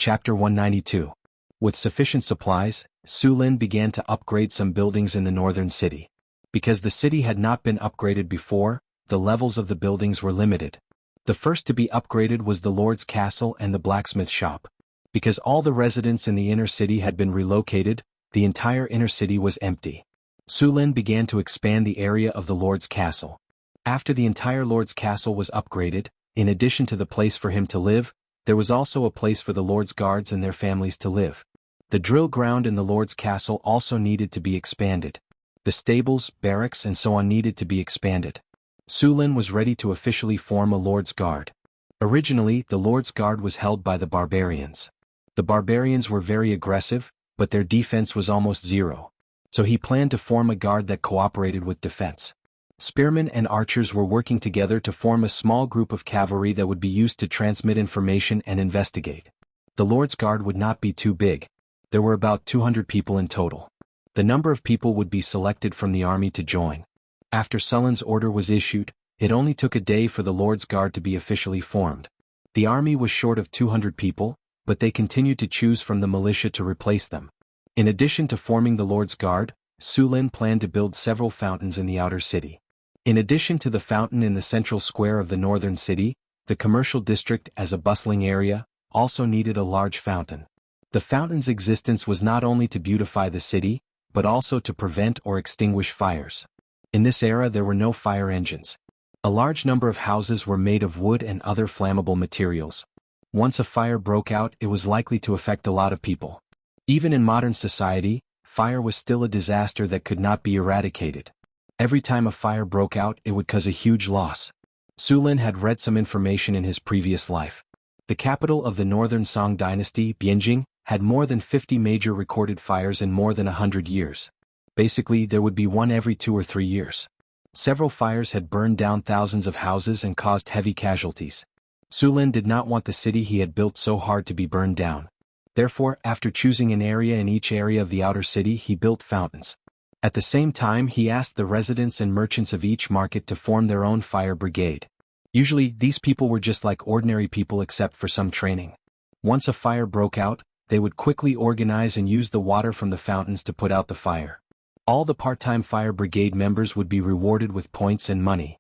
Chapter 192. With sufficient supplies, Su Lin began to upgrade some buildings in the northern city. Because the city had not been upgraded before, the levels of the buildings were limited. The first to be upgraded was the Lord's Castle and the blacksmith shop. Because all the residents in the inner city had been relocated, the entire inner city was empty. Su Lin began to expand the area of the Lord's Castle. After the entire Lord's Castle was upgraded, in addition to the place for him to live, there was also a place for the Lord's guards and their families to live. The drill ground in the Lord's Castle also needed to be expanded. The stables, barracks and so on needed to be expanded. Su Lin was ready to officially form a Lord's Guard. Originally, the Lord's Guard was held by the barbarians. The barbarians were very aggressive, but their defense was almost zero. So he planned to form a guard that cooperated with defense. Spearmen and archers were working together to form a small group of cavalry that would be used to transmit information and investigate. The Lord's Guard would not be too big. There were about 200 people in total. The number of people would be selected from the army to join. After Sulin's order was issued, it only took a day for the Lord's Guard to be officially formed. The army was short of 200 people, but they continued to choose from the militia to replace them. In addition to forming the Lord's Guard, Su Lin planned to build several fountains in the outer city. In addition to the fountain in the central square of the northern city, the commercial district as a bustling area also needed a large fountain. The fountain's existence was not only to beautify the city, but also to prevent or extinguish fires. In this era there were no fire engines. A large number of houses were made of wood and other flammable materials. Once a fire broke out, it was likely to affect a lot of people. Even in modern society, fire was still a disaster that could not be eradicated. Every time a fire broke out, it would cause a huge loss. Su Lin had read some information in his previous life. The capital of the northern Song dynasty, Bianjing, had more than 50 major recorded fires in more than 100 years. Basically, there would be one every 2 or 3 years. Several fires had burned down thousands of houses and caused heavy casualties. Su Lin did not want the city he had built so hard to be burned down. Therefore, after choosing an area in each area of the outer city, he built fountains. At the same time, he asked the residents and merchants of each market to form their own fire brigade. Usually, these people were just like ordinary people except for some training. Once a fire broke out, they would quickly organize and use the water from the fountains to put out the fire. All the part-time fire brigade members would be rewarded with points and money.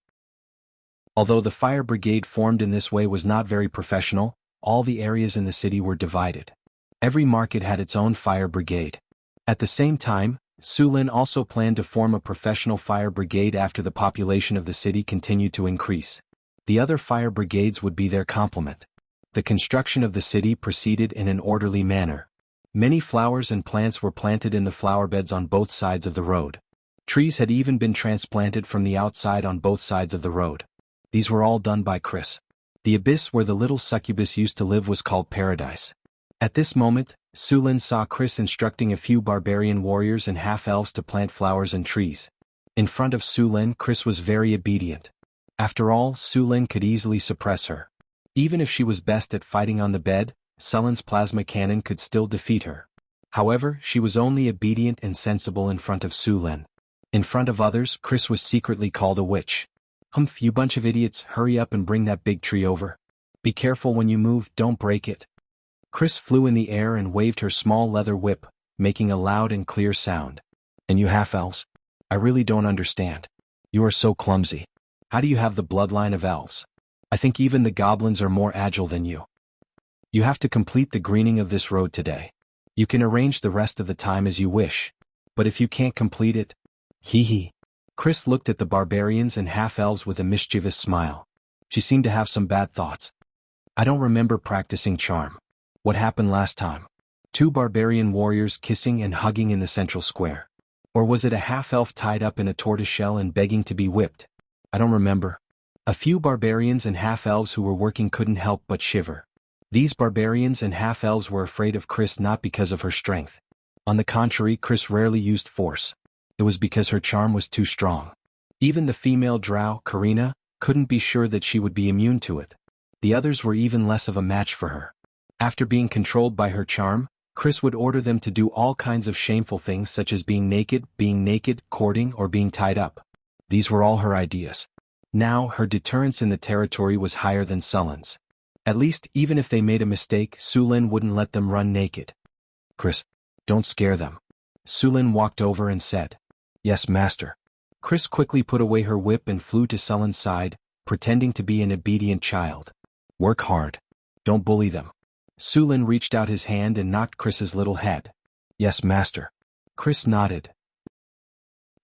Although the fire brigade formed in this way was not very professional, all the areas in the city were divided. Every market had its own fire brigade. At the same time, Su Lin also planned to form a professional fire brigade after the population of the city continued to increase. The other fire brigades would be their complement. The construction of the city proceeded in an orderly manner. Many flowers and plants were planted in the flower beds on both sides of the road. Trees had even been transplanted from the outside on both sides of the road. These were all done by Chris. The abyss where the little succubus used to live was called Paradise. At this moment, Su Lin saw Chris instructing a few barbarian warriors and half-elves to plant flowers and trees. In front of Su Lin, Chris was very obedient. After all, Su Lin could easily suppress her. Even if she was best at fighting on the bed, Sulin's plasma cannon could still defeat her. However, she was only obedient and sensible in front of Su Lin. In front of others, Chris was secretly called a witch. "Humph, you bunch of idiots, hurry up and bring that big tree over. Be careful when you move, don't break it." Chris flew in the air and waved her small leather whip, making a loud and clear sound. "And you half-elves? I really don't understand. You are so clumsy. How do you have the bloodline of elves? I think even the goblins are more agile than you. You have to complete the greening of this road today. You can arrange the rest of the time as you wish. But if you can't complete it..." Hee hee. Chris looked at the barbarians and half-elves with a mischievous smile. She seemed to have some bad thoughts. "I don't remember practicing charm. What happened last time? 2 barbarian warriors kissing and hugging in the central square. Or was it a half-elf tied up in a tortoiseshell and begging to be whipped? I don't remember." A few barbarians and half-elves who were working couldn't help but shiver. These barbarians and half-elves were afraid of Chris not because of her strength. On the contrary, Chris rarely used force. It was because her charm was too strong. Even the female drow, Karina, couldn't be sure that she would be immune to it. The others were even less of a match for her. After being controlled by her charm, Chris would order them to do all kinds of shameful things such as being naked, courting, or being tied up. These were all her ideas. Now, her deterrence in the territory was higher than Sulin's. At least, even if they made a mistake, Sulin wouldn't let them run naked. Chris, don't scare them. Sulin walked over and said. Yes, master. Chris quickly put away her whip and flew to Sulin's side, pretending to be an obedient child. Work hard. Don't bully them. Sulin reached out his hand and knocked Chris's little head. Yes, master. Chris nodded.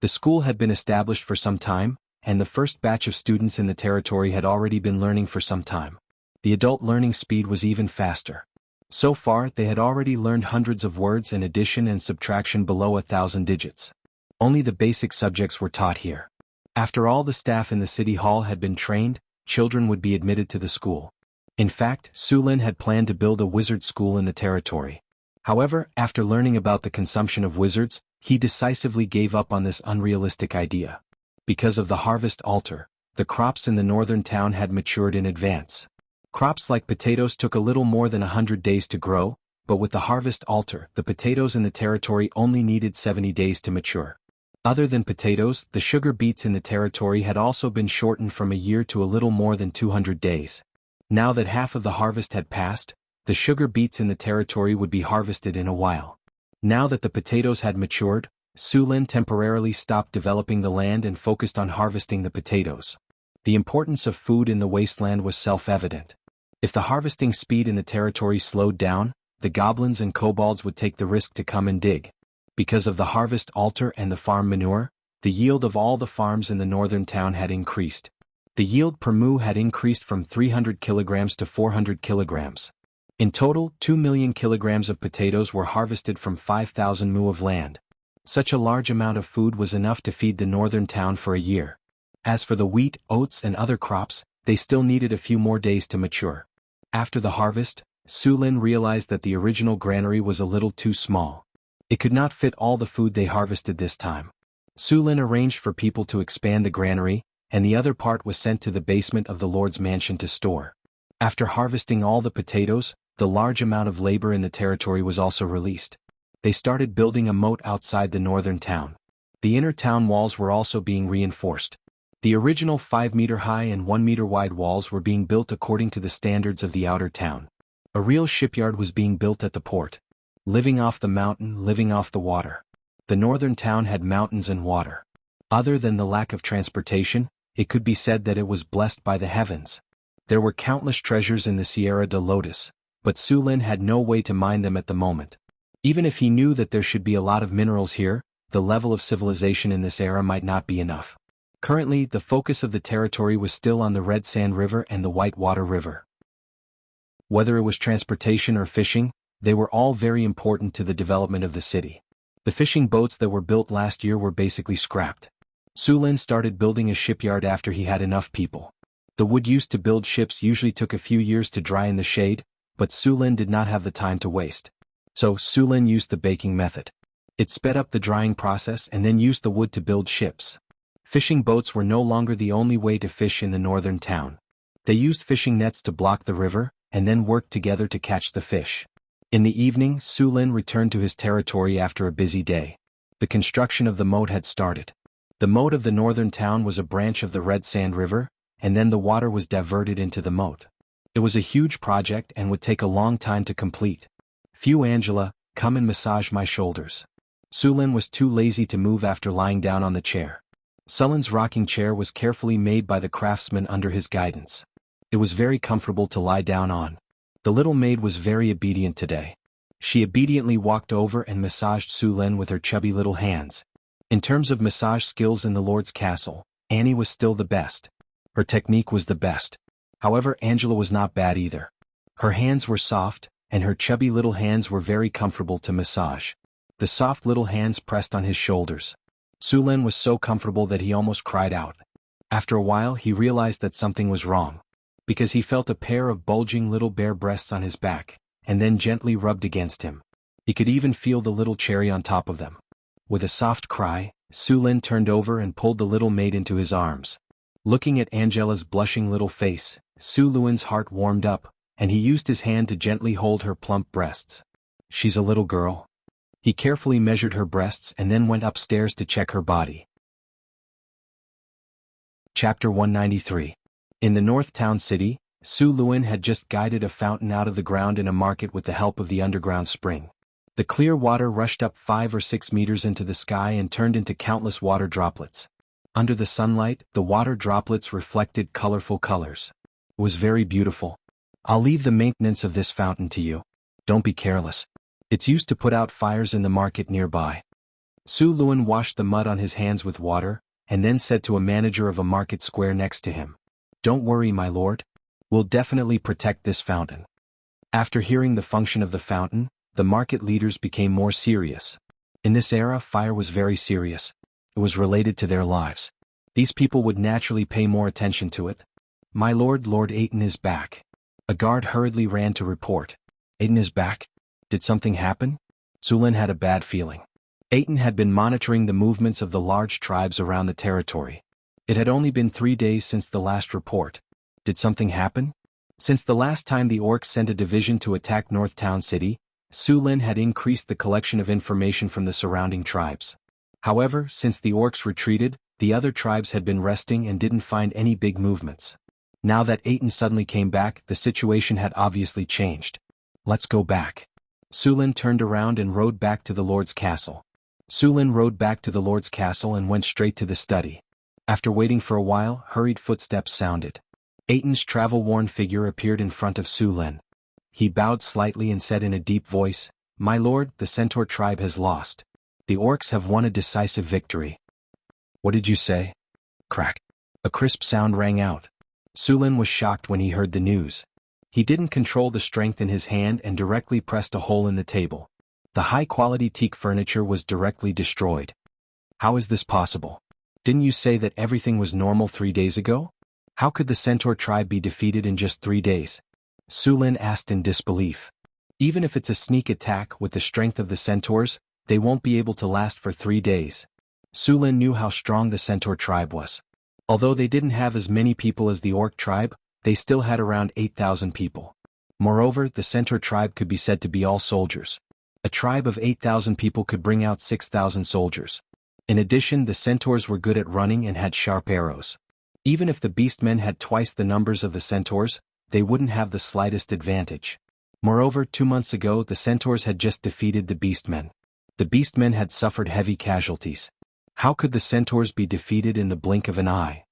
The school had been established for some time, and the first batch of students in the territory had already been learning for some time. The adult learning speed was even faster. So far, they had already learned hundreds of words and addition and subtraction below 1,000 digits. Only the basic subjects were taught here. After all the staff in the city hall had been trained, children would be admitted to the school. In fact, Sulin had planned to build a wizard school in the territory. However, after learning about the consumption of wizards, he decisively gave up on this unrealistic idea. Because of the harvest altar, the crops in the northern town had matured in advance. Crops like potatoes took a little more than 100 days to grow, but with the harvest altar, the potatoes in the territory only needed 70 days to mature. Other than potatoes, the sugar beets in the territory had also been shortened from a year to a little more than 200 days. Now that half of the harvest had passed, the sugar beets in the territory would be harvested in a while. Now that the potatoes had matured, Sulin temporarily stopped developing the land and focused on harvesting the potatoes. The importance of food in the wasteland was self-evident. If the harvesting speed in the territory slowed down, the goblins and kobolds would take the risk to come and dig. Because of the harvest altar and the farm manure, the yield of all the farms in the northern town had increased. The yield per moo had increased from 300 kilograms to 400 kilograms. In total, 2 million kilograms of potatoes were harvested from 5,000 moo of land. Such a large amount of food was enough to feed the northern town for a year. As for the wheat, oats and other crops, they still needed a few more days to mature. After the harvest, Sulin realized that the original granary was a little too small. It could not fit all the food they harvested this time. Sulin arranged for people to expand the granary, and the other part was sent to the basement of the Lord's mansion to store. After harvesting all the potatoes, the large amount of labor in the territory was also released. They started building a moat outside the northern town. The inner town walls were also being reinforced. The original 5-meter high and 1-meter wide walls were being built according to the standards of the outer town. A real shipyard was being built at the port. Living off the mountain, living off the water. The northern town had mountains and water. Other than the lack of transportation, it could be said that it was blessed by the heavens. There were countless treasures in the Sierra de Lotus, but Sulin had no way to mine them at the moment. Even if he knew that there should be a lot of minerals here, the level of civilization in this era might not be enough. Currently, the focus of the territory was still on the Red Sand River and the Whitewater River. Whether it was transportation or fishing, they were all very important to the development of the city. The fishing boats that were built last year were basically scrapped. Sulin started building a shipyard after he had enough people. The wood used to build ships usually took a few years to dry in the shade, but Sulin did not have the time to waste. So Sulin used the baking method. It sped up the drying process and then used the wood to build ships. Fishing boats were no longer the only way to fish in the northern town. They used fishing nets to block the river, and then worked together to catch the fish. In the evening, Sulin returned to his territory after a busy day. The construction of the moat had started. The moat of the northern town was a branch of the Red Sand River, and then the water was diverted into the moat. It was a huge project and would take a long time to complete. Phew, Angela, come and massage my shoulders. Sulin was too lazy to move after lying down on the chair. Sulin's rocking chair was carefully made by the craftsman under his guidance. It was very comfortable to lie down on. The little maid was very obedient today. She obediently walked over and massaged Sulin with her chubby little hands. In terms of massage skills in the Lord's castle, Annie was still the best. Her technique was the best. However, Angela was not bad either. Her hands were soft, and her chubby little hands were very comfortable to massage. The soft little hands pressed on his shoulders. Sulin was so comfortable that he almost cried out. After a while he realized that something was wrong. Because he felt a pair of bulging little bare breasts on his back, and then gently rubbed against him. He could even feel the little cherry on top of them. With a soft cry, Sulin turned over and pulled the little maid into his arms. Looking at Angela's blushing little face, Sulin's heart warmed up, and he used his hand to gently hold her plump breasts. She's a little girl. He carefully measured her breasts and then went upstairs to check her body. Chapter 193. In the North Town City, Su Luan had just guided a fountain out of the ground in a market with the help of the underground spring. The clear water rushed up 5 or 6 meters into the sky and turned into countless water droplets. Under the sunlight, the water droplets reflected colorful colors. It was very beautiful. I'll leave the maintenance of this fountain to you. Don't be careless. It's used to put out fires in the market nearby. Su Luan washed the mud on his hands with water, and then said to a manager of a market square next to him, "Don't worry, my lord. We'll definitely protect this fountain." After hearing the function of the fountain, the market leaders became more serious. In this era, fire was very serious. It was related to their lives. These people would naturally pay more attention to it. "My lord, Lord Aiton is back." A guard hurriedly ran to report. "Aiton is back? Did something happen?" Su Luan had a bad feeling. Aiton had been monitoring the movements of the large tribes around the territory. It had only been 3 days since the last report. Did something happen? Since the last time the orcs sent a division to attack North Town City, Su Luan had increased the collection of information from the surrounding tribes. However, since the orcs retreated, the other tribes had been resting and didn't find any big movements. Now that Aiton suddenly came back, the situation had obviously changed. "Let's go back." Su Luan turned around and rode back to the Lord's castle. Su Luan rode back to the Lord's castle and went straight to the study. After waiting for a while, hurried footsteps sounded. Aiton's travel-worn figure appeared in front of Su Luan. He bowed slightly and said in a deep voice, "My lord, the Centaur tribe has lost. The orcs have won a decisive victory." "What did you say?" Crack. A crisp sound rang out. Su Luan was shocked when he heard the news. He didn't control the strength in his hand and directly pressed a hole in the table. The high-quality teak furniture was directly destroyed. "How is this possible? Didn't you say that everything was normal 3 days ago? How could the Centaur tribe be defeated in just 3 days?" Su Luan asked in disbelief. "Even if it's a sneak attack with the strength of the centaurs, they won't be able to last for 3 days." Su Luan knew how strong the Centaur tribe was. Although they didn't have as many people as the Orc tribe, they still had around 8,000 people. Moreover, the Centaur tribe could be said to be all soldiers. A tribe of 8,000 people could bring out 6,000 soldiers. In addition, the centaurs were good at running and had sharp arrows. Even if the beastmen had twice the numbers of the centaurs, they wouldn't have the slightest advantage. Moreover, 2 months ago the centaurs had just defeated the beastmen. The beastmen had suffered heavy casualties. How could the centaurs be defeated in the blink of an eye?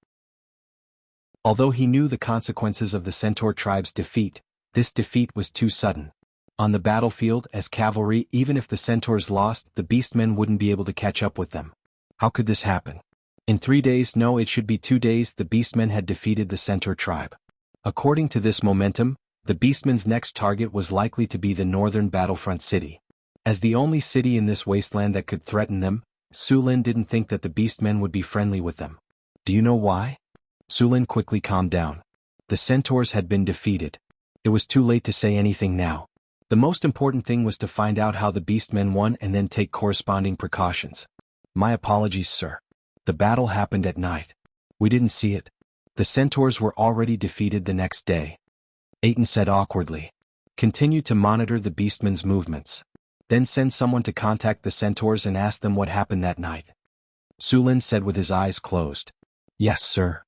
Although he knew the consequences of the Centaur tribe's defeat, this defeat was too sudden. On the battlefield, as cavalry, even if the centaurs lost, the beastmen wouldn't be able to catch up with them. How could this happen? In 3 days, no, it should be 2 days, the beastmen had defeated the Centaur tribe. According to this momentum, the beastmen's next target was likely to be the northern battlefront city. As the only city in this wasteland that could threaten them, Su Luan didn't think that the beastmen would be friendly with them. Do you know why? Su Luan quickly calmed down. The centaurs had been defeated. It was too late to say anything now. The most important thing was to find out how the beastmen won and then take corresponding precautions. My apologies, sir. The battle happened at night. We didn't see it. The centaurs were already defeated the next day. Aiton said awkwardly. Continue to monitor the beastmen's movements. Then send someone to contact the centaurs and ask them what happened that night. Su Luan said with his eyes closed. Yes, sir.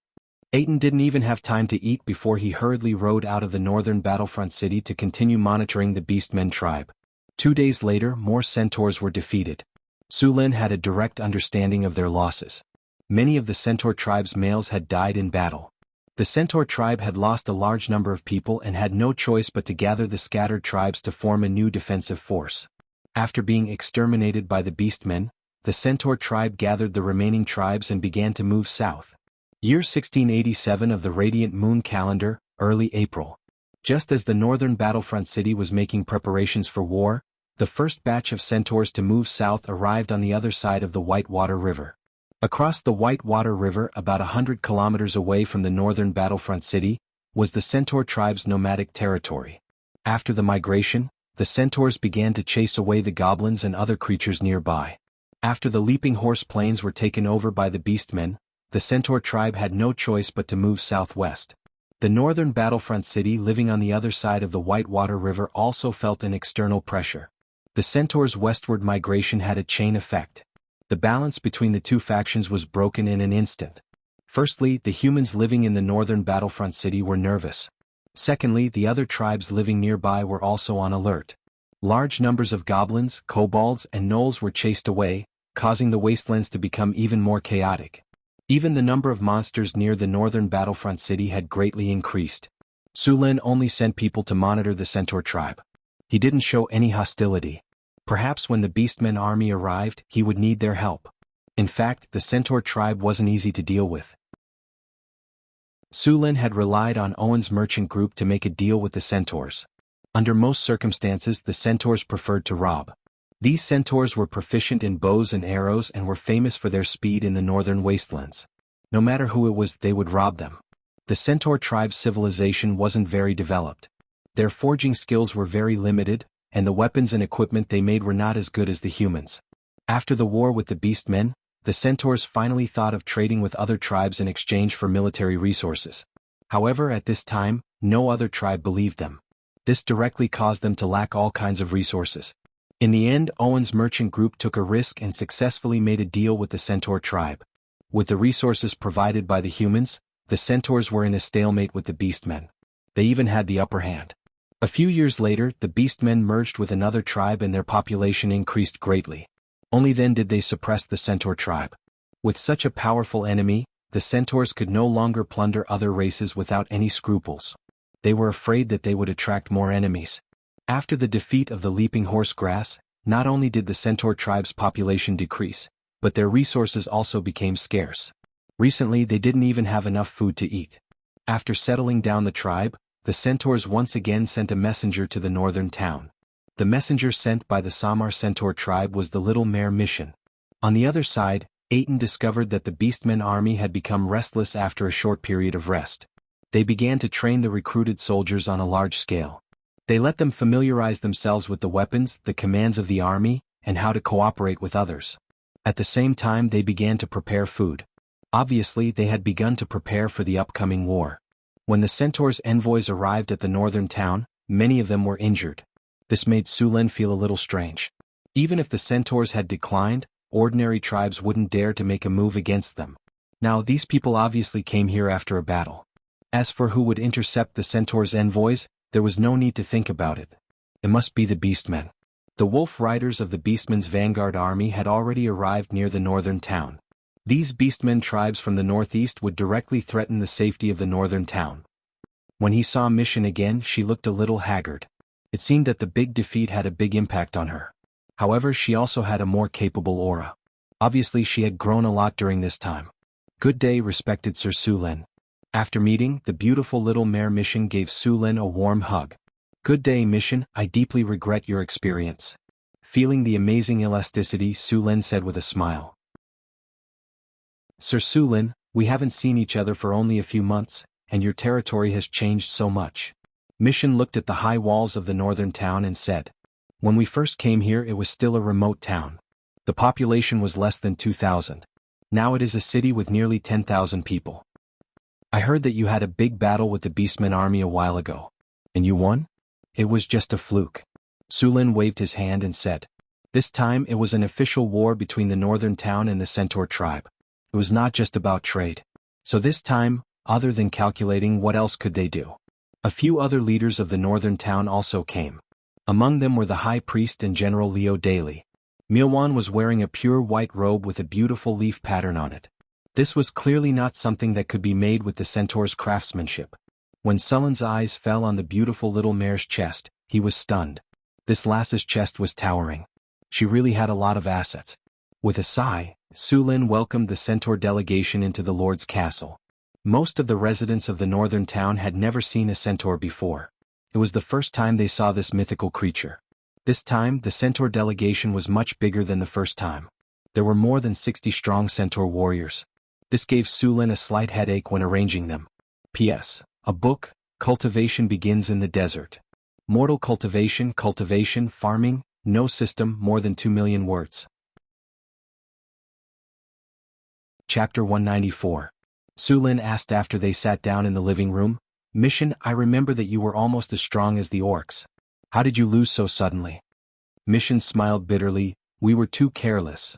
Aiton didn't even have time to eat before he hurriedly rode out of the northern battlefront city to continue monitoring the beastmen tribe. 2 days later, more centaurs were defeated. Su Luan had a direct understanding of their losses. Many of the centaur tribe's males had died in battle. The centaur tribe had lost a large number of people and had no choice but to gather the scattered tribes to form a new defensive force. After being exterminated by the beastmen, the centaur tribe gathered the remaining tribes and began to move south. Year 1687 of the Radiant Moon calendar, early April. Just as the northern battlefront city was making preparations for war, the first batch of centaurs to move south arrived on the other side of the Whitewater River. Across the Whitewater River, about 100 kilometers away from the northern battlefront city, was the centaur tribe's nomadic territory. After the migration, the centaurs began to chase away the goblins and other creatures nearby. After the Leaping Horse Plains were taken over by the beastmen, the centaur tribe had no choice but to move southwest. The northern battlefront city living on the other side of the Whitewater River also felt an external pressure. The centaurs' westward migration had a chain effect. The balance between the two factions was broken in an instant. Firstly, the humans living in the northern battlefront city were nervous. Secondly, the other tribes living nearby were also on alert. Large numbers of goblins, kobolds, and gnolls were chased away, causing the wastelands to become even more chaotic. Even the number of monsters near the northern battlefront city had greatly increased. Su Lin only sent people to monitor the Centaur tribe. He didn't show any hostility. Perhaps when the Beastmen army arrived, he would need their help. In fact, the Centaur tribe wasn't easy to deal with. Su Lin had relied on Owen's merchant group to make a deal with the Centaurs. Under most circumstances, the Centaurs preferred to rob. These Centaurs were proficient in bows and arrows and were famous for their speed in the northern wastelands. No matter who it was, they would rob them. The Centaur tribe's civilization wasn't very developed. Their forging skills were very limited, and the weapons and equipment they made were not as good as the humans. After the war with the Beastmen, the Centaurs finally thought of trading with other tribes in exchange for military resources. However, at this time, no other tribe believed them. This directly caused them to lack all kinds of resources. In the end, Owen's merchant group took a risk and successfully made a deal with the Centaur tribe. With the resources provided by the humans, the Centaurs were in a stalemate with the Beastmen. They even had the upper hand. A few years later, the Beastmen merged with another tribe and their population increased greatly. Only then did they suppress the Centaur tribe. With such a powerful enemy, the Centaurs could no longer plunder other races without any scruples. They were afraid that they would attract more enemies. After the defeat of the Leaping Horse Grass, not only did the Centaur tribe's population decrease, but their resources also became scarce. Recently, they didn't even have enough food to eat. After settling down the tribe, the Centaurs once again sent a messenger to the northern town. The messenger sent by the Samar Centaur tribe was the Little Mare mission. On the other side, Aten discovered that the Beastmen army had become restless after a short period of rest. They began to train the recruited soldiers on a large scale. They let them familiarize themselves with the weapons, the commands of the army, and how to cooperate with others. At the same time, they began to prepare food. Obviously, they had begun to prepare for the upcoming war. When the Centaurs' envoys arrived at the northern town, many of them were injured. This made Su Lin feel a little strange. Even if the Centaurs had declined, ordinary tribes wouldn't dare to make a move against them. Now, these people obviously came here after a battle. As for who would intercept the Centaurs' envoys, there was no need to think about it. It must be the Beastmen. The Wolf Riders of the Beastmen's vanguard army had already arrived near the northern town. These Beastmen tribes from the northeast would directly threaten the safety of the northern town. When he saw Mission again, she looked a little haggard. It seemed that the big defeat had a big impact on her. However, she also had a more capable aura. Obviously, she had grown a lot during this time. Good day, respected Sir Su Lin. After meeting, the beautiful Little Mare Mission gave Su Lin a warm hug. Good day, Mission, I deeply regret your experience. Feeling the amazing elasticity, Su Lin said with a smile. Sir Su Lin, we haven't seen each other for only a few months, and your territory has changed so much. Mission looked at the high walls of the northern town and said, when we first came here it was still a remote town. The population was less than 2,000. Now it is a city with nearly 10,000 people. I heard that you had a big battle with the Beastmen army a while ago. And you won? It was just a fluke. Su Lin waved his hand and said. This time it was an official war between the northern town and the Centaur tribe. It was not just about trade. So this time, other than calculating, what else could they do? A few other leaders of the northern town also came. Among them were the High Priest and General Liu Daily. Milwan was wearing a pure white robe with a beautiful leaf pattern on it. This was clearly not something that could be made with the Centaur's craftsmanship. When Sullen's eyes fell on the beautiful Little Mare's chest, he was stunned. This lass's chest was towering. She really had a lot of assets. With a sigh, Su Lin welcomed the Centaur delegation into the Lord's castle. Most of the residents of the northern town had never seen a centaur before. It was the first time they saw this mythical creature. This time, the Centaur delegation was much bigger than the first time. There were more than 60 strong Centaur warriors. This gave Su Lin a slight headache when arranging them. P.S. A book, Cultivation begins in the desert. Mortal cultivation, farming, no system, more than 2 million words. Chapter 194. Su Lin asked after they sat down in the living room. Mission, I remember that you were almost as strong as the orcs. How did you lose so suddenly? Mission smiled bitterly. We were too careless.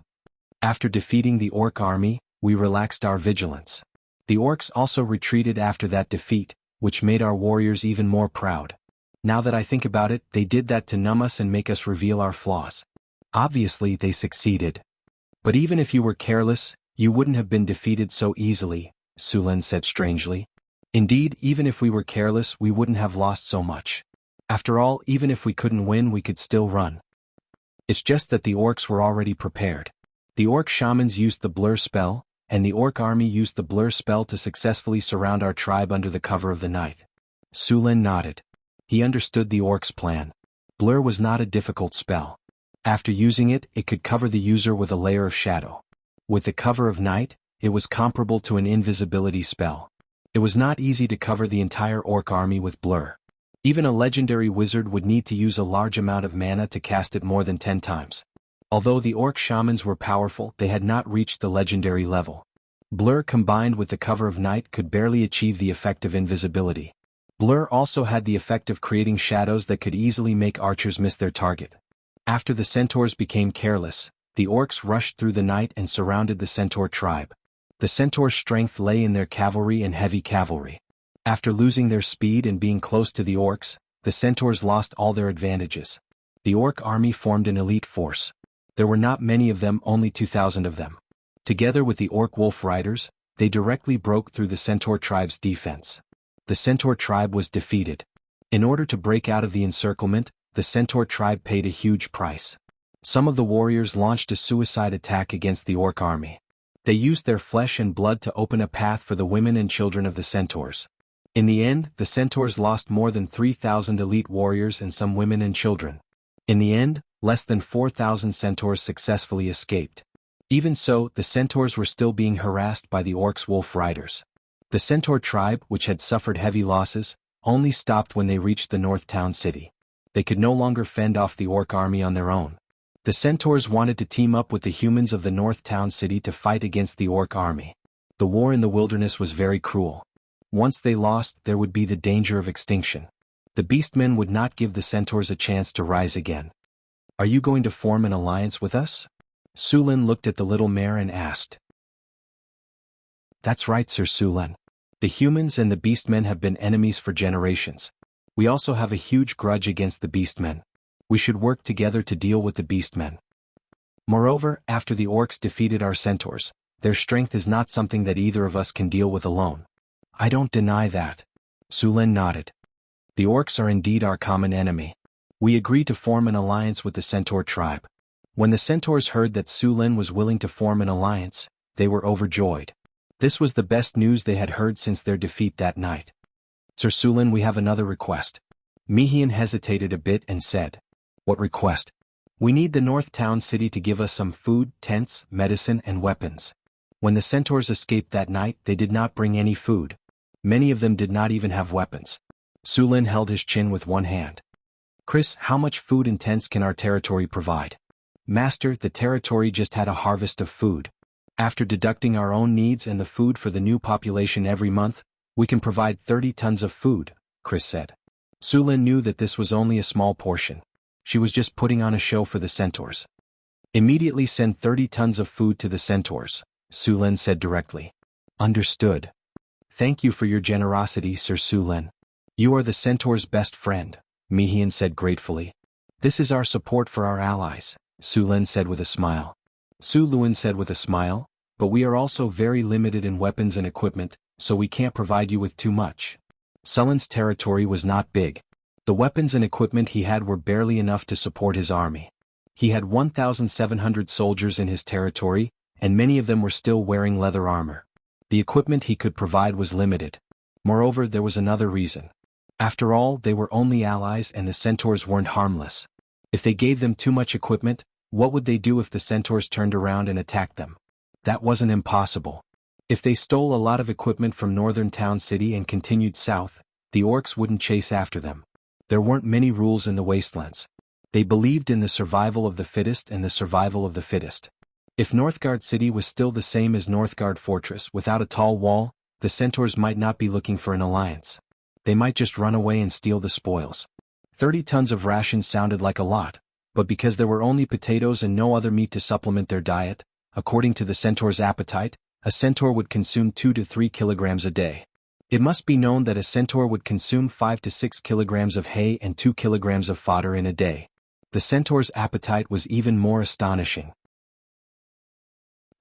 After defeating the orc army, we relaxed our vigilance. The orcs also retreated after that defeat, which made our warriors even more proud. Now that I think about it, they did that to numb us and make us reveal our flaws. Obviously, they succeeded. But even if you were careless, you wouldn't have been defeated so easily, Su Lin said strangely. Indeed, even if we were careless, we wouldn't have lost so much. After all, even if we couldn't win, we could still run. It's just that the orcs were already prepared. The orc shamans used the blur spell, and the orc army used the blur spell to successfully surround our tribe under the cover of the night. Su Lin nodded. He understood the orcs' plan. Blur was not a difficult spell. After using it, it could cover the user with a layer of shadow. With the cover of night, it was comparable to an invisibility spell. It was not easy to cover the entire orc army with blur. Even a legendary wizard would need to use a large amount of mana to cast it more than 10 times. Although the orc shamans were powerful, they had not reached the legendary level. Blur combined with the cover of night could barely achieve the effect of invisibility. Blur also had the effect of creating shadows that could easily make archers miss their target. After the centaurs became careless, the orcs rushed through the night and surrounded the centaur tribe. The centaurs' strength lay in their cavalry and heavy cavalry. After losing their speed and being close to the orcs, the centaurs lost all their advantages. The orc army formed an elite force. There were not many of them, only 2,000 of them. Together with the orc wolf riders, they directly broke through the centaur tribe's defense. The centaur tribe was defeated. In order to break out of the encirclement, the centaur tribe paid a huge price. Some of the warriors launched a suicide attack against the orc army. They used their flesh and blood to open a path for the women and children of the centaurs. In the end, the centaurs lost more than 3,000 elite warriors and some women and children. In the end, less than 4,000 centaurs successfully escaped. Even so, the centaurs were still being harassed by the orcs' wolf riders. The centaur tribe, which had suffered heavy losses, only stopped when they reached the North Town City. They could no longer fend off the orc army on their own. The centaurs wanted to team up with the humans of the North Town City to fight against the orc army. The war in the wilderness was very cruel. Once they lost, there would be the danger of extinction. The beastmen would not give the centaurs a chance to rise again. Are you going to form an alliance with us? Su Lin looked at the little mare and asked. That's right, Sir Su Lin. The humans and the beastmen have been enemies for generations. We also have a huge grudge against the beastmen. We should work together to deal with the beastmen. Moreover, after the orcs defeated our centaurs, their strength is not something that either of us can deal with alone. I don't deny that. Su Lin nodded. The orcs are indeed our common enemy. We agreed to form an alliance with the centaur tribe. When the centaurs heard that Su Lin was willing to form an alliance, they were overjoyed. This was the best news they had heard since their defeat that night. Sir Su Lin, we have another request. Mihian hesitated a bit and said, What request? We need the North Town City to give us some food, tents, medicine, and weapons. When the centaurs escaped that night, they did not bring any food. Many of them did not even have weapons. Su Lin held his chin with one hand. Chris, how much food and tents can our territory provide? Master, the territory just had a harvest of food. After deducting our own needs and the food for the new population every month, we can provide 30 tons of food, Chris said. Su Lin knew that this was only a small portion. She was just putting on a show for the centaurs. Immediately send 30 tons of food to the centaurs, Su Lin said directly. Understood. Thank you for your generosity, Sir Su Lin. You are the centaur's best friend, Mihian said gratefully. This is our support for our allies, Su Lin said with a smile. Su Lin said with a smile, but we are also very limited in weapons and equipment, so we can't provide you with too much. Su Lin's territory was not big. The weapons and equipment he had were barely enough to support his army. He had 1,700 soldiers in his territory, and many of them were still wearing leather armor. The equipment he could provide was limited. Moreover, there was another reason. After all, they were only allies and the centaurs weren't harmless. If they gave them too much equipment, what would they do if the centaurs turned around and attacked them? That wasn't impossible. If they stole a lot of equipment from Northern Town City and continued south, the orcs wouldn't chase after them. There weren't many rules in the wastelands. They believed in the survival of the fittest and the survival of the fittest. If Northgard City was still the same as Northgard Fortress without a tall wall, the centaurs might not be looking for an alliance. They might just run away and steal the spoils. 30 tons of rations sounded like a lot, but because there were only potatoes and no other meat to supplement their diet, according to the centaur's appetite, a centaur would consume 2 to 3 kilograms a day. It must be known that a centaur would consume 5 to 6 kilograms of hay and 2 kilograms of fodder in a day. The centaur's appetite was even more astonishing.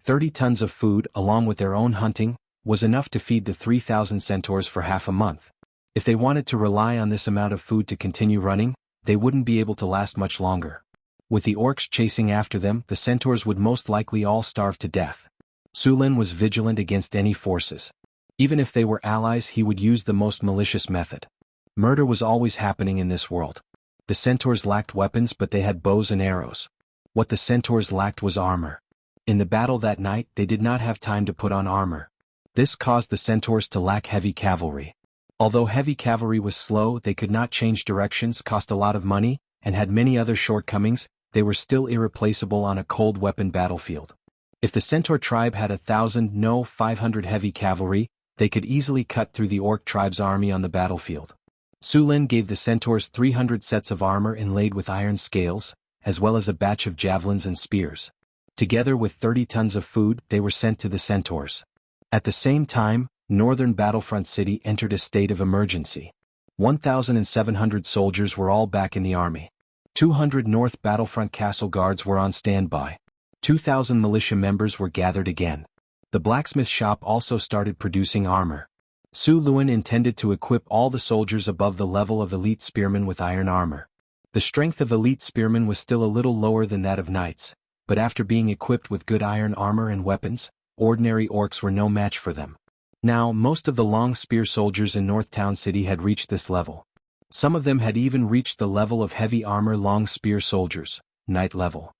30 tons of food, along with their own hunting, was enough to feed the 3,000 centaurs for half a month. If they wanted to rely on this amount of food to continue running, they wouldn't be able to last much longer. With the orcs chasing after them, the centaurs would most likely all starve to death. Su Lin was vigilant against any forces. Even if they were allies, he would use the most malicious method. Murder was always happening in this world. The centaurs lacked weapons, but they had bows and arrows. What the centaurs lacked was armor. In the battle that night, they did not have time to put on armor. This caused the centaurs to lack heavy cavalry. Although heavy cavalry was slow, they could not change directions, cost a lot of money, and had many other shortcomings, they were still irreplaceable on a cold weapon battlefield. If the centaur tribe had 500 heavy cavalry, they could easily cut through the orc tribe's army on the battlefield. Su Lin gave the centaurs 300 sets of armor inlaid with iron scales, as well as a batch of javelins and spears. Together with 30 tons of food, they were sent to the centaurs. At the same time, northern Battlefront City entered a state of emergency. 1,700 soldiers were all back in the army. 200 North Battlefront Castle guards were on standby. 2,000 militia members were gathered again. The blacksmith shop also started producing armor. Su Lin intended to equip all the soldiers above the level of elite spearmen with iron armor. The strength of elite spearmen was still a little lower than that of knights, but after being equipped with good iron armor and weapons, ordinary orcs were no match for them. Now, most of the long spear soldiers in North Town City had reached this level. Some of them had even reached the level of heavy armor long spear soldiers, knight level.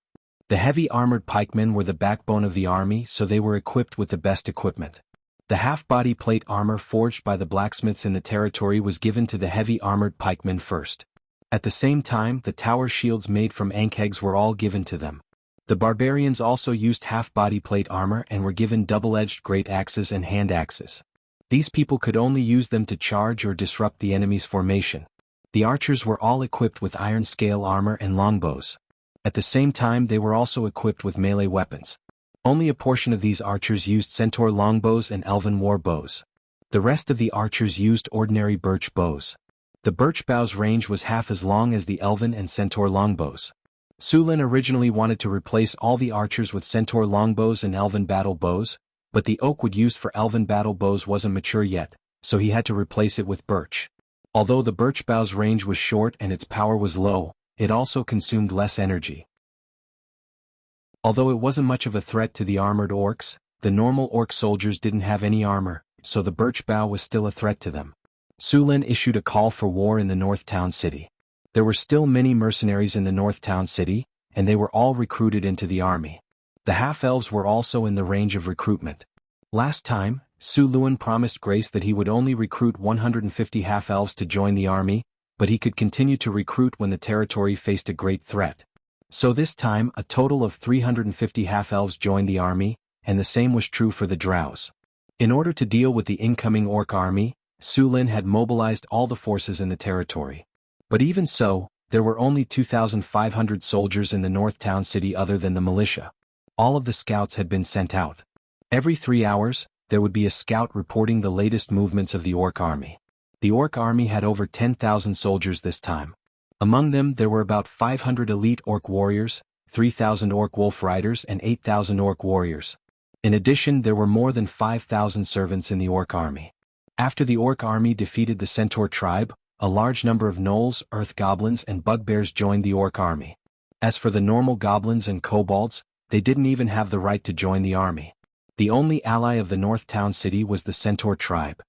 The heavy armored pikemen were the backbone of the army, so they were equipped with the best equipment. The half-body plate armor forged by the blacksmiths in the territory was given to the heavy armored pikemen first. At the same time, the tower shields made from ankhegs were all given to them. The barbarians also used half-body plate armor and were given double-edged great axes and hand axes. These people could only use them to charge or disrupt the enemy's formation. The archers were all equipped with iron scale armor and longbows. At the same time, they were also equipped with melee weapons. Only a portion of these archers used centaur longbows and elven war bows. The rest of the archers used ordinary birch bows. The birch bow's range was half as long as the elven and centaur longbows. Su Lin originally wanted to replace all the archers with centaur longbows and elven battle bows, but the oak wood used for elven battle bows wasn't mature yet, so he had to replace it with birch. Although the birch bow's range was short and its power was low, it also consumed less energy. Although it wasn't much of a threat to the armored orcs, the normal orc soldiers didn't have any armor, so the birch bow was still a threat to them. Su Lin issued a call for war in the North Town City. There were still many mercenaries in the North Town City, and they were all recruited into the army. The half-elves were also in the range of recruitment. Last time, Su Lin promised Grace that he would only recruit 150 half-elves to join the army, but he could continue to recruit when the territory faced a great threat. So this time, a total of 350 half-elves joined the army, and the same was true for the drows. In order to deal with the incoming orc army, Su Lin had mobilized all the forces in the territory. But even so, there were only 2,500 soldiers in the North Town City other than the militia. All of the scouts had been sent out. Every 3 hours, there would be a scout reporting the latest movements of the orc army. The orc army had over 10,000 soldiers this time. Among them there were about 500 elite orc warriors, 3,000 orc wolf riders and 8,000 orc warriors. In addition, there were more than 5,000 servants in the orc army. After the orc army defeated the centaur tribe, a large number of gnolls, earth goblins and bugbears joined the orc army. As for the normal goblins and kobolds, they didn't even have the right to join the army. The only ally of the North Town City was the centaur tribe.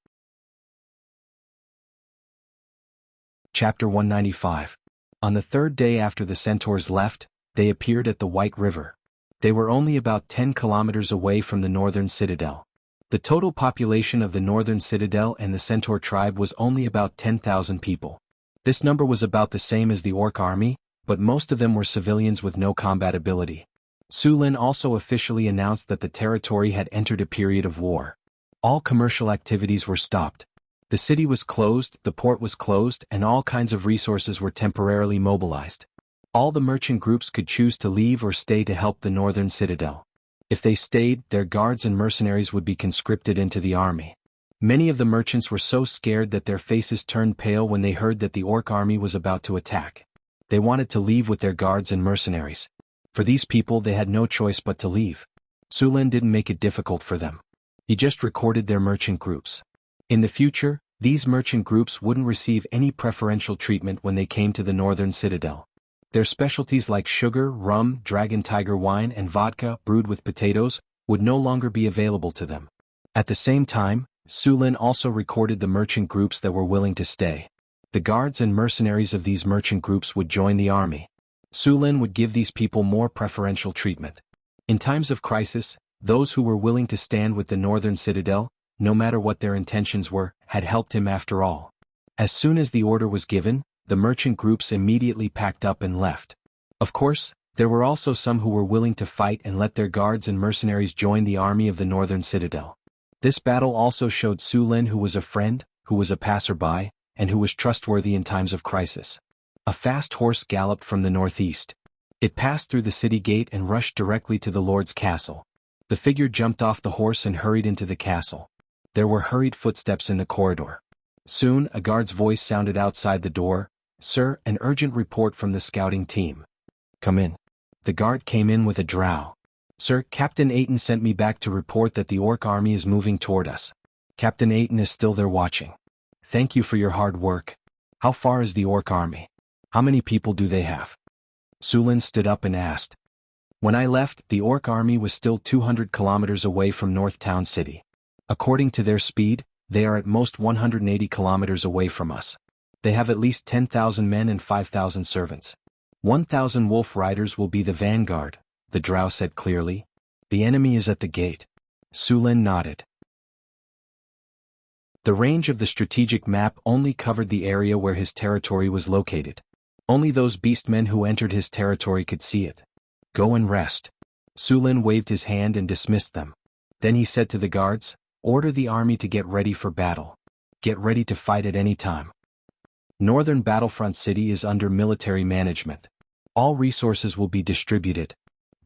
Chapter 195. On the third day after the centaurs left, they appeared at the White River. They were only about 10 kilometers away from the northern citadel. The total population of the northern citadel and the centaur tribe was only about 10,000 people. This number was about the same as the orc army, but most of them were civilians with no combat ability. Su Lin also officially announced that the territory had entered a period of war. All commercial activities were stopped. The city was closed, the port was closed, and all kinds of resources were temporarily mobilized. All the merchant groups could choose to leave or stay to help the northern citadel. If they stayed, their guards and mercenaries would be conscripted into the army. Many of the merchants were so scared that their faces turned pale when they heard that the orc army was about to attack. They wanted to leave with their guards and mercenaries. For these people they had no choice but to leave. Sulin didn't make it difficult for them. He just recorded their merchant groups. In the future, these merchant groups wouldn't receive any preferential treatment when they came to the northern citadel. Their specialties like sugar, rum, dragon tiger wine and vodka brewed with potatoes would no longer be available to them. At the same time, Sulin also recorded the merchant groups that were willing to stay. The guards and mercenaries of these merchant groups would join the army. Sulin would give these people more preferential treatment. In times of crisis, those who were willing to stand with the northern citadel, no matter what their intentions were, had helped him after all. As soon as the order was given, the merchant groups immediately packed up and left. Of course, there were also some who were willing to fight and let their guards and mercenaries join the army of the northern citadel. This battle also showed Sulin who was a friend, who was a passerby, and who was trustworthy in times of crisis. A fast horse galloped from the northeast. It passed through the city gate and rushed directly to the lord's castle. The figure jumped off the horse and hurried into the castle. There were hurried footsteps in the corridor. Soon, a guard's voice sounded outside the door. "Sir, an urgent report from the scouting team." "Come in." The guard came in with a drow. "Sir, Captain Aiton sent me back to report that the orc army is moving toward us. Captain Aiton is still there watching. Thank you for your hard work. How far is the orc army? How many people do they have?" Sulin stood up and asked. "When I left, the orc army was still 200 kilometers away from North Town City. According to their speed, they are at most 180 kilometers away from us. They have at least 10,000 men and 5,000 servants. 1,000 wolf riders will be the vanguard," the drow said clearly. "The enemy is at the gate." Sulin nodded. The range of the strategic map only covered the area where his territory was located. Only those beastmen who entered his territory could see it. "Go and rest." Sulin waved his hand and dismissed them. Then he said to the guards, "Order the army to get ready for battle. Get ready to fight at any time." Northern Battlefront City is under military management. All resources will be distributed.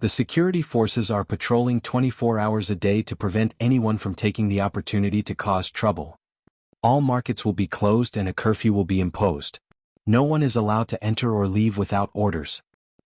The security forces are patrolling 24 hours a day to prevent anyone from taking the opportunity to cause trouble. All markets will be closed and a curfew will be imposed. No one is allowed to enter or leave without orders.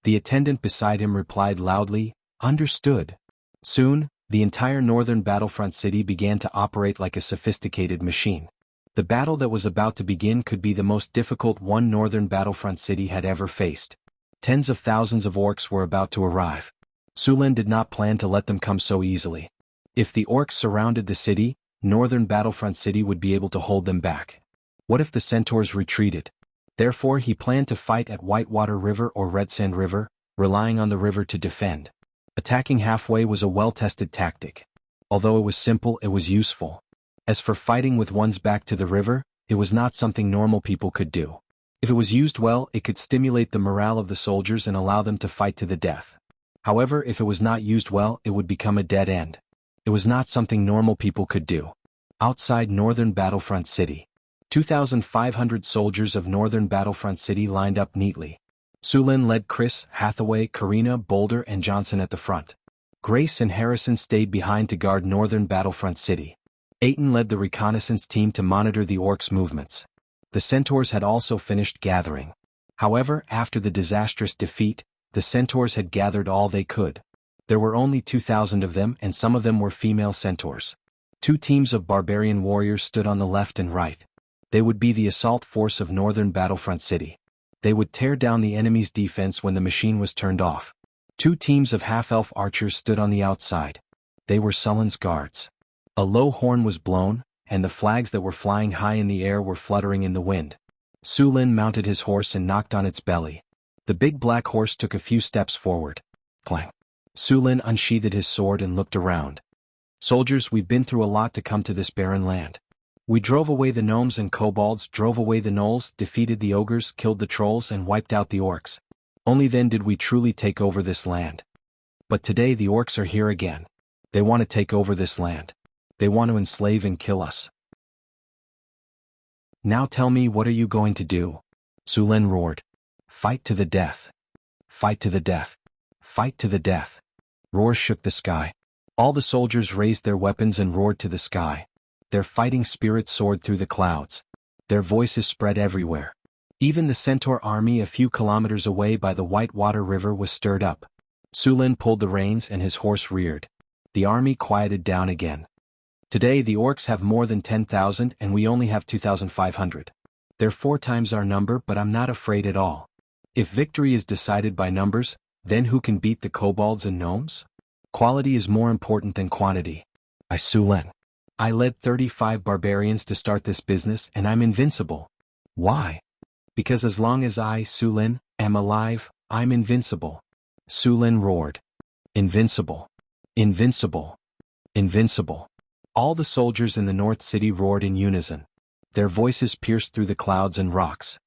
The attendant beside him replied loudly, "Understood." Soon, the entire northern Battlefront City began to operate like a sophisticated machine. The battle that was about to begin could be the most difficult one northern Battlefront City had ever faced. Tens of thousands of orcs were about to arrive. Sulin did not plan to let them come so easily. If the orcs surrounded the city, northern Battlefront City would be able to hold them back. What if the centaurs retreated? Therefore he planned to fight at Whitewater River or Red Sand River, relying on the river to defend. Attacking halfway was a well-tested tactic. Although it was simple, it was useful. As for fighting with one's back to the river, it was not something normal people could do. If it was used well, it could stimulate the morale of the soldiers and allow them to fight to the death. However, if it was not used well, it would become a dead end. It was not something normal people could do. Outside northern Battlefront City, 2,500 soldiers of northern Battlefront City lined up neatly. Sulin led Chris, Hathaway, Karina, Boulder, and Johnson at the front. Grace and Harrison stayed behind to guard northern Battlefront City. Aiton led the reconnaissance team to monitor the orcs' movements. The centaurs had also finished gathering. However, after the disastrous defeat, the centaurs had gathered all they could. There were only 2,000 of them, and some of them were female centaurs. Two teams of barbarian warriors stood on the left and right. They would be the assault force of northern Battlefront City. They would tear down the enemy's defense when the machine was turned off. Two teams of half-elf archers stood on the outside. They were Sulin's guards. A low horn was blown, and the flags that were flying high in the air were fluttering in the wind. Sulin mounted his horse and knocked on its belly. The big black horse took a few steps forward. Clang. Sulin unsheathed his sword and looked around. "Soldiers, we've been through a lot to come to this barren land. We drove away the gnomes and kobolds, drove away the gnolls, defeated the ogres, killed the trolls, and wiped out the orcs. Only then did we truly take over this land. But today the orcs are here again. They want to take over this land. They want to enslave and kill us. Now tell me, what are you going to do?" Sulin roared. "Fight to the death. Fight to the death. Fight to the death." Roars shook the sky. All the soldiers raised their weapons and roared to the sky. Their fighting spirit soared through the clouds. Their voices spread everywhere. Even the Centaur army a few kilometers away by the Whitewater River was stirred up. Sulin pulled the reins and his horse reared. The army quieted down again. Today the orcs have more than 10,000 and we only have 2,500. They're 4 times our number, but I'm not afraid at all. If victory is decided by numbers, then who can beat the kobolds and gnomes? Quality is more important than quantity. Sulin. I led 35 barbarians to start this business and I'm invincible. Why? Because as long as I, Sulin, am alive, I'm invincible. Sulin roared. Invincible. Invincible. Invincible. All the soldiers in the North City roared in unison. Their voices pierced through the clouds and rocks.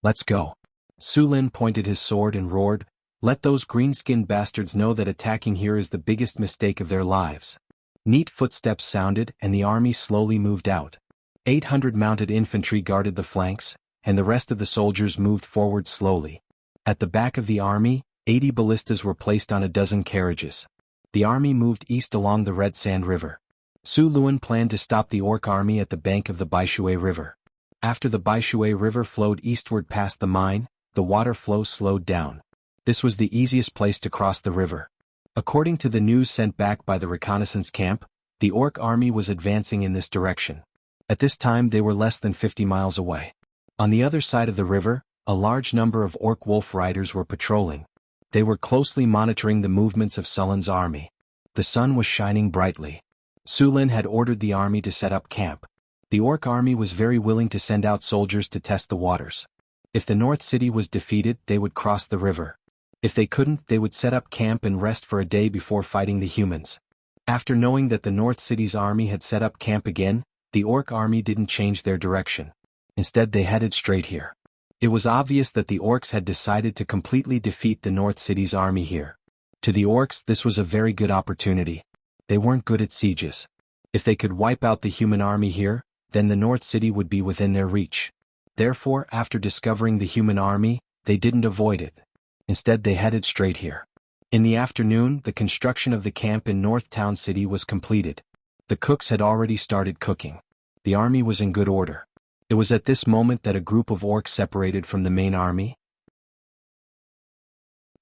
Let's go. Sulin pointed his sword and roared, let those green-skinned bastards know that attacking here is the biggest mistake of their lives. Neat footsteps sounded and the army slowly moved out. 800 mounted infantry guarded the flanks, and the rest of the soldiers moved forward slowly. At the back of the army, 80 ballistas were placed on a dozen carriages. The army moved east along the Red Sand River. Su Luan planned to stop the orc army at the bank of the Baishui River. After the Baishui River flowed eastward past the mine, the water flow slowed down. This was the easiest place to cross the river. According to the news sent back by the reconnaissance camp, the orc army was advancing in this direction. At this time they were less than 50 miles away. On the other side of the river, a large number of orc wolf riders were patrolling. They were closely monitoring the movements of Sulin's army. The sun was shining brightly. Sulin had ordered the army to set up camp. The orc army was very willing to send out soldiers to test the waters. If the North City was defeated, they would cross the river. If they couldn't, they would set up camp and rest for a day before fighting the humans. After knowing that the North City's army had set up camp again, the orc army didn't change their direction. Instead they headed straight here. It was obvious that the orcs had decided to completely defeat the North City's army here. To the orcs this was a very good opportunity. They weren't good at sieges. If they could wipe out the human army here, then the North City would be within their reach. Therefore, after discovering the human army, they didn't avoid it. Instead they headed straight here. In the afternoon, the construction of the camp in North Town City was completed. The cooks had already started cooking. The army was in good order. It was at this moment that a group of orcs separated from the main army.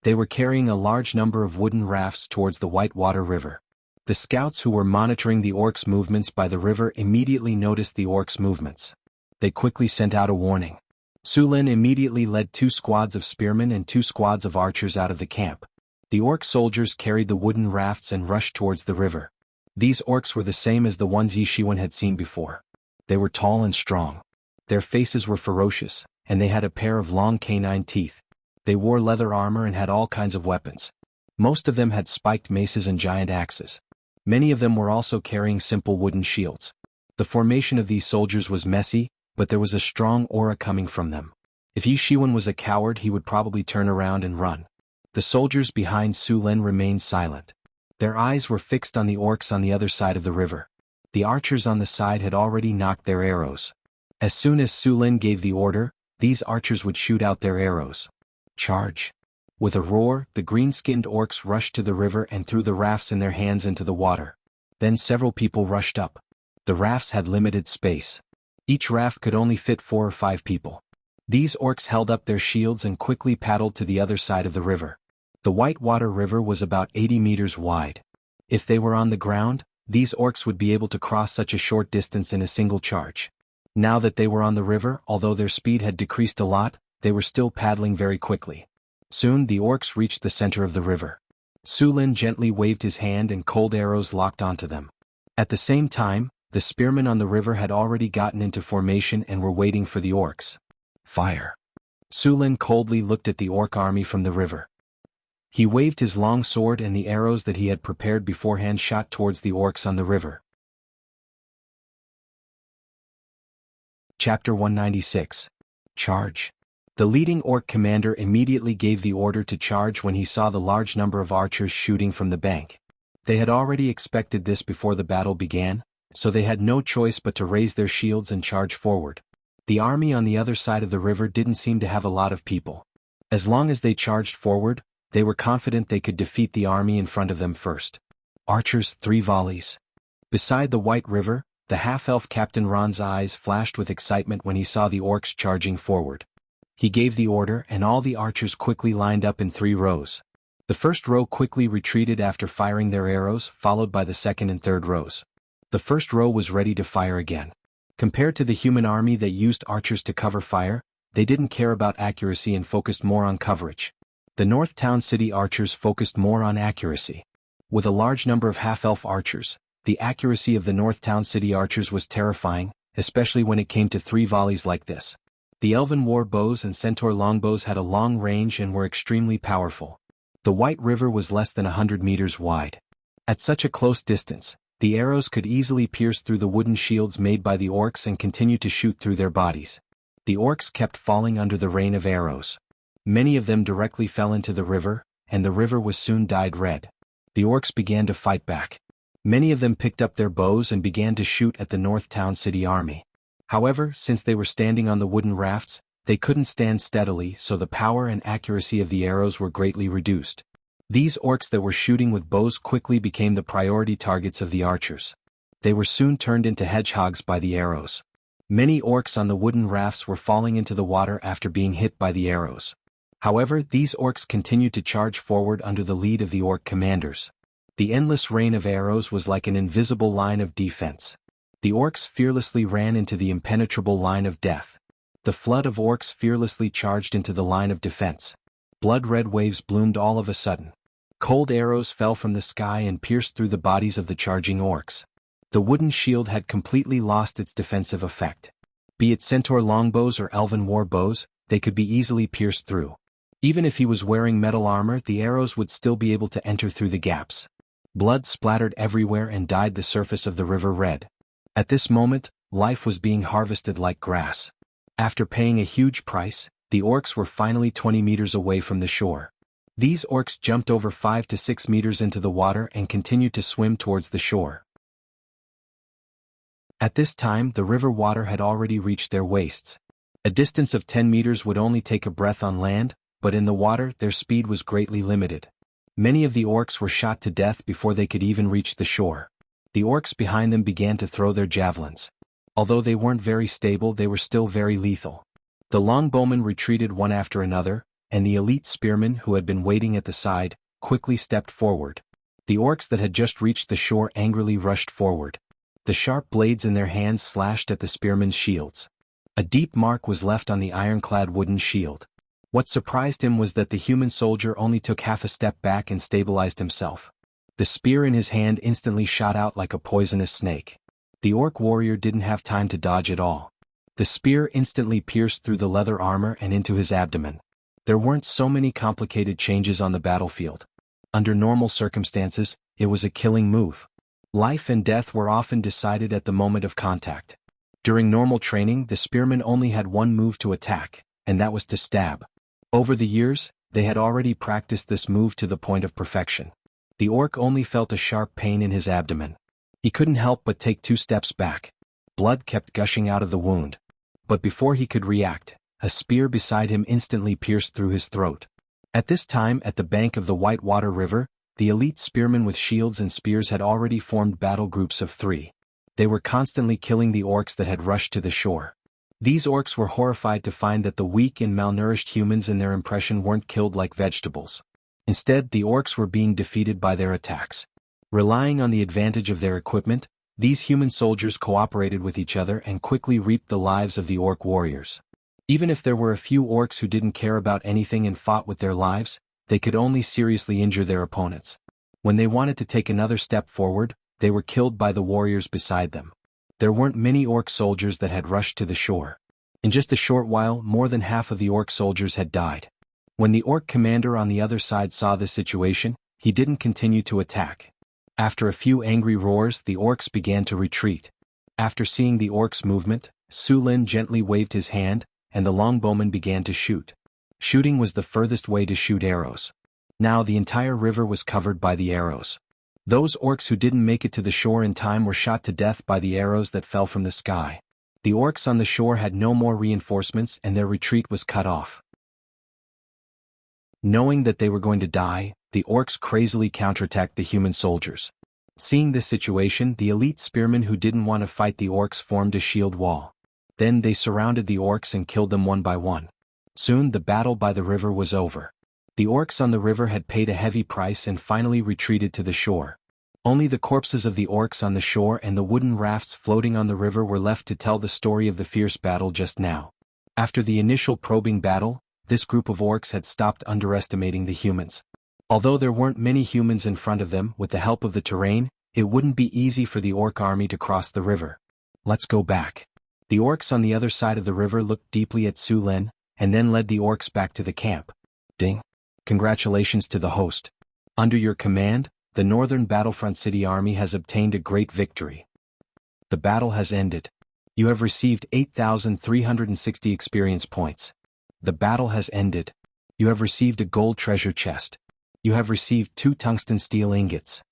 They were carrying a large number of wooden rafts towards the Whitewater River. The scouts who were monitoring the orcs' movements by the river immediately noticed the orcs' movements. They quickly sent out a warning. Sulin immediately led 2 squads of spearmen and 2 squads of archers out of the camp. The orc soldiers carried the wooden rafts and rushed towards the river. These orcs were the same as the ones Yishiwan had seen before. They were tall and strong. Their faces were ferocious, and they had a pair of long canine teeth. They wore leather armor and had all kinds of weapons. Most of them had spiked maces and giant axes. Many of them were also carrying simple wooden shields. The formation of these soldiers was messy, but there was a strong aura coming from them. If Yishiwan was a coward, he would probably turn around and run. The soldiers behind Sulin remained silent. Their eyes were fixed on the orcs on the other side of the river. The archers on the side had already knocked their arrows. As soon as Sulin gave the order, these archers would shoot out their arrows. Charge! With a roar, the green-skinned orcs rushed to the river and threw the rafts in their hands into the water. Then several people rushed up. The rafts had limited space. Each raft could only fit 4 or 5 people. These orcs held up their shields and quickly paddled to the other side of the river. The Whitewater River was about 80 meters wide. If they were on the ground, these orcs would be able to cross such a short distance in a single charge. Now that they were on the river, although their speed had decreased a lot, they were still paddling very quickly. Soon the orcs reached the center of the river. Sulin gently waved his hand and cold arrows locked onto them. At the same time, the spearmen on the river had already gotten into formation and were waiting for the orcs. Fire! Sulin coldly looked at the orc army from the river. He waved his long sword and the arrows that he had prepared beforehand shot towards the orcs on the river. Chapter 196. Charge! The leading orc commander immediately gave the order to charge when he saw the large number of archers shooting from the bank. They had already expected this before the battle began, so they had no choice but to raise their shields and charge forward. The army on the other side of the river didn't seem to have a lot of people. As long as they charged forward, they were confident they could defeat the army in front of them first. Archers, 3 volleys. Beside the White River, The half-elf Captain Ron's eyes flashed with excitement when he saw the orcs charging forward. He gave the order and all the archers quickly lined up in 3 rows. The first row quickly retreated after firing their arrows, followed by the second and third rows. The first row was ready to fire again. Compared to the human army that used archers to cover fire, they didn't care about accuracy and focused more on coverage. The North Town City archers focused more on accuracy. With a large number of half-elf archers, the accuracy of the North Town City archers was terrifying, especially when it came to 3 volleys like this. The elven war bows and centaur longbows had a long range and were extremely powerful. The White River was less than 100 meters wide. At such a close distance, the arrows could easily pierce through the wooden shields made by the orcs and continue to shoot through their bodies. The orcs kept falling under the rain of arrows. Many of them directly fell into the river, and the river was soon dyed red. The orcs began to fight back. Many of them picked up their bows and began to shoot at the North Town City army. However, since they were standing on the wooden rafts, they couldn't stand steadily, so the power and accuracy of the arrows were greatly reduced. These orcs that were shooting with bows quickly became the priority targets of the archers. They were soon turned into hedgehogs by the arrows. Many orcs on the wooden rafts were falling into the water after being hit by the arrows. However, these orcs continued to charge forward under the lead of the orc commanders. The endless rain of arrows was like an invisible line of defense. The orcs fearlessly ran into the impenetrable line of death. The flood of orcs fearlessly charged into the line of defense. Blood-red waves bloomed all of a sudden. Cold arrows fell from the sky and pierced through the bodies of the charging orcs. The wooden shield had completely lost its defensive effect. Be it centaur longbows or elven war bows, they could be easily pierced through. Even if he was wearing metal armor, the arrows would still be able to enter through the gaps. Blood splattered everywhere and dyed the surface of the river red. At this moment, life was being harvested like grass. After paying a huge price, the orcs were finally 20 meters away from the shore. These orcs jumped over 5 to 6 meters into the water and continued to swim towards the shore. At this time, the river water had already reached their waists. A distance of 10 meters would only take a breath on land, but in the water their speed was greatly limited. Many of the orcs were shot to death before they could even reach the shore. The orcs behind them began to throw their javelins. Although they weren't very stable, they were still very lethal. The longbowmen retreated one after another, and the elite spearmen who had been waiting at the side quickly stepped forward. The orcs that had just reached the shore angrily rushed forward. The sharp blades in their hands slashed at the spearmen's shields. A deep mark was left on the ironclad wooden shield. What surprised him was that the human soldier only took half a step back and stabilized himself. The spear in his hand instantly shot out like a poisonous snake. The orc warrior didn't have time to dodge at all. The spear instantly pierced through the leather armor and into his abdomen. There weren't so many complicated changes on the battlefield. Under normal circumstances, it was a killing move. Life and death were often decided at the moment of contact. During normal training, the spearmen only had one move to attack, and that was to stab. Over the years, they had already practiced this move to the point of perfection. The orc only felt a sharp pain in his abdomen. He couldn't help but take 2 steps back. Blood kept gushing out of the wound. But before he could react, a spear beside him instantly pierced through his throat. At this time, at the bank of the Whitewater River, the elite spearmen with shields and spears had already formed battle groups of 3. They were constantly killing the orcs that had rushed to the shore. These orcs were horrified to find that the weak and malnourished humans in their impression weren't killed like vegetables. Instead, the orcs were being defeated by their attacks. Relying on the advantage of their equipment, these human soldiers cooperated with each other and quickly reaped the lives of the orc warriors. Even if there were a few orcs who didn't care about anything and fought with their lives, they could only seriously injure their opponents. When they wanted to take another step forward, they were killed by the warriors beside them. There weren't many orc soldiers that had rushed to the shore. In just a short while, more than half of the orc soldiers had died. When the orc commander on the other side saw this situation, he didn't continue to attack. After a few angry roars, the orcs began to retreat. After seeing the orcs' movement, Sulin gently waved his hand, and the longbowmen began to shoot. Shooting was the furthest way to shoot arrows. Now the entire river was covered by the arrows. Those orcs who didn't make it to the shore in time were shot to death by the arrows that fell from the sky. The orcs on the shore had no more reinforcements and their retreat was cut off. Knowing that they were going to die, the orcs crazily counterattacked the human soldiers. Seeing this situation, the elite spearmen who didn't want to fight the orcs formed a shield wall. Then they surrounded the orcs and killed them one by one. Soon the battle by the river was over. The orcs on the river had paid a heavy price and finally retreated to the shore. Only the corpses of the orcs on the shore and the wooden rafts floating on the river were left to tell the story of the fierce battle just now. After the initial probing battle, this group of orcs had stopped underestimating the humans. Although there weren't many humans in front of them, with the help of the terrain, it wouldn't be easy for the orc army to cross the river. Let's go back. The orcs on the other side of the river looked deeply at Su Lin, and then led the orcs back to the camp. Ding. Congratulations to the host. Under your command, the Northern Battlefront City Army has obtained a great victory. The battle has ended. You have received 8,360 experience points. The battle has ended. You have received a gold treasure chest. You have received 2 tungsten steel ingots.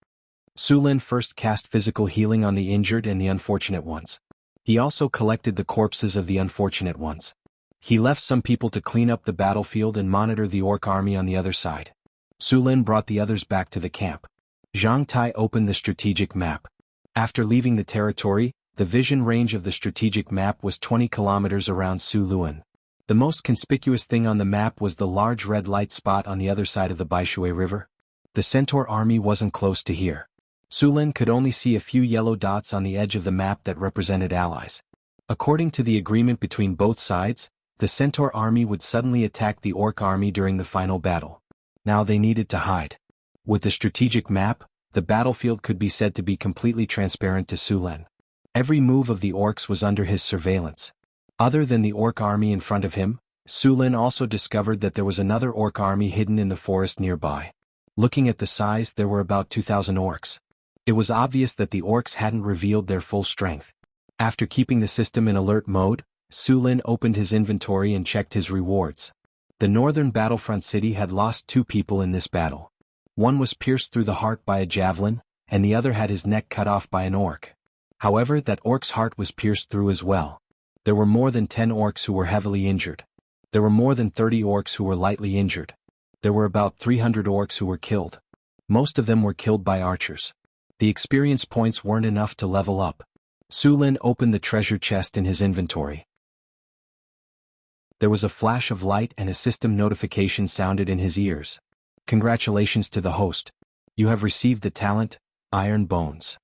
Su Lin first cast physical healing on the injured and the unfortunate ones. He also collected the corpses of the unfortunate ones. He left some people to clean up the battlefield and monitor the orc army on the other side. Su Lin brought the others back to the camp. Zhang Tai opened the strategic map. After leaving the territory, the vision range of the strategic map was 20 kilometers around Su Lin. The most conspicuous thing on the map was the large red light spot on the other side of the Baishui River. The Centaur army wasn't close to here. Su Lin could only see a few yellow dots on the edge of the map that represented allies. According to the agreement between both sides, the Centaur army would suddenly attack the orc army during the final battle. Now they needed to hide. With the strategic map, the battlefield could be said to be completely transparent to Su Lin. Every move of the orcs was under his surveillance. Other than the orc army in front of him, Su Lin also discovered that there was another orc army hidden in the forest nearby. Looking at the size, there were about 2,000 orcs. It was obvious that the orcs hadn't revealed their full strength. After keeping the system in alert mode, Su Lin opened his inventory and checked his rewards. The northern battlefront city had lost 2 people in this battle. One was pierced through the heart by a javelin, and the other had his neck cut off by an orc. However, that orc's heart was pierced through as well. There were more than 10 orcs who were heavily injured. There were more than 30 orcs who were lightly injured. There were about 300 orcs who were killed. Most of them were killed by archers. The experience points weren't enough to level up. Su Lin opened the treasure chest in his inventory. There was a flash of light and a system notification sounded in his ears. Congratulations to the host. You have received the talent, Iron Bones.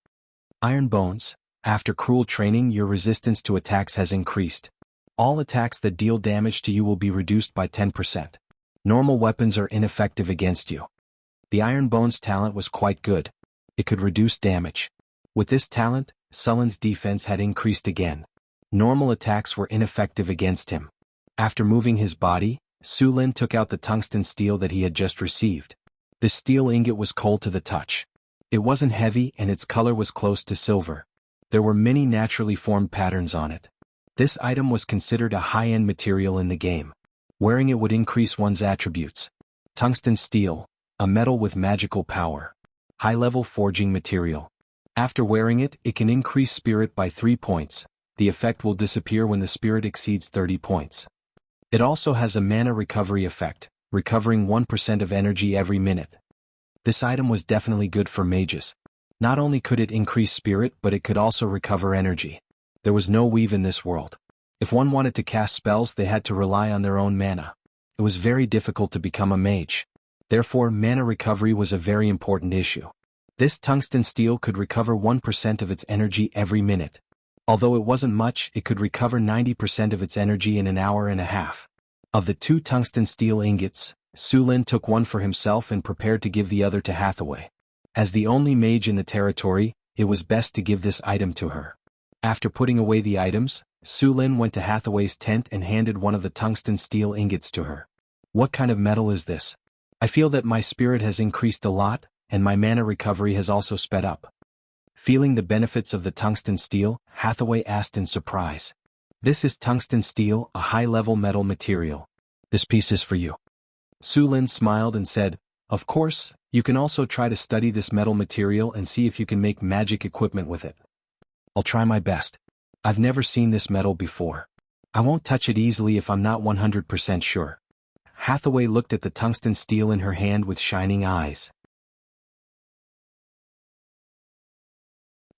Iron Bones, after cruel training, your resistance to attacks has increased. All attacks that deal damage to you will be reduced by 10%. Normal weapons are ineffective against you. The Iron Bones talent was quite good. It could reduce damage. With this talent, Sullen's defense had increased again. Normal attacks were ineffective against him. After moving his body, Su Lin took out the tungsten steel that he had just received. The steel ingot was cold to the touch. It wasn't heavy and its color was close to silver. There were many naturally formed patterns on it. This item was considered a high-end material in the game. Wearing it would increase one's attributes. Tungsten steel, a metal with magical power. High-level forging material. After wearing it, it can increase spirit by 3 points. The effect will disappear when the spirit exceeds 30 points. It also has a mana recovery effect, recovering 1% of energy every minute. This item was definitely good for mages. Not only could it increase spirit, but it could also recover energy. There was no weave in this world. If one wanted to cast spells, they had to rely on their own mana. It was very difficult to become a mage. Therefore, mana recovery was a very important issue. This tungsten steel could recover 1% of its energy every minute. Although it wasn't much, it could recover 90% of its energy in an hour and a half. Of the 2 tungsten steel ingots, Su Lin took one for himself and prepared to give the other to Hathaway. As the only mage in the territory, it was best to give this item to her. After putting away the items, Su Lin went to Hathaway's tent and handed one of the tungsten steel ingots to her. What kind of metal is this? I feel that my spirit has increased a lot, and my mana recovery has also sped up. Feeling the benefits of the tungsten steel, Hathaway asked in surprise. This is tungsten steel, a high-level metal material. This piece is for you. Su Lin smiled and said, of course, you can also try to study this metal material and see if you can make magic equipment with it. I'll try my best. I've never seen this metal before. I won't touch it easily if I'm not 100% sure. Hathaway looked at the tungsten steel in her hand with shining eyes.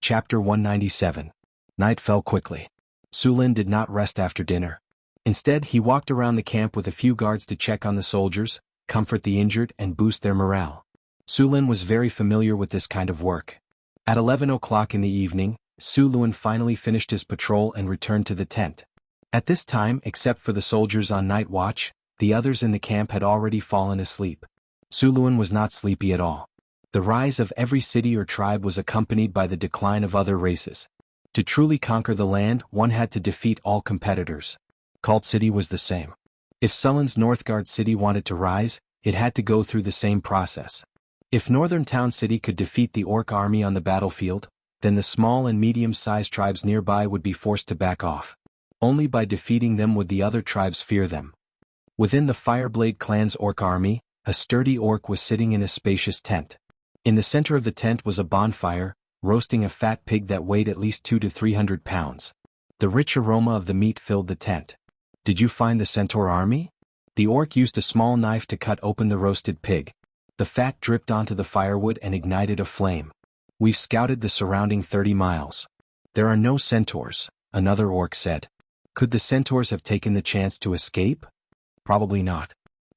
Chapter 197. Night fell quickly. Su Lin did not rest after dinner. Instead, he walked around the camp with a few guards to check on the soldiers, comfort the injured, and boost their morale. Su Lin was very familiar with this kind of work. At 11 o'clock in the evening, Su Lin finally finished his patrol and returned to the tent. At this time, except for the soldiers on night watch, the others in the camp had already fallen asleep. Su Lin was not sleepy at all. The rise of every city or tribe was accompanied by the decline of other races. To truly conquer the land, one had to defeat all competitors. Cult City was the same. If Sulin's Northgard City wanted to rise, it had to go through the same process. If Northern Town City could defeat the Orc army on the battlefield, then the small and medium-sized tribes nearby would be forced to back off. Only by defeating them would the other tribes fear them. Within the Fireblade clan's Orc army, a sturdy Orc was sitting in a spacious tent. In the center of the tent was a bonfire, roasting a fat pig that weighed at least 200 to 300 pounds. The rich aroma of the meat filled the tent. Did you find the Centaur army? The Orc used a small knife to cut open the roasted pig. The fat dripped onto the firewood and ignited a flame. We've scouted the surrounding 30 miles. There are no centaurs, another Orc said. Could the centaurs have taken the chance to escape? Probably not.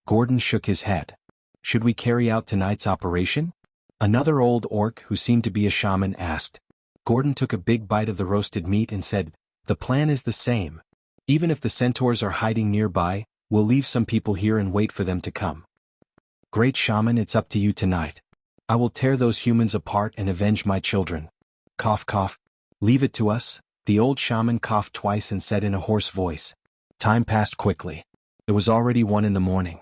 Gordon shook his head. Should we carry out tonight's operation? Another old Orc who seemed to be a shaman asked. Gordon took a big bite of the roasted meat and said, the plan is the same. Even if the centaurs are hiding nearby, we'll leave some people here and wait for them to come. Great shaman, it's up to you tonight. I will tear those humans apart and avenge my children. Cough cough. Leave it to us. The old shaman coughed twice and said in a hoarse voice. Time passed quickly. It was already 1 a.m.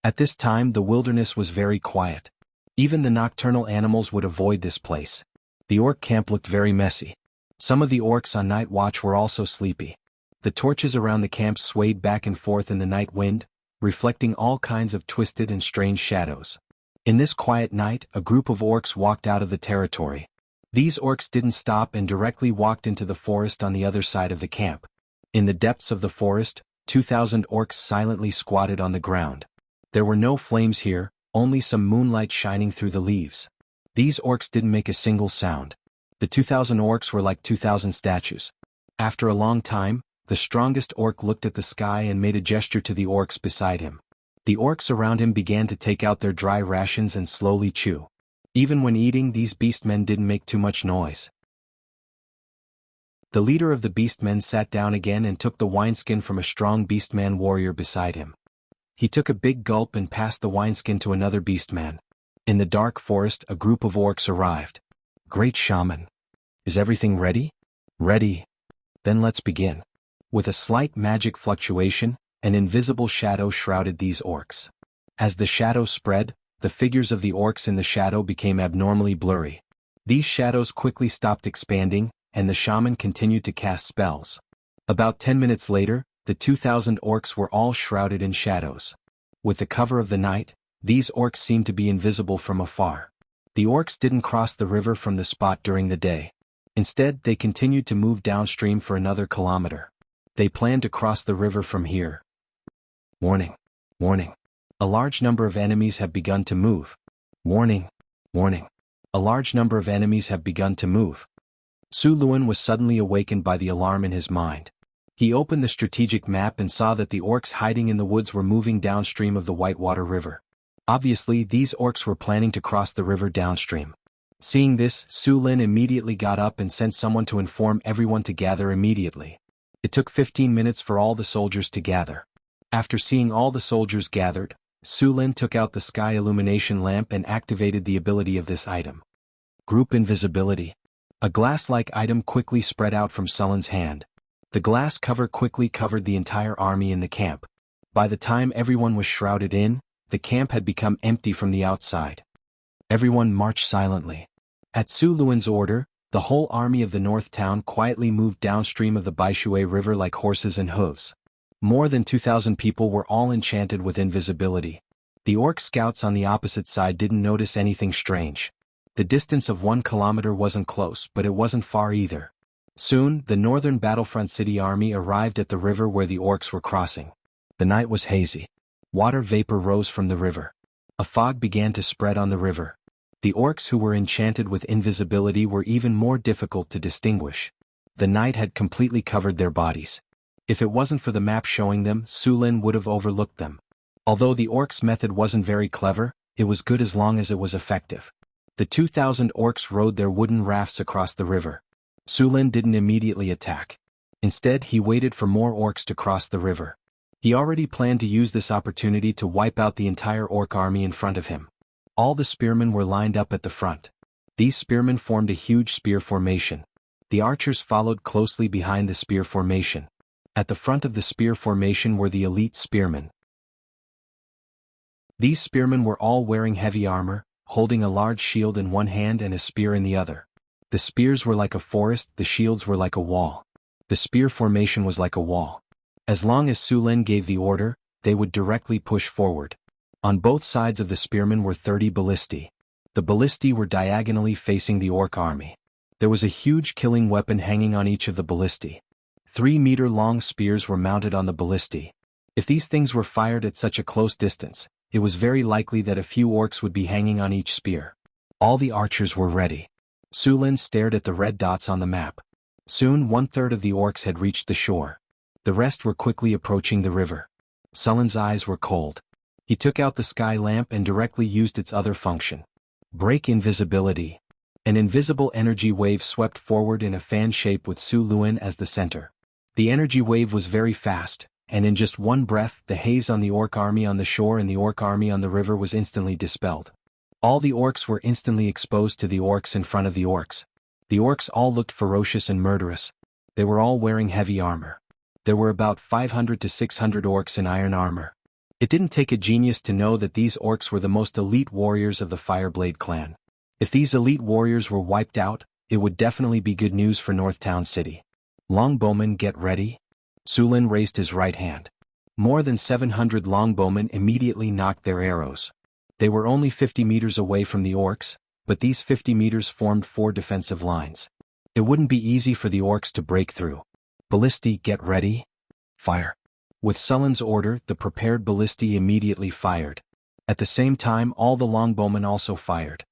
At this time the wilderness was very quiet. Even the nocturnal animals would avoid this place. The Orc camp looked very messy. Some of the Orcs on night watch were also sleepy. The torches around the camp swayed back and forth in the night wind, reflecting all kinds of twisted and strange shadows. In this quiet night, a group of Orcs walked out of the territory. These Orcs didn't stop and directly walked into the forest on the other side of the camp. In the depths of the forest, 2,000 Orcs silently squatted on the ground. There were no flames here, only some moonlight shining through the leaves. These Orcs didn't make a single sound. The 2,000 Orcs were like 2,000 statues. After a long time, the strongest Orc looked at the sky and made a gesture to the Orcs beside him. The Orcs around him began to take out their dry rations and slowly chew. Even when eating, these beastmen didn't make too much noise. The leader of the beastmen sat down again and took the wineskin from a strong beastman warrior beside him. He took a big gulp and passed the wineskin to another beastman. In the dark forest, a group of Orcs arrived. Great shaman. Is everything ready? Ready. Then let's begin. With a slight magic fluctuation, an invisible shadow shrouded these Orcs. As the shadow spread, the figures of the Orcs in the shadow became abnormally blurry. These shadows quickly stopped expanding, and the shaman continued to cast spells. About 10 minutes later, the 2,000 Orcs were all shrouded in shadows. With the cover of the night, these Orcs seemed to be invisible from afar. The Orcs didn't cross the river from the spot during the day. Instead, they continued to move downstream for another kilometer. They planned to cross the river from here. Warning. Warning. A large number of enemies have begun to move. Warning. Warning. A large number of enemies have begun to move. Su Lin was suddenly awakened by the alarm in his mind. He opened the strategic map and saw that the Orcs hiding in the woods were moving downstream of the Whitewater River. Obviously, these Orcs were planning to cross the river downstream. Seeing this, Su Lin immediately got up and sent someone to inform everyone to gather immediately. It took 15 minutes for all the soldiers to gather. After seeing all the soldiers gathered, Su Lin took out the sky illumination lamp and activated the ability of this item. Group Invisibility. A glass-like item quickly spread out from Sulin's hand. The glass cover quickly covered the entire army in the camp. By the time everyone was shrouded in, the camp had become empty from the outside. Everyone marched silently. At Su Lin's order, the whole army of the North Town quietly moved downstream of the Baishui River like horses and hooves. More than 2,000 people were all enchanted with invisibility. The Orc scouts on the opposite side didn't notice anything strange. The distance of 1 kilometer wasn't close, but it wasn't far either. Soon, the northern battlefront city army arrived at the river where the Orcs were crossing. The night was hazy. Water vapor rose from the river. A fog began to spread on the river. The orcs who were enchanted with invisibility were even more difficult to distinguish. The night had completely covered their bodies. If it wasn't for the map showing them, Sulin would have overlooked them. Although the orcs' method wasn't very clever, it was good as long as it was effective. The 2,000 orcs rode their wooden rafts across the river. Sulin didn't immediately attack. Instead, he waited for more orcs to cross the river. He already planned to use this opportunity to wipe out the entire orc army in front of him. All the spearmen were lined up at the front. These spearmen formed a huge spear formation. The archers followed closely behind the spear formation. At the front of the spear formation were the elite spearmen. These spearmen were all wearing heavy armor, holding a large shield in one hand and a spear in the other. The spears were like a forest, the shields were like a wall. The spear formation was like a wall. As long as Sulin gave the order, they would directly push forward. On both sides of the spearmen were 30 ballistae. The ballistae were diagonally facing the orc army. There was a huge killing weapon hanging on each of the ballistae. 3-meter-long spears were mounted on the ballistae. If these things were fired at such a close distance, it was very likely that a few orcs would be hanging on each spear. All the archers were ready. Sulin stared at the red dots on the map. Soon 1/3 of the orcs had reached the shore. The rest were quickly approaching the river. Sulin's eyes were cold. He took out the sky lamp and directly used its other function. Break invisibility. An invisible energy wave swept forward in a fan shape with Sulin as the center. The energy wave was very fast, and in just one breath the haze on the orc army on the shore and the orc army on the river was instantly dispelled. All the orcs were instantly exposed to the orcs in front of the orcs. The orcs all looked ferocious and murderous. They were all wearing heavy armor. There were about 500 to 600 orcs in iron armor. It didn't take a genius to know that these orcs were the most elite warriors of the Fireblade clan. If these elite warriors were wiped out, it would definitely be good news for Northtown City. Longbowmen, get ready. Sulin raised his right hand. More than 700 longbowmen immediately knocked their arrows. They were only 50 meters away from the orcs, but these 50 meters formed 4 defensive lines. It wouldn't be easy for the orcs to break through. Ballistae, get ready. Fire. With Sulin's order, the prepared ballistae immediately fired. At the same time, all the longbowmen also fired.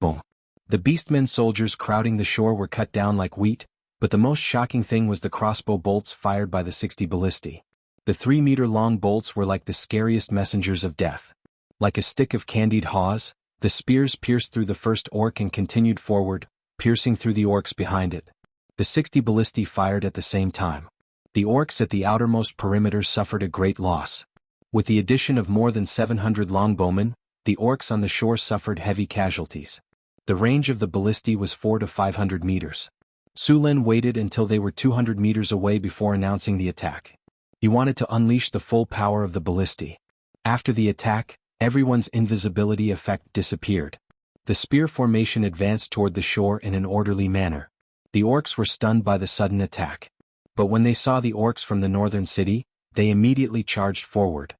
Boom. The beastmen soldiers crowding the shore were cut down like wheat, but the most shocking thing was the crossbow bolts fired by the 60 ballistae. The 3-meter-long bolts were like the scariest messengers of death. Like a stick of candied haws, the spears pierced through the first orc and continued forward, piercing through the orcs behind it. The 60 ballistae fired at the same time. The orcs at the outermost perimeter suffered a great loss. With the addition of more than 700 longbowmen, the orcs on the shore suffered heavy casualties. The range of the ballistae was 400 to 500 meters. Sulin waited until they were 200 meters away before announcing the attack. He wanted to unleash the full power of the ballistae. After the attack, everyone's invisibility effect disappeared. The spear formation advanced toward the shore in an orderly manner. The orcs were stunned by the sudden attack. But when they saw the orcs from the northern city, they immediately charged forward.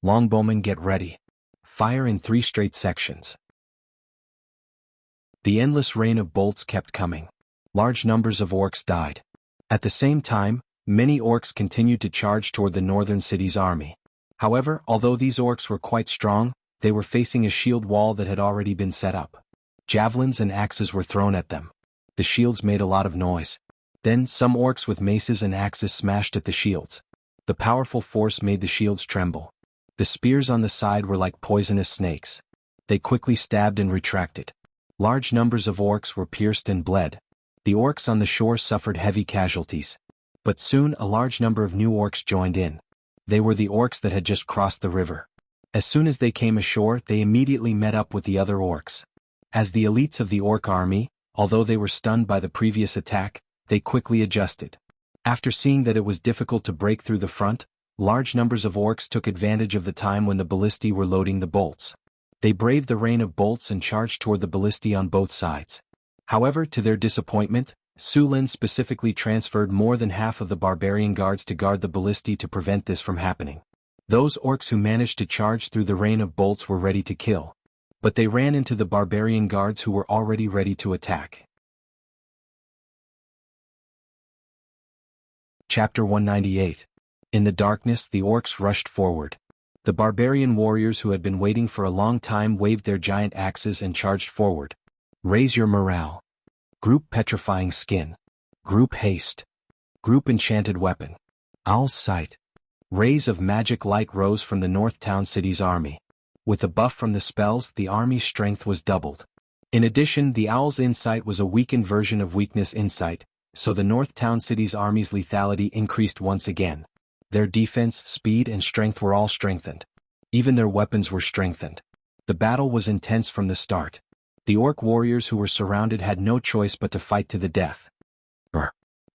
Longbowmen, get ready. Fire in 3 straight sections. The endless rain of bolts kept coming. Large numbers of orcs died. At the same time, many orcs continued to charge toward the northern city's army. However, although these orcs were quite strong, they were facing a shield wall that had already been set up. Javelins and axes were thrown at them. The shields made a lot of noise. Then, some orcs with maces and axes smashed at the shields. The powerful force made the shields tremble. The spears on the side were like poisonous snakes. They quickly stabbed and retracted. Large numbers of orcs were pierced and bled. The orcs on the shore suffered heavy casualties. But soon a large number of new orcs joined in. They were the orcs that had just crossed the river. As soon as they came ashore, they immediately met up with the other orcs. As the elites of the orc army, although they were stunned by the previous attack, they quickly adjusted. After seeing that it was difficult to break through the front, large numbers of orcs took advantage of the time when the ballistae were loading the bolts. They braved the rain of bolts and charged toward the ballistae on both sides. However, to their disappointment, Sulin specifically transferred more than half of the barbarian guards to guard the ballistae to prevent this from happening. Those orcs who managed to charge through the rain of bolts were ready to kill. But they ran into the barbarian guards who were already ready to attack. Chapter 198. In the darkness, the orcs rushed forward. The barbarian warriors who had been waiting for a long time waved their giant axes and charged forward. Raise your morale. Group petrifying skin. Group haste. Group enchanted weapon. Owl's sight. Rays of magic light rose from the North Town City's army. With a buff from the spells, the army's strength was doubled. In addition, the Owl's insight was a weakened version of weakness insight, so the North Town City's army's lethality increased once again. Their defense, speed, and strength were all strengthened. Even their weapons were strengthened. The battle was intense from the start. The orc warriors who were surrounded had no choice but to fight to the death.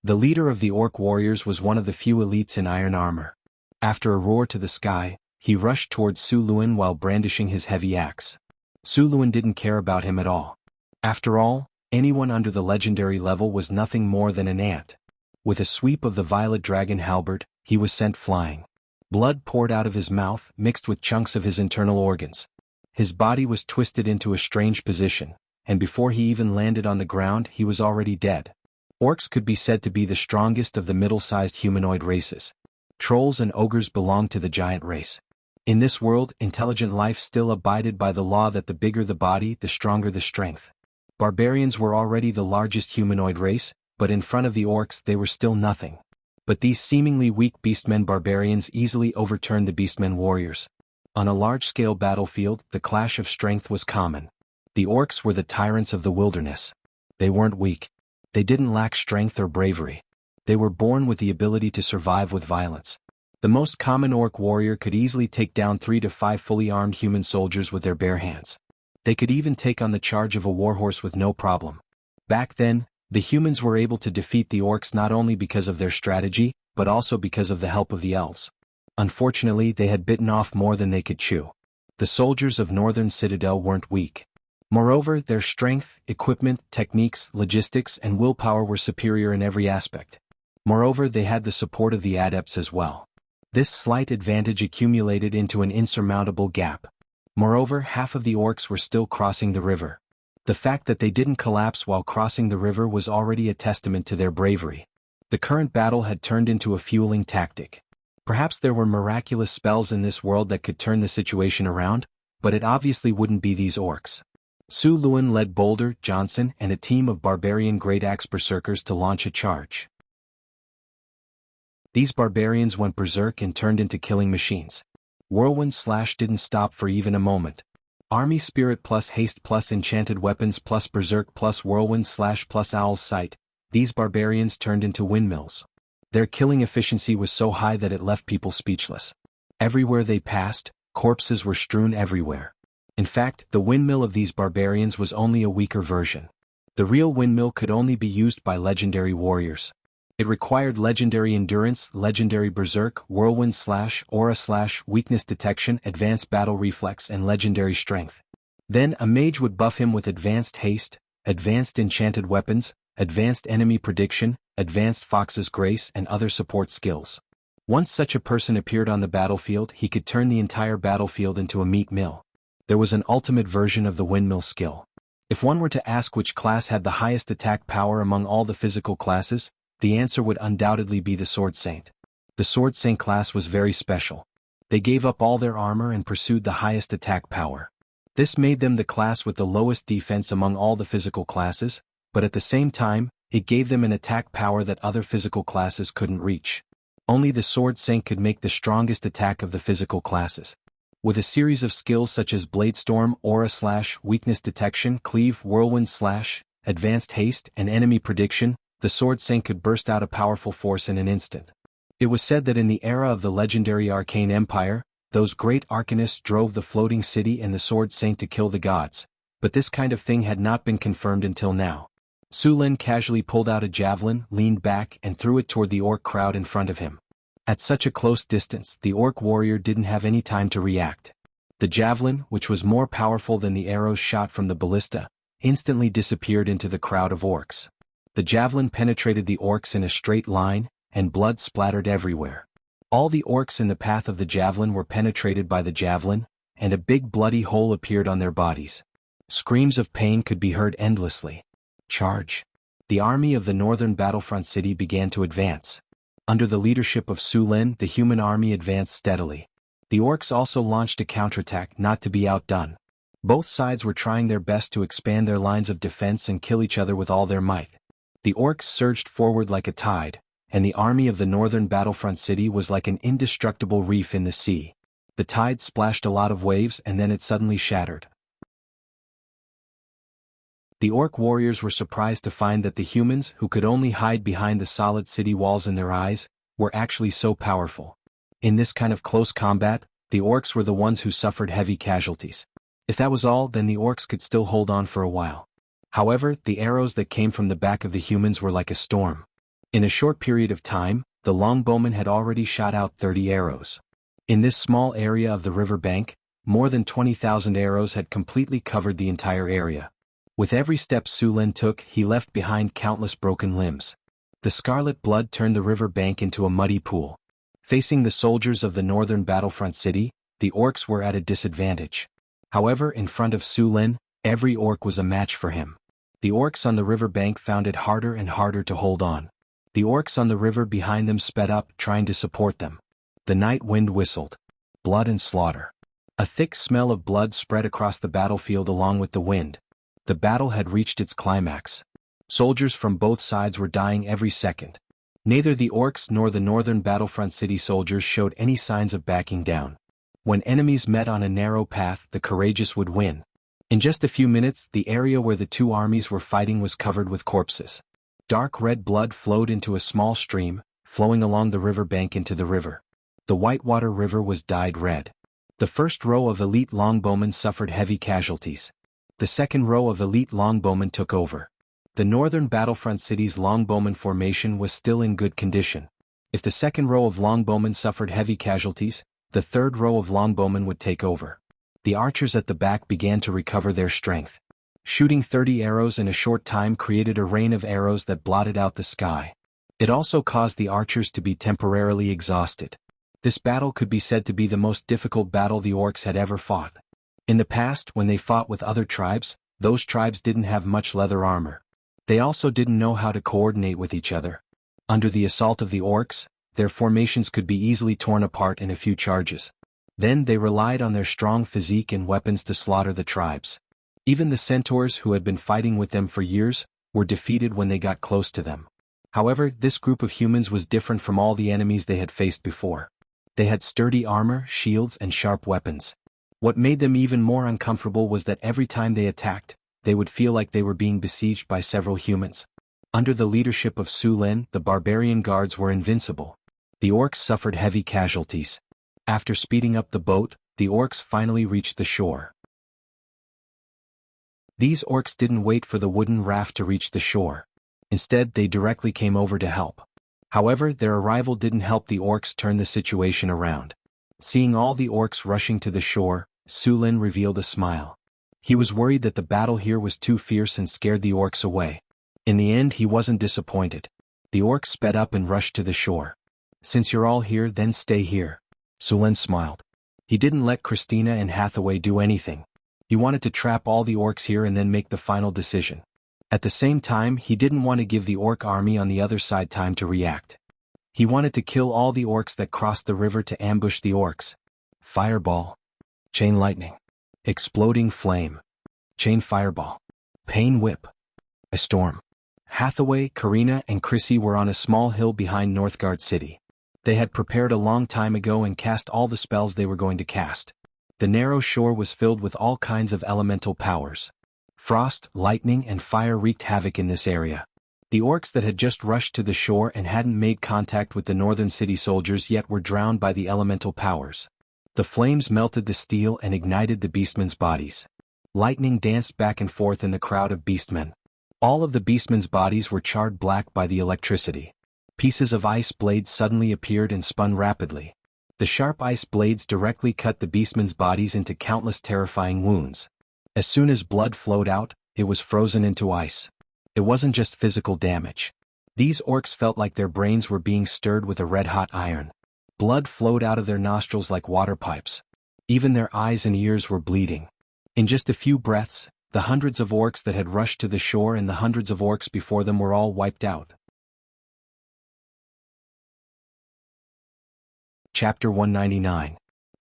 The leader of the orc warriors was one of the few elites in iron armor. After a roar to the sky, he rushed towards Su Luan while brandishing his heavy axe. Su Luan didn't care about him at all. After all, anyone under the legendary level was nothing more than an ant. With a sweep of the violet dragon halberd, he was sent flying. Blood poured out of his mouth, mixed with chunks of his internal organs. His body was twisted into a strange position, and before he even landed on the ground, he was already dead. Orcs could be said to be the strongest of the middle-sized humanoid races. Trolls and ogres belonged to the giant race. In this world, intelligent life still abided by the law that the bigger the body, the stronger the strength. Barbarians were already the largest humanoid race, but in front of the orcs they were still nothing. But these seemingly weak beastmen barbarians easily overturned the beastmen warriors. On a large-scale battlefield, the clash of strength was common. The orcs were the tyrants of the wilderness. They weren't weak. They didn't lack strength or bravery. They were born with the ability to survive with violence. The most common orc warrior could easily take down 3 to 5 fully armed human soldiers with their bare hands. They could even take on the charge of a warhorse with no problem. Back then, the humans were able to defeat the orcs not only because of their strategy, but also because of the help of the elves. Unfortunately, they had bitten off more than they could chew. The soldiers of Northern Citadel weren't weak. Moreover, their strength, equipment, techniques, logistics, and willpower were superior in every aspect. Moreover, they had the support of the adepts as well. This slight advantage accumulated into an insurmountable gap. Moreover, half of the orcs were still crossing the river. The fact that they didn't collapse while crossing the river was already a testament to their bravery. The current battle had turned into a fueling tactic. Perhaps there were miraculous spells in this world that could turn the situation around, but it obviously wouldn't be these orcs. Su Luan led Boulder, Johnson, and a team of barbarian great axe berserkers to launch a charge. These barbarians went berserk and turned into killing machines. Whirlwind Slash didn't stop for even a moment. Army Spirit plus Haste plus Enchanted Weapons plus Berserk plus Whirlwind Slash plus Owl's Sight, these barbarians turned into windmills. Their killing efficiency was so high that it left people speechless. Everywhere they passed, corpses were strewn everywhere. In fact, the windmill of these barbarians was only a weaker version. The real windmill could only be used by legendary warriors. It required legendary endurance, legendary berserk, whirlwind slash, aura slash, weakness detection, advanced battle reflex, and legendary strength. Then a mage would buff him with advanced haste, advanced enchanted weapons, advanced enemy prediction, advanced fox's grace, and other support skills. Once such a person appeared on the battlefield, he could turn the entire battlefield into a meat mill. There was an ultimate version of the windmill skill. If one were to ask which class had the highest attack power among all the physical classes, the answer would undoubtedly be the Sword Saint. The Sword Saint class was very special. They gave up all their armor and pursued the highest attack power. This made them the class with the lowest defense among all the physical classes, but at the same time, it gave them an attack power that other physical classes couldn't reach. Only the Sword Saint could make the strongest attack of the physical classes. With a series of skills such as Blade Storm, Aura Slash, Weakness Detection, Cleave, Whirlwind Slash, Advanced Haste, and Enemy Prediction, the Sword Saint could burst out a powerful force in an instant. It was said that in the era of the legendary Arcane Empire, those great arcanists drove the floating city and the Sword Saint to kill the gods, but this kind of thing had not been confirmed until now. Su Lin casually pulled out a javelin, leaned back, and threw it toward the orc crowd in front of him. At such a close distance, the orc warrior didn't have any time to react. The javelin, which was more powerful than the arrows shot from the ballista, instantly disappeared into the crowd of orcs. The javelin penetrated the orcs in a straight line, and blood splattered everywhere. All the orcs in the path of the javelin were penetrated by the javelin, and a big bloody hole appeared on their bodies. Screams of pain could be heard endlessly. Charge! The army of the northern battlefront city began to advance. Under the leadership of Su Lin, the human army advanced steadily. The orcs also launched a counterattack not to be outdone. Both sides were trying their best to expand their lines of defense and kill each other with all their might. The orcs surged forward like a tide, and the army of the northern battlefront city was like an indestructible reef in the sea. The tide splashed a lot of waves and then it suddenly shattered. The orc warriors were surprised to find that the humans, who could only hide behind the solid city walls in their eyes, were actually so powerful. In this kind of close combat, the orcs were the ones who suffered heavy casualties. If that was all, then the orcs could still hold on for a while. However, the arrows that came from the back of the humans were like a storm. In a short period of time, the longbowmen had already shot out 30 arrows. In this small area of the river bank, more than 20,000 arrows had completely covered the entire area. With every step Su Lin took, he left behind countless broken limbs. The scarlet blood turned the river bank into a muddy pool. Facing the soldiers of the northern battlefront city, the orcs were at a disadvantage. However, in front of Su Lin, every orc was a match for him. The orcs on the river bank found it harder and harder to hold on. The orcs on the river behind them sped up, trying to support them. The night wind whistled. Blood and slaughter. A thick smell of blood spread across the battlefield along with the wind. The battle had reached its climax. Soldiers from both sides were dying every second. Neither the orcs nor the northern battlefront city soldiers showed any signs of backing down. When enemies met on a narrow path, the courageous would win. In just a few minutes, the area where the two armies were fighting was covered with corpses. Dark red blood flowed into a small stream, flowing along the river bank into the river. The Whitewater River was dyed red. The first row of elite longbowmen suffered heavy casualties. The second row of elite longbowmen took over. The northern battlefront city's longbowman formation was still in good condition. If the second row of longbowmen suffered heavy casualties, the third row of longbowmen would take over. The archers at the back began to recover their strength. Shooting 30 arrows in a short time created a rain of arrows that blotted out the sky. It also caused the archers to be temporarily exhausted. This battle could be said to be the most difficult battle the orcs had ever fought. In the past, when they fought with other tribes, those tribes didn't have much leather armor. They also didn't know how to coordinate with each other. Under the assault of the orcs, their formations could be easily torn apart in a few charges. Then they relied on their strong physique and weapons to slaughter the tribes. Even the centaurs who had been fighting with them for years were defeated when they got close to them. However, this group of humans was different from all the enemies they had faced before. They had sturdy armor, shields, and sharp weapons. What made them even more uncomfortable was that every time they attacked, they would feel like they were being besieged by several humans. Under the leadership of Su Lin, the barbarian guards were invincible. The orcs suffered heavy casualties. After speeding up the boat, the orcs finally reached the shore. These orcs didn't wait for the wooden raft to reach the shore. Instead, they directly came over to help. However, their arrival didn't help the orcs turn the situation around. Seeing all the orcs rushing to the shore, Su Lin revealed a smile. He was worried that the battle here was too fierce and scared the orcs away. In the end, he wasn't disappointed. The orcs sped up and rushed to the shore. "Since you're all here, then stay here." Su Lin smiled. He didn't let Christina and Hathaway do anything. He wanted to trap all the orcs here and then make the final decision. At the same time, he didn't want to give the orc army on the other side time to react. He wanted to kill all the orcs that crossed the river to ambush the orcs. Fireball. Chain lightning. Exploding flame. Chain fireball. Pain whip. A storm. Hathaway, Karina, and Chrissy were on a small hill behind Northgard City. They had prepared a long time ago and cast all the spells they were going to cast. The narrow shore was filled with all kinds of elemental powers. Frost, lightning, and fire wreaked havoc in this area. The orcs that had just rushed to the shore and hadn't made contact with the northern city soldiers yet were drowned by the elemental powers. The flames melted the steel and ignited the beastmen's bodies. Lightning danced back and forth in the crowd of beastmen. All of the beastmen's bodies were charred black by the electricity. Pieces of ice blades suddenly appeared and spun rapidly. The sharp ice blades directly cut the beastmen's bodies into countless terrifying wounds. As soon as blood flowed out, it was frozen into ice. It wasn't just physical damage. These orcs felt like their brains were being stirred with a red-hot iron. Blood flowed out of their nostrils like water pipes. Even their eyes and ears were bleeding. In just a few breaths, the hundreds of orcs that had rushed to the shore and the hundreds of orcs before them were all wiped out. Chapter 199.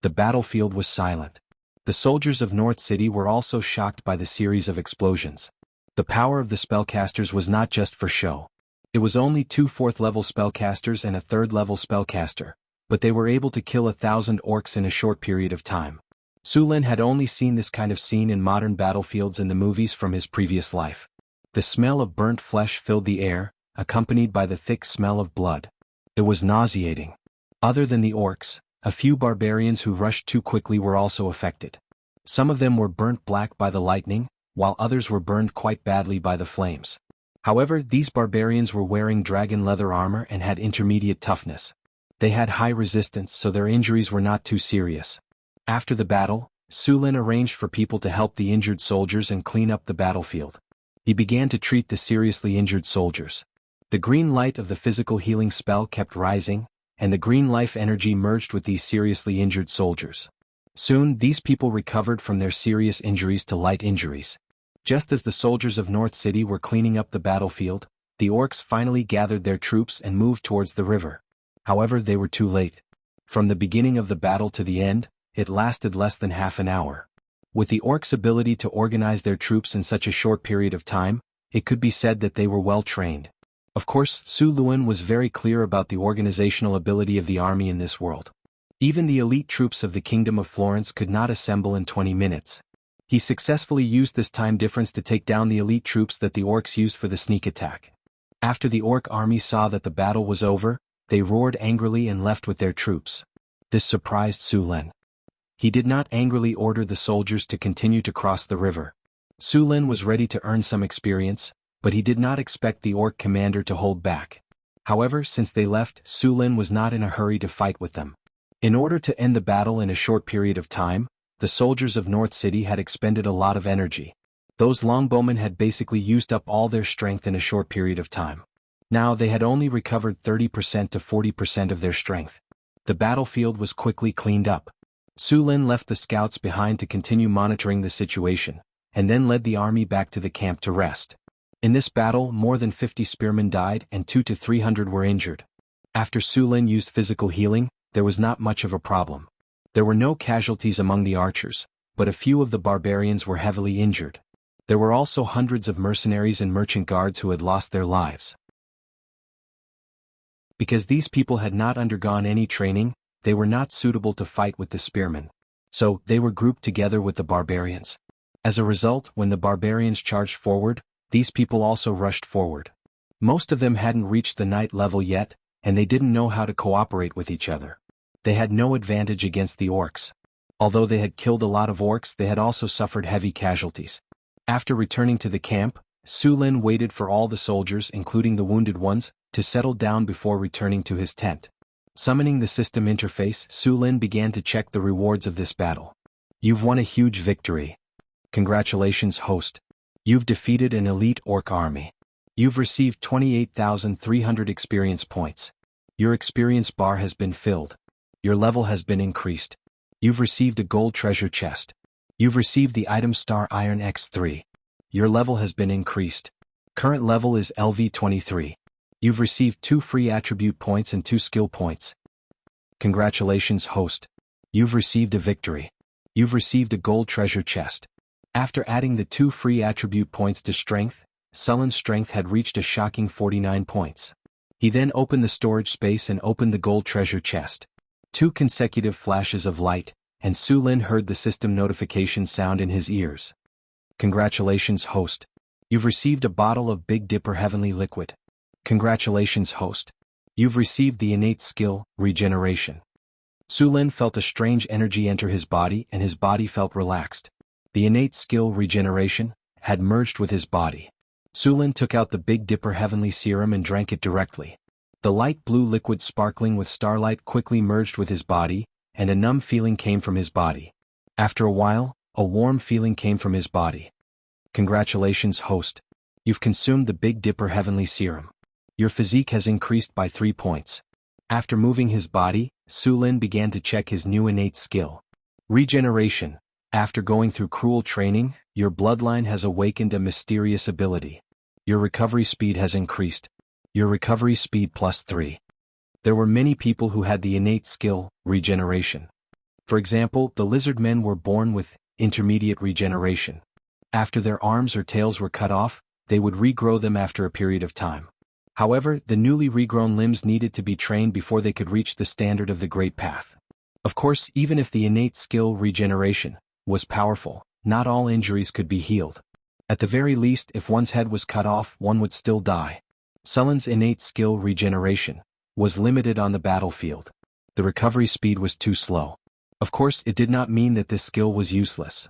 The battlefield was silent. The soldiers of North City were also shocked by the series of explosions. The power of the spellcasters was not just for show. It was only 2 4th-level spellcasters and a 3rd-level spellcaster, but they were able to kill 1,000 orcs in a short period of time. Su Lin had only seen this kind of scene in modern battlefields in the movies from his previous life. The smell of burnt flesh filled the air, accompanied by the thick smell of blood. It was nauseating. Other than the orcs, a few barbarians who rushed too quickly were also affected. Some of them were burnt black by the lightning, while others were burned quite badly by the flames. However, these barbarians were wearing dragon leather armor and had intermediate toughness. They had high resistance, so their injuries were not too serious. After the battle, Su Lin arranged for people to help the injured soldiers and clean up the battlefield. He began to treat the seriously injured soldiers. The green light of the physical healing spell kept rising, and the green life energy merged with these seriously injured soldiers. Soon, these people recovered from their serious injuries to light injuries. Just as the soldiers of North City were cleaning up the battlefield, the orcs finally gathered their troops and moved towards the river. However, they were too late. From the beginning of the battle to the end, it lasted less than half an hour. With the orcs' ability to organize their troops in such a short period of time, it could be said that they were well trained. Of course, Su Lin was very clear about the organizational ability of the army in this world. Even the elite troops of the Kingdom of Florence could not assemble in 20 minutes. He successfully used this time difference to take down the elite troops that the orcs used for the sneak attack. After the orc army saw that the battle was over, they roared angrily and left with their troops. This surprised Su Lin. He did not angrily order the soldiers to continue to cross the river. Su Lin was ready to earn some experience, but he did not expect the orc commander to hold back. However, since they left, Su Lin was not in a hurry to fight with them. In order to end the battle in a short period of time, the soldiers of North City had expended a lot of energy. Those longbowmen had basically used up all their strength in a short period of time. Now they had only recovered 30% to 40% of their strength. The battlefield was quickly cleaned up. Su Lin left the scouts behind to continue monitoring the situation, and then led the army back to the camp to rest. In this battle, more than 50 spearmen died and 200 to 300 were injured. After Su Lin used physical healing, there was not much of a problem. There were no casualties among the archers, but a few of the barbarians were heavily injured. There were also hundreds of mercenaries and merchant guards who had lost their lives. Because these people had not undergone any training, they were not suitable to fight with the spearmen. So, they were grouped together with the barbarians. As a result, when the barbarians charged forward, these people also rushed forward. Most of them hadn't reached the knight level yet, and they didn't know how to cooperate with each other. They had no advantage against the orcs. Although they had killed a lot of orcs, they had also suffered heavy casualties. After returning to the camp, Su Lin waited for all the soldiers, including the wounded ones, to settle down before returning to his tent. Summoning the system interface, Su Lin began to check the rewards of this battle. You've won a huge victory. Congratulations, host. You've defeated an elite orc army. You've received 28,300 experience points. Your experience bar has been filled. Your level has been increased. You've received a gold treasure chest. You've received the item Star Iron X3. Your level has been increased. Current level is LV23. You've received 2 free attribute points and 2 skill points. Congratulations, host. You've received a victory. You've received a gold treasure chest. After adding the 2 free attribute points to strength, Sullen's strength had reached a shocking 49 points. He then opened the storage space and opened the gold treasure chest. 2 consecutive flashes of light, and Su Lin heard the system notification sound in his ears. Congratulations, host. You've received a bottle of Big Dipper Heavenly Liquid. Congratulations, host. You've received the innate skill, Regeneration. Su Lin felt a strange energy enter his body and his body felt relaxed. The innate skill, Regeneration, had merged with his body. Su Lin took out the Big Dipper Heavenly Serum and drank it directly. The light blue liquid sparkling with starlight quickly merged with his body, and a numb feeling came from his body. After a while, a warm feeling came from his body. Congratulations, host. You've consumed the Big Dipper Heavenly Serum. Your physique has increased by 3 points. After moving his body, Su Lin began to check his new innate skill. Regeneration. After going through cruel training, your bloodline has awakened a mysterious ability. Your recovery speed has increased. Your recovery speed +3. There were many people who had the innate skill, Regeneration. For example, the lizard men were born with intermediate regeneration. After their arms or tails were cut off, they would regrow them after a period of time. However, the newly regrown limbs needed to be trained before they could reach the standard of the Great Path. Of course, even if the innate skill regeneration was powerful, not all injuries could be healed. At the very least, if one's head was cut off, one would still die. Sulin's innate skill regeneration was limited on the battlefield. The recovery speed was too slow. Of course, it did not mean that this skill was useless.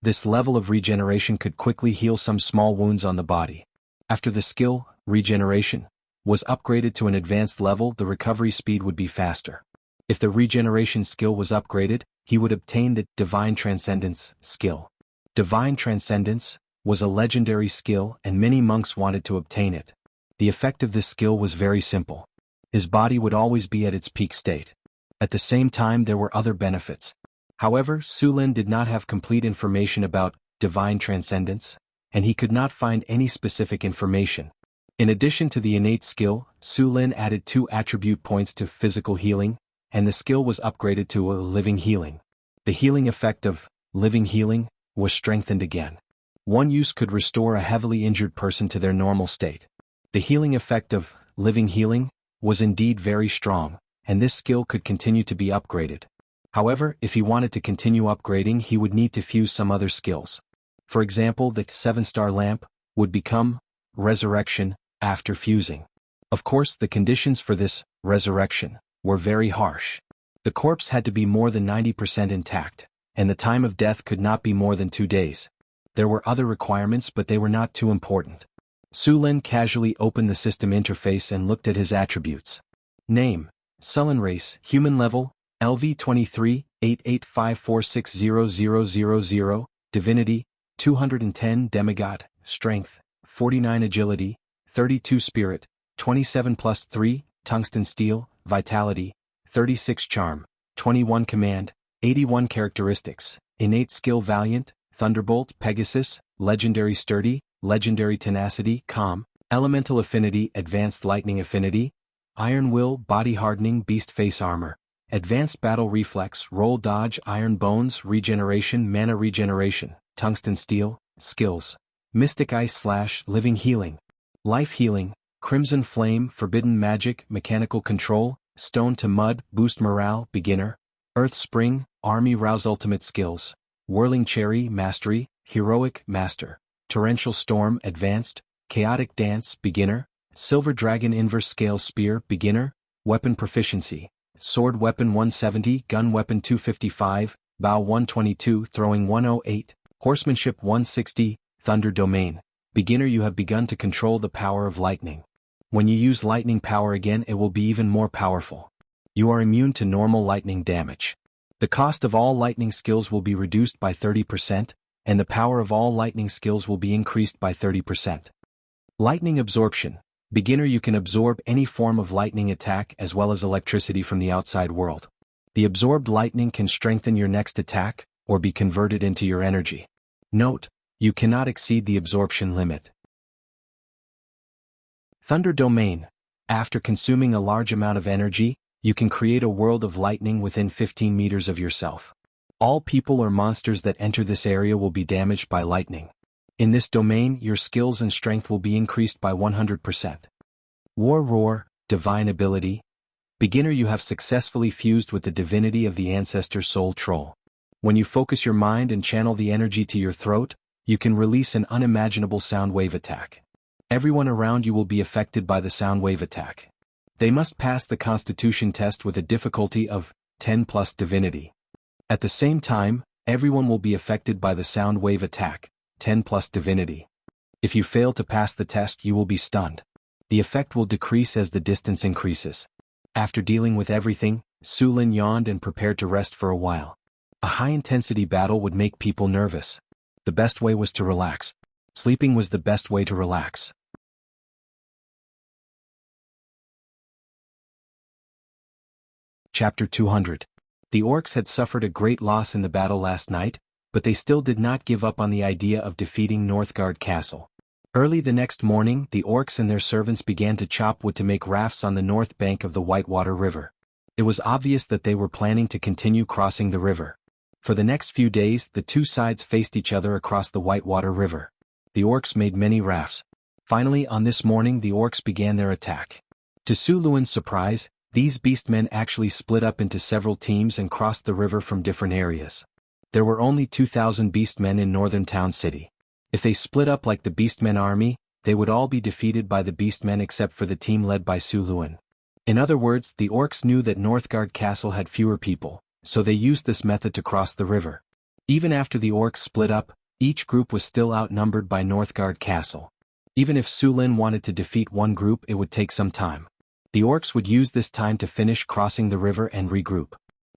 This level of regeneration could quickly heal some small wounds on the body. After the skill regeneration was upgraded to an advanced level, the recovery speed would be faster. If the regeneration skill was upgraded, he would obtain the Divine Transcendence skill. Divine Transcendence was a legendary skill and many monks wanted to obtain it. The effect of this skill was very simple. His body would always be at its peak state. At the same time, there were other benefits. However, Sulin did not have complete information about Divine Transcendence, and he could not find any specific information. In addition to the innate skill, Sulin added 2 attribute points to physical healing, and the skill was upgraded to a living healing. The healing effect of living healing was strengthened again. One use could restore a heavily injured person to their normal state. The healing effect of living healing was indeed very strong, and this skill could continue to be upgraded. However, if he wanted to continue upgrading, he would need to fuse some other skills. For example, the 7-star lamp would become resurrection after fusing. Of course, the conditions for this resurrection were very harsh. The corpse had to be more than 90% intact, and the time of death could not be more than 2 days. There were other requirements, but they were not too important. Sulin casually opened the system interface and looked at his attributes. Name: Sulin. Race: Human. Level: LV23, 88546000. Divinity: 210. Demigod: Strength: 49. Agility: 32. Spirit: 27 + 3. Tungsten steel: Vitality: 36. Charm: 21. Command: 81. Characteristics: Innate skill: Valiant, Thunderbolt, Pegasus, Legendary Sturdy, Legendary Tenacity, Calm, Elemental Affinity, Advanced Lightning Affinity, Iron Will, Body Hardening, Beast Face Armor, Advanced Battle Reflex, Roll Dodge, Iron Bones, Regeneration, Mana Regeneration, Tungsten Steel, Skills, Mystic Ice / Living Healing, Life Healing, Crimson Flame, Forbidden Magic, Mechanical Control, Stone to Mud, Boost Morale, Beginner, Earth Spring, Army Rouse. Ultimate Skills: Whirling Cherry, Mastery, Heroic, Master, Torrential Storm, Advanced, Chaotic Dance, Beginner, Silver Dragon Inverse Scale Spear, Beginner, Weapon Proficiency: Sword Weapon 170, Gun Weapon 255, Bow 122, Throwing 108, Horsemanship 160, Thunder Domain, Beginner. You have begun to control the power of lightning. When you use lightning power again, it will be even more powerful. You are immune to normal lightning damage. The cost of all lightning skills will be reduced by 30%, and the power of all lightning skills will be increased by 30%. Lightning Absorption: Beginner. You can absorb any form of lightning attack as well as electricity from the outside world. The absorbed lightning can strengthen your next attack, or be converted into your energy. Note: you cannot exceed the absorption limit. Thunder Domain: After consuming a large amount of energy, you can create a world of lightning within 15 meters of yourself. All people or monsters that enter this area will be damaged by lightning. In this domain, your skills and strength will be increased by 100%. War Roar: Divine Ability: Beginner. You have successfully fused with the divinity of the ancestor Soul Troll. When you focus your mind and channel the energy to your throat, you can release an unimaginable sound wave attack. Everyone around you will be affected by the sound wave attack. They must pass the Constitution test with a difficulty of 10 plus Divinity. At the same time, everyone will be affected by the sound wave attack, 10 plus Divinity. If you fail to pass the test, you will be stunned. The effect will decrease as the distance increases. After dealing with everything, Sulin yawned and prepared to rest for a while. A high-intensity battle would make people nervous. The best way was to relax. Sleeping was the best way to relax. Chapter 200. The orcs had suffered a great loss in the battle last night, but they still did not give up on the idea of defeating Northgard Castle. Early the next morning, the orcs and their servants began to chop wood to make rafts on the north bank of the Whitewater River. It was obvious that they were planning to continue crossing the river. For the next few days, the two sides faced each other across the Whitewater River. The orcs made many rafts. Finally, on this morning, the orcs began their attack. To Su Luan's surprise, these beastmen actually split up into several teams and crossed the river from different areas. There were only 2,000 beastmen in northern town city. If they split up like the beastmen army, they would all be defeated by the beastmen except for the team led by Su Luan. In other words, the orcs knew that Northgard Castle had fewer people, so they used this method to cross the river. Even after the orcs split up, each group was still outnumbered by Northgard Castle. Even if Su Lin wanted to defeat one group, it would take some time. The orcs would use this time to finish crossing the river and regroup.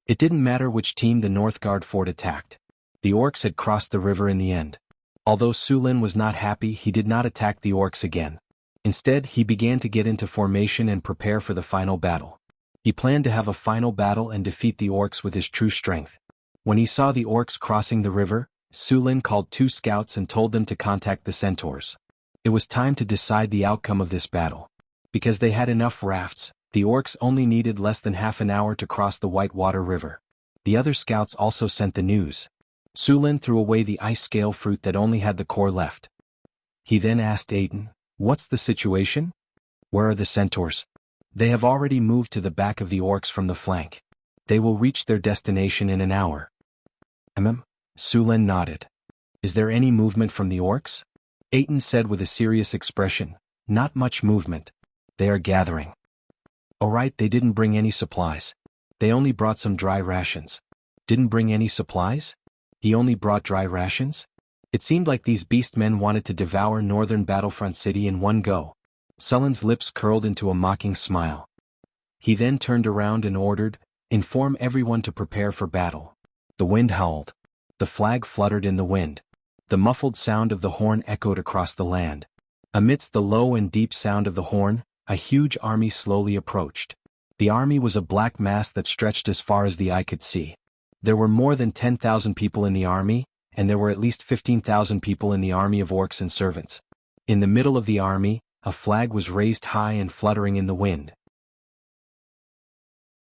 It didn't matter which team the Northgard fort attacked. The orcs had crossed the river in the end. Although Su Lin was not happy, he did not attack the orcs again. Instead, he began to get into formation and prepare for the final battle. He planned to have a final battle and defeat the orcs with his true strength. When he saw the orcs crossing the river, Su Lin called 2 scouts and told them to contact the centaurs. It was time to decide the outcome of this battle. Because they had enough rafts, the orcs only needed less than half an hour to cross the Whitewater River. The other scouts also sent the news. Su Lin threw away the ice scale fruit that only had the core left. He then asked Aiden, "What's the situation? Where are the centaurs?" "They have already moved to the back of the orcs from the flank. They will reach their destination in an hour." Su Lin nodded. "Is there any movement from the orcs?" Aiden said with a serious expression, "Not much movement. They are gathering." "Alright, they didn't bring any supplies. They only brought some dry rations." "Didn't bring any supplies? He only brought dry rations?" It seemed like these beastmen wanted to devour northern Battlefront City in one go. Sullen's lips curled into a mocking smile. He then turned around and ordered, "Inform everyone to prepare for battle." The wind howled. The flag fluttered in the wind. The muffled sound of the horn echoed across the land. Amidst the low and deep sound of the horn, a huge army slowly approached. The army was a black mass that stretched as far as the eye could see. There were more than 10,000 people in the army, and there were at least 15,000 people in the army of orcs and servants. In the middle of the army, a flag was raised high and fluttering in the wind.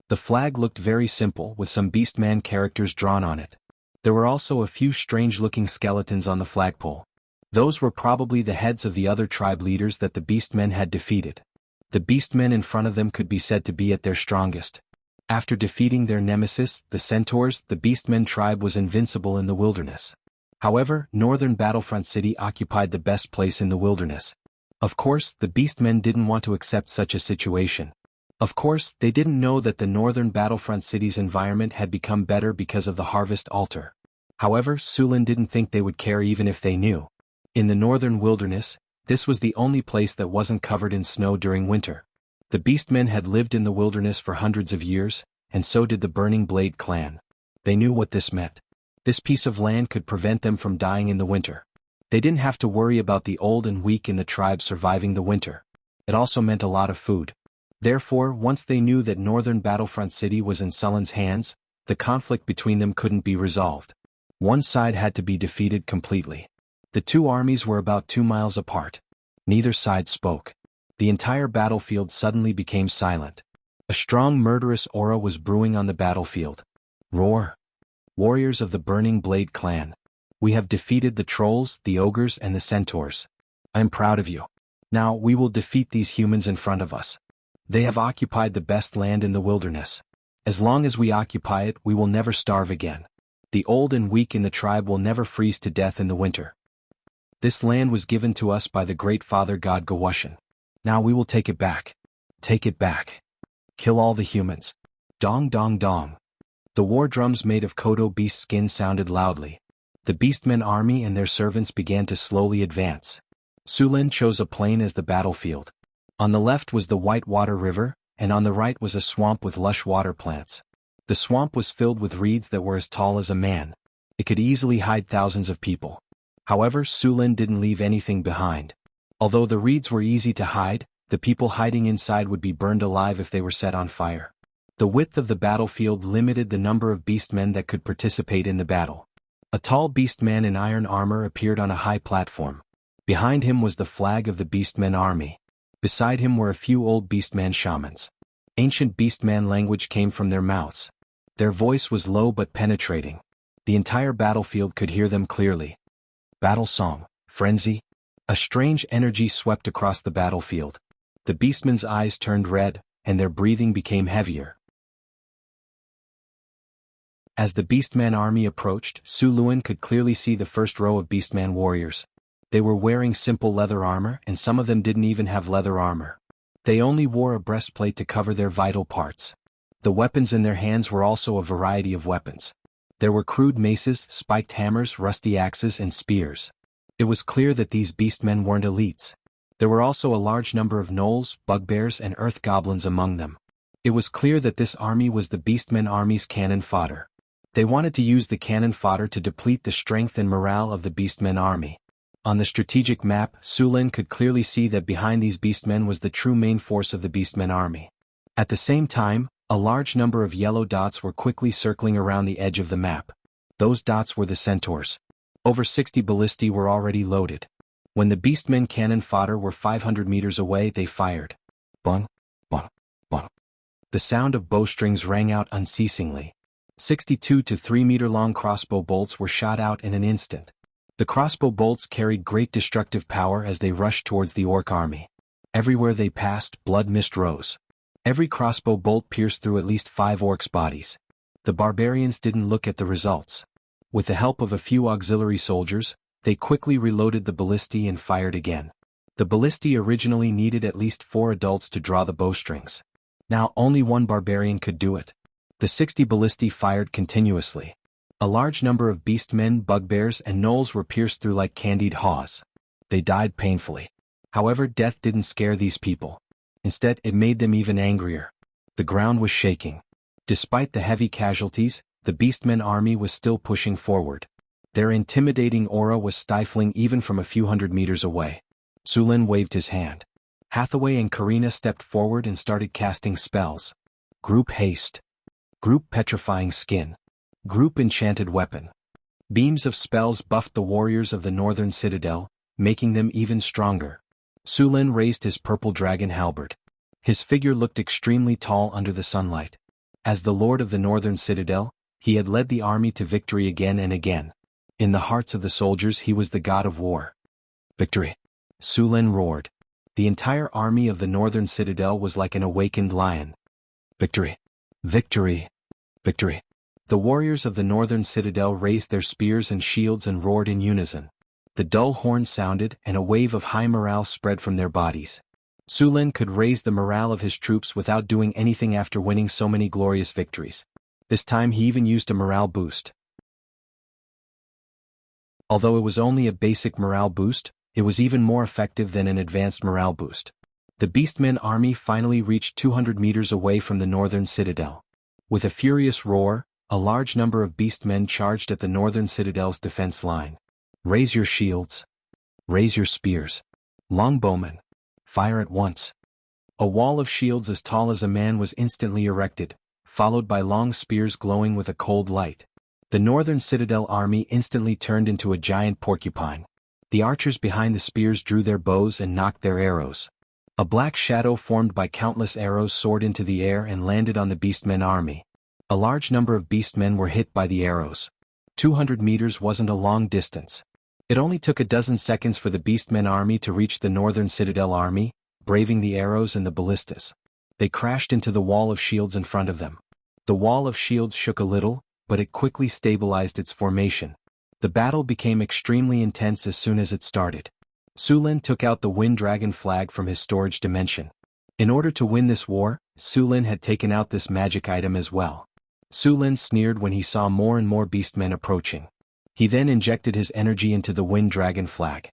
The flag looked very simple, with some beastman characters drawn on it. There were also a few strange-looking skeletons on the flagpole. Those were probably the heads of the other tribe leaders that the beastmen had defeated. The beastmen in front of them could be said to be at their strongest. After defeating their nemesis, the centaurs, the beastmen tribe was invincible in the wilderness. However, northern Battlefront City occupied the best place in the wilderness. Of course, the beastmen didn't want to accept such a situation. Of course, they didn't know that the northern Battlefront City's environment had become better because of the harvest altar. However, Su Lin didn't think they would care even if they knew. In the northern wilderness, this was the only place that wasn't covered in snow during winter. The beastmen had lived in the wilderness for hundreds of years, and so did the Burning Blade clan. They knew what this meant. This piece of land could prevent them from dying in the winter. They didn't have to worry about the old and weak in the tribe surviving the winter. It also meant a lot of food. Therefore, once they knew that northern Battlefront City was in Sullen's hands, the conflict between them couldn't be resolved. One side had to be defeated completely. The two armies were about 2 miles apart. Neither side spoke. The entire battlefield suddenly became silent. A strong murderous aura was brewing on the battlefield. Roar! Warriors of the Burning Blade clan. We have defeated the trolls, the ogres, and the centaurs. I am proud of you. Now we will defeat these humans in front of us. They have occupied the best land in the wilderness. As long as we occupy it, we will never starve again. The old and weak in the tribe will never freeze to death in the winter. This land was given to us by the great father god Gawushan. Now we will take it back. Take it back. Kill all the humans. Dong dong dong. The war drums made of Kodo beast skin sounded loudly. The beastmen army and their servants began to slowly advance. Su Lin chose a plain as the battlefield. On the left was the Whitewater River, and on the right was a swamp with lush water plants. The swamp was filled with reeds that were as tall as a man. It could easily hide thousands of people. However, Su Lin didn't leave anything behind. Although the reeds were easy to hide, the people hiding inside would be burned alive if they were set on fire. The width of the battlefield limited the number of beastmen that could participate in the battle. A tall beastman in iron armor appeared on a high platform. Behind him was the flag of the beastmen army. Beside him were a few old beastman shamans. Ancient beastman language came from their mouths. Their voice was low but penetrating. The entire battlefield could hear them clearly. Battle song, frenzy. A strange energy swept across the battlefield. The beastmen's eyes turned red, and their breathing became heavier. As the beastman army approached, Su Luen could clearly see the first row of beastman warriors. They were wearing simple leather armor, and some of them didn't even have leather armor. They only wore a breastplate to cover their vital parts. The weapons in their hands were also a variety of weapons. There were crude maces, spiked hammers, rusty axes, and spears. It was clear that these beastmen weren't elites. There were also a large number of gnolls, bugbears, and earth goblins among them. It was clear that this army was the beastmen army's cannon fodder. They wanted to use the cannon fodder to deplete the strength and morale of the beastmen army. On the strategic map, Su Luen could clearly see that behind these beastmen was the true main force of the beastmen army. At the same time, a large number of yellow dots were quickly circling around the edge of the map. Those dots were the centaurs. Over 60 ballistae were already loaded. When the beastmen cannon fodder were 500 meters away, they fired. Bung, bung, bung. The sound of bowstrings rang out unceasingly. 62 to 3-meter-long crossbow bolts were shot out in an instant. The crossbow bolts carried great destructive power as they rushed towards the orc army. Everywhere they passed, blood mist rose. Every crossbow bolt pierced through at least 5 orcs' bodies. The barbarians didn't look at the results. With the help of a few auxiliary soldiers, they quickly reloaded the ballistae and fired again. The ballistae originally needed at least 4 adults to draw the bowstrings. Now only 1 barbarian could do it. The 60 ballistae fired continuously. A large number of beastmen, bugbears, and gnolls were pierced through like candied haws. They died painfully. However, death didn't scare these people. Instead, it made them even angrier. The ground was shaking. Despite the heavy casualties, the beastmen army was still pushing forward. Their intimidating aura was stifling even from a few hundred meters away. Su Luen waved his hand. Hathaway and Karina stepped forward and started casting spells. Group haste. Group petrifying skin. Group enchanted weapon. Beams of spells buffed the warriors of the northern citadel, making them even stronger. Su Luen raised his purple dragon halberd. His figure looked extremely tall under the sunlight. As the lord of the northern citadel, he had led the army to victory again and again. In the hearts of the soldiers he was the god of war. Victory! Su Luen roared. The entire army of the northern citadel was like an awakened lion. Victory! Victory! Victory! The warriors of the northern citadel raised their spears and shields and roared in unison. The dull horn sounded, and a wave of high morale spread from their bodies. Su Luen could raise the morale of his troops without doing anything after winning so many glorious victories. This time he even used a morale boost. Although it was only a basic morale boost, it was even more effective than an advanced morale boost. The beastmen army finally reached 200 meters away from the northern citadel. With a furious roar, a large number of beastmen charged at the northern citadel's defense line. Raise your shields. Raise your spears. Longbowmen. Fire at once. A wall of shields as tall as a man was instantly erected, followed by long spears glowing with a cold light. The northern citadel army instantly turned into a giant porcupine. The archers behind the spears drew their bows and knocked their arrows. A black shadow formed by countless arrows soared into the air and landed on the beastmen army. A large number of beastmen were hit by the arrows. 200 meters wasn't a long distance. It only took a dozen seconds for the beastmen army to reach the northern citadel army, braving the arrows and the ballistas. They crashed into the wall of shields in front of them. The wall of shields shook a little, but it quickly stabilized its formation. The battle became extremely intense as soon as it started. Su Luen took out the Wind Dragon flag from his storage dimension. In order to win this war, Su Luen had taken out this magic item as well. Su Luen sneered when he saw more and more beastmen approaching. He then injected his energy into the Wind Dragon flag.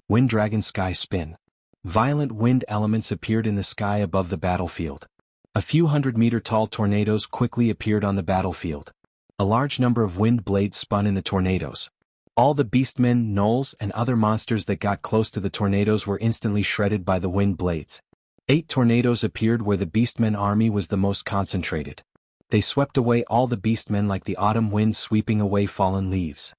Wind Dragon Sky Spin. Violent wind elements appeared in the sky above the battlefield. A few 100-meter-tall tornadoes quickly appeared on the battlefield. A large number of wind blades spun in the tornadoes. All the beastmen, gnolls, and other monsters that got close to the tornadoes were instantly shredded by the wind blades. 8 tornadoes appeared where the beastmen army was the most concentrated. They swept away all the beastmen like the autumn wind sweeping away fallen leaves.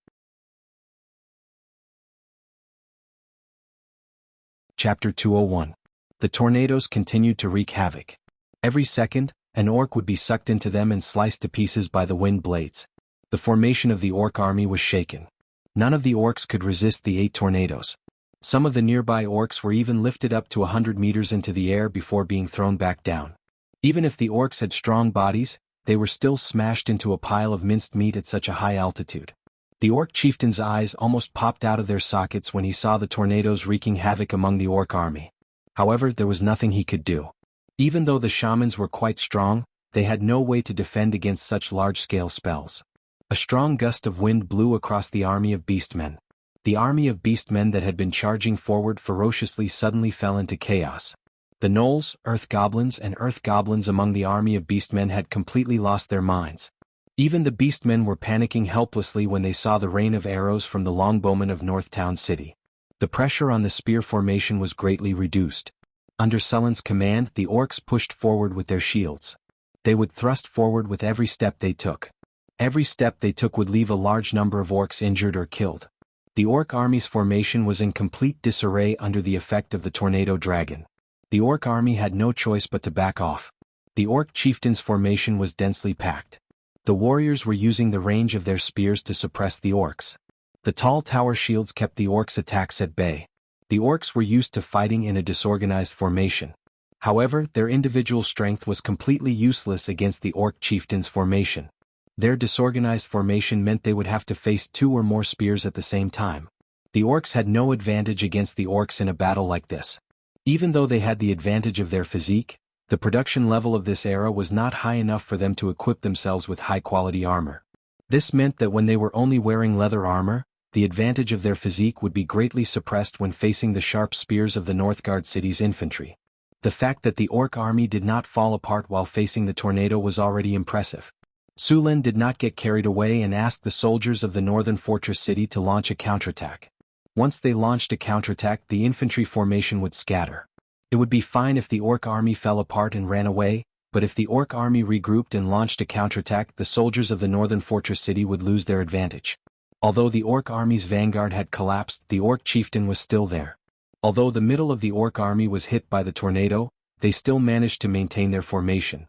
Chapter 201. The tornadoes continued to wreak havoc. Every second, an orc would be sucked into them and sliced to pieces by the wind blades. The formation of the orc army was shaken. None of the orcs could resist the 8 tornadoes. Some of the nearby orcs were even lifted up to 100 meters into the air before being thrown back down. Even if the orcs had strong bodies, they were still smashed into a pile of minced meat at such a high altitude. The orc chieftain's eyes almost popped out of their sockets when he saw the tornadoes wreaking havoc among the orc army. However, there was nothing he could do. Even though the shamans were quite strong, they had no way to defend against such large-scale spells. A strong gust of wind blew across the army of beastmen. The army of beastmen that had been charging forward ferociously suddenly fell into chaos. The gnolls, earth goblins and earth goblins among the army of beastmen had completely lost their minds. Even the beastmen were panicking helplessly when they saw the rain of arrows from the longbowmen of Northtown City. The pressure on the spear formation was greatly reduced. Under Sullen's command, the orcs pushed forward with their shields. They would thrust forward with every step they took. Every step they took would leave a large number of orcs injured or killed. The orc army's formation was in complete disarray under the effect of the tornado dragon. The orc army had no choice but to back off. The orc chieftain's formation was densely packed. The warriors were using the range of their spears to suppress the orcs. The tall tower shields kept the orcs' attacks at bay. The orcs were used to fighting in a disorganized formation. However, their individual strength was completely useless against the orc chieftain's formation. Their disorganized formation meant they would have to face 2 or more spears at the same time. The orcs had no advantage against the orcs in a battle like this. Even though they had the advantage of their physique, the production level of this era was not high enough for them to equip themselves with high-quality armor. This meant that when they were only wearing leather armor, the advantage of their physique would be greatly suppressed when facing the sharp spears of the Northgard city's infantry. The fact that the orc army did not fall apart while facing the tornado was already impressive. Sulin did not get carried away and asked the soldiers of the northern fortress city to launch a counterattack. Once they launched a counterattack, the infantry formation would scatter. It would be fine if the orc army fell apart and ran away, but if the orc army regrouped and launched a counterattack, the soldiers of the northern fortress city would lose their advantage. Although the orc army's vanguard had collapsed, the orc chieftain was still there. Although the middle of the orc army was hit by the tornado, they still managed to maintain their formation.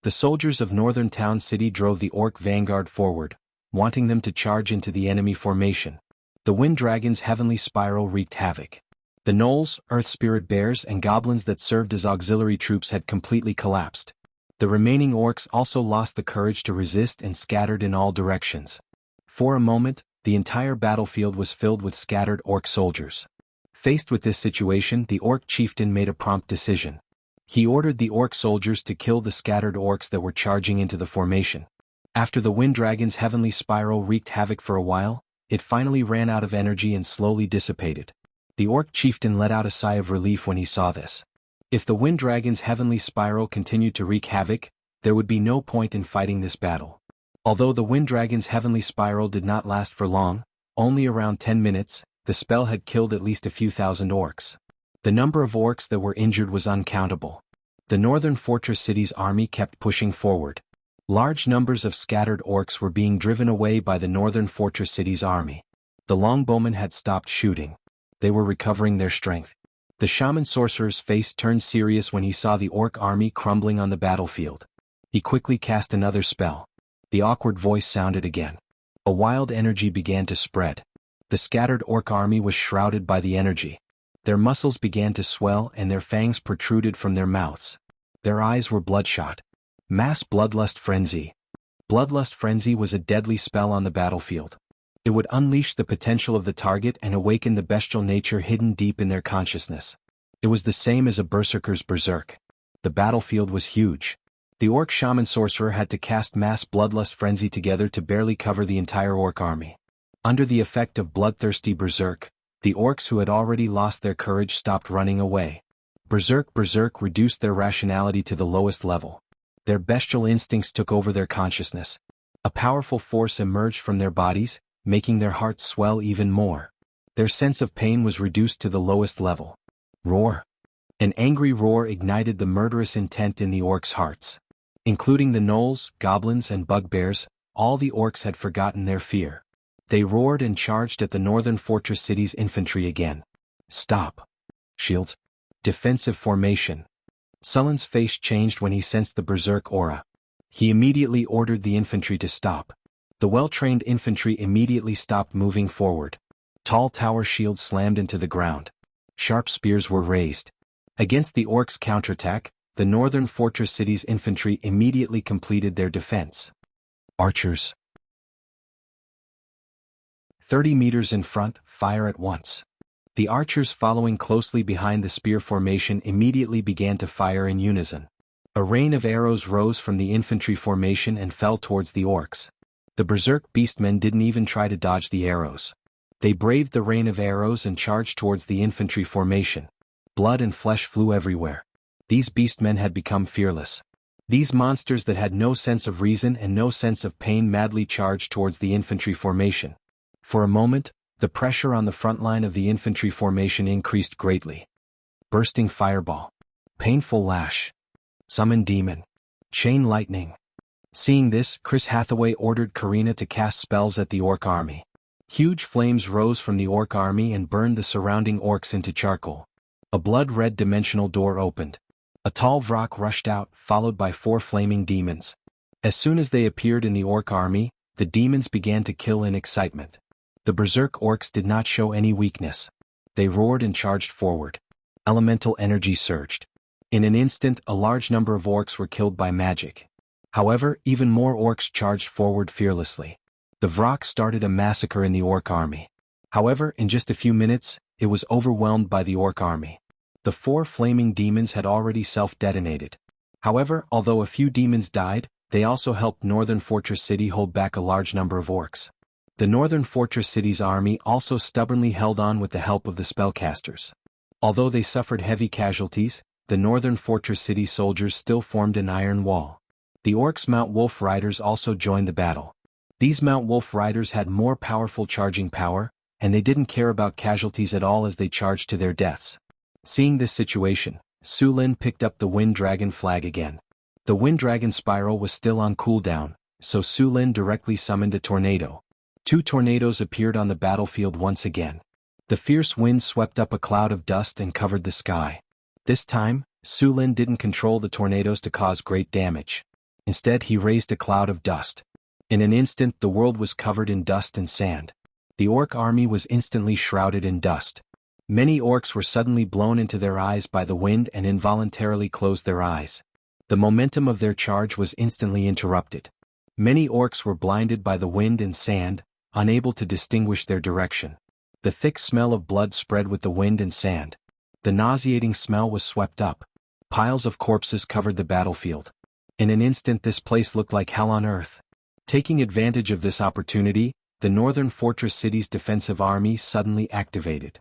The soldiers of northern town city drove the orc vanguard forward, wanting them to charge into the enemy formation. The wind dragon's heavenly spiral wreaked havoc. The gnolls, earth spirit bears and goblins that served as auxiliary troops had completely collapsed. The remaining orcs also lost the courage to resist and scattered in all directions. For a moment, the entire battlefield was filled with scattered orc soldiers. Faced with this situation, the orc chieftain made a prompt decision. He ordered the orc soldiers to kill the scattered orcs that were charging into the formation. After the wind dragon's heavenly spiral wreaked havoc for a while, it finally ran out of energy and slowly dissipated. The orc chieftain let out a sigh of relief when he saw this. If the wind dragon's heavenly spiral continued to wreak havoc, there would be no point in fighting this battle. Although the wind dragon's heavenly spiral did not last for long, only around 10 minutes, the spell had killed at least a few thousand orcs. The number of orcs that were injured was uncountable. The northern fortress city's army kept pushing forward. Large numbers of scattered orcs were being driven away by the northern fortress city's army. The longbowmen had stopped shooting. They were recovering their strength. The shaman sorcerer's face turned serious when he saw the orc army crumbling on the battlefield. He quickly cast another spell. The awkward voice sounded again. A wild energy began to spread. The scattered orc army was shrouded by the energy. Their muscles began to swell and their fangs protruded from their mouths. Their eyes were bloodshot. Mass Bloodlust Frenzy. Bloodlust Frenzy was a deadly spell on the battlefield. It would unleash the potential of the target and awaken the bestial nature hidden deep in their consciousness. It was the same as a berserker's berserk. The battlefield was huge. The orc shaman sorcerer had to cast Mass Bloodlust Frenzy together to barely cover the entire orc army. Under the effect of bloodthirsty berserk, the orcs who had already lost their courage stopped running away. Berserk reduced their rationality to the lowest level. Their bestial instincts took over their consciousness. A powerful force emerged from their bodies, making their hearts swell even more. Their sense of pain was reduced to the lowest level. Roar. An angry roar ignited the murderous intent in the orcs' hearts. Including the gnolls, goblins and bugbears, all the orcs had forgotten their fear. They roared and charged at the northern fortress city's infantry again. Stop. Shields. Defensive formation. Sullen's face changed when he sensed the berserk aura. He immediately ordered the infantry to stop. The well-trained infantry immediately stopped moving forward. Tall tower shields slammed into the ground. Sharp spears were raised. Against the orcs' counterattack, the northern fortress city's infantry immediately completed their defense. Archers. 30 meters in front, fire at once. The archers following closely behind the spear formation immediately began to fire in unison. A rain of arrows rose from the infantry formation and fell towards the orcs. The berserk beastmen didn't even try to dodge the arrows. They braved the rain of arrows and charged towards the infantry formation. Blood and flesh flew everywhere. These beastmen had become fearless. These monsters that had no sense of reason and no sense of pain madly charged towards the infantry formation. For a moment, the pressure on the front line of the infantry formation increased greatly. Bursting fireball. Painful lash. Summon demon. Chain lightning. Seeing this, Chris Hathaway ordered Karina to cast spells at the orc army. Huge flames rose from the orc army and burned the surrounding orcs into charcoal. A blood-red dimensional door opened. A tall Vrak rushed out, followed by 4 flaming demons. As soon as they appeared in the orc army, the demons began to kill in excitement. The berserk orcs did not show any weakness. They roared and charged forward. Elemental energy surged. In an instant, a large number of orcs were killed by magic. However, even more orcs charged forward fearlessly. The Vrak started a massacre in the orc army. However, in just a few minutes, it was overwhelmed by the orc army. The 4 flaming demons had already self-detonated. However, although a few demons died, they also helped Northern Fortress City hold back a large number of orcs. The Northern Fortress City's army also stubbornly held on with the help of the spellcasters. Although they suffered heavy casualties, the Northern Fortress City soldiers still formed an iron wall. The orcs' Mount Wolf riders also joined the battle. These Mount Wolf riders had more powerful charging power, and they didn't care about casualties at all as they charged to their deaths. Seeing this situation, Su Lin picked up the Wind Dragon flag again. The Wind Dragon spiral was still on cooldown, so Su Lin directly summoned a tornado. 2 tornadoes appeared on the battlefield once again. The fierce wind swept up a cloud of dust and covered the sky. This time, Su Lin didn't control the tornadoes to cause great damage. Instead, he raised a cloud of dust. In an instant, the world was covered in dust and sand. The orc army was instantly shrouded in dust. Many orcs were suddenly blown into their eyes by the wind and involuntarily closed their eyes. The momentum of their charge was instantly interrupted. Many orcs were blinded by the wind and sand, unable to distinguish their direction. The thick smell of blood spread with the wind and sand. The nauseating smell was swept up. Piles of corpses covered the battlefield. In an instant, this place looked like hell on earth. Taking advantage of this opportunity, the Northern Fortress City's defensive army suddenly activated.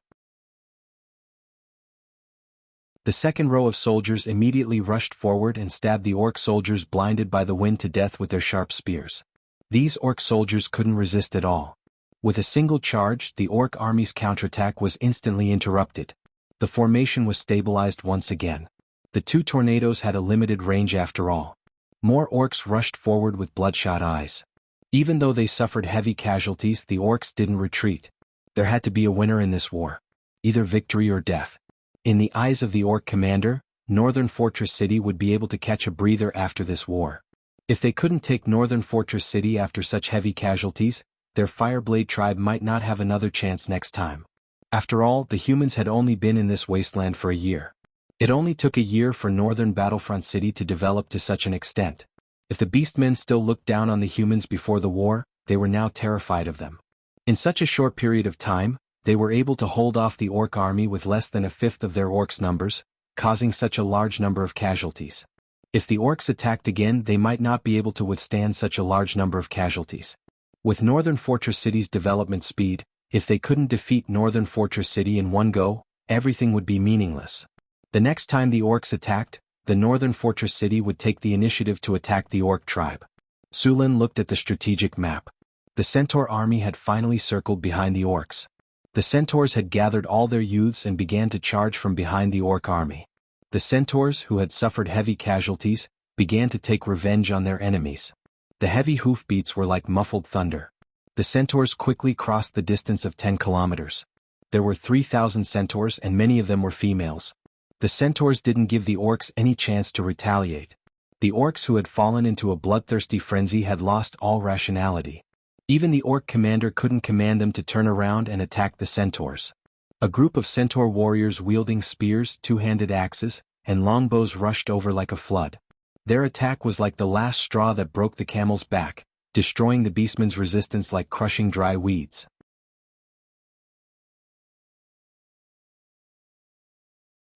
The second row of soldiers immediately rushed forward and stabbed the orc soldiers blinded by the wind to death with their sharp spears. These orc soldiers couldn't resist at all. With a single charge, the orc army's counterattack was instantly interrupted. The formation was stabilized once again. The 2 tornadoes had a limited range after all. More orcs rushed forward with bloodshot eyes. Even though they suffered heavy casualties, the orcs didn't retreat. There had to be a winner in this war. Either victory or death. In the eyes of the orc commander, Northern Fortress City would be able to catch a breather after this war. If they couldn't take Northern Fortress City after such heavy casualties, their Fireblade tribe might not have another chance next time. After all, the humans had only been in this wasteland for a year. It only took a year for Northern Battlefront City to develop to such an extent. If the Beastmen still looked down on the humans before the war, they were now terrified of them. In such a short period of time, they were able to hold off the orc army with less than a fifth of their orcs' numbers, causing such a large number of casualties. If the orcs attacked again, they might not be able to withstand such a large number of casualties. With Northern Fortress City's development speed, if they couldn't defeat Northern Fortress City in one go, everything would be meaningless. The next time the orcs attacked, the Northern Fortress City would take the initiative to attack the orc tribe. Su Lin looked at the strategic map. The Centaur army had finally circled behind the orcs. The Centaurs had gathered all their youths and began to charge from behind the orc army. The Centaurs, who had suffered heavy casualties, began to take revenge on their enemies. The heavy hoofbeats were like muffled thunder. The Centaurs quickly crossed the distance of 10 kilometers. There were 3,000 Centaurs and many of them were females. The centaurs didn't give the orcs any chance to retaliate. The orcs who had fallen into a bloodthirsty frenzy had lost all rationality. Even the orc commander couldn't command them to turn around and attack the centaurs. A group of centaur warriors wielding spears, two-handed axes, and longbows rushed over like a flood. Their attack was like the last straw that broke the camel's back, destroying the beastman's resistance like crushing dry weeds.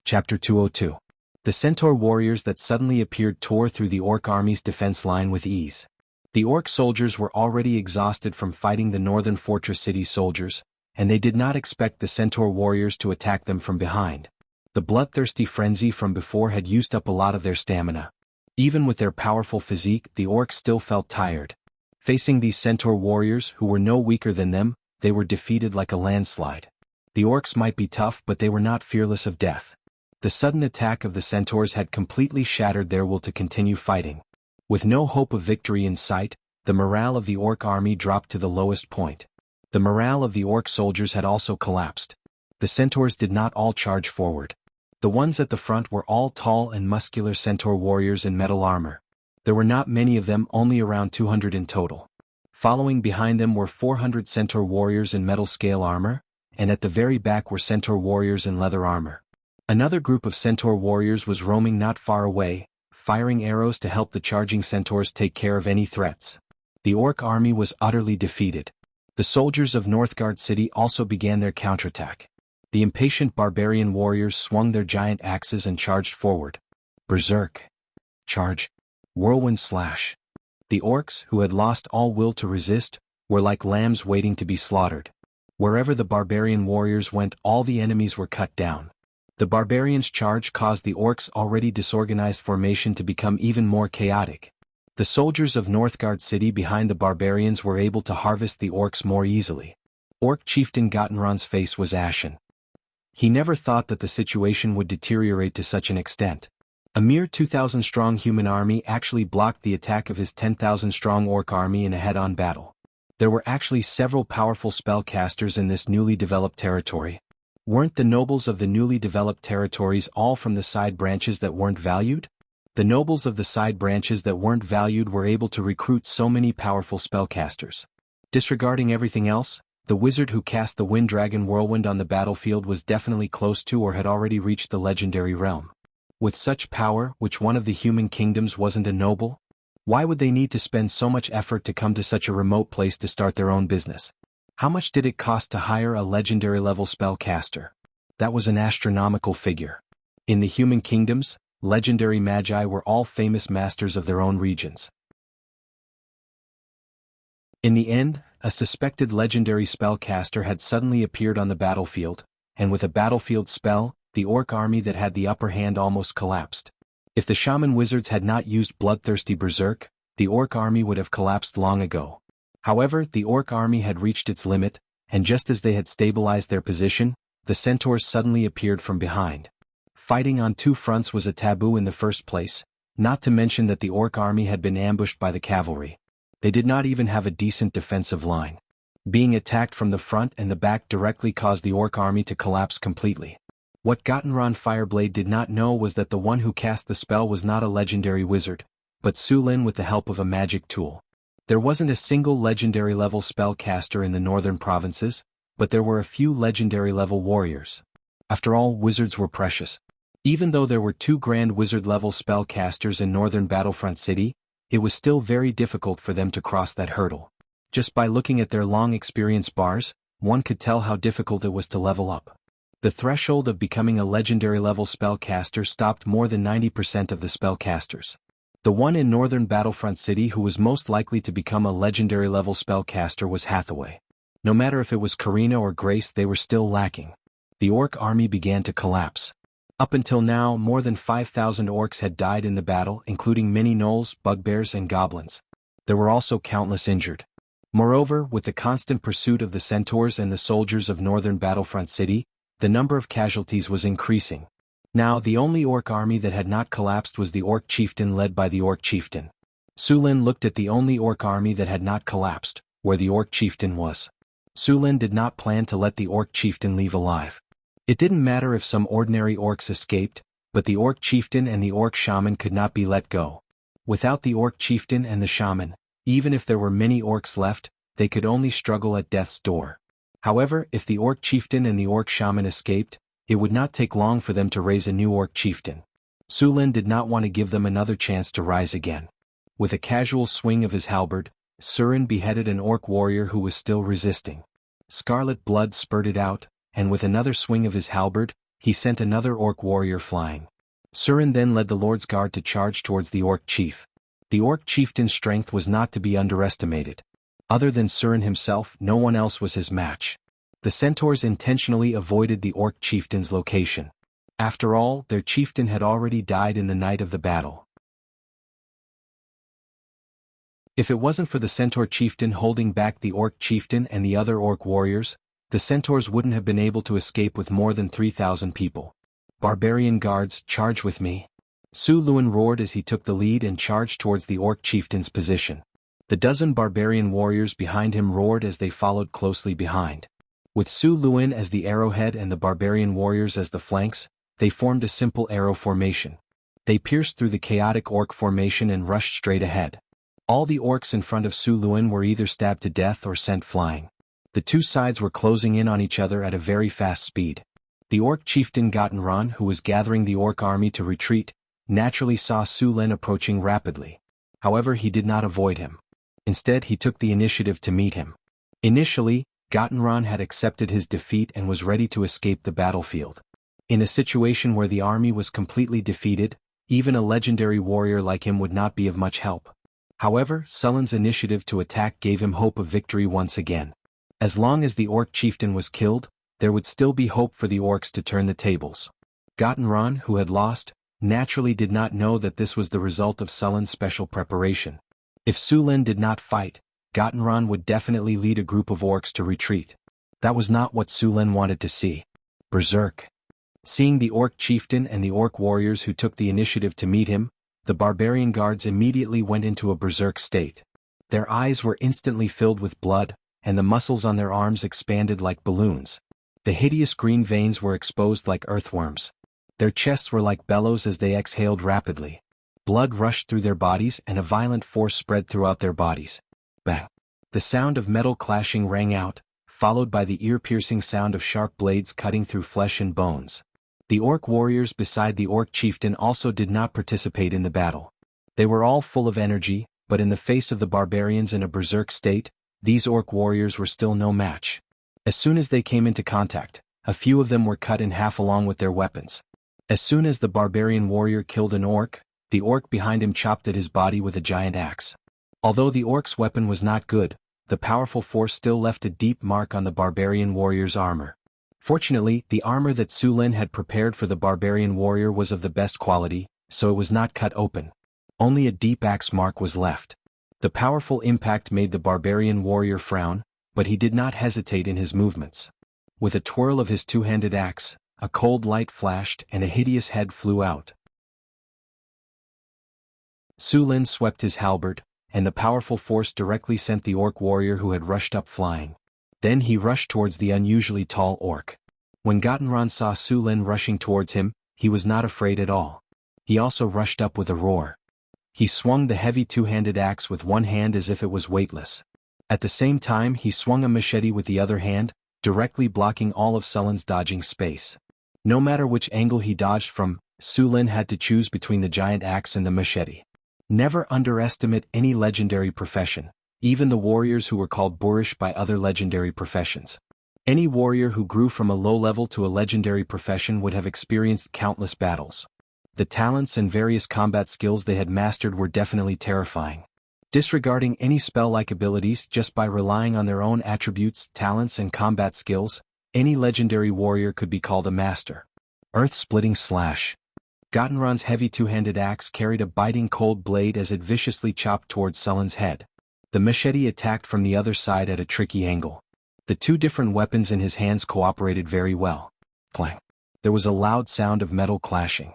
Chapter 202. The centaur warriors that suddenly appeared tore through the orc army's defense line with ease. The orc soldiers were already exhausted from fighting the northern fortress city soldiers, and they did not expect the centaur warriors to attack them from behind. The bloodthirsty frenzy from before had used up a lot of their stamina. Even with their powerful physique, the orcs still felt tired. Facing these centaur warriors who were no weaker than them, they were defeated like a landslide. The orcs might be tough, but they were not fearless of death. The sudden attack of the centaurs had completely shattered their will to continue fighting. With no hope of victory in sight, the morale of the orc army dropped to the lowest point. The morale of the orc soldiers had also collapsed. The centaurs did not all charge forward. The ones at the front were all tall and muscular centaur warriors in metal armor. There were not many of them, only around 200 in total. Following behind them were 400 centaur warriors in metal scale armor, and at the very back were centaur warriors in leather armor. Another group of centaur warriors was roaming not far away, firing arrows to help the charging centaurs take care of any threats. The orc army was utterly defeated. The soldiers of Northgard City also began their counterattack. The impatient barbarian warriors swung their giant axes and charged forward. Berserk. Charge. Whirlwind slash. The orcs, who had lost all will to resist, were like lambs waiting to be slaughtered. Wherever the barbarian warriors went, all the enemies were cut down. The barbarians' charge caused the orcs' already disorganized formation to become even more chaotic. The soldiers of Northgard City behind the barbarians were able to harvest the orcs more easily. Orc chieftain Gottenron's face was ashen. He never thought that the situation would deteriorate to such an extent. A mere 2,000-strong human army actually blocked the attack of his 10,000-strong orc army in a head-on battle. There were actually several powerful spellcasters in this newly developed territory. Weren't the nobles of the newly developed territories all from the side branches that weren't valued? The nobles of the side branches that weren't valued were able to recruit so many powerful spellcasters. Disregarding everything else, the wizard who cast the Wind Dragon Whirlwind on the battlefield was definitely close to or had already reached the legendary realm. With such power, which one of the human kingdoms wasn't a noble? Why would they need to spend so much effort to come to such a remote place to start their own business? How much did it cost to hire a legendary-level spellcaster? That was an astronomical figure. In the human kingdoms, legendary magi were all famous masters of their own regions. In the end, a suspected legendary spellcaster had suddenly appeared on the battlefield, and with a battlefield spell, the orc army that had the upper hand almost collapsed. If the shaman wizards had not used bloodthirsty berserk, the orc army would have collapsed long ago. However, the orc army had reached its limit, and just as they had stabilized their position, the centaurs suddenly appeared from behind. Fighting on two fronts was a taboo in the first place, not to mention that the orc army had been ambushed by the cavalry. They did not even have a decent defensive line. Being attacked from the front and the back directly caused the orc army to collapse completely. What Gottenron Fireblade did not know was that the one who cast the spell was not a legendary wizard, but Su Lin with the help of a magic tool. There wasn't a single legendary-level spellcaster in the northern provinces, but there were a few legendary-level warriors. After all, wizards were precious. Even though there were 2 grand wizard-level spellcasters in northern Battlefront City, it was still very difficult for them to cross that hurdle. Just by looking at their long experience bars, one could tell how difficult it was to level up. The threshold of becoming a legendary-level spellcaster stopped more than 90% of the spellcasters. The one in northern Battlefront City who was most likely to become a legendary-level spellcaster was Hathaway. No matter if it was Karina or Grace, they were still lacking. The orc army began to collapse. Up until now, more than 5,000 orcs had died in the battle, including many gnolls, bugbears, and goblins. There were also countless injured. Moreover, with the constant pursuit of the centaurs and the soldiers of northern Battlefront City, the number of casualties was increasing. Now, the only orc army that had not collapsed was the orc chieftain led by the orc chieftain. Su Lin looked at the only orc army that had not collapsed, where the orc chieftain was. Su Lin did not plan to let the orc chieftain leave alive. It didn't matter if some ordinary orcs escaped, But the orc chieftain and the orc shaman could not be let go. Without the orc chieftain and the shaman, even if there were many orcs left, they could only struggle at death's door. However, if the orc chieftain and the orc shaman escaped, it would not take long for them to raise a new orc chieftain. Su Lin did not want to give them another chance to rise again. With a casual swing of his halberd, Surin beheaded an orc warrior who was still resisting. Scarlet blood spurted out, and with another swing of his halberd, he sent another orc warrior flying. Surin then led the Lord's Guard to charge towards the orc chief. The orc chieftain's strength was not to be underestimated. Other than Surin himself, no one else was his match. The centaurs intentionally avoided the orc chieftain's location. After all, their chieftain had already died in the night of the battle. If it wasn't for the centaur chieftain holding back the orc chieftain and the other orc warriors, the centaurs wouldn't have been able to escape with more than 3,000 people. Barbarian guards, charge with me. Su Lin roared as he took the lead and charged towards the orc chieftain's position. The dozen barbarian warriors behind him roared as they followed closely behind. With Su Lin as the arrowhead and the barbarian warriors as the flanks, they formed a simple arrow formation. They pierced through the chaotic orc formation and rushed straight ahead. All the orcs in front of Su Lin were either stabbed to death or sent flying. The two sides were closing in on each other at a very fast speed. The orc chieftain Gottenron, who was gathering the orc army to retreat, naturally saw Su Lin approaching rapidly. However, he did not avoid him. Instead, he took the initiative to meet him. Initially, Gottenron had accepted his defeat and was ready to escape the battlefield. In a situation where the army was completely defeated, even a legendary warrior like him would not be of much help. However, Sullen's initiative to attack gave him hope of victory once again. As long as the orc chieftain was killed, there would still be hope for the orcs to turn the tables. Gottenron, who had lost, naturally did not know that this was the result of Sullen's special preparation. If Su Lin did not fight, Gottenron would definitely lead a group of orcs to retreat. That was not what Su Lin wanted to see. Berserk. Seeing the orc chieftain and the orc warriors who took the initiative to meet him, the barbarian guards immediately went into a berserk state. Their eyes were instantly filled with blood, and the muscles on their arms expanded like balloons. The hideous green veins were exposed like earthworms. Their chests were like bellows as they exhaled rapidly. Blood rushed through their bodies and a violent force spread throughout their bodies. Bang! The sound of metal clashing rang out, followed by the ear-piercing sound of sharp blades cutting through flesh and bones. The orc warriors beside the orc chieftain also did not participate in the battle. They were all full of energy, but in the face of the barbarians in a berserk state, these orc warriors were still no match. As soon as they came into contact, a few of them were cut in half along with their weapons. As soon as the barbarian warrior killed an orc, the orc behind him chopped at his body with a giant axe. Although the orc's weapon was not good, the powerful force still left a deep mark on the barbarian warrior's armor. Fortunately, the armor that Su Lin had prepared for the barbarian warrior was of the best quality, so it was not cut open. Only a deep axe mark was left. The powerful impact made the barbarian warrior frown, but he did not hesitate in his movements. With a twirl of his two-handed axe, a cold light flashed and a hideous head flew out. Su Lin swept his halberd, and the powerful force directly sent the orc warrior who had rushed up flying. Then he rushed towards the unusually tall orc. When Gottenron saw Su Lin rushing towards him, he was not afraid at all. He also rushed up with a roar. He swung the heavy two-handed axe with one hand as if it was weightless. At the same time he swung a machete with the other hand, directly blocking all of Sullen's dodging space. No matter which angle he dodged from, Su Lin had to choose between the giant axe and the machete. Never underestimate any legendary profession, even the warriors who were called boorish by other legendary professions. Any warrior who grew from a low level to a legendary profession would have experienced countless battles. The talents and various combat skills they had mastered were definitely terrifying. Disregarding any spell-like abilities just by relying on their own attributes, talents and combat skills, any legendary warrior could be called a master. Earth-splitting slash. Gottenron's heavy two-handed axe carried a biting cold blade as it viciously chopped towards Sullen's head. The machete attacked from the other side at a tricky angle. The two different weapons in his hands cooperated very well. Clang. There was a loud sound of metal clashing.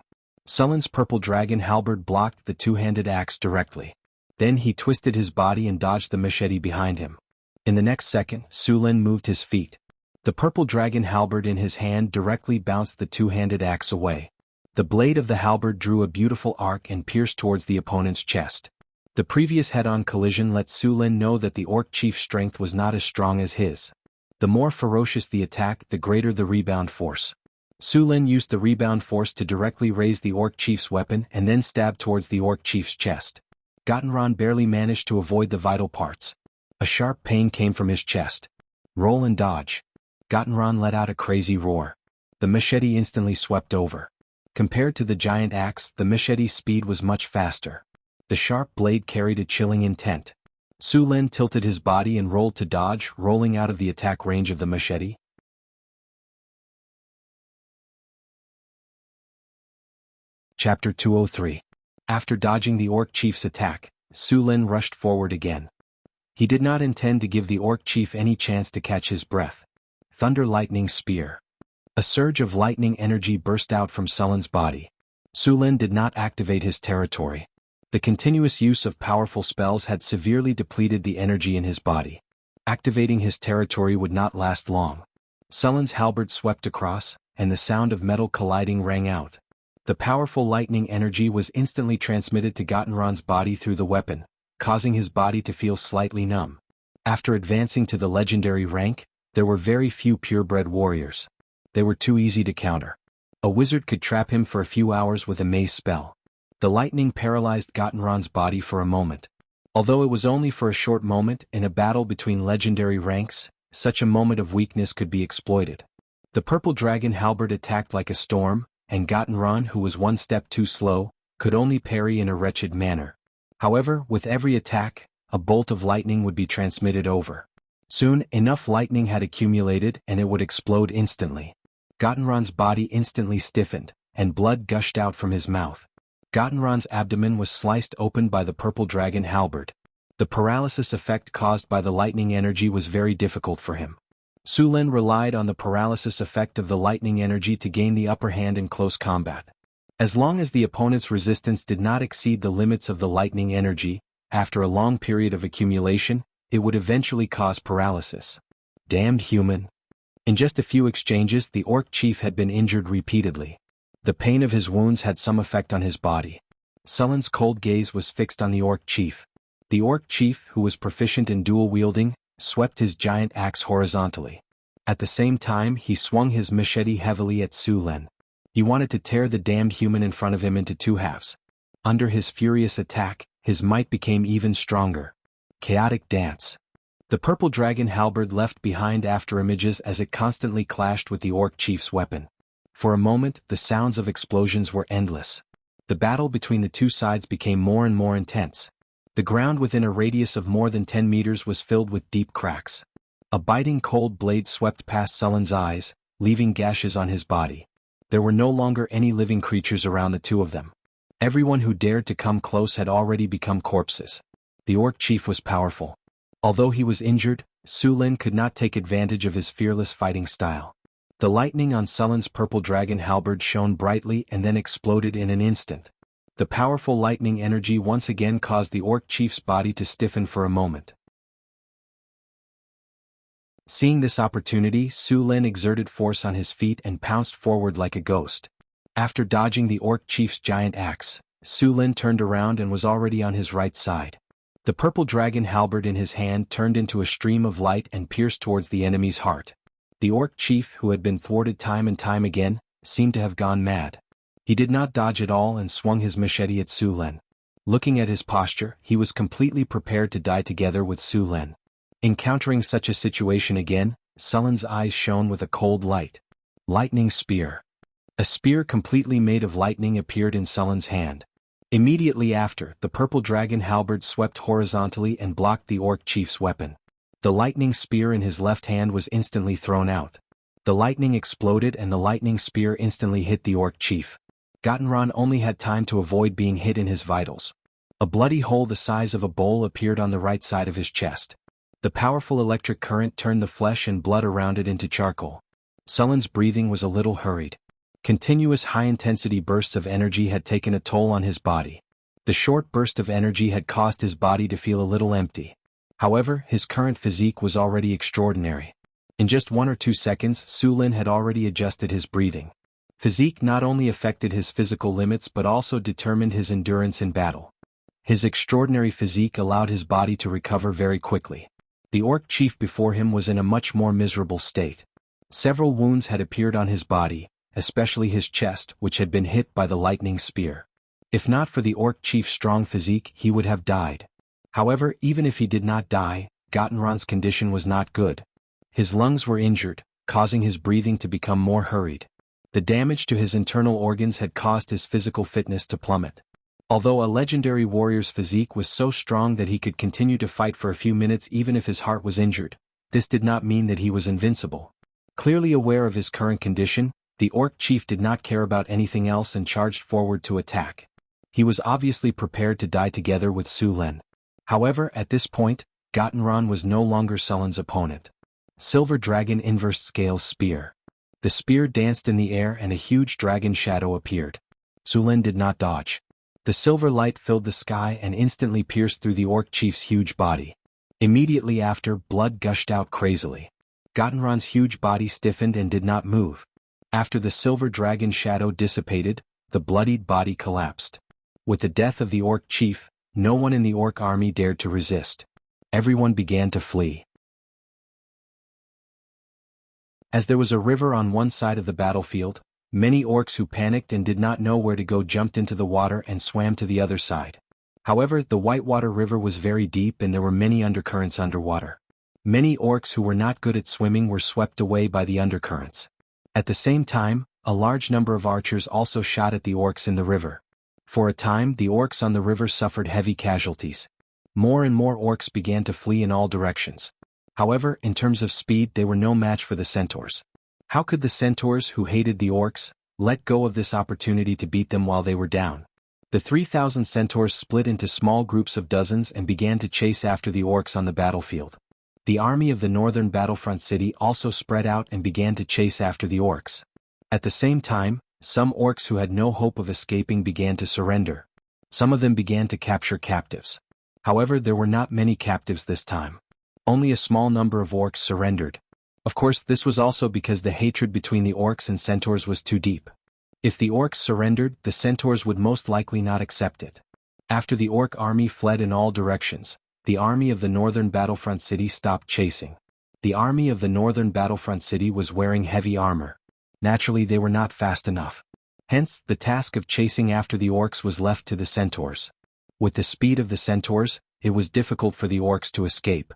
Sullen's purple dragon halberd blocked the two-handed axe directly. Then he twisted his body and dodged the machete behind him. In the next second, Su Lin moved his feet. The purple dragon halberd in his hand directly bounced the two-handed axe away. The blade of the halberd drew a beautiful arc and pierced towards the opponent's chest. The previous head-on collision let Su Lin know that the orc chief's strength was not as strong as his. The more ferocious the attack, the greater the rebound force. Su Lin used the rebound force to directly raise the orc chief's weapon and then stab towards the orc chief's chest. Gottenron barely managed to avoid the vital parts. A sharp pain came from his chest. Roll and dodge. Gottenron let out a crazy roar. The machete instantly swept over. Compared to the giant axe, the machete's speed was much faster. The sharp blade carried a chilling intent. Su Lin tilted his body and rolled to dodge, rolling out of the attack range of the machete. Chapter 203. After dodging the orc chief's attack, Su Lin rushed forward again. He did not intend to give the orc chief any chance to catch his breath. Thunder Lightning Spear. A surge of lightning energy burst out from Su Lin's body. Su Lin did not activate his territory. The continuous use of powerful spells had severely depleted the energy in his body. Activating his territory would not last long. Su Lin's halberd swept across, and the sound of metal colliding rang out. The powerful lightning energy was instantly transmitted to Gottenron's body through the weapon, causing his body to feel slightly numb. After advancing to the legendary rank, there were very few purebred warriors. They were too easy to counter. A wizard could trap him for a few hours with a maze spell. The lightning paralyzed Gottenron's body for a moment. Although it was only for a short moment, in a battle between legendary ranks, such a moment of weakness could be exploited. The purple dragon halberd attacked like a storm, and Gottenron, who was one step too slow, could only parry in a wretched manner. However, with every attack, a bolt of lightning would be transmitted over. Soon, enough lightning had accumulated and it would explode instantly. Gottenron's body instantly stiffened, and blood gushed out from his mouth. Gottenron's abdomen was sliced open by the purple dragon halberd. The paralysis effect caused by the lightning energy was very difficult for him. Su Lin relied on the paralysis effect of the lightning energy to gain the upper hand in close combat. As long as the opponent's resistance did not exceed the limits of the lightning energy, after a long period of accumulation, it would eventually cause paralysis. Damned human. In just a few exchanges, the orc chief had been injured repeatedly. The pain of his wounds had some effect on his body. Su Lin's cold gaze was fixed on the orc chief. The orc chief, who was proficient in dual wielding, swept his giant axe horizontally. At the same time, he swung his machete heavily at Su Lin. He wanted to tear the damned human in front of him into two halves. Under his furious attack, his might became even stronger. Chaotic dance. The purple dragon halberd left behind afterimages as it constantly clashed with the orc chief's weapon. For a moment, the sounds of explosions were endless. The battle between the two sides became more and more intense. The ground within a radius of more than 10 meters was filled with deep cracks. A biting cold blade swept past Su Lin's eyes, leaving gashes on his body. There were no longer any living creatures around the two of them. Everyone who dared to come close had already become corpses. The orc chief was powerful. Although he was injured, Su Lin could not take advantage of his fearless fighting style. The lightning on Su Lin's purple dragon halberd shone brightly and then exploded in an instant. The powerful lightning energy once again caused the orc chief's body to stiffen for a moment. Seeing this opportunity, Su Lin exerted force on his feet and pounced forward like a ghost. After dodging the orc chief's giant axe, Su Lin turned around and was already on his right side. The purple dragon halberd in his hand turned into a stream of light and pierced towards the enemy's heart. The orc chief, who had been thwarted time and time again, seemed to have gone mad. He did not dodge at all and swung his machete at Su Lin. Looking at his posture, he was completely prepared to die together with Su Lin. Encountering such a situation again, Su Lin's eyes shone with a cold light. Lightning Spear. A spear completely made of lightning appeared in Su Lin's hand. Immediately after, the purple dragon halberd swept horizontally and blocked the orc chief's weapon. The lightning spear in his left hand was instantly thrown out. The lightning exploded and the lightning spear instantly hit the orc chief. Gottenron only had time to avoid being hit in his vitals. A bloody hole the size of a bowl appeared on the right side of his chest. The powerful electric current turned the flesh and blood around it into charcoal. Su Lin's breathing was a little hurried. Continuous high-intensity bursts of energy had taken a toll on his body. The short burst of energy had caused his body to feel a little empty. However, his current physique was already extraordinary. In just 1 or 2 seconds, Su Lin had already adjusted his breathing. Physique not only affected his physical limits but also determined his endurance in battle. His extraordinary physique allowed his body to recover very quickly. The orc chief before him was in a much more miserable state. Several wounds had appeared on his body, especially his chest, which had been hit by the lightning spear. If not for the orc chief's strong physique, he would have died. However, even if he did not die, Gottenron's condition was not good. His lungs were injured, causing his breathing to become more hurried. The damage to his internal organs had caused his physical fitness to plummet. Although a legendary warrior's physique was so strong that he could continue to fight for a few minutes even if his heart was injured, this did not mean that he was invincible. Clearly aware of his current condition, the orc chief did not care about anything else and charged forward to attack. He was obviously prepared to die together with Su Lin. However, at this point, Gottenron was no longer Sullen's opponent. Silver Dragon Inverse Scales Spear. The spear danced in the air and a huge dragon shadow appeared. Su Lin did not dodge. The silver light filled the sky and instantly pierced through the orc chief's huge body. Immediately after, blood gushed out crazily. Gottenron's huge body stiffened and did not move. After the silver dragon shadow dissipated, the bloodied body collapsed. With the death of the orc chief, no one in the orc army dared to resist. Everyone began to flee. As there was a river on one side of the battlefield, many orcs who panicked and did not know where to go jumped into the water and swam to the other side. However, the Whitewater River was very deep and there were many undercurrents underwater. Many orcs who were not good at swimming were swept away by the undercurrents. At the same time, a large number of archers also shot at the orcs in the river. For a time, the orcs on the river suffered heavy casualties. More and more orcs began to flee in all directions. However, in terms of speed, they were no match for the centaurs. How could the centaurs, who hated the orcs, let go of this opportunity to beat them while they were down? The 3,000 centaurs split into small groups of dozens and began to chase after the orcs on the battlefield. The army of the northern battlefront city also spread out and began to chase after the orcs. At the same time, some orcs who had no hope of escaping began to surrender. Some of them began to capture captives. However, there were not many captives this time. Only a small number of orcs surrendered. Of course, this was also because the hatred between the orcs and centaurs was too deep. If the orcs surrendered, the centaurs would most likely not accept it. After the orc army fled in all directions, the army of the northern battlefront city stopped chasing. The army of the northern battlefront city was wearing heavy armor. Naturally, they were not fast enough. Hence, the task of chasing after the orcs was left to the centaurs. With the speed of the centaurs, it was difficult for the orcs to escape.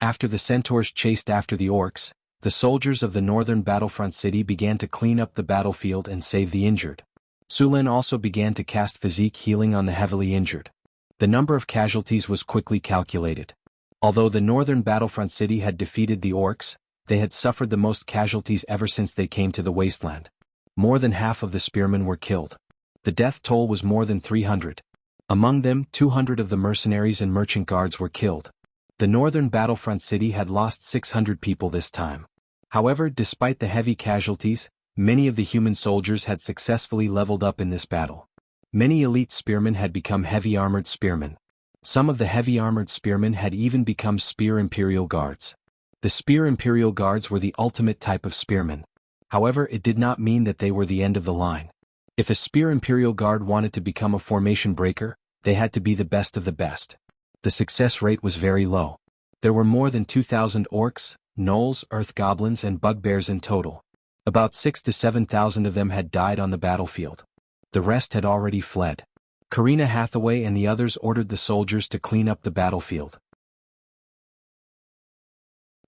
After the centaurs chased after the orcs, the soldiers of the northern battlefront city began to clean up the battlefield and save the injured. Su Lin also began to cast physique healing on the heavily injured. The number of casualties was quickly calculated. Although the northern battlefront city had defeated the orcs, they had suffered the most casualties ever since they came to the wasteland. More than half of the spearmen were killed. The death toll was more than 300. Among them, 200 of the mercenaries and merchant guards were killed. The northern battlefront city had lost 600 people this time. However, despite the heavy casualties, many of the human soldiers had successfully leveled up in this battle. Many elite spearmen had become heavy-armored spearmen. Some of the heavy-armored spearmen had even become spear Imperial guards. The spear Imperial guards were the ultimate type of spearmen. However, it did not mean that they were the end of the line. If a spear Imperial guard wanted to become a formation breaker, they had to be the best of the best. The success rate was very low. There were more than 2,000 orcs, gnolls, earth goblins and bugbears in total. About 6,000 to 7,000 of them had died on the battlefield. The rest had already fled. Karina Hathaway and the others ordered the soldiers to clean up the battlefield.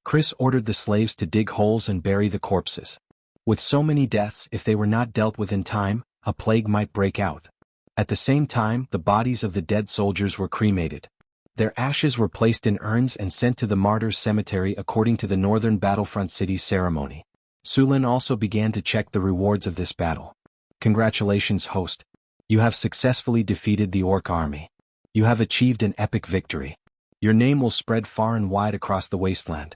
Chris ordered the slaves to dig holes and bury the corpses. With so many deaths, if they were not dealt with in time, a plague might break out. At the same time, the bodies of the dead soldiers were cremated. Their ashes were placed in urns and sent to the martyrs' cemetery according to the northern battlefront city's ceremony. Su Lin also began to check the rewards of this battle. Congratulations, host. You have successfully defeated the orc army. You have achieved an epic victory. Your name will spread far and wide across the wasteland.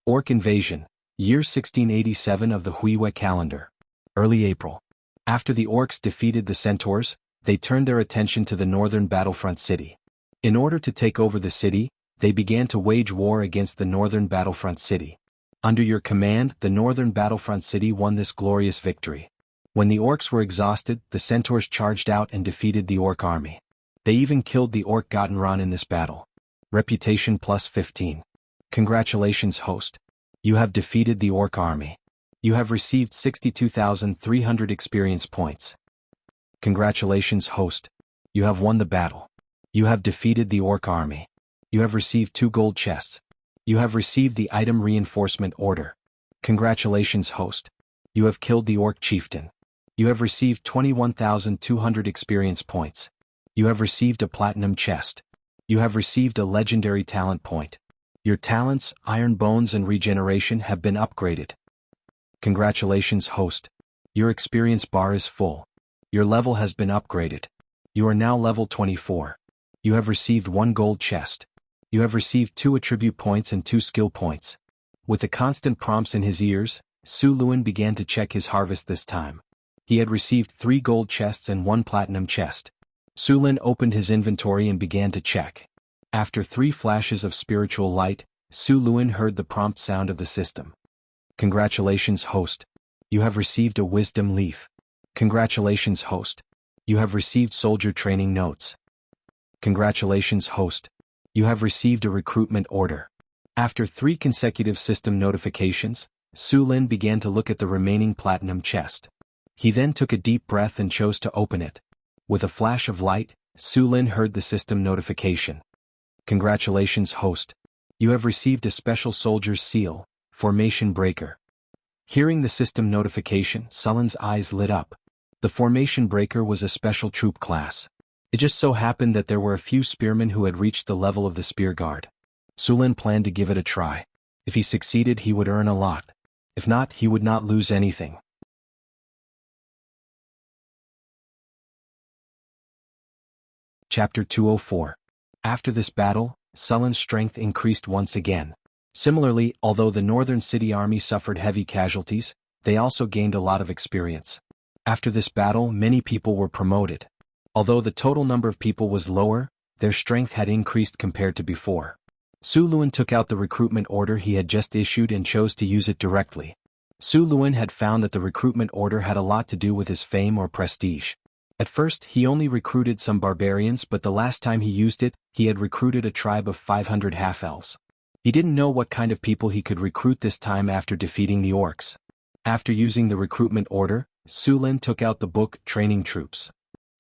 Orc invasion, year 1687 of the Huiwe calendar. Early April. After the orcs defeated the centaurs, they turned their attention to the northern battlefront city. In order to take over the city, they began to wage war against the northern battlefront city. Under your command, the northern battlefront city won this glorious victory. When the orcs were exhausted, the centaurs charged out and defeated the orc army. They even killed the orc Gotenran in this battle. Reputation plus 15. Congratulations, host. You have defeated the orc army. You have received 62,300 experience points. Congratulations, host. You have won the battle. You have defeated the orc army. You have received 2 gold chests. You have received the item reinforcement order. Congratulations, host. You have killed the orc chieftain. You have received 21,200 experience points. You have received a platinum chest. You have received a legendary talent point. Your talents, Iron Bones and Regeneration, have been upgraded. Congratulations, host. Your experience bar is full. Your level has been upgraded. You are now level 24. You have received 1 gold chest. You have received 2 attribute points and 2 skill points. With the constant prompts in his ears, Su Luin began to check his harvest this time. He had received 3 gold chests and 1 platinum chest. Su Lin opened his inventory and began to check. After 3 flashes of spiritual light, Su Luin heard the prompt sound of the system. Congratulations, host. You have received a wisdom leaf. Congratulations, host. You have received soldier training notes. Congratulations, host. You have received a recruitment order. After 3 consecutive system notifications, Su Lin began to look at the remaining platinum chest. He then took a deep breath and chose to open it. With a flash of light, Su Lin heard the system notification. Congratulations, host. You have received a special soldier's seal, Formation Breaker. Hearing the system notification, Su Lin's eyes lit up. The Formation Breaker was a special troop class. It just so happened that there were a few spearmen who had reached the level of the spear guard. Su Lin planned to give it a try. If he succeeded, he would earn a lot. If not, he would not lose anything. Chapter 204. After this battle, Su Lin's strength increased once again. Similarly, although the northern city army suffered heavy casualties, they also gained a lot of experience. After this battle, many people were promoted. Although the total number of people was lower, their strength had increased compared to before. Su Luin took out the recruitment order he had just issued and chose to use it directly. Su Luin had found that the recruitment order had a lot to do with his fame or prestige. At first, he only recruited some barbarians, but the last time he used it, he had recruited a tribe of 500 half-elves. He didn't know what kind of people he could recruit this time after defeating the orcs. After using the recruitment order, Su Lin took out the book Training Troops.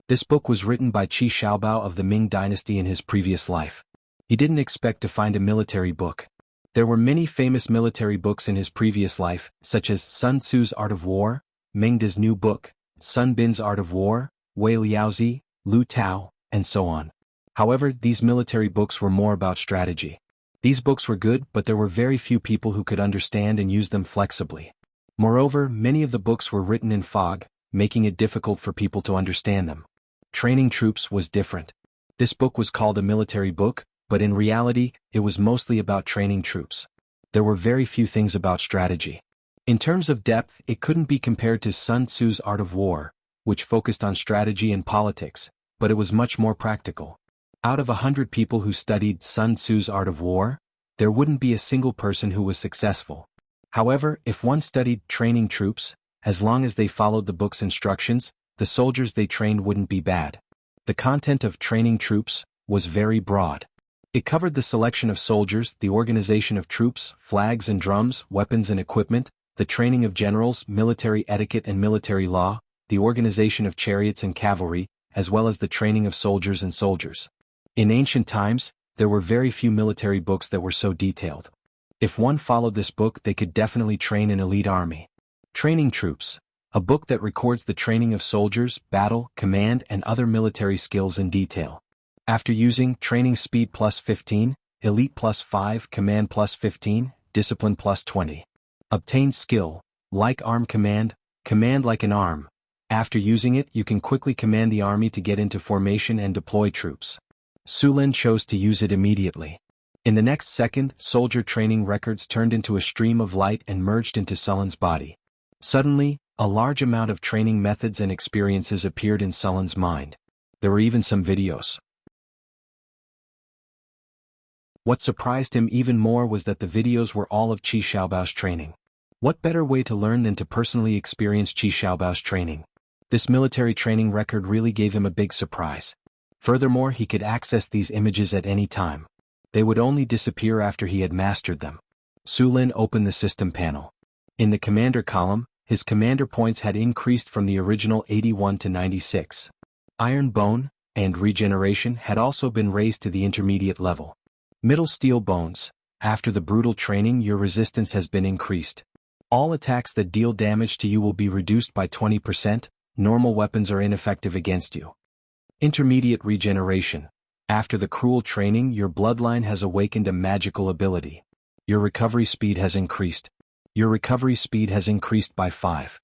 This book was written by Qi Xiaobao of the Ming dynasty in his previous life. He didn't expect to find a military book. There were many famous military books in his previous life, such as Sun Tzu's Art of War, Meng Da's New Book, Sun Bin's Art of War, Wei Liaozi, Lu Tao, and so on. However, these military books were more about strategy. These books were good, but there were very few people who could understand and use them flexibly. Moreover, many of the books were written in fog, making it difficult for people to understand them. Training Troops was different. This book was called a military book, but in reality, it was mostly about training troops. There were very few things about strategy. In terms of depth, it couldn't be compared to Sun Tzu's Art of War, which focused on strategy and politics, but it was much more practical. Out of 100 people who studied Sun Tzu's Art of War, there wouldn't be a single person who was successful. However, if one studied Training Troops, as long as they followed the book's instructions, the soldiers they trained wouldn't be bad. The content of Training Troops was very broad. It covered the selection of soldiers, the organization of troops, flags and drums, weapons and equipment, the training of generals, military etiquette and military law, the organization of chariots and cavalry, as well as the training of soldiers and soldiers. In ancient times, there were very few military books that were so detailed. If one followed this book, they could definitely train an elite army. Training Troops, a book that records the training of soldiers, battle, command, and other military skills in detail. After using Training Speed plus 15, Elite plus 5, Command plus 15, Discipline plus 20. Obtained skill, like Arm Command, Command like an arm. After using it, you can quickly command the army to get into formation and deploy troops. Su Lin chose to use it immediately. In the next second, soldier training records turned into a stream of light and merged into Su Lin's body. Suddenly, a large amount of training methods and experiences appeared in Su Lin's mind. There were even some videos. What surprised him even more was that the videos were all of Qi Xiaobao's training. What better way to learn than to personally experience Qi Xiaobao's training? This military training record really gave him a big surprise. Furthermore, he could access these images at any time. They would only disappear after he had mastered them. Su Lin opened the system panel. In the commander column, his commander points had increased from the original 81 to 96. Iron Bone and Regeneration had also been raised to the intermediate level. Middle Steel Bones. After the brutal training, your resistance has been increased. All attacks that deal damage to you will be reduced by 20%, normal weapons are ineffective against you. Intermediate Regeneration. After the cruel training, your bloodline has awakened a magical ability. Your recovery speed has increased. Your recovery speed has increased by 5.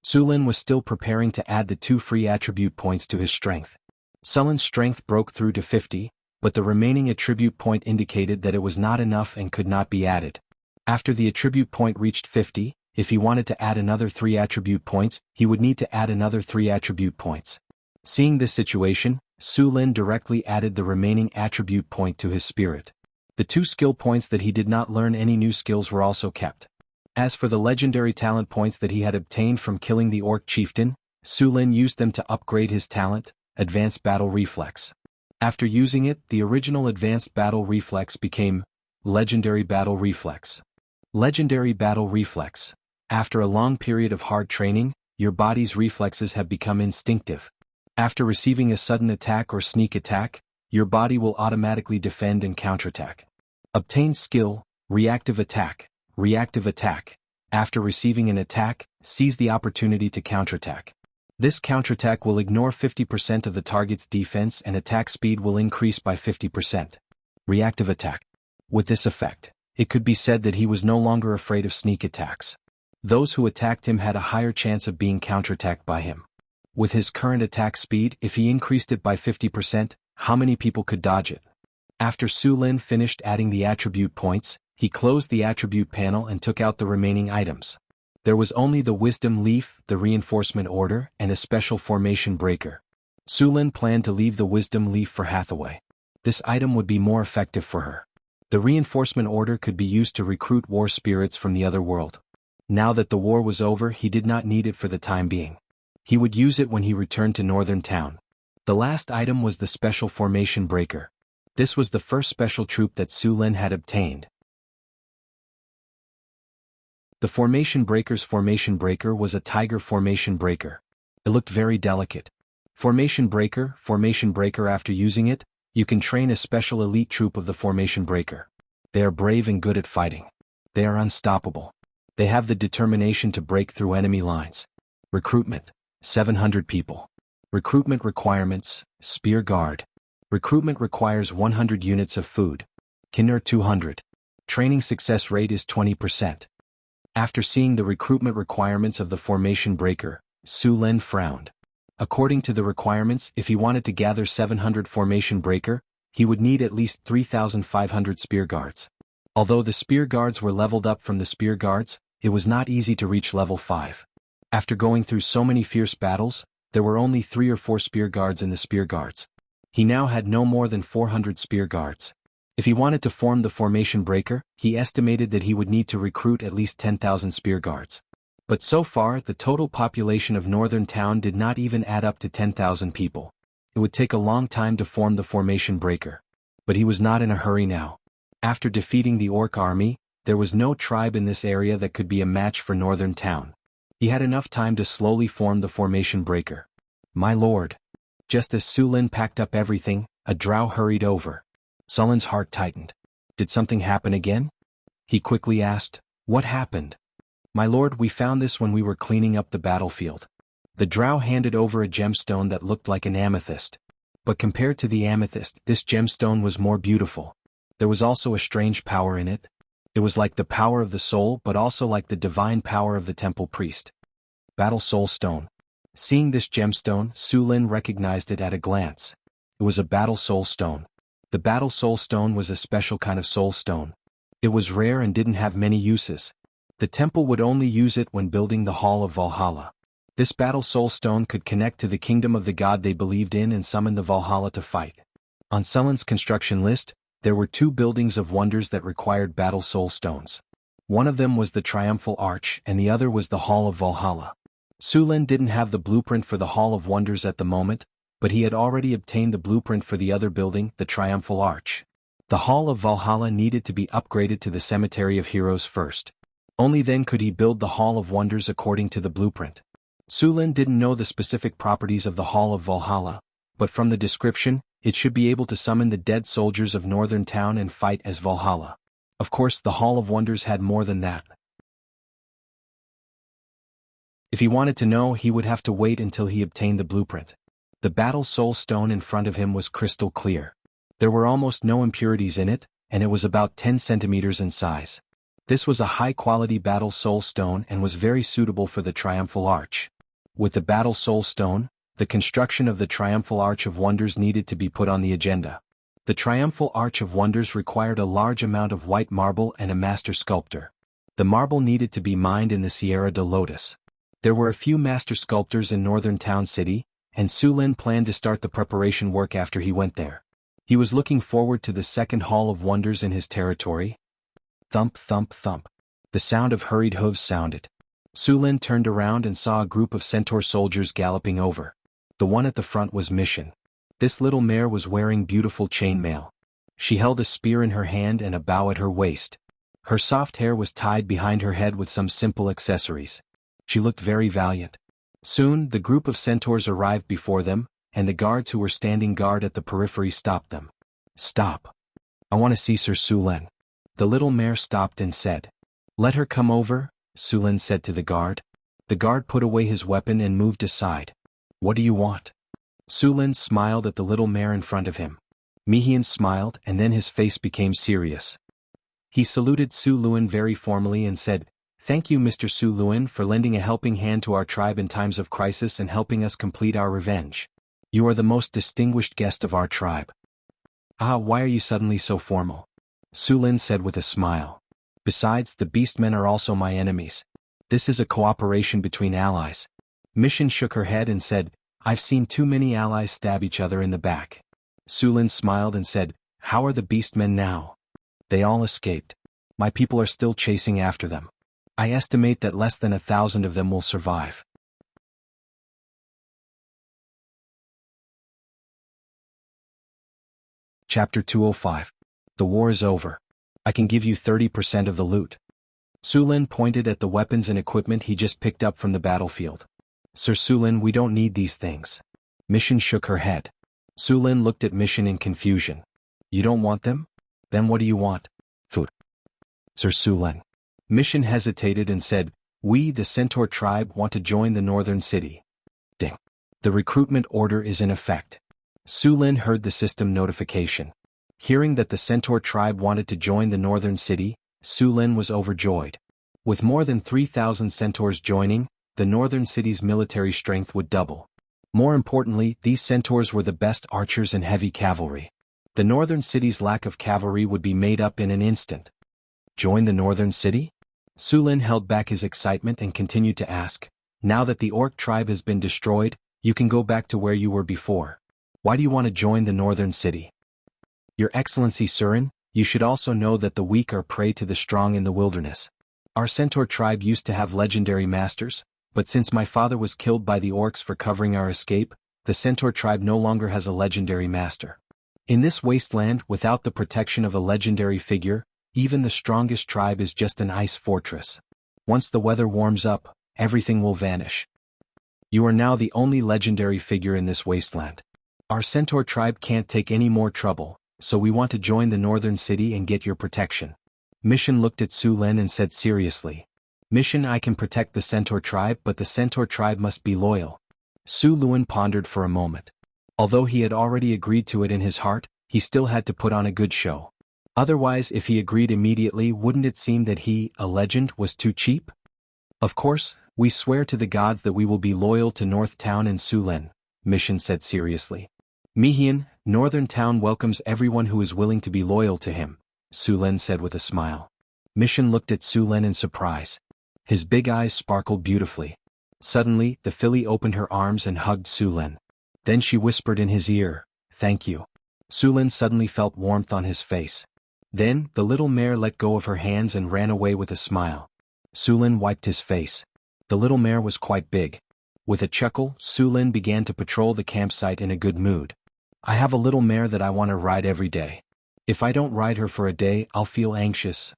Su Lin was still preparing to add the 2 free attribute points to his strength. Su Lin's strength broke through to 50, but the remaining attribute point indicated that it was not enough and could not be added. After the attribute point reached 50, if he wanted to add another 3 attribute points, he would need to add another 3 attribute points. Seeing this situation, Su Lin directly added the remaining attribute point to his spirit. The 2 skill points that he did not learn any new skills were also kept. As for the legendary talent points that he had obtained from killing the Orc Chieftain, Su Lin used them to upgrade his talent, Advanced Battle Reflex. After using it, the original Advanced Battle Reflex became Legendary Battle Reflex. Legendary Battle Reflex. After a long period of hard training, your body's reflexes have become instinctive. After receiving a sudden attack or sneak attack, your body will automatically defend and counterattack. Obtain skill, Reactive Attack. Reactive Attack. After receiving an attack, seize the opportunity to counterattack. This counterattack will ignore 50% of the target's defense and attack speed will increase by 50%. Reactive Attack. With this effect, it could be said that he was no longer afraid of sneak attacks. Those who attacked him had a higher chance of being counterattacked by him. With his current attack speed, if he increased it by 50%, how many people could dodge it? After Su Lin finished adding the attribute points, he closed the attribute panel and took out the remaining items. There was only the Wisdom Leaf, the Reinforcement Order, and a Special Formation Breaker. Su Lin planned to leave the Wisdom Leaf for Hathaway. This item would be more effective for her. The Reinforcement Order could be used to recruit war spirits from the other world. Now that the war was over, he did not need it for the time being. He would use it when he returned to Northern Town. The last item was the Special Formation Breaker. This was the first special troop that Su Lin had obtained. The Formation Breaker's Formation Breaker was a Tiger Formation Breaker. It looked very delicate. Formation Breaker. After using it, you can train a special elite troop of the Formation Breaker. They are brave and good at fighting. They are unstoppable. They have the determination to break through enemy lines. Recruitment: 700 people. Recruitment requirements: Spear Guard. Recruitment requires 100 units of food. Kinnur 200. Training success rate is 20%. After seeing the recruitment requirements of the Formation Breaker, Su Lin frowned. According to the requirements, if he wanted to gather 700 Formation Breaker, he would need at least 3,500 Spear Guards. Although the Spear Guards were leveled up from the Spear Guards, it was not easy to reach level 5. After going through so many fierce battles, there were only 3 or 4 Spear Guards in the Spear Guards. He now had no more than 400 Spear Guards. If he wanted to form the Formation Breaker, he estimated that he would need to recruit at least 10,000 Spear Guards. But so far, the total population of Northern Town did not even add up to 10,000 people. It would take a long time to form the Formation Breaker. But he was not in a hurry now. After defeating the Orc army, there was no tribe in this area that could be a match for Northern Town. He had enough time to slowly form the Formation Breaker. My lord. Just as Su Lin packed up everything, a drow hurried over. Su Lin's heart tightened. Did something happen again? He quickly asked, what happened? My lord, we found this when we were cleaning up the battlefield. The drow handed over a gemstone that looked like an amethyst. But compared to the amethyst, this gemstone was more beautiful. There was also a strange power in it. It was like the power of the soul, but also like the divine power of the temple priest. Battle Soul Stone. Seeing this gemstone, Su Lin recognized it at a glance. It was a Battle Soul Stone. The Battle Soul Stone was a special kind of soul stone. It was rare and didn't have many uses. The temple would only use it when building the Hall of Valhalla. This Battle Soul Stone could connect to the kingdom of the god they believed in and summon the Valhalla to fight. On Su Lin's construction list, there were 2 buildings of wonders that required Battle Soul Stones. One of them was the Triumphal Arch and the other was the Hall of Valhalla. Su Lin didn't have the blueprint for the Hall of Wonders at the moment, but he had already obtained the blueprint for the other building, the Triumphal Arch. The Hall of Valhalla needed to be upgraded to the Cemetery of Heroes first. Only then could he build the Hall of Wonders according to the blueprint. Su Lin didn't know the specific properties of the Hall of Valhalla, but from the description, it should be able to summon the dead soldiers of Northern Town and fight as Valhalla. Of course, the Hall of Wonders had more than that. If he wanted to know, he would have to wait until he obtained the blueprint. The Battle Soul Stone in front of him was crystal clear. There were almost no impurities in it, and it was about 10 centimeters in size. This was a high-quality Battle Soul Stone and was very suitable for the Triumphal Arch. With the Battle Soul Stone, the construction of the Triumphal Arch of Wonders needed to be put on the agenda. The Triumphal Arch of Wonders required a large amount of white marble and a master sculptor. The marble needed to be mined in the Sierra de Lotus. There were a few master sculptors in Northern Town City, and Su Lin planned to start the preparation work after he went there. He was looking forward to the second Hall of Wonders in his territory. Thump, thump, thump. The sound of hurried hooves sounded. Su Lin turned around and saw a group of centaur soldiers galloping over. The one at the front was Mission. This little mare was wearing beautiful chainmail. She held a spear in her hand and a bow at her waist. Her soft hair was tied behind her head with some simple accessories. She looked very valiant. Soon, the group of centaurs arrived before them, and the guards who were standing guard at the periphery stopped them. "Stop. I want to see Sir Su Lin." The little mare stopped and said. "Let her come over," Su Lin said to the guard. The guard put away his weapon and moved aside. "What do you want?" Su Lin smiled at the little mare in front of him. Mihian smiled and then his face became serious. He saluted Su Lin very formally and said, "Thank you, Mr. Su Lin, for lending a helping hand to our tribe in times of crisis and helping us complete our revenge. You are the most distinguished guest of our tribe." "Ah, why are you suddenly so formal?" Su Lin said with a smile. "Besides, the beastmen are also my enemies. This is a cooperation between allies." Mission shook her head and said, "I've seen too many allies stab each other in the back." Su Lin smiled and said, "How are the beastmen now?" "They all escaped. My people are still chasing after them. I estimate that less than 1,000 of them will survive." Chapter 205. The war is over. I can give you 30% of the loot. Su Lin pointed at the weapons and equipment he just picked up from the battlefield. "Sir Su Lin, we don't need these things." Mission shook her head. Su Lin looked at Mission in confusion. "You don't want them? Then what do you want?" "Food." "Sir Su Lin." Mission hesitated and said, "We, the Centaur tribe, want to join the northern city." Ding. The recruitment order is in effect. Su Lin heard the system notification. Hearing that the Centaur tribe wanted to join the northern city, Su Lin was overjoyed. With more than 3,000 centaurs joining, the northern city's military strength would double. More importantly, these centaurs were the best archers and heavy cavalry. The northern city's lack of cavalry would be made up in an instant. Join the northern city? Su Lin held back his excitement and continued to ask, "Now that the orc tribe has been destroyed, you can go back to where you were before. Why do you want to join the northern city?" "Your Excellency Surin, you should also know that the weak are prey to the strong in the wilderness. Our centaur tribe used to have legendary masters, but since my father was killed by the orcs for covering our escape, the centaur tribe no longer has a legendary master. In this wasteland, without the protection of a legendary figure, even the strongest tribe is just an ice fortress. Once the weather warms up, everything will vanish. You are now the only legendary figure in this wasteland. Our centaur tribe can't take any more trouble, so we want to join the northern city and get your protection." Mission looked at Su Lin and said seriously, "Mission, I can protect the centaur tribe, but the centaur tribe must be loyal." Su Lin pondered for a moment. Although he had already agreed to it in his heart, he still had to put on a good show. Otherwise, if he agreed immediately, wouldn't it seem that he, a legend, was too cheap? "Of course, we swear to the gods that we will be loyal to North Town and Su Lin," Mission said seriously. "Mihian, Northern Town welcomes everyone who is willing to be loyal to him," Su Lin said with a smile. Mission looked at Su Lin in surprise. His big eyes sparkled beautifully. Suddenly, the filly opened her arms and hugged Su Lin. Then she whispered in his ear, "Thank you." Su Lin suddenly felt warmth on his face. Then, the little mare let go of her hands and ran away with a smile. Su Lin wiped his face. The little mare was quite big. With a chuckle, Su Lin began to patrol the campsite in a good mood. I have a little mare that I want to ride every day. If I don't ride her for a day, I'll feel anxious.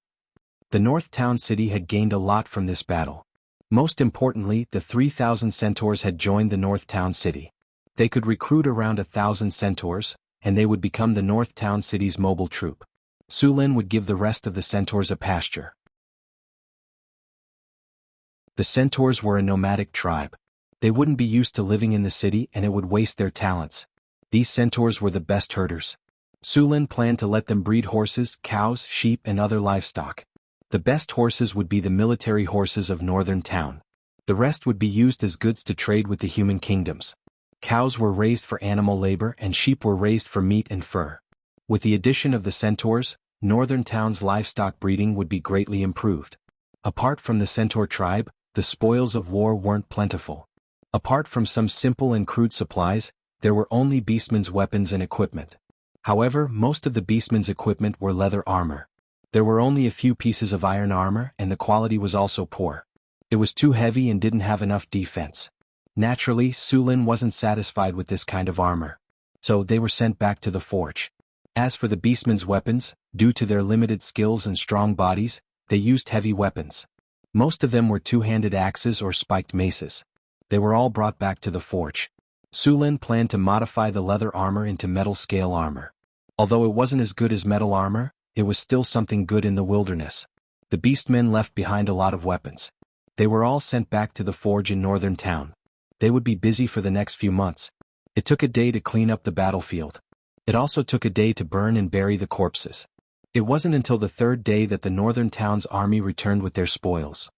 The North Town City had gained a lot from this battle. Most importantly, the 3,000 centaurs had joined the North Town City. They could recruit around 1,000 centaurs, and they would become the North Town City's mobile troop. Su Lin would give the rest of the centaurs a pasture. The centaurs were a nomadic tribe. They wouldn't be used to living in the city and it would waste their talents. These centaurs were the best herders. Su Lin planned to let them breed horses, cows, sheep and other livestock. The best horses would be the military horses of Northern Town. The rest would be used as goods to trade with the human kingdoms. Cows were raised for animal labor and sheep were raised for meat and fur. With the addition of the centaurs, Northern Town's livestock breeding would be greatly improved. Apart from the centaur tribe, the spoils of war weren't plentiful. Apart from some simple and crude supplies, there were only beastmen's weapons and equipment. However, most of the beastmen's equipment were leather armor. There were only a few pieces of iron armor and the quality was also poor. It was too heavy and didn't have enough defense. Naturally, Su Lin wasn't satisfied with this kind of armor. So they were sent back to the forge. As for the beastmen's weapons, due to their limited skills and strong bodies, they used heavy weapons. Most of them were two-handed axes or spiked maces. They were all brought back to the forge. Su Lin planned to modify the leather armor into metal scale armor. Although it wasn't as good as metal armor, it was still something good in the wilderness. The beastmen left behind a lot of weapons. They were all sent back to the forge in Northern Town. They would be busy for the next few months. It took a day to clean up the battlefield. It also took a day to burn and bury the corpses. It wasn't until the third day that the Northern Town's army returned with their spoils.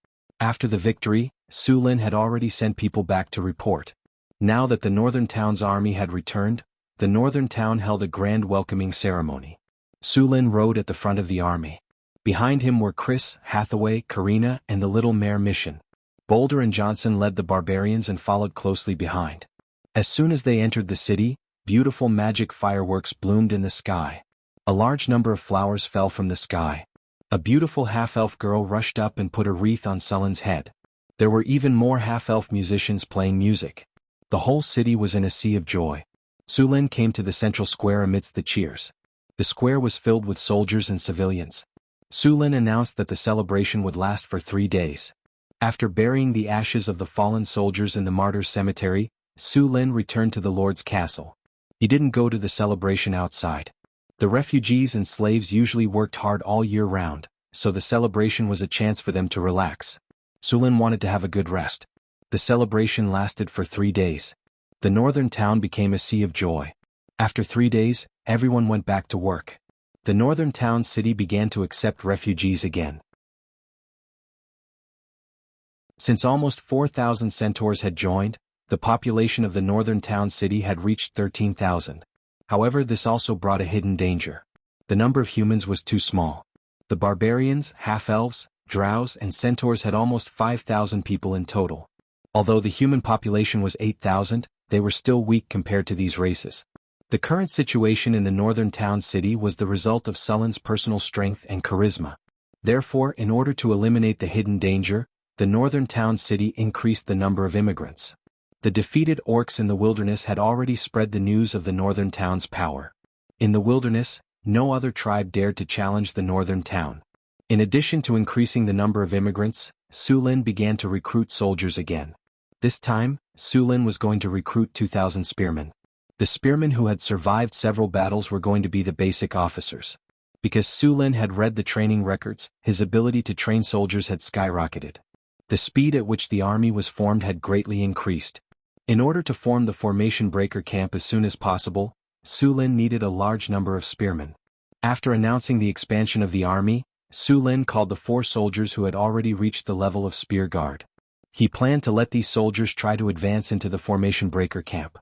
After the victory, Su Lin had already sent people back to report. Now that the Northern Town's army had returned, the Northern Town held a grand welcoming ceremony. Su Lin rode at the front of the army. Behind him were Chris, Hathaway, Karina, and the little mare Mission. Boulder and Johnson led the barbarians and followed closely behind. As soon as they entered the city, beautiful magic fireworks bloomed in the sky. A large number of flowers fell from the sky. A beautiful half-elf girl rushed up and put a wreath on Su Lin's head. There were even more half-elf musicians playing music. The whole city was in a sea of joy. Su Lin came to the central square amidst the cheers. The square was filled with soldiers and civilians. Su Lin announced that the celebration would last for 3 days. After burying the ashes of the fallen soldiers in the martyrs' cemetery, Su Lin returned to the Lord's castle. He didn't go to the celebration outside. The refugees and slaves usually worked hard all year round, so the celebration was a chance for them to relax. Su Lin wanted to have a good rest. The celebration lasted for 3 days. The northern town became a sea of joy. After 3 days, everyone went back to work. The northern town city began to accept refugees again. Since almost 4,000 centaurs had joined, the population of the northern town city had reached 13,000. However, this also brought a hidden danger. The number of humans was too small. The barbarians, half-elves, drows, and centaurs had almost 5,000 people in total. Although the human population was 8,000, they were still weak compared to these races. The current situation in the northern town city was the result of Su Lin's personal strength and charisma. Therefore, in order to eliminate the hidden danger, the northern town city increased the number of immigrants. The defeated orcs in the wilderness had already spread the news of the northern town's power. In the wilderness, no other tribe dared to challenge the northern town. In addition to increasing the number of immigrants, Su Lin began to recruit soldiers again. This time, Su Lin was going to recruit 2,000 spearmen. The spearmen who had survived several battles were going to be the basic officers. Because Su Lin had read the training records, his ability to train soldiers had skyrocketed. The speed at which the army was formed had greatly increased. In order to form the formation breaker camp as soon as possible, Su Lin needed a large number of spearmen. After announcing the expansion of the army, Su Lin called the 4 soldiers who had already reached the level of spear guard. He planned to let these soldiers try to advance into the formation breaker camp.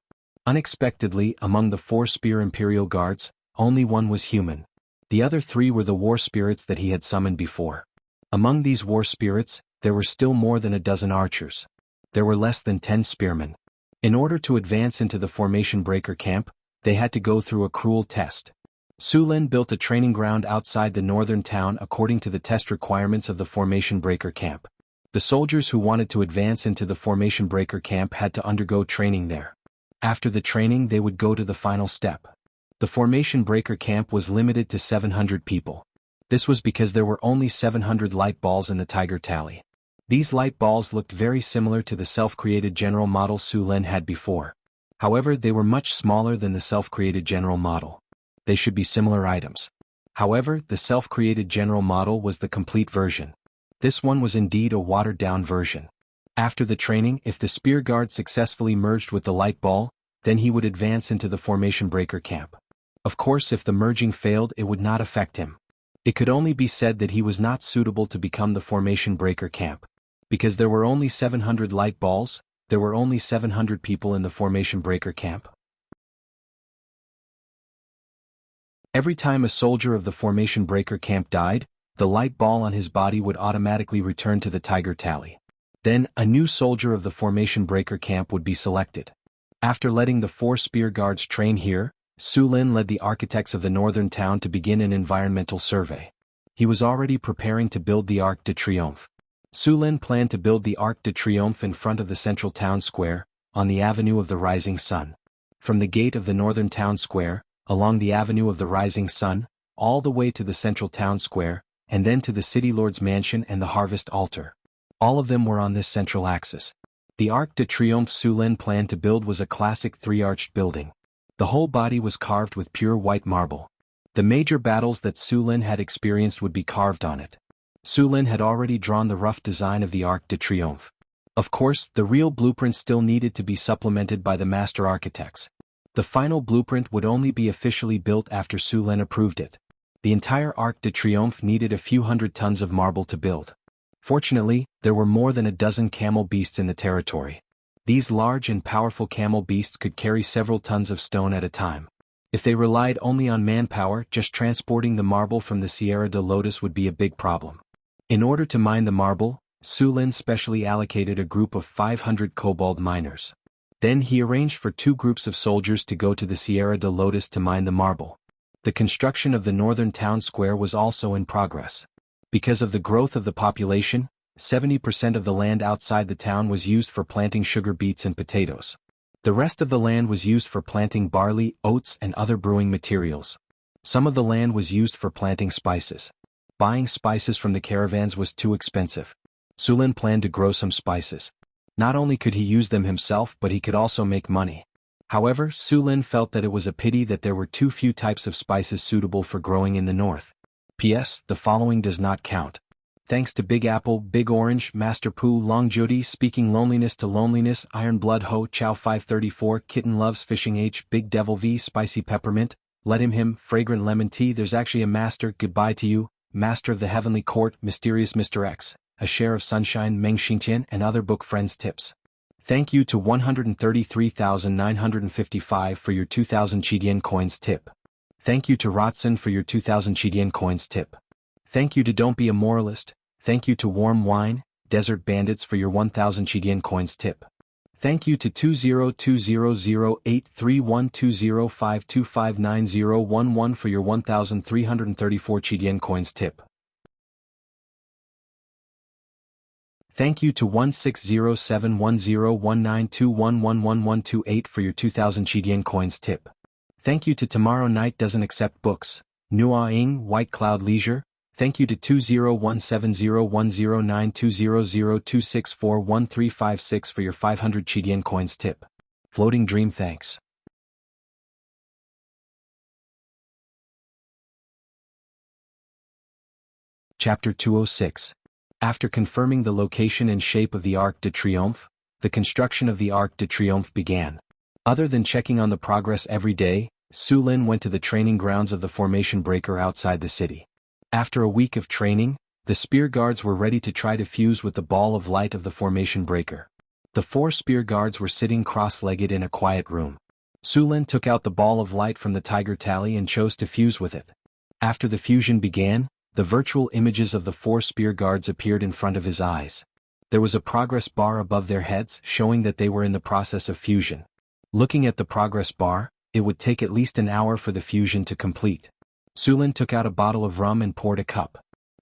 Unexpectedly, among the 4 spear Imperial guards, only one was human. The other 3 were the war spirits that he had summoned before. Among these war spirits, there were still more than a dozen archers. There were less than 10 spearmen. In order to advance into the formation breaker camp, they had to go through a cruel test. Su Lin built a training ground outside the northern town according to the test requirements of the Formation Breaker camp. The soldiers who wanted to advance into the Formation Breaker camp had to undergo training there. After the training they would go to the final step. The Formation Breaker camp was limited to 700 people. This was because there were only 700 light balls in the Tiger Tally. These light balls looked very similar to the self-created general model Su Lin had before. However, they were much smaller than the self-created general model. They should be similar items. However, the self-created general model was the complete version. This one was indeed a watered-down version. After the training, if the spear guard successfully merged with the light ball, then he would advance into the Formation Breaker camp. Of course, if the merging failed, it would not affect him. It could only be said that he was not suitable to become the Formation Breaker camp. Because there were only 700 light balls, there were only 700 people in the Formation Breaker camp. Every time a soldier of the Formation Breaker camp died, the light ball on his body would automatically return to the Tiger Tally. Then, a new soldier of the Formation Breaker camp would be selected. After letting the 4 spear guards train here, Su Lin led the architects of the northern town to begin an environmental survey. He was already preparing to build the Arc de Triomphe. Su Lin planned to build the Arc de Triomphe in front of the central town square, on the Avenue of the Rising Sun. From the gate of the northern town square, along the Avenue of the Rising Sun, all the way to the central town square, and then to the City Lord's mansion and the Harvest Altar. All of them were on this central axis. The Arc de Triomphe Su Lin planned to build was a classic 3-arched building. The whole body was carved with pure white marble. The major battles that Su Lin had experienced would be carved on it. Su Lin had already drawn the rough design of the Arc de Triomphe. Of course, the real blueprint still needed to be supplemented by the master architects. The final blueprint would only be officially built after Su Lin approved it. The entire Arc de Triomphe needed a few hundred tons of marble to build. Fortunately, there were more than a dozen camel beasts in the territory. These large and powerful camel beasts could carry several tons of stone at a time. If they relied only on manpower, just transporting the marble from the Sierra de Lotus would be a big problem. In order to mine the marble, Su Lin specially allocated a group of 500 kobold miners. Then he arranged for 2 groups of soldiers to go to the Sierra de Lotus to mine the marble. The construction of the northern town square was also in progress. Because of the growth of the population, 70% of the land outside the town was used for planting sugar beets and potatoes. The rest of the land was used for planting barley, oats, and other brewing materials. Some of the land was used for planting spices. Buying spices from the caravans was too expensive. Su Lin planned to grow some spices. Not only could he use them himself, but he could also make money. However, Su Lin felt that it was a pity that there were too few types of spices suitable for growing in the north. P.S. The following does not count. Thanks to Big Apple, Big Orange, Master Pooh, Long Jody, Speaking Loneliness to Loneliness, Iron Blood Ho, Chow 534, Kitten Loves Fishing H, Big Devil V, Spicy Peppermint, Let Him, Fragrant Lemon Tea, There's Actually a Master, Goodbye to You, Master of the Heavenly Court, Mysterious Mr. X, A Share of Sunshine, Meng Xingtian, and other book friends tips. Thank you to 133,955 for your 2,000 Chidian coins tip. Thank you to Rotson for your 2,000 Chidian coins tip. Thank you to Don't Be a Moralist. Thank you to Warm Wine, Desert Bandits for your 1,000 Chidian coins tip. Thank you to 20200831205259011 for your 1,334 Chidian coins tip. Thank you to 1607101921111128 for your 2,000 Chidian coins tip. Thank you to Tomorrow Night Doesn't Accept Books, Nua Ing, White Cloud Leisure. Thank you to 2017010092002641356 for your 500 Chidian coins tip. Floating Dream thanks. Chapter 206. After confirming the location and shape of the Arc de Triomphe, the construction of the Arc de Triomphe began. Other than checking on the progress every day, Su Lin went to the training grounds of the Formation Breaker outside the city. After a week of training, the spear guards were ready to try to fuse with the ball of light of the Formation Breaker. The 4 spear guards were sitting cross-legged in a quiet room. Su Lin took out the ball of light from the Tiger Tally and chose to fuse with it. After the fusion began, the virtual images of the 4 spear guards appeared in front of his eyes. There was a progress bar above their heads showing that they were in the process of fusion. Looking at the progress bar, it would take at least an hour for the fusion to complete. Su Lin took out a bottle of rum and poured a cup.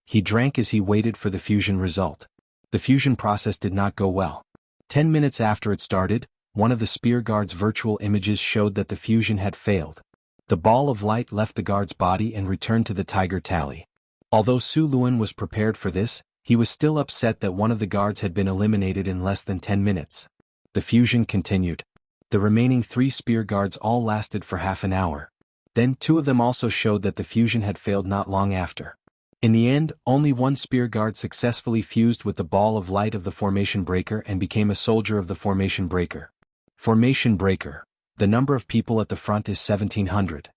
He drank as he waited for the fusion result. The fusion process did not go well. 10 minutes after it started, one of the spear guard's virtual images showed that the fusion had failed. The ball of light left the guard's body and returned to the tiger tally. Although Su Lin was prepared for this, he was still upset that one of the guards had been eliminated in less than 10 minutes. The fusion continued. The remaining 3 spear guards all lasted for half an hour. Then 2 of them also showed that the fusion had failed not long after. In the end, only 1 spear guard successfully fused with the ball of light of the formation breaker and became a soldier of the formation breaker. Formation breaker. The number of people at the front is 1700.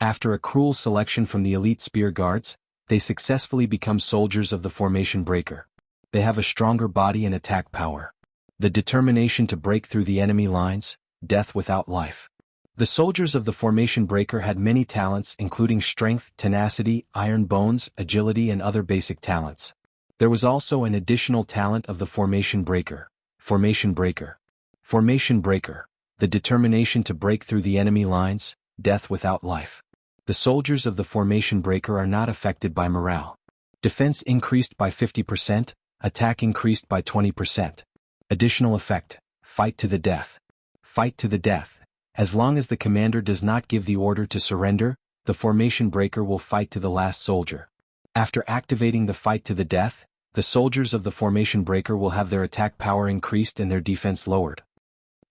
After a cruel selection from the elite spear guards, they successfully become soldiers of the formation breaker. They have a stronger body and attack power. The determination to break through the enemy lines, death without life. The soldiers of the formation breaker had many talents including strength, tenacity, iron bones, agility and other basic talents. There was also an additional talent of the formation breaker. Formation breaker. Formation breaker. The determination to break through the enemy lines, death without life. The soldiers of the formation breaker are not affected by morale. Defense increased by 50%, attack increased by 20%. Additional effect, fight to the death. Fight to the death. As long as the commander does not give the order to surrender, the formation breaker will fight to the last soldier. After activating the fight to the death, the soldiers of the formation breaker will have their attack power increased and their defense lowered.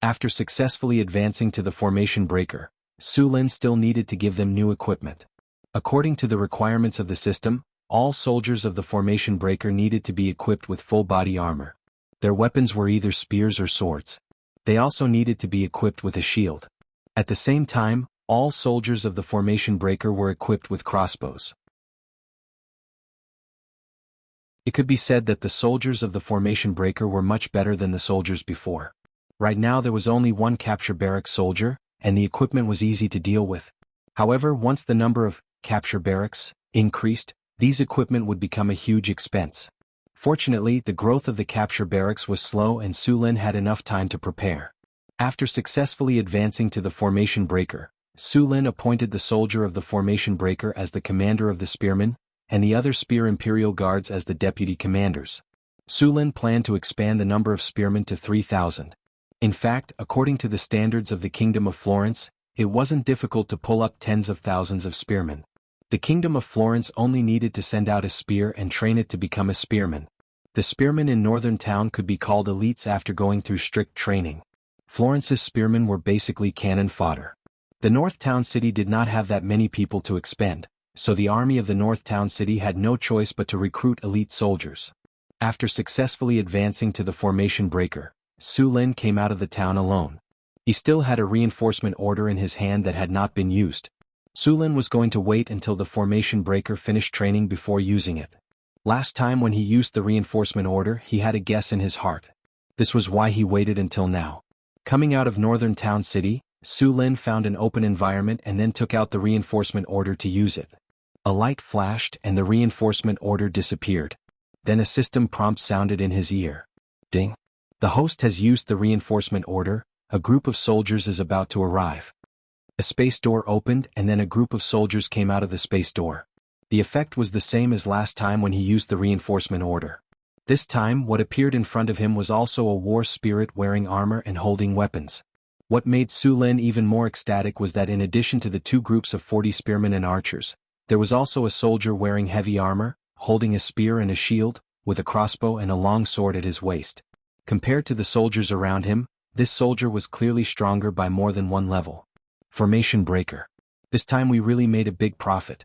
After successfully advancing to the formation breaker, Su Lin still needed to give them new equipment. According to the requirements of the system, all soldiers of the formation breaker needed to be equipped with full body armor. Their weapons were either spears or swords. They also needed to be equipped with a shield. At the same time, all soldiers of the formation breaker were equipped with crossbows. It could be said that the soldiers of the formation breaker were much better than the soldiers before. Right now there was only 1 capture barrack soldier, and the equipment was easy to deal with. However, once the number of capture barracks increased, these equipment would become a huge expense. Fortunately, the growth of the capture barracks was slow and Su Lin had enough time to prepare. After successfully advancing to the formation breaker, Su Lin appointed the soldier of the formation breaker as the commander of the spearmen, and the other spear Imperial guards as the deputy commanders. Su Lin planned to expand the number of spearmen to 3,000. In fact, according to the standards of the Kingdom of Florence, it wasn't difficult to pull up tens of thousands of spearmen. The Kingdom of Florence only needed to send out a spear and train it to become a spearman. The spearmen in Northern Town could be called elites after going through strict training. Florence's spearmen were basically cannon fodder. The North Town city did not have that many people to expend, so the army of the North Town city had no choice but to recruit elite soldiers. After successfully advancing to the formation breaker, Su Lin came out of the town alone. He still had a reinforcement order in his hand that had not been used. Su Lin was going to wait until the formation breaker finished training before using it. Last time when he used the reinforcement order, he had a guess in his heart. This was why he waited until now. Coming out of Northern Town City, Su Lin found an open environment and then took out the reinforcement order to use it. A light flashed and the reinforcement order disappeared. Then a system prompt sounded in his ear. Ding. The host has used the reinforcement order, a group of soldiers is about to arrive. A space door opened and then a group of soldiers came out of the space door. The effect was the same as last time when he used the reinforcement order. This time what appeared in front of him was also a war spirit wearing armor and holding weapons. What made Su Lin even more ecstatic was that in addition to the 2 groups of 40 spearmen and archers, there was also a soldier wearing heavy armor, holding a spear and a shield, with a crossbow and a long sword at his waist. Compared to the soldiers around him, this soldier was clearly stronger by more than 1 level. Formation breaker. This time we really made a big profit.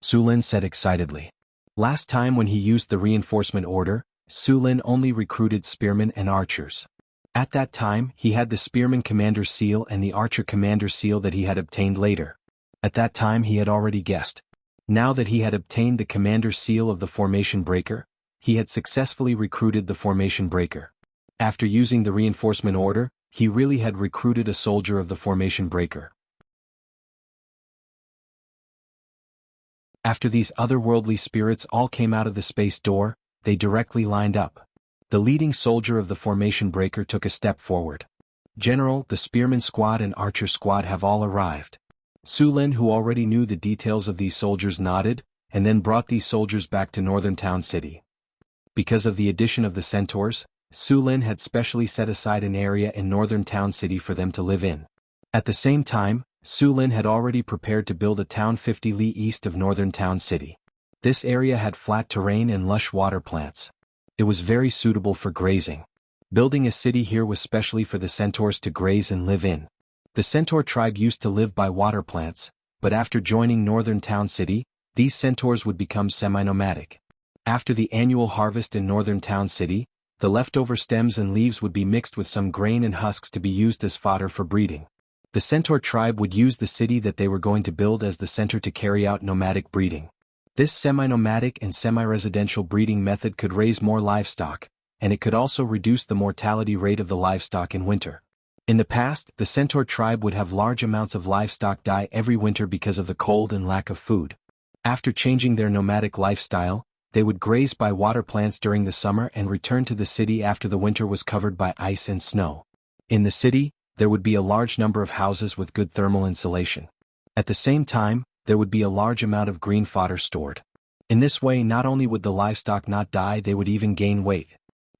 Su Lin said excitedly. Last time when he used the reinforcement order, Su Lin only recruited spearmen and archers. At that time, he had the spearman commander's seal and the archer commander's seal that he had obtained later. At that time he had already guessed. Now that he had obtained the commander's seal of the formation breaker, he had successfully recruited the formation breaker. After using the reinforcement order, he really had recruited a soldier of the formation breaker. After these otherworldly spirits all came out of the space door, they directly lined up. The leading soldier of the formation breaker took a step forward. General, the spearman squad and archer squad have all arrived. Su Lin, who already knew the details of these soldiers, nodded, and then brought these soldiers back to Northern Town City. Because of the addition of the centaurs, Su Lin had specially set aside an area in Northern Town City for them to live in. At the same time, Su Lin had already prepared to build a town 50 li east of Northern Town City. This area had flat terrain and lush water plants. It was very suitable for grazing. Building a city here was specially for the centaurs to graze and live in. The centaur tribe used to live by water plants, but after joining Northern Town City, these centaurs would become semi-nomadic. After the annual harvest in Northern Town City, the leftover stems and leaves would be mixed with some grain and husks to be used as fodder for breeding. The centaur tribe would use the city that they were going to build as the center to carry out nomadic breeding. This semi-nomadic and semi-residential breeding method could raise more livestock, and it could also reduce the mortality rate of the livestock in winter. In the past, the centaur tribe would have large amounts of livestock die every winter because of the cold and lack of food. After changing their nomadic lifestyle, they would graze by water plants during the summer and return to the city after the winter was covered by ice and snow. In the city, there would be a large number of houses with good thermal insulation. At the same time, there would be a large amount of green fodder stored. In this way, not only would the livestock not die, they would even gain weight.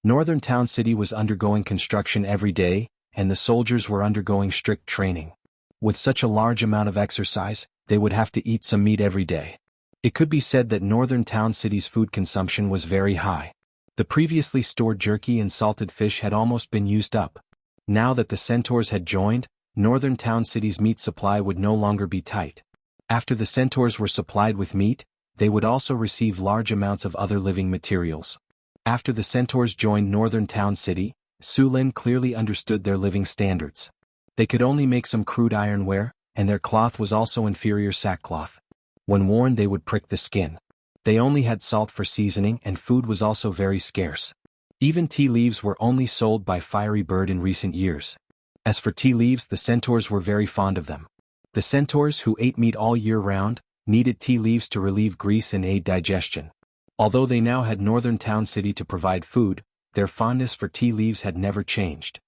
Northern Town City was undergoing construction every day, and the soldiers were undergoing strict training. With such a large amount of exercise, they would have to eat some meat every day. It could be said that Northern Town City's food consumption was very high. The previously stored jerky and salted fish had almost been used up. Now that the centaurs had joined, Northern Town City's meat supply would no longer be tight. After the centaurs were supplied with meat, they would also receive large amounts of other living materials. After the centaurs joined Northern Town City, Su Lin clearly understood their living standards. They could only make some crude ironware, and their cloth was also inferior sackcloth. When worn, they would prick the skin. They only had salt for seasoning, and food was also very scarce. Even tea leaves were only sold by Fiery Bird in recent years. As for tea leaves, the centaurs were very fond of them. The centaurs, who ate meat all year round, needed tea leaves to relieve grease and aid digestion. Although they now had Northern Town City to provide food, their fondness for tea leaves had never changed.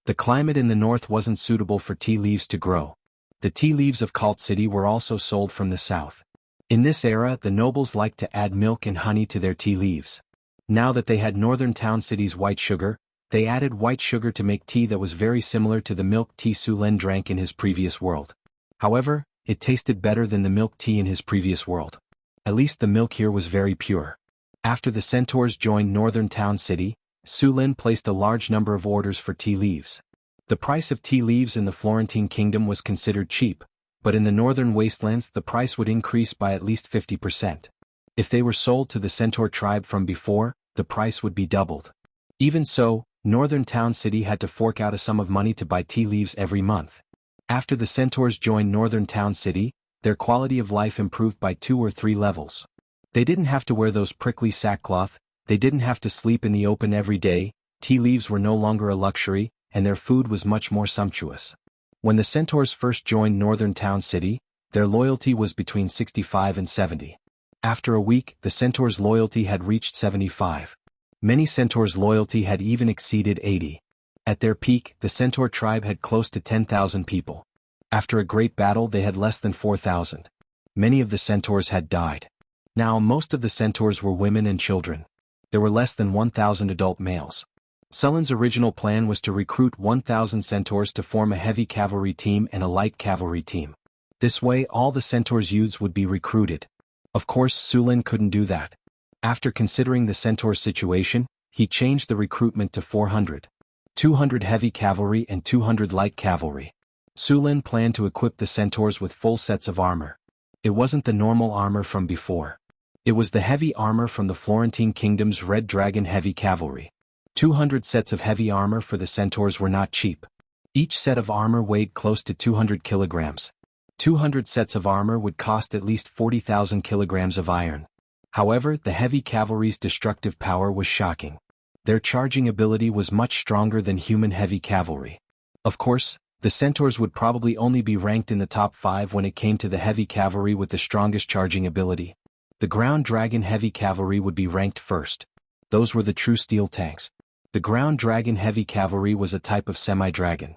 The climate in the north wasn't suitable for tea leaves to grow. The tea leaves of Cult City were also sold from the south. In this era, the nobles liked to add milk and honey to their tea leaves. Now that they had Northern Town City's white sugar, they added white sugar to make tea that was very similar to the milk tea Su Lin drank in his previous world. However, it tasted better than the milk tea in his previous world. At least the milk here was very pure. After the centaurs joined Northern Town City, Su Lin placed a large number of orders for tea leaves. The price of tea leaves in the Florentine Kingdom was considered cheap, but in the northern wastelands the price would increase by at least 50%. If they were sold to the centaur tribe from before, the price would be doubled. Even so, Northern Town City had to fork out a sum of money to buy tea leaves every month. After the centaurs joined Northern Town City, their quality of life improved by 2 or 3 levels. They didn't have to wear those prickly sackcloth, they didn't have to sleep in the open every day, tea leaves were no longer a luxury, and their food was much more sumptuous. When the centaurs first joined Northern Town City, their loyalty was between 65 and 70. After a week, the centaurs' loyalty had reached 75. Many centaurs' loyalty had even exceeded 80. At their peak, the centaur tribe had close to 10,000 people. After a great battle, they had less than 4,000. Many of the centaurs had died. Now, most of the centaurs were women and children. There were less than 1,000 adult males. Su Lin's original plan was to recruit 1,000 centaurs to form a heavy cavalry team and a light cavalry team. This way, all the centaurs' youths would be recruited. Of course, Su Lin couldn't do that. After considering the centaur situation, he changed the recruitment to 400. 200 heavy cavalry and 200 light cavalry. Su Lin planned to equip the centaurs with full sets of armor. It wasn't the normal armor from before. It was the heavy armor from the Florentine Kingdom's Red Dragon heavy cavalry. 200 sets of heavy armor for the centaurs were not cheap. Each set of armor weighed close to 200 kilograms. 200 sets of armor would cost at least 40,000 kilograms of iron. However, the heavy cavalry's destructive power was shocking. Their charging ability was much stronger than human heavy cavalry. Of course, the centaurs would probably only be ranked in the top 5 when it came to the heavy cavalry with the strongest charging ability. The ground dragon heavy cavalry would be ranked first. Those were the true steel tanks. The ground dragon heavy cavalry was a type of semi-dragon.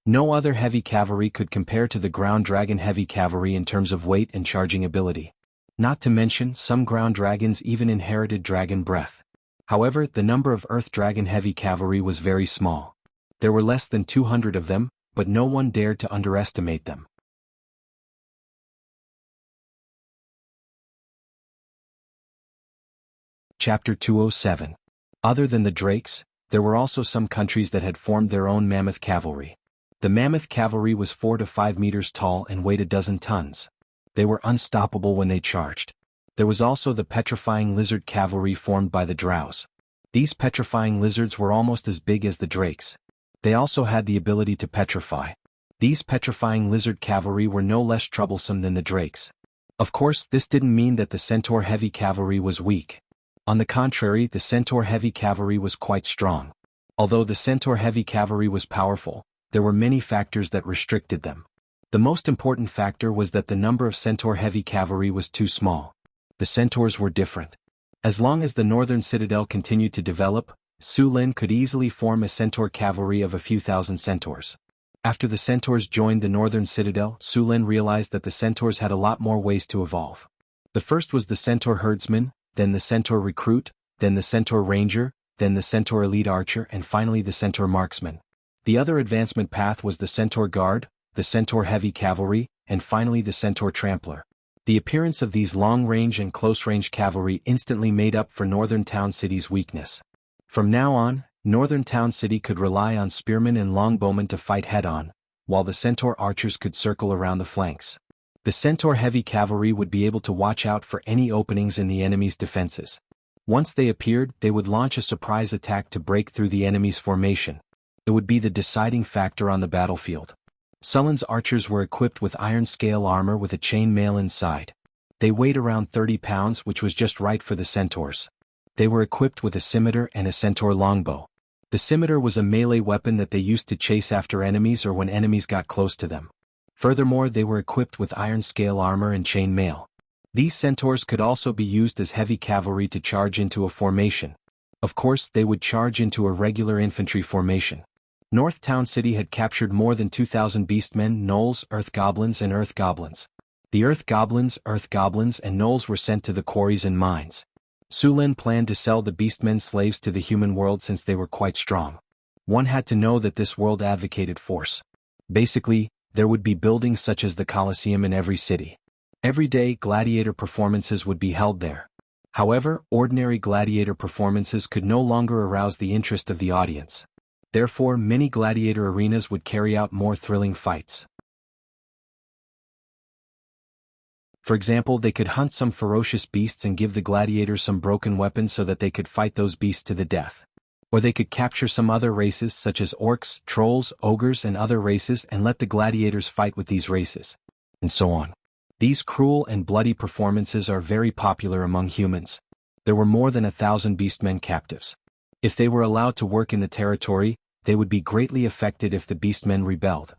No other heavy cavalry could compare to the ground dragon heavy cavalry in terms of weight and charging ability. Not to mention, some ground dragons even inherited dragon breath. However, the number of earth dragon heavy cavalry was very small. There were less than 200 of them, but no one dared to underestimate them. Chapter 207. Other than the Drakes, there were also some countries that had formed their own mammoth cavalry. The mammoth cavalry was 4 to 5 meters tall and weighed a dozen tons. They were unstoppable when they charged. There was also the petrifying lizard cavalry formed by the drows. These petrifying lizards were almost as big as the Drakes. They also had the ability to petrify. These petrifying lizard cavalry were no less troublesome than the Drakes. Of course, this didn't mean that the centaur heavy cavalry was weak. On the contrary, the centaur heavy cavalry was quite strong. Although the centaur heavy cavalry was powerful, there were many factors that restricted them. The most important factor was that the number of centaur heavy cavalry was too small. The centaurs were different. As long as the northern citadel continued to develop, Su Lin could easily form a centaur cavalry of a few thousand centaurs. After the centaurs joined the northern citadel, Su Lin realized that the centaurs had a lot more ways to evolve. The first was the centaur herdsman, then the centaur recruit, then the centaur ranger, then the centaur elite archer, and finally the centaur marksman. The other advancement path was the centaur guard, the centaur heavy cavalry, and finally the centaur trampler. The appearance of these long-range and close-range cavalry instantly made up for Northern Town City's weakness. From now on, Northern Town City could rely on spearmen and longbowmen to fight head-on, while the centaur archers could circle around the flanks. The centaur heavy cavalry would be able to watch out for any openings in the enemy's defenses. Once they appeared, they would launch a surprise attack to break through the enemy's formation. It would be the deciding factor on the battlefield. Sullen's archers were equipped with iron scale armor with a chain mail inside. They weighed around 30 pounds, which was just right for the centaurs. They were equipped with a scimitar and a centaur longbow. The scimitar was a melee weapon that they used to chase after enemies or when enemies got close to them. Furthermore, they were equipped with iron scale armor and chain mail. These centaurs could also be used as heavy cavalry to charge into a formation. Of course, they would charge into a regular infantry formation. North Town City had captured more than 2,000 beastmen, gnolls, earth goblins, and earth goblins. The earth goblins, and gnolls were sent to the quarries and mines. Su Lin planned to sell the beastmen slaves to the human world since they were quite strong. One had to know that this world advocated force. Basically, there would be buildings such as the Colosseum in every city. Every day, gladiator performances would be held there. However, ordinary gladiator performances could no longer arouse the interest of the audience. Therefore, many gladiator arenas would carry out more thrilling fights. For example, they could hunt some ferocious beasts and give the gladiators some broken weapons so that they could fight those beasts to the death. Or they could capture some other races such as orcs, trolls, ogres, and other races and let the gladiators fight with these races. And so on. These cruel and bloody performances are very popular among humans. There were more than 1,000 beastmen captives. If they were allowed to work in the territory, they would be greatly affected if the beastmen rebelled.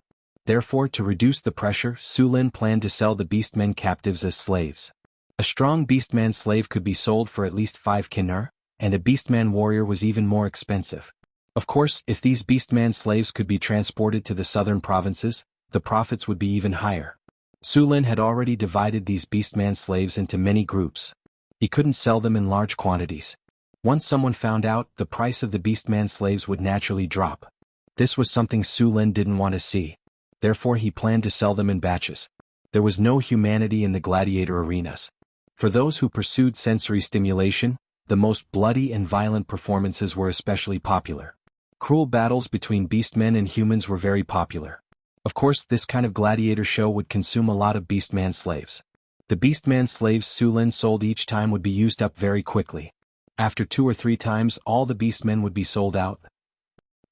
Therefore, to reduce the pressure, Su Lin planned to sell the beastmen captives as slaves. A strong beastman slave could be sold for at least 5 kinar, and a beastman warrior was even more expensive. Of course, if these beastman slaves could be transported to the southern provinces, the profits would be even higher. Su Lin had already divided these beastman slaves into many groups. He couldn't sell them in large quantities. Once someone found out, the price of the beastman slaves would naturally drop. This was something Su Lin didn't want to see. Therefore, he planned to sell them in batches. There was no humanity in the gladiator arenas. For those who pursued sensory stimulation, the most bloody and violent performances were especially popular. Cruel battles between beastmen and humans were very popular. Of course, this kind of gladiator show would consume a lot of beastman slaves. The beastman slaves Su Lin sold each time would be used up very quickly. After 2 or 3 times, all the beastmen would be sold out.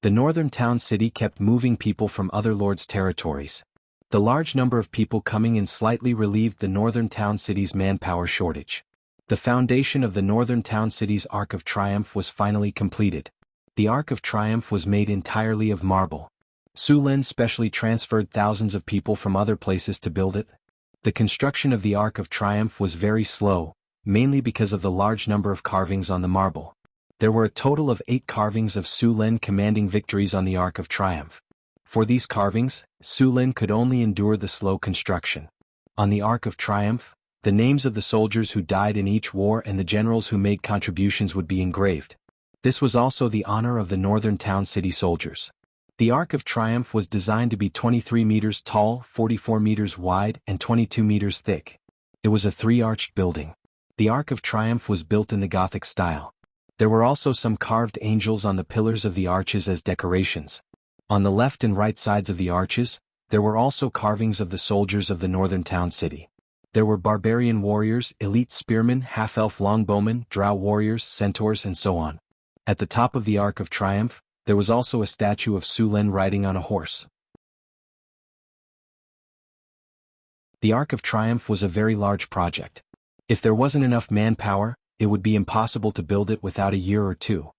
The northern town city kept moving people from other lords' territories. The large number of people coming in slightly relieved the northern town city's manpower shortage. The foundation of the northern town city's Arc of Triumph was finally completed. The Arc of Triumph was made entirely of marble. Su Lin specially transferred thousands of people from other places to build it. The construction of the Arc of Triumph was very slow, mainly because of the large number of carvings on the marble. There were a total of 8 carvings of Su Lin commanding victories on the Arc of Triumph. For these carvings, Su Lin could only endure the slow construction. On the Arc of Triumph, the names of the soldiers who died in each war and the generals who made contributions would be engraved. This was also the honor of the northern town city soldiers. The Arc of Triumph was designed to be 23 meters tall, 44 meters wide, and 22 meters thick. It was a three-arched building. The Arc of Triumph was built in the Gothic style. There were also some carved angels on the pillars of the arches as decorations. On the left and right sides of the arches, there were also carvings of the soldiers of the northern town city. There were barbarian warriors, elite spearmen, half-elf longbowmen, drow warriors, centaurs, and so on. At the top of the Arc of Triumph, there was also a statue of Su Lin riding on a horse. The Arc of Triumph was a very large project. If there wasn't enough manpower, it would be impossible to build it without a year or two.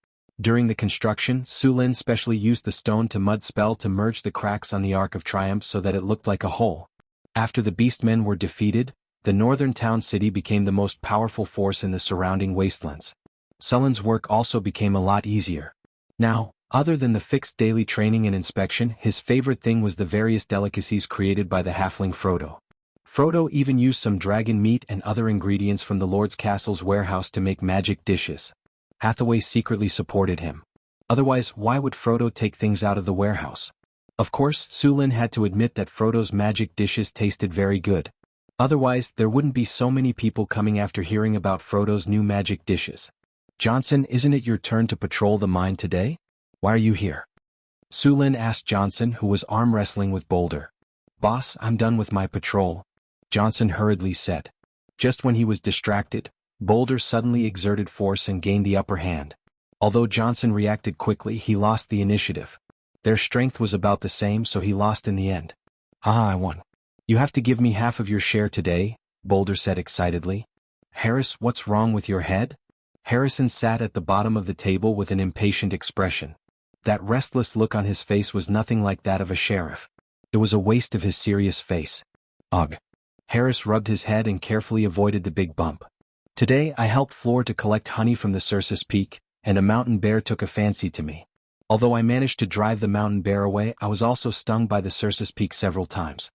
During the construction, Su Lin specially used the stone-to-mud spell to merge the cracks on the Arc of Triumph so that it looked like a hole. After the beastmen were defeated, the northern town city became the most powerful force in the surrounding wastelands. Su Lin's work also became a lot easier. Now, other than the fixed daily training and inspection, his favorite thing was the various delicacies created by the halfling Frodo. Frodo even used some dragon meat and other ingredients from the Lord's Castle's warehouse to make magic dishes. Hathaway secretly supported him. Otherwise, why would Frodo take things out of the warehouse? Of course, Su Lin had to admit that Frodo's magic dishes tasted very good. Otherwise, there wouldn't be so many people coming after hearing about Frodo's new magic dishes. Johnson, isn't it your turn to patrol the mine today? Why are you here? Su Lin asked Johnson, who was arm wrestling with Boulder. Boss, I'm done with my patrol, Johnson hurriedly said. Just when he was distracted, Boulder suddenly exerted force and gained the upper hand. Although Johnson reacted quickly, he lost the initiative. Their strength was about the same, so he lost in the end. I won. You have to give me half of your share today, Boulder said excitedly. Harris, what's wrong with your head? Harrison sat at the bottom of the table with an impatient expression. That restless look on his face was nothing like that of a sheriff. It was a waste of his serious face. Ugh. Harris rubbed his head and carefully avoided the big bump. Today I helped Floor to collect honey from the Circus Peak, and a mountain bear took a fancy to me. Although I managed to drive the mountain bear away, I was also stung by the Circus Peak several times.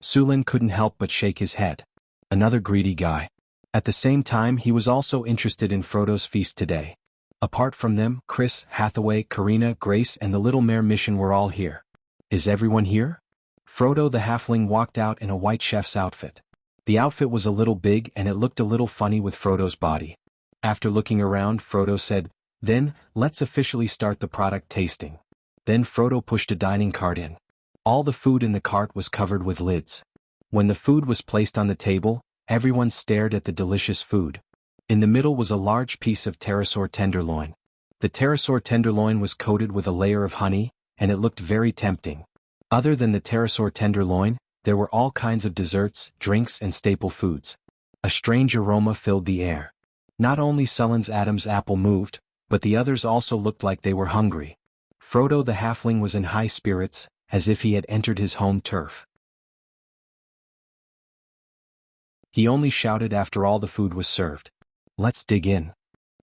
Su Lin couldn't help but shake his head. Another greedy guy. At the same time, he was also interested in Frodo's feast today. Apart from them, Chris, Hathaway, Karina, Grace, and the Little Mare Mission were all here. Is everyone here? Frodo the halfling walked out in a white chef's outfit. The outfit was a little big and it looked a little funny with Frodo's body. After looking around, Frodo said, "Then, let's officially start the product tasting." Then Frodo pushed a dining cart in. All the food in the cart was covered with lids. When the food was placed on the table, everyone stared at the delicious food. In the middle was a large piece of pterosaur tenderloin. The pterosaur tenderloin was coated with a layer of honey, and it looked very tempting. Other than the pterosaur tenderloin, there were all kinds of desserts, drinks, and staple foods. A strange aroma filled the air. Not only Sullen's Adam's apple moved, but the others also looked like they were hungry. Frodo the halfling was in high spirits, as if he had entered his home turf. He only shouted after all the food was served. Let's dig in.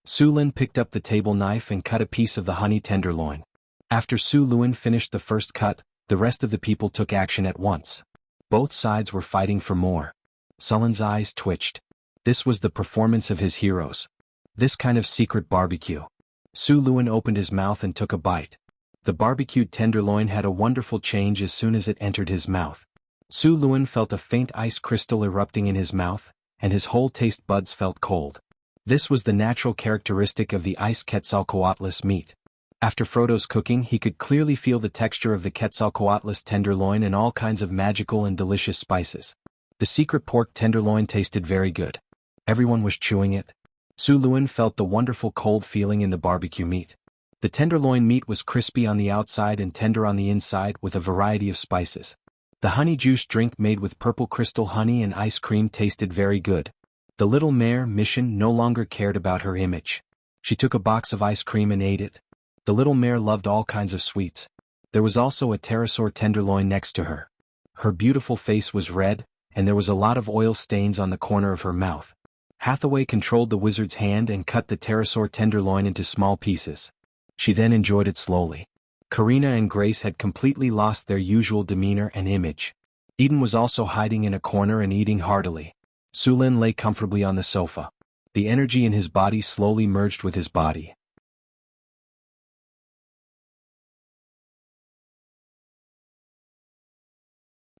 Su Lin picked up the table knife and cut a piece of the honey tenderloin. After Su Lin finished the first cut, the rest of the people took action at once. Both sides were fighting for more. Sullen's eyes twitched. This was the performance of his heroes. This kind of secret barbecue. Su Lin opened his mouth and took a bite. The barbecued tenderloin had a wonderful change as soon as it entered his mouth. Su Lin felt a faint ice crystal erupting in his mouth, and his whole taste buds felt cold. This was the natural characteristic of the ice Quetzalcoatlus meat. After Frodo's cooking, he could clearly feel the texture of the Quetzalcoatlus tenderloin and all kinds of magical and delicious spices. The secret pork tenderloin tasted very good. Everyone was chewing it. Su Lin felt the wonderful cold feeling in the barbecue meat. The tenderloin meat was crispy on the outside and tender on the inside with a variety of spices. The honey juice drink made with purple crystal honey and ice cream tasted very good. The Little Mare Mission no longer cared about her image. She took a box of ice cream and ate it. The Little Mare loved all kinds of sweets. There was also a pterosaur tenderloin next to her. Her beautiful face was red, and there was a lot of oil stains on the corner of her mouth. Hathaway controlled the wizard's hand and cut the pterosaur tenderloin into small pieces. She then enjoyed it slowly. Karina and Grace had completely lost their usual demeanor and image. Eden was also hiding in a corner and eating heartily. Sulin lay comfortably on the sofa. The energy in his body slowly merged with his body.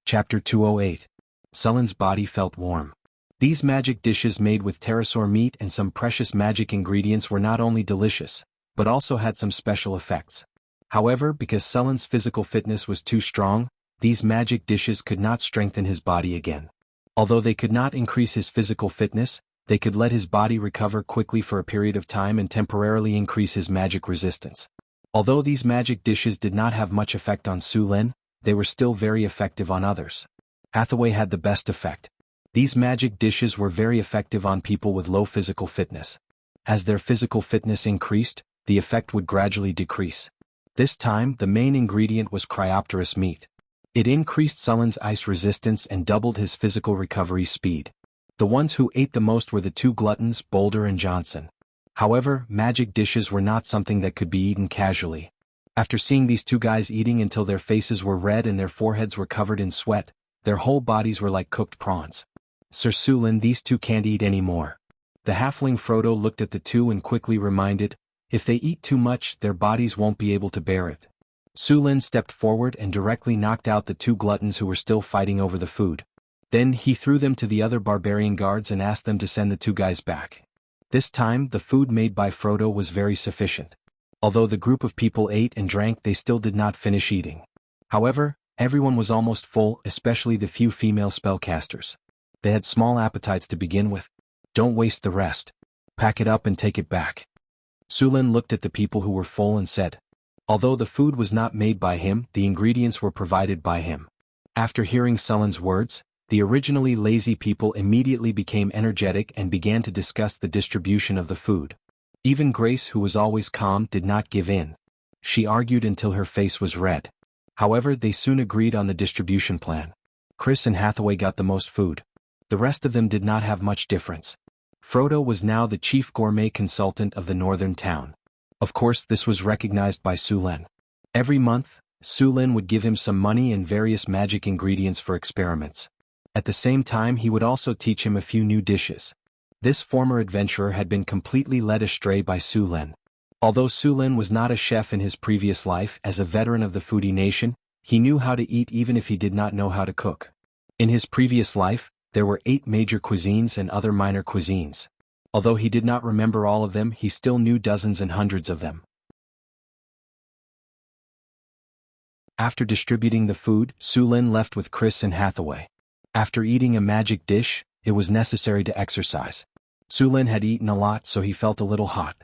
Chapter 208. Sulin's body felt warm. These magic dishes made with pterosaur meat and some precious magic ingredients were not only delicious, but also had some special effects. However, because Sulin's physical fitness was too strong, these magic dishes could not strengthen his body again. Although they could not increase his physical fitness, they could let his body recover quickly for a period of time and temporarily increase his magic resistance. Although these magic dishes did not have much effect on Sulin, they were still very effective on others. Hathaway had the best effect. These magic dishes were very effective on people with low physical fitness. As their physical fitness increased, the effect would gradually decrease. This time, the main ingredient was Cryopterus meat. It increased Sulin's ice resistance and doubled his physical recovery speed. The ones who ate the most were the two gluttons, Boulder and Johnson. However, magic dishes were not something that could be eaten casually. After seeing these two guys eating until their faces were red and their foreheads were covered in sweat, their whole bodies were like cooked prawns. Sir Sulin, these two can't eat anymore. The halfling Frodo looked at the two and quickly reminded, if they eat too much, their bodies won't be able to bear it. Sulin stepped forward and directly knocked out the two gluttons who were still fighting over the food. Then he threw them to the other barbarian guards and asked them to send the two guys back. This time, the food made by Frodo was very sufficient. Although the group of people ate and drank, they still did not finish eating. However, everyone was almost full, especially the few female spellcasters. They had small appetites to begin with. Don't waste the rest. Pack it up and take it back. Sulin looked at the people who were full and said, although the food was not made by him, the ingredients were provided by him. After hearing Sulin's words, the originally lazy people immediately became energetic and began to discuss the distribution of the food. Even Grace, who was always calm, did not give in. She argued until her face was red. However, they soon agreed on the distribution plan. Chris and Hathaway got the most food. The rest of them did not have much difference. Frodo was now the chief gourmet consultant of the northern town. Of course, this was recognized by Sulin. Every month, Sulin would give him some money and various magic ingredients for experiments. At the same time, he would also teach him a few new dishes. This former adventurer had been completely led astray by Sulin. Although Sulin was not a chef in his previous life, as a veteran of the foodie nation, he knew how to eat even if he did not know how to cook. In his previous life, there were 8 major cuisines and other minor cuisines. Although he did not remember all of them, he still knew dozens and hundreds of them. After distributing the food, Sulin left with Chris and Hathaway. After eating a magic dish, it was necessary to exercise. Sulin had eaten a lot, so he felt a little hot.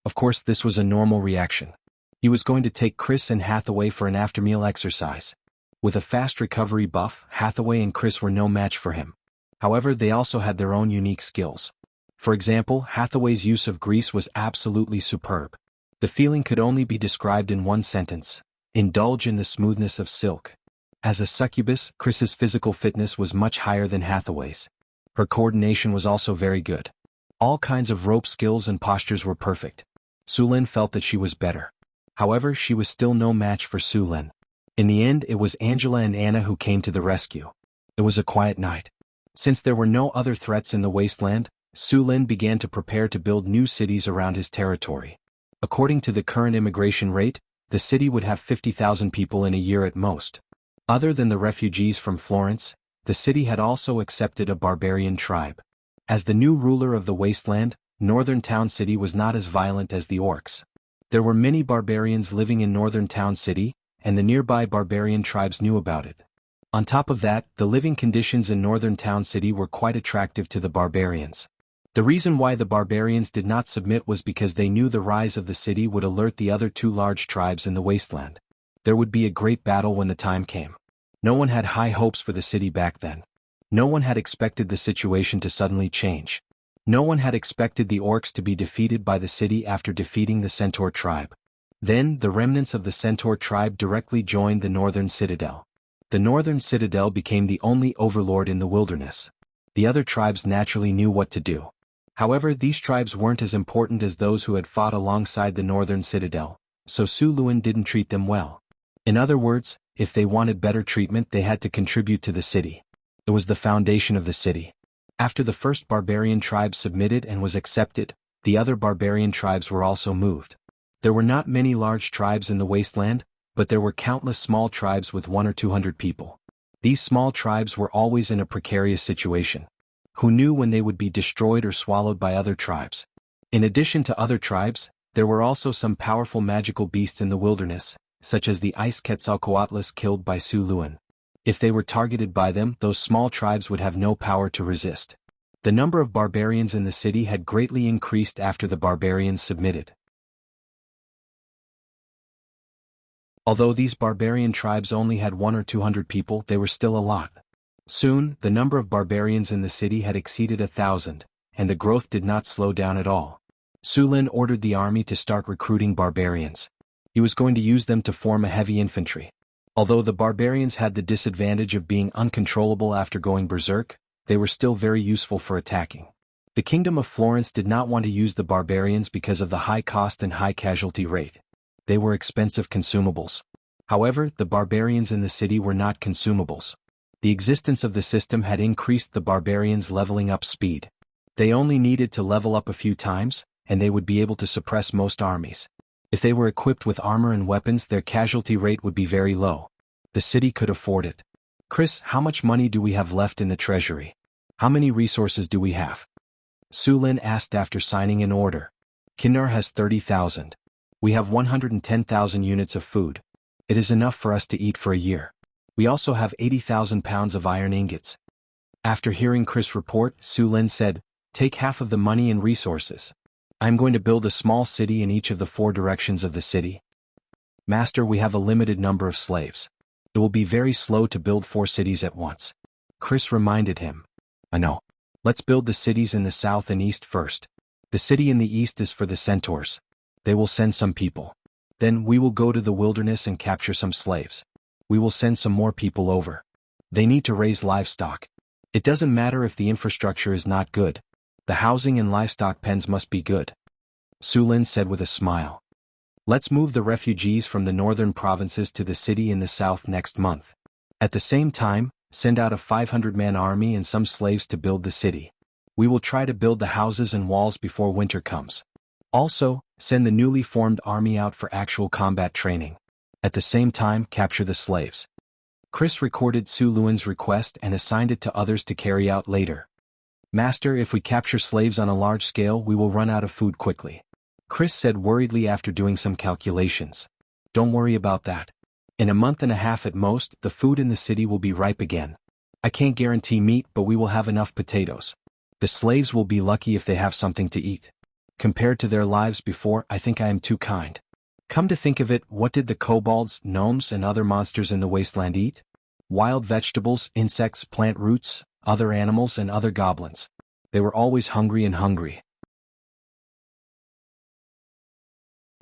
Of course, this was a normal reaction. He was going to take Chris and Hathaway for an after-meal exercise. With a fast recovery buff, Hathaway and Chris were no match for him. However, they also had their own unique skills. For example, Hathaway's use of grease was absolutely superb. The feeling could only be described in one sentence: indulge in the smoothness of silk. As a succubus, Chris's physical fitness was much higher than Hathaway's. Her coordination was also very good. All kinds of rope skills and postures were perfect. Sulin felt that she was better. However, she was still no match for Sulin. In the end, it was Angela and Anna who came to the rescue. It was a quiet night. Since there were no other threats in the wasteland, Sulin began to prepare to build new cities around his territory. According to the current immigration rate, the city would have 50,000 people in a year at most. Other than the refugees from Florence, the city had also accepted a barbarian tribe. As the new ruler of the wasteland, Northern Town City was not as violent as the orcs. There were many barbarians living in Northern Town City, and the nearby barbarian tribes knew about it. On top of that, the living conditions in Northern Town City were quite attractive to the barbarians. The reason why the barbarians did not submit was because they knew the rise of the city would alert the other 2 large tribes in the wasteland. There would be a great battle when the time came. No one had high hopes for the city back then. No one had expected the situation to suddenly change. No one had expected the orcs to be defeated by the city after defeating the Centaur tribe. Then, the remnants of the Centaur tribe directly joined the Northern Citadel. The Northern Citadel became the only overlord in the wilderness. The other tribes naturally knew what to do. However, these tribes weren't as important as those who had fought alongside the Northern Citadel, so Su Lun didn't treat them well. In other words, if they wanted better treatment they had to contribute to the city. It was the foundation of the city. After the first barbarian tribe submitted and was accepted, the other barbarian tribes were also moved. There were not many large tribes in the wasteland, but there were countless small tribes with 100 or 200 people. These small tribes were always in a precarious situation. Who knew when they would be destroyed or swallowed by other tribes? In addition to other tribes, there were also some powerful magical beasts in the wilderness, such as the ice Quetzalcoatlus killed by Su Lun. If they were targeted by them, those small tribes would have no power to resist. The number of barbarians in the city had greatly increased after the barbarians submitted. Although these barbarian tribes only had 100 or 200 people, they were still a lot. Soon, the number of barbarians in the city had exceeded 1,000, and the growth did not slow down at all. Su Lin ordered the army to start recruiting barbarians. He was going to use them to form a heavy infantry. Although the barbarians had the disadvantage of being uncontrollable after going berserk, they were still very useful for attacking. The Kingdom of Florence did not want to use the barbarians because of the high cost and high casualty rate. They were expensive consumables. However, the barbarians in the city were not consumables. The existence of the system had increased the barbarians' leveling up speed. They only needed to level up a few times, and they would be able to suppress most armies. If they were equipped with armor and weapons, their casualty rate would be very low. The city could afford it. Chris, how much money do we have left in the treasury? How many resources do we have? Su Lin asked after signing an order. Kinnur has 30,000. We have 110,000 units of food. It is enough for us to eat for a year. We also have 80,000 pounds of iron ingots. After hearing Chris' report, Su Lin said, "Take half of the money and resources. I am going to build a small city in each of the 4 directions of the city. Master, we have a limited number of slaves. It will be very slow to build 4 cities at once." Chris reminded him. "I know. Let's build the cities in the south and east first. The city in the east is for the centaurs. They will send some people. Then we will go to the wilderness and capture some slaves. We will send some more people over. They need to raise livestock. It doesn't matter if the infrastructure is not good. The housing and livestock pens must be good." Su Lin said with a smile. "Let's move the refugees from the northern provinces to the city in the south next month. At the same time, send out a 500-man army and some slaves to build the city. We will try to build the houses and walls before winter comes. Also, send the newly formed army out for actual combat training. At the same time, capture the slaves." Chris recorded Su Lun's request and assigned it to others to carry out later. "Master, if we capture slaves on a large scale, we will run out of food quickly," Chris said worriedly after doing some calculations. "Don't worry about that. In a month and a half at most, the food in the city will be ripe again. I can't guarantee meat, but we will have enough potatoes. The slaves will be lucky if they have something to eat. Compared to their lives before, I think I am too kind. Come to think of it, what did the kobolds, gnomes and other monsters in the wasteland eat? Wild vegetables, insects, plant roots, other animals and other goblins. They were always hungry and hungry."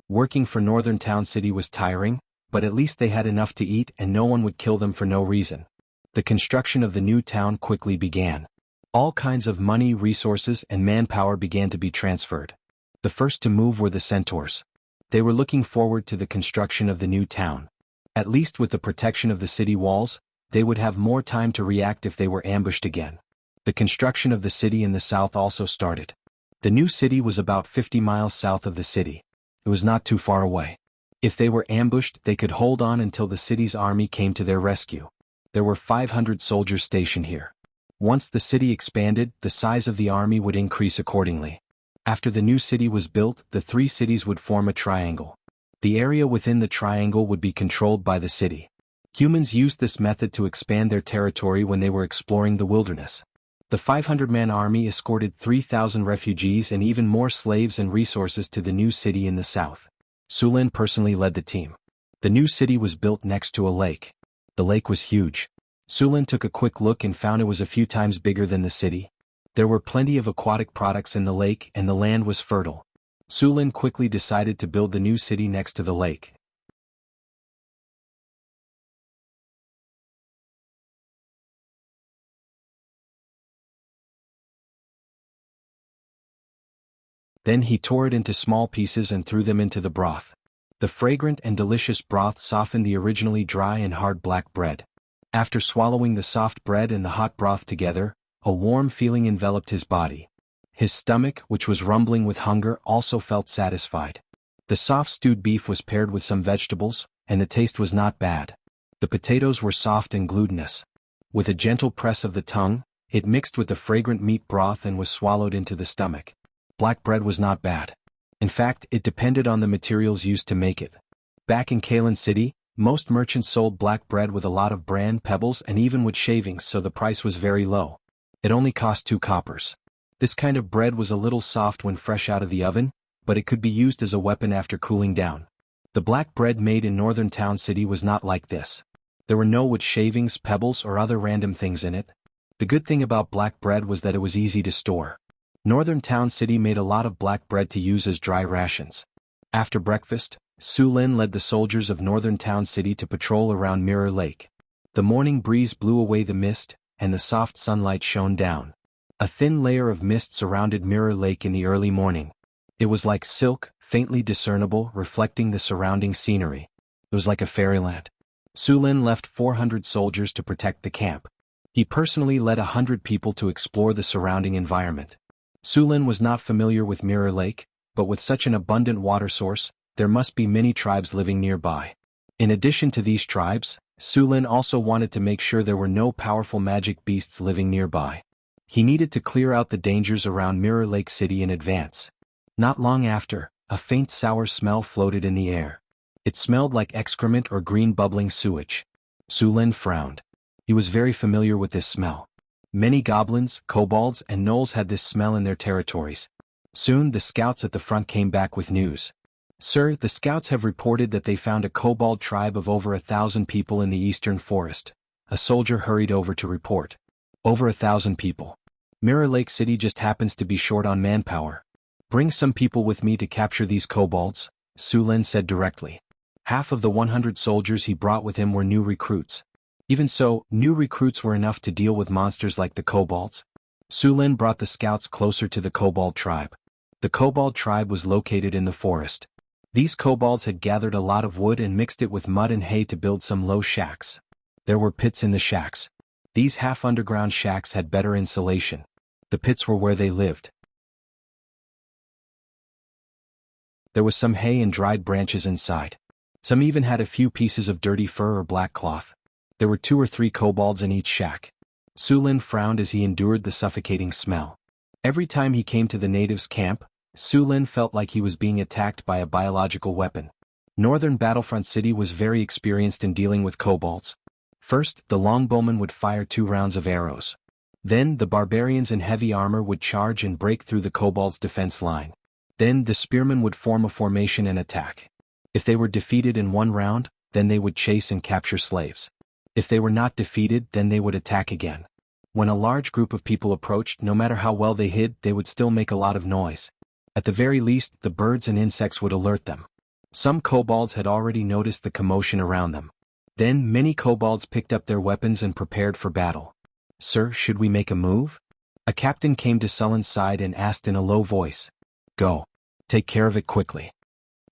Working for Northern Town City was tiring, but at least they had enough to eat and no one would kill them for no reason. The construction of the new town quickly began. All kinds of money, resources and manpower began to be transferred. The first to move were the centaurs. They were looking forward to the construction of the new town. At least with the protection of the city walls, they would have more time to react if they were ambushed again. The construction of the city in the south also started. The new city was about 50 miles south of the city. It was not too far away. If they were ambushed, they could hold on until the city's army came to their rescue. There were 500 soldiers stationed here. Once the city expanded, the size of the army would increase accordingly. After the new city was built, the 3 cities would form a triangle. The area within the triangle would be controlled by the city. Humans used this method to expand their territory when they were exploring the wilderness. The 500-man army escorted 3,000 refugees and even more slaves and resources to the new city in the south. Su Lin personally led the team. The new city was built next to a lake. The lake was huge. Su Lin took a quick look and found it was a few times bigger than the city. There were plenty of aquatic products in the lake and the land was fertile. Su Lin quickly decided to build the new city next to the lake. Then he tore it into small pieces and threw them into the broth. The fragrant and delicious broth softened the originally dry and hard black bread. After swallowing the soft bread and the hot broth together, a warm feeling enveloped his body. His stomach, which was rumbling with hunger, also felt satisfied. The soft stewed beef was paired with some vegetables, and the taste was not bad. The potatoes were soft and glutinous. With a gentle press of the tongue, it mixed with the fragrant meat broth and was swallowed into the stomach. Black bread was not bad. In fact, it depended on the materials used to make it. Back in Kalen City, most merchants sold black bread with a lot of bran, pebbles, and even wood shavings, so the price was very low. It only cost 2 coppers. This kind of bread was a little soft when fresh out of the oven, but it could be used as a weapon after cooling down. The black bread made in Northern Town City was not like this. There were no wood shavings, pebbles, or other random things in it. The good thing about black bread was that it was easy to store. Northern Town City made a lot of black bread to use as dry rations. After breakfast, Su Lin led the soldiers of Northern Town City to patrol around Mirror Lake. The morning breeze blew away the mist, and the soft sunlight shone down. A thin layer of mist surrounded Mirror Lake in the early morning. It was like silk, faintly discernible, reflecting the surrounding scenery. It was like a fairyland. Su Lin left 400 soldiers to protect the camp. He personally led 100 people to explore the surrounding environment. Su Lin was not familiar with Mirror Lake, but with such an abundant water source, there must be many tribes living nearby. In addition to these tribes, Su Lin also wanted to make sure there were no powerful magic beasts living nearby. He needed to clear out the dangers around Mirror Lake City in advance. Not long after, a faint sour smell floated in the air. It smelled like excrement or green bubbling sewage. Su Lin frowned. He was very familiar with this smell. Many goblins, kobolds, and gnolls had this smell in their territories. Soon the scouts at the front came back with news. Sir, the scouts have reported that they found a kobold tribe of over 1,000 people in the eastern forest. A soldier hurried over to report. Over 1,000 people. Mirror Lake City just happens to be short on manpower. Bring some people with me to capture these kobolds, Su Lin said directly. Half of the 100 soldiers he brought with him were new recruits. Even so, new recruits were enough to deal with monsters like the kobolds. Su Lin brought the scouts closer to the kobold tribe. The kobold tribe was located in the forest. These kobolds had gathered a lot of wood and mixed it with mud and hay to build some low shacks. There were pits in the shacks. These half-underground shacks had better insulation. The pits were where they lived. There was some hay and dried branches inside. Some even had a few pieces of dirty fur or black cloth. There were 2 or 3 kobolds in each shack. Su Lin frowned as he endured the suffocating smell. Every time he came to the natives' camp, Su Lin felt like he was being attacked by a biological weapon. Northern Battlefront City was very experienced in dealing with kobolds. First, the longbowmen would fire 2 rounds of arrows. Then, the barbarians in heavy armor would charge and break through the kobolds' defense line. Then, the spearmen would form a formation and attack. If they were defeated in 1 round, then they would chase and capture slaves. If they were not defeated, then they would attack again. When a large group of people approached, no matter how well they hid, they would still make a lot of noise. At the very least, the birds and insects would alert them. Some kobolds had already noticed the commotion around them. Then many kobolds picked up their weapons and prepared for battle. Sir, should we make a move? A captain came to Sullen's side and asked in a low voice. Go. Take care of it quickly.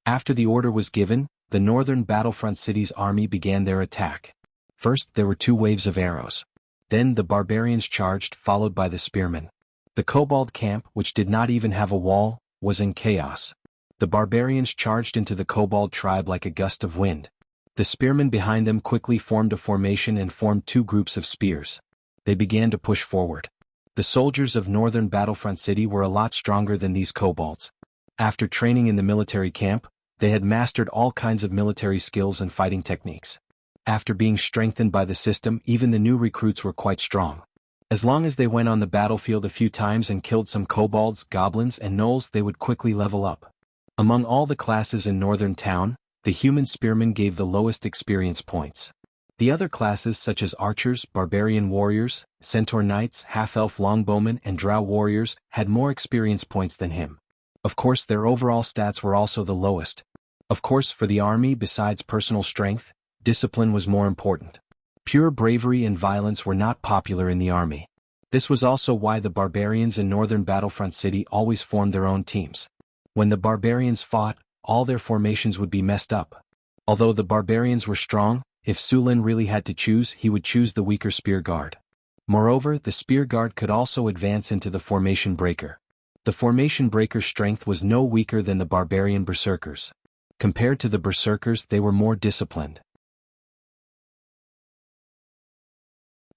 After the order was given, the northern Battlefront City's army began their attack. First, there were 2 waves of arrows. Then the barbarians charged, followed by the spearmen. The kobold camp, which did not even have a wall, was in chaos. The barbarians charged into the kobold tribe like a gust of wind. The spearmen behind them quickly formed a formation and formed 2 groups of spears. They began to push forward. The soldiers of northern Battlefront City were a lot stronger than these kobolds. After training in the military camp, they had mastered all kinds of military skills and fighting techniques. After being strengthened by the system, even the new recruits were quite strong. As long as they went on the battlefield a few times and killed some kobolds, goblins, and gnolls, they would quickly level up. Among all the classes in Northern Town, the human spearmen gave the lowest experience points. The other classes such as archers, barbarian warriors, centaur knights, half-elf longbowmen, and drow warriors had more experience points than him. Of course, their overall stats were also the lowest. Of course, for the army, besides personal strength, discipline was more important. Pure bravery and violence were not popular in the army. This was also why the barbarians in northern Battlefront City always formed their own teams. When the barbarians fought, all their formations would be messed up. Although the barbarians were strong, if Su Lin really had to choose, he would choose the weaker spear guard. Moreover, the spear guard could also advance into the formation breaker. The formation breaker's strength was no weaker than the barbarian berserkers. Compared to the berserkers, they were more disciplined.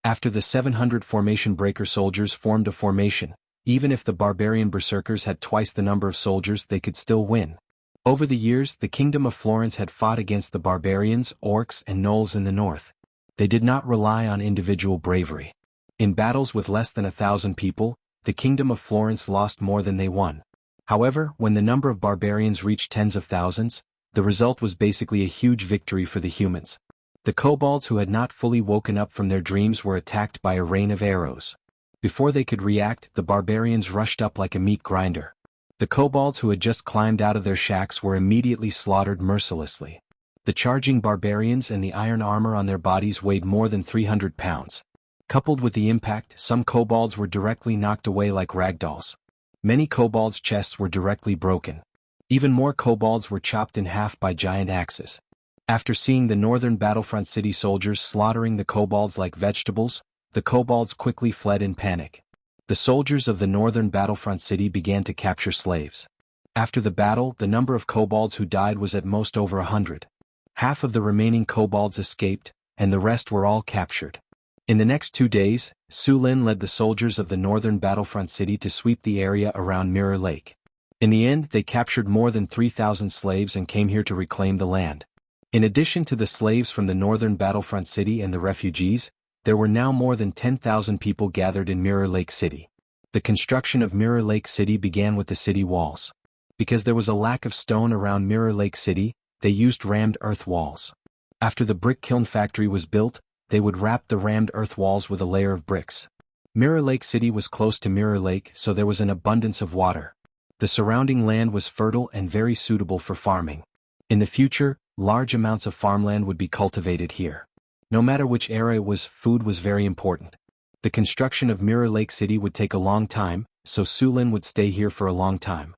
After the 700 formation breaker soldiers formed a formation, even if the barbarian berserkers had twice the number of soldiers, they could still win. Over the years, the Kingdom of Florence had fought against the barbarians, orcs, and gnolls in the north. They did not rely on individual bravery. In battles with less than 1,000 people, the Kingdom of Florence lost more than they won. However, when the number of barbarians reached tens of thousands, the result was basically a huge victory for the humans. The kobolds who had not fully woken up from their dreams were attacked by a rain of arrows. Before they could react, the barbarians rushed up like a meat grinder. The kobolds who had just climbed out of their shacks were immediately slaughtered mercilessly. The charging barbarians and the iron armor on their bodies weighed more than 300 pounds. Coupled with the impact, some kobolds were directly knocked away like ragdolls. Many kobolds' chests were directly broken. Even more kobolds were chopped in half by giant axes. After seeing the northern battlefront city soldiers slaughtering the kobolds like vegetables, the kobolds quickly fled in panic. The soldiers of the northern battlefront city began to capture slaves. After the battle, the number of kobolds who died was at most over 100. Half of the remaining kobolds escaped, and the rest were all captured. In the next 2 days, Su Lin led the soldiers of the northern battlefront city to sweep the area around Mirror Lake. In the end, they captured more than 3,000 slaves and came here to reclaim the land. In addition to the slaves from the northern battlefront city and the refugees, there were now more than 10,000 people gathered in Mirror Lake City. The construction of Mirror Lake City began with the city walls. Because there was a lack of stone around Mirror Lake City, they used rammed earth walls. After the brick kiln factory was built, they would wrap the rammed earth walls with a layer of bricks. Mirror Lake City was close to Mirror Lake, so there was an abundance of water. The surrounding land was fertile and very suitable for farming. In the future, large amounts of farmland would be cultivated here. No matter which era it was, food was very important. The construction of Mirror Lake City would take a long time, so Su Lin would stay here for a long time.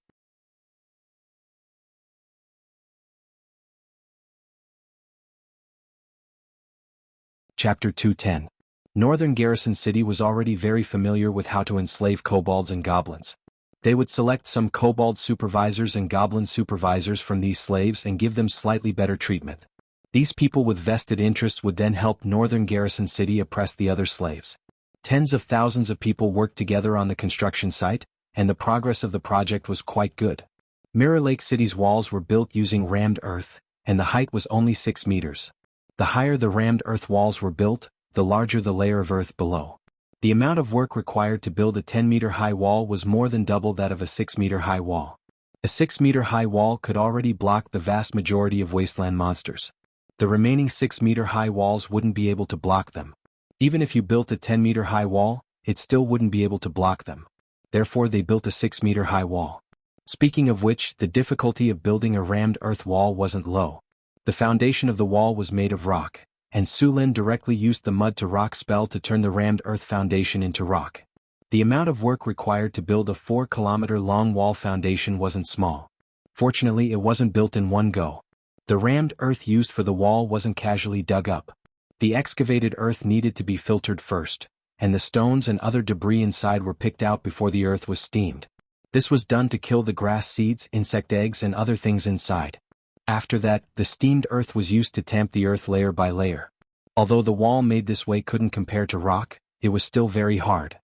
Chapter 210. Northern Garrison City was already very familiar with how to enslave kobolds and goblins. They would select some kobold supervisors and goblin supervisors from these slaves and give them slightly better treatment. These people with vested interests would then help Northern Garrison City oppress the other slaves. Tens of thousands of people worked together on the construction site, and the progress of the project was quite good. Mirror Lake City's walls were built using rammed earth, and the height was only 6 meters. The higher the rammed earth walls were built, the larger the layer of earth below. The amount of work required to build a 10-meter-high wall was more than double that of a 6-meter-high wall. A 6-meter-high wall could already block the vast majority of wasteland monsters. The remaining 6-meter-high walls wouldn't be able to block them. Even if you built a 10-meter-high wall, it still wouldn't be able to block them. Therefore they built a 6-meter-high wall. Speaking of which, the difficulty of building a rammed earth wall wasn't low. The foundation of the wall was made of rock, and Su Lin directly used the mud to rock spell to turn the rammed earth foundation into rock. The amount of work required to build a 4-kilometer-long wall foundation wasn't small. Fortunately, it wasn't built in one go. The rammed earth used for the wall wasn't casually dug up. The excavated earth needed to be filtered first, and the stones and other debris inside were picked out before the earth was steamed. This was done to kill the grass seeds, insect eggs, and other things inside. After that, the steamed earth was used to tamp the earth layer by layer. Although the wall made this way couldn't compare to rock, it was still very hard.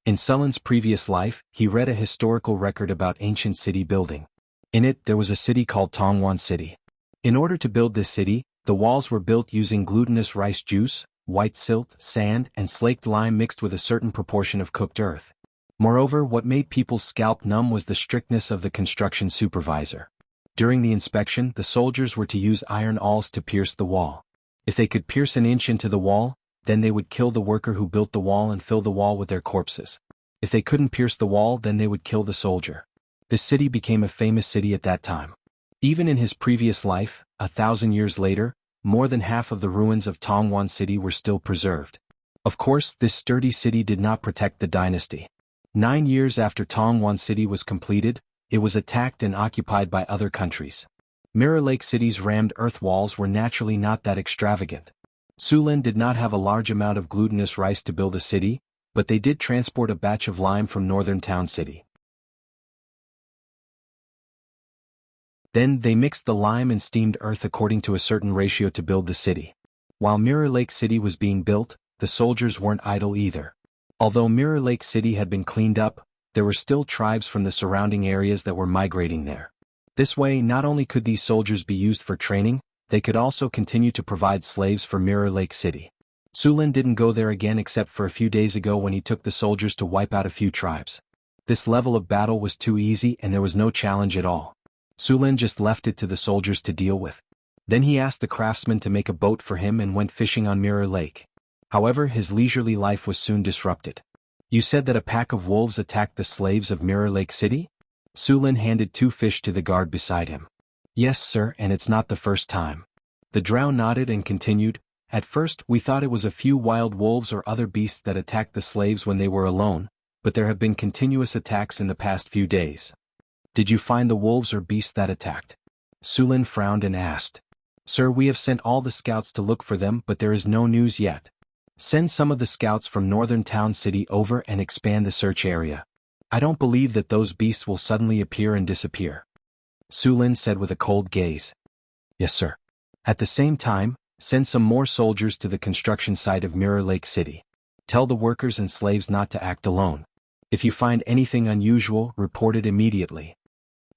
In Sullen's previous life, he read a historical record about ancient city building. In it, there was a city called Tongwan City. In order to build this city, the walls were built using glutinous rice juice, white silt, sand, and slaked lime mixed with a certain proportion of cooked earth. Moreover, what made people's scalp numb was the strictness of the construction supervisor. During the inspection, the soldiers were to use iron awls to pierce the wall. If they could pierce an inch into the wall, then they would kill the worker who built the wall and fill the wall with their corpses. If they couldn't pierce the wall, then they would kill the soldier. This city became a famous city at that time. Even in his previous life, 1,000 years later, more than half of the ruins of Tongwan City were still preserved. Of course, this sturdy city did not protect the dynasty. 9 years after Tongwan City was completed, it was attacked and occupied by other countries. Mirror Lake City's rammed earth walls were naturally not that extravagant. Sulin did not have a large amount of glutinous rice to build a city, but they did transport a batch of lime from northern town city. Then they mixed the lime and steamed earth according to a certain ratio to build the city. While Mirror Lake City was being built, the soldiers weren't idle either. Although Mirror Lake City had been cleaned up, there were still tribes from the surrounding areas that were migrating there. This way, not only could these soldiers be used for training, they could also continue to provide slaves for Mirror Lake City. Sulin didn't go there again except for a few days ago when he took the soldiers to wipe out a few tribes. This level of battle was too easy and there was no challenge at all. Sulin just left it to the soldiers to deal with. Then he asked the craftsman to make a boat for him and went fishing on Mirror Lake. However, his leisurely life was soon disrupted. You said that a pack of wolves attacked the slaves of Mirror Lake City? Sulin handed 2 fish to the guard beside him. Yes, sir, and it's not the first time. The drow nodded and continued, at first we thought it was a few wild wolves or other beasts that attacked the slaves when they were alone, but there have been continuous attacks in the past few days. Did you find the wolves or beasts that attacked? Sulin frowned and asked. Sir, we have sent all the scouts to look for them, but there is no news yet. Send some of the scouts from northern town city over and expand the search area. I don't believe that those beasts will suddenly appear and disappear. Sulin said with a cold gaze. Yes, sir. At the same time, send some more soldiers to the construction site of Mirror Lake City. Tell the workers and slaves not to act alone. If you find anything unusual, report it immediately.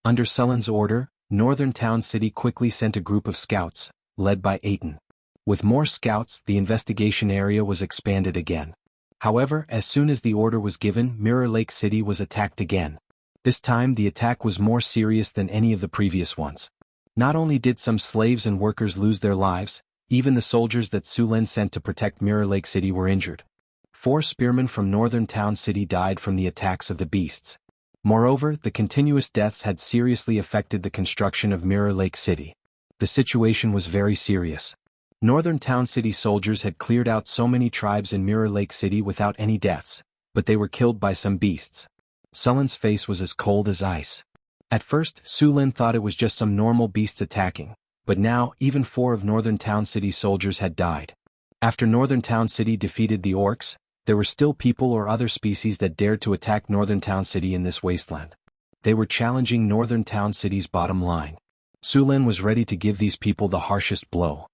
Under Sulin's order, Northern Town City quickly sent a group of scouts, led by Aiton. With more scouts, the investigation area was expanded again. However, as soon as the order was given, Mirror Lake City was attacked again. This time the attack was more serious than any of the previous ones. Not only did some slaves and workers lose their lives, even the soldiers that Sulin sent to protect Mirror Lake City were injured. 4 spearmen from Northern Town City died from the attacks of the beasts. Moreover, the continuous deaths had seriously affected the construction of Mirror Lake City. The situation was very serious. Northern Town City soldiers had cleared out so many tribes in Mirror Lake City without any deaths, but they were killed by some beasts. Sulin's face was as cold as ice. At first, Sulin thought it was just some normal beasts attacking, but now, even 4 of Northern Town City soldiers had died. After Northern Town City defeated the orcs, there were still people or other species that dared to attack Northern Town City in this wasteland. They were challenging Northern Town City's bottom line. Sulin was ready to give these people the harshest blow.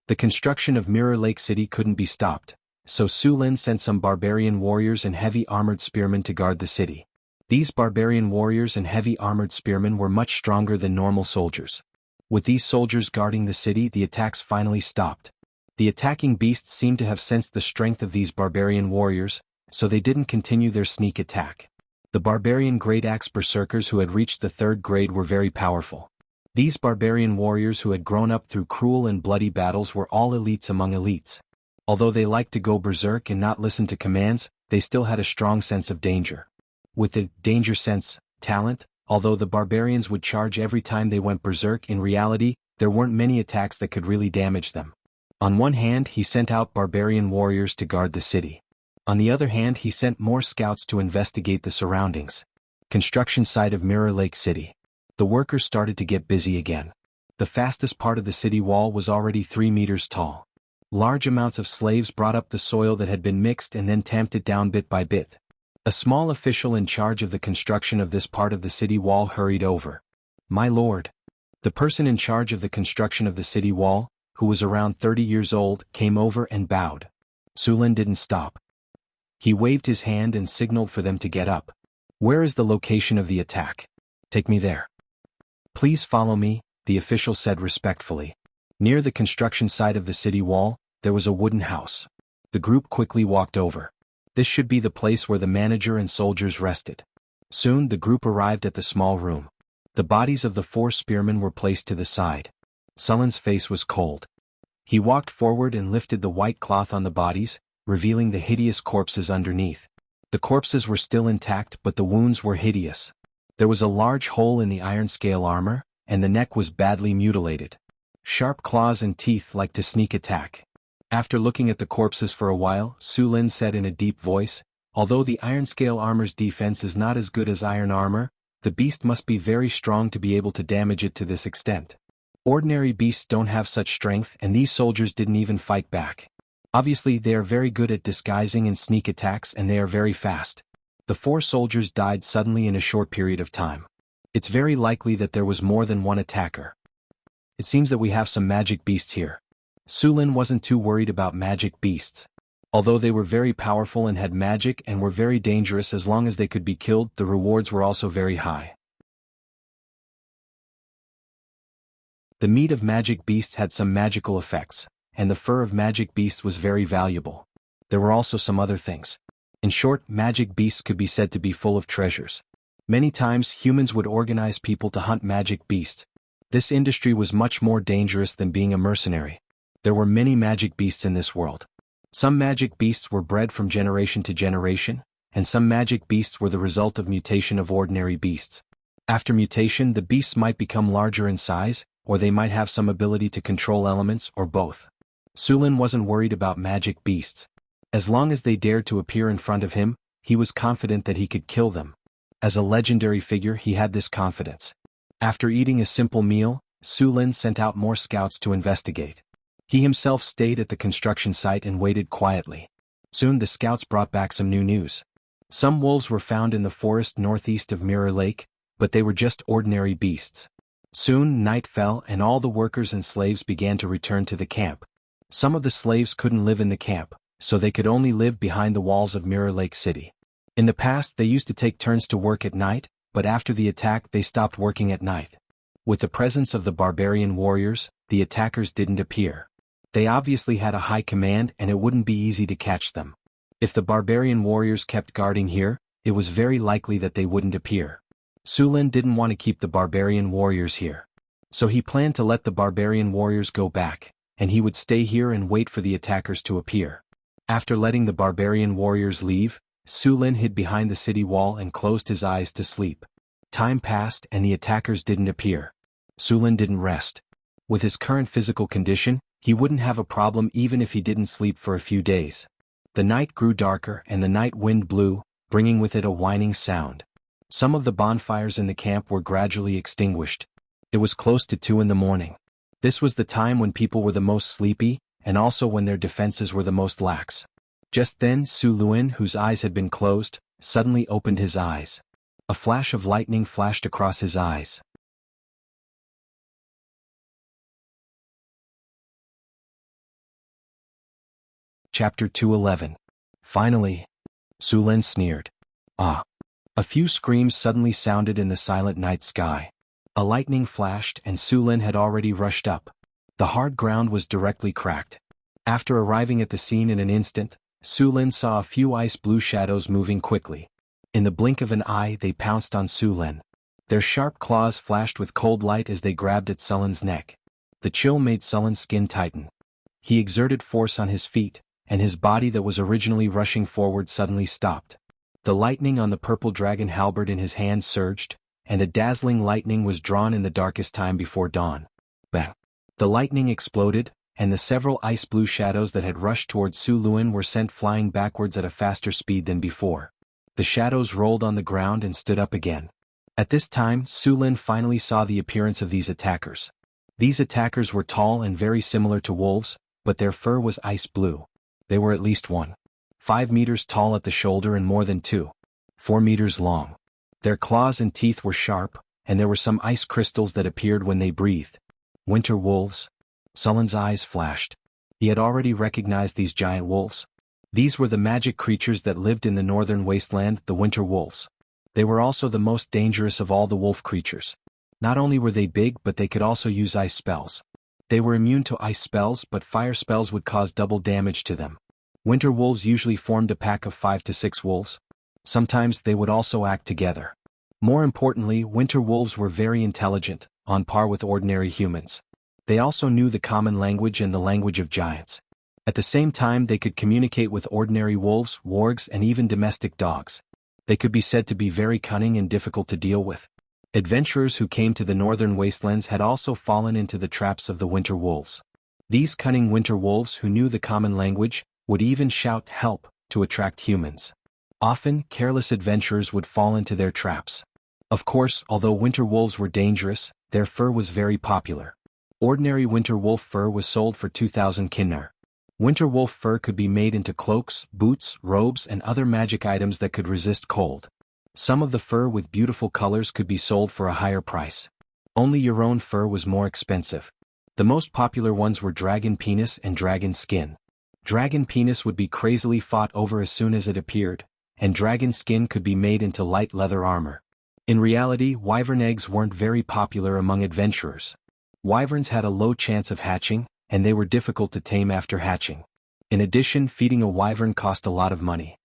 The construction of Mirror Lake City couldn't be stopped, so Sulin sent some barbarian warriors and heavy armored spearmen to guard the city. These barbarian warriors and heavy armored spearmen were much stronger than normal soldiers. With these soldiers guarding the city, the attacks finally stopped. The attacking beasts seemed to have sensed the strength of these barbarian warriors, so they didn't continue their sneak attack. The barbarian great axe berserkers who had reached the 3rd grade were very powerful. These barbarian warriors who had grown up through cruel and bloody battles were all elites among elites. Although they liked to go berserk and not listen to commands, they still had a strong sense of danger. With the danger sense, talent, although the barbarians would charge every time they went berserk, in reality, there weren't many attacks that could really damage them. On one hand, he sent out barbarian warriors to guard the city. On the other hand, he sent more scouts to investigate the surroundings. Construction site of Mirror Lake City. The workers started to get busy again. The fastest part of the city wall was already 3 meters tall. Large amounts of slaves brought up the soil that had been mixed and then tamped it down bit by bit. A small official in charge of the construction of this part of the city wall hurried over. My lord. The person in charge of the construction of the city wall, who was around 30 years old, came over and bowed. Sulin didn't stop. He waved his hand and signaled for them to get up. Where is the location of the attack? Take me there. Please follow me, the official said respectfully. Near the construction site of the city wall, there was a wooden house. The group quickly walked over. This should be the place where the manager and soldiers rested. Soon the group arrived at the small room. The bodies of the 4 spearmen were placed to the side. Sulin's face was cold. He walked forward and lifted the white cloth on the bodies, revealing the hideous corpses underneath. The corpses were still intact, but the wounds were hideous. There was a large hole in the iron scale armor, and the neck was badly mutilated. Sharp claws and teeth like to sneak attack. After looking at the corpses for a while, Sulin said in a deep voice, although the iron scale armor's defense is not as good as iron armor, The beast must be very strong to be able to damage it to this extent. Ordinary beasts don't have such strength, and these soldiers didn't even fight back. Obviously, they are very good at disguising and sneak attacks, and they are very fast. The 4 soldiers died suddenly in a short period of time. It's very likely that there was more than one attacker. It seems that we have some magic beasts here. Su Lin wasn't too worried about magic beasts. Although they were very powerful and had magic and were very dangerous, as long as they could be killed, the rewards were also very high. The meat of magic beasts had some magical effects, and the fur of magic beasts was very valuable. There were also some other things. In short, magic beasts could be said to be full of treasures. Many times humans would organize people to hunt magic beasts. This industry was much more dangerous than being a mercenary. There were many magic beasts in this world. Some magic beasts were bred from generation to generation, and some magic beasts were the result of mutation of ordinary beasts. After mutation, the beasts might become larger in size, or they might have some ability to control elements, or both. Su Lin wasn't worried about magic beasts. As long as they dared to appear in front of him, he was confident that he could kill them. As a legendary figure, he had this confidence. After eating a simple meal, Su Lin sent out more scouts to investigate. He himself stayed at the construction site and waited quietly. Soon the scouts brought back some new news. Some wolves were found in the forest northeast of Mirror Lake, but they were just ordinary beasts. Soon night fell and all the workers and slaves began to return to the camp. Some of the slaves couldn't live in the camp, so they could only live behind the walls of Mirror Lake City. In the past they used to take turns to work at night, but after the attack they stopped working at night. With the presence of the barbarian warriors, the attackers didn't appear. They obviously had a high command and it wouldn't be easy to catch them. If the barbarian warriors kept guarding here, it was very likely that they wouldn't appear. Su Lin didn't want to keep the barbarian warriors here. So he planned to let the barbarian warriors go back, and he would stay here and wait for the attackers to appear. After letting the barbarian warriors leave, Su Lin hid behind the city wall and closed his eyes to sleep. Time passed and the attackers didn't appear. Su Lin didn't rest. With his current physical condition, he wouldn't have a problem even if he didn't sleep for a few days. The night grew darker and the night wind blew, bringing with it a whining sound. Some of the bonfires in the camp were gradually extinguished. It was close to 2 in the morning. This was the time when people were the most sleepy, and also when their defenses were the most lax. Just then Su Lin, whose eyes had been closed, suddenly opened his eyes. A flash of lightning flashed across his eyes. Chapter 211. Finally. Su Lin sneered. Ah. A few screams suddenly sounded in the silent night sky. A lightning flashed and Su Lin had already rushed up. The hard ground was directly cracked. After arriving at the scene in an instant, Su Lin saw a few ice-blue shadows moving quickly. In the blink of an eye they pounced on Su Lin. Their sharp claws flashed with cold light as they grabbed at Su Lin's neck. The chill made Su Lin's skin tighten. He exerted force on his feet, and his body that was originally rushing forward suddenly stopped. The lightning on the purple dragon halberd in his hand surged, and a dazzling lightning was drawn in the darkest time before dawn. Bang! The lightning exploded, and the several ice-blue shadows that had rushed towards Su Lin were sent flying backwards at a faster speed than before. The shadows rolled on the ground and stood up again. At this time, Su Lin finally saw the appearance of these attackers. These attackers were tall and very similar to wolves, but their fur was ice blue. They were at least 1.5 meters tall at the shoulder and more than 2.4 meters long. Their claws and teeth were sharp, and there were some ice crystals that appeared when they breathed. Winter wolves? Su Lin's eyes flashed. He had already recognized these giant wolves. These were the magic creatures that lived in the northern wasteland, the winter wolves. They were also the most dangerous of all the wolf creatures. Not only were they big, but they could also use ice spells. They were immune to ice spells, but fire spells would cause double damage to them. Winter wolves usually formed a pack of 5 to 6 wolves. Sometimes they would also act together. More importantly, winter wolves were very intelligent, on par with ordinary humans. They also knew the common language and the language of giants. At the same time, they could communicate with ordinary wolves, wargs, and even domestic dogs. They could be said to be very cunning and difficult to deal with. Adventurers who came to the northern wastelands had also fallen into the traps of the winter wolves. These cunning winter wolves who knew the common language would even shout "help" to attract humans. Often, careless adventurers would fall into their traps. Of course, although winter wolves were dangerous, their fur was very popular. Ordinary winter wolf fur was sold for 2,000 kinnar. Winter wolf fur could be made into cloaks, boots, robes and other magic items that could resist cold. Some of the fur with beautiful colors could be sold for a higher price. Only your own fur was more expensive. The most popular ones were dragon penis and dragon skin. Dragon penis would be crazily fought over as soon as it appeared, and dragon skin could be made into light leather armor. In reality, wyvern eggs weren't very popular among adventurers. Wyverns had a low chance of hatching, and they were difficult to tame after hatching. In addition, feeding a wyvern cost a lot of money.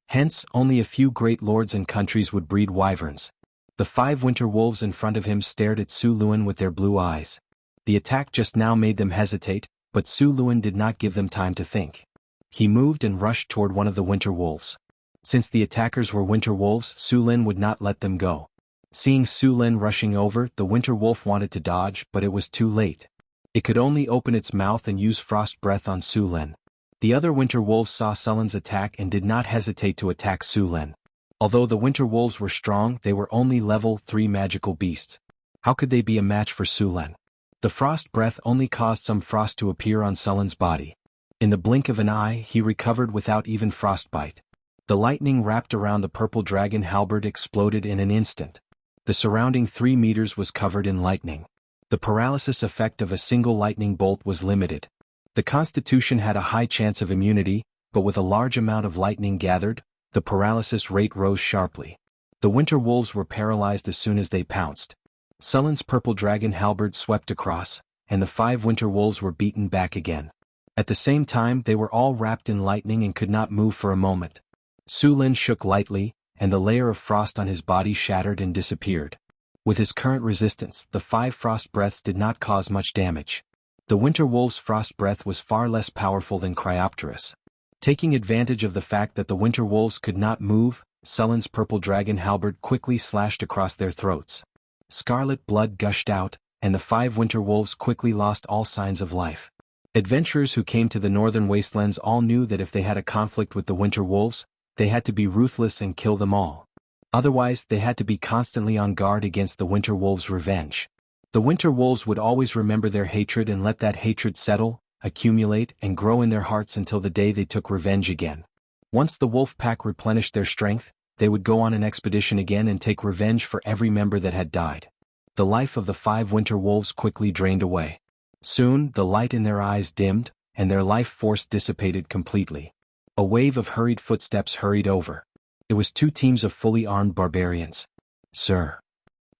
Hence, only a few great lords and countries would breed wyverns. The 5 winter wolves in front of him stared at Su Luan with their blue eyes. The attack just now made them hesitate, but Su Luan did not give them time to think. He moved and rushed toward one of the winter wolves. Since the attackers were winter wolves, Su Lin would not let them go. Seeing Su Lin rushing over, the winter wolf wanted to dodge, but it was too late. It could only open its mouth and use frost breath on Su Lin. The other winter wolves saw Su Lin's attack and did not hesitate to attack Su Lin. Although the winter wolves were strong, they were only level 3 magical beasts. How could they be a match for Su Lin? The frost breath only caused some frost to appear on Su Lin's body. In the blink of an eye, he recovered without even frostbite. The lightning wrapped around the purple dragon halberd exploded in an instant. The surrounding 3 meters was covered in lightning. The paralysis effect of a single lightning bolt was limited. The Constitution had a high chance of immunity, but with a large amount of lightning gathered, the paralysis rate rose sharply. The winter wolves were paralyzed as soon as they pounced. Su Lin's purple dragon halberd swept across, and the 5 winter wolves were beaten back again. At the same time, they were all wrapped in lightning and could not move for a moment. Su Lin shook lightly, and the layer of frost on his body shattered and disappeared. With his current resistance, the 5 frost breaths did not cause much damage. The winter wolf's frost breath was far less powerful than Cryopteris. Taking advantage of the fact that the winter wolves could not move, Su Lin's purple dragon halberd quickly slashed across their throats. Scarlet blood gushed out, and the 5 winter wolves quickly lost all signs of life. Adventurers who came to the northern wastelands all knew that if they had a conflict with the winter wolves, they had to be ruthless and kill them all. Otherwise, they had to be constantly on guard against the winter wolves' revenge. The winter wolves would always remember their hatred and let that hatred settle, accumulate, and grow in their hearts until the day they took revenge again. Once the wolf pack replenished their strength, they would go on an expedition again and take revenge for every member that had died. The life of the 5 winter wolves quickly drained away. Soon, the light in their eyes dimmed, and their life force dissipated completely. A wave of hurried footsteps hurried over. It was 2 teams of fully armed barbarians. "Sir,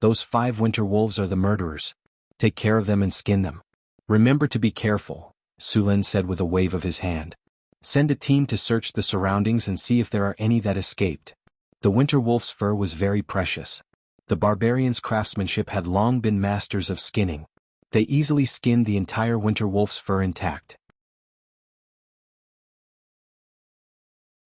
those 5 winter wolves are the murderers. Take care of them and skin them. Remember to be careful," Su Lin said with a wave of his hand. "Send a team to search the surroundings and see if there are any that escaped." The winter wolf's fur was very precious. The barbarians' craftsmanship had long been masters of skinning. They easily skinned the entire winter wolf's fur intact.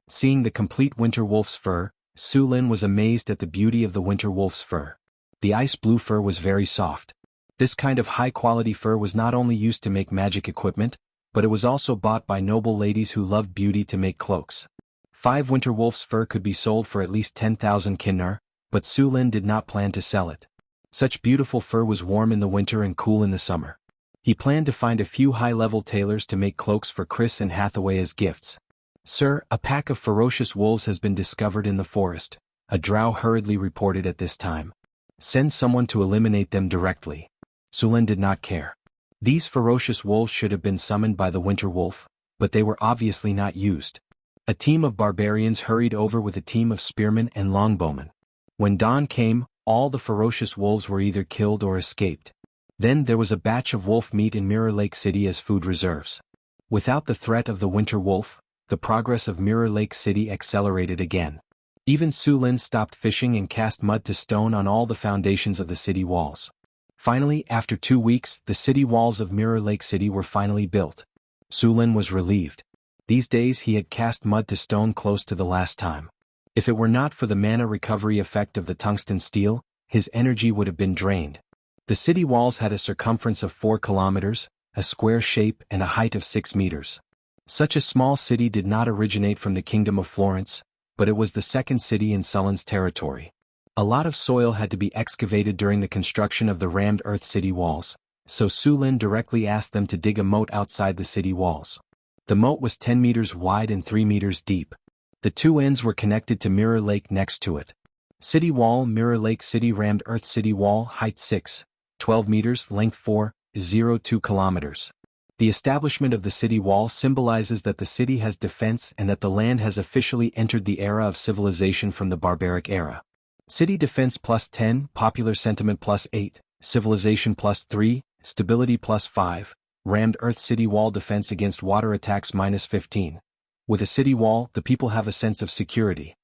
Seeing the complete winter wolf's fur, Su Lin was amazed at the beauty of the winter wolf's fur. The ice blue fur was very soft. This kind of high-quality fur was not only used to make magic equipment, but it was also bought by noble ladies who loved beauty to make cloaks. 5 winter wolf's fur could be sold for at least 10,000 kinnar, but Su Lin did not plan to sell it. Such beautiful fur was warm in the winter and cool in the summer. He planned to find a few high-level tailors to make cloaks for Chris and Hathaway as gifts. "Sir, a pack of ferocious wolves has been discovered in the forest," a drow hurriedly reported at this time. "Send someone to eliminate them directly." Su Lin did not care. These ferocious wolves should have been summoned by the winter wolf, but they were obviously not used. A team of barbarians hurried over with a team of spearmen and longbowmen. When dawn came, all the ferocious wolves were either killed or escaped. Then there was a batch of wolf meat in Mirror Lake City as food reserves. Without the threat of the winter wolf, the progress of Mirror Lake City accelerated again. Even Su Lin stopped fishing and cast mud to stone on all the foundations of the city walls. Finally, after 2 weeks, the city walls of Mirror Lake City were finally built. Su Lin was relieved. These days he had cast mud to stone close to the last time. If it were not for the mana recovery effect of the tungsten steel, his energy would have been drained. The city walls had a circumference of 4 kilometers, a square shape and a height of 6 meters. Such a small city did not originate from the Kingdom of Florence, but it was the second city in Sulin's territory. A lot of soil had to be excavated during the construction of the rammed earth city walls, so Sulin directly asked them to dig a moat outside the city walls. The moat was 10 meters wide and 3 meters deep. The two ends were connected to Mirror Lake next to it. City wall, Mirror Lake city, rammed earth city wall, height 6.12 meters, length 4.02 kilometers. The establishment of the city wall symbolizes that the city has defense and that the land has officially entered the era of civilization from the barbaric era. City defense plus 10, popular sentiment plus 8, civilization plus 3, stability plus 5, rammed earth city wall defense against water attacks minus 15. With a city wall, the people have a sense of security.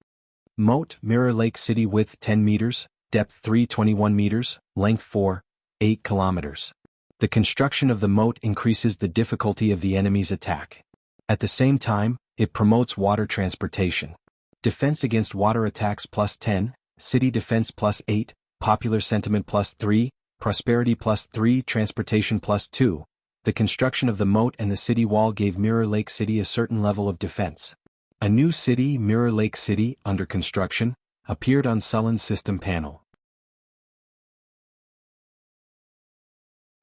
Moat, Mirror Lake city, width 10 meters, depth 3.21 meters, length 4.8 kilometers. The construction of the moat increases the difficulty of the enemy's attack. At the same time, it promotes water transportation. Defense against water attacks plus 10, city defense plus 8, popular sentiment plus 3, prosperity plus 3, transportation plus 2. The construction of the moat and the city wall gave Mirror Lake city a certain level of defense. A new city, Mirror Lake city, under construction, appeared on Sulin's system panel.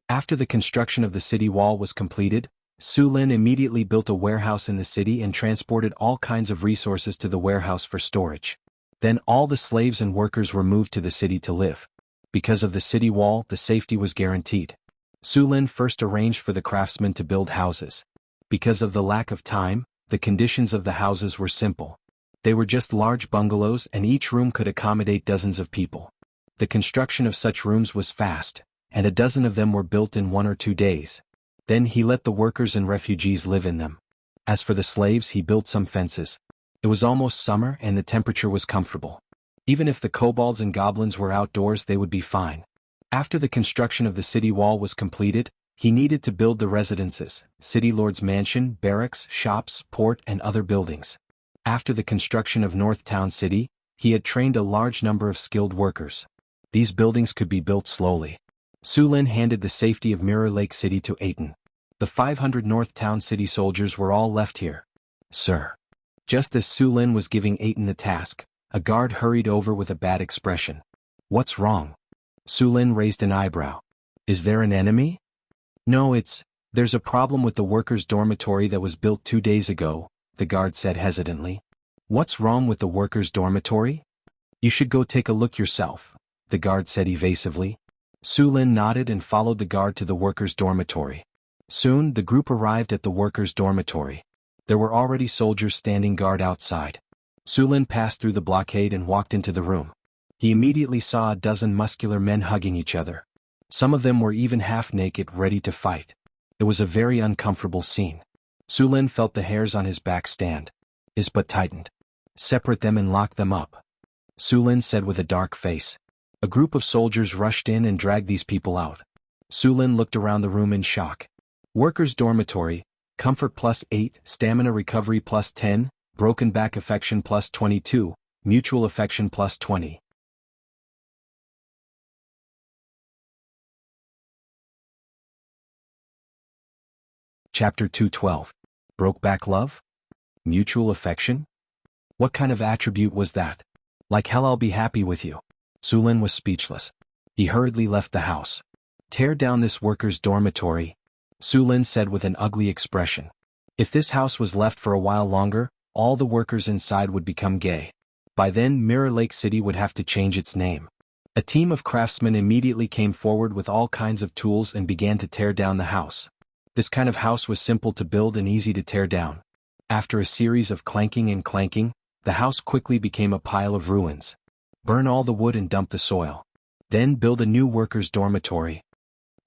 After the construction of the city wall was completed, Sulin immediately built a warehouse in the city and transported all kinds of resources to the warehouse for storage. Then all the slaves and workers were moved to the city to live. Because of the city wall, the safety was guaranteed. Sulin first arranged for the craftsmen to build houses. Because of the lack of time, the conditions of the houses were simple. They were just large bungalows and each room could accommodate dozens of people. The construction of such rooms was fast, and a dozen of them were built in 1 or 2 days. Then he let the workers and refugees live in them. As for the slaves, he built some fences. It was almost summer and the temperature was comfortable. Even if the kobolds and goblins were outdoors, they would be fine. After the construction of the city wall was completed, he needed to build the residences, city lord's mansion, barracks, shops, port, and other buildings. After the construction of North Town City, he had trained a large number of skilled workers. These buildings could be built slowly. Sulin handed the safety of Mirror Lake City to Aiton. The 500 North Town City soldiers were all left here. Sir. Just as Sulin was giving Aiton the task, a guard hurried over with a bad expression. What's wrong? Sulin raised an eyebrow. Is there an enemy? No, there's a problem with the workers' dormitory that was built 2 days ago, the guard said hesitantly. What's wrong with the workers' dormitory? You should go take a look yourself, the guard said evasively. Sulin nodded and followed the guard to the workers' dormitory. Soon, the group arrived at the workers' dormitory. There were already soldiers standing guard outside. Sulin passed through the blockade and walked into the room. He immediately saw a dozen muscular men hugging each other. Some of them were even half-naked, ready to fight. It was a very uncomfortable scene. Sulin felt the hairs on his back stand. His butt tightened. Separate them and lock them up, Sulin said with a dark face. A group of soldiers rushed in and dragged these people out. Sulin looked around the room in shock. Workers' dormitory, comfort plus 8, stamina recovery plus 10, broken back affection plus 22, mutual affection plus 20. Chapter 212. Broke back love? Mutual affection? What kind of attribute was that? Like hell, I'll be happy with you. Sulin was speechless. He hurriedly left the house. Tear down this workers' dormitory, Sulin said with an ugly expression. If this house was left for a while longer, all the workers inside would become gay. By then, Mirror Lake City would have to change its name. A team of craftsmen immediately came forward with all kinds of tools and began to tear down the house. This kind of house was simple to build and easy to tear down. After a series of clanking and clanking, the house quickly became a pile of ruins. Burn all the wood and dump the soil. Then build a new workers' dormitory,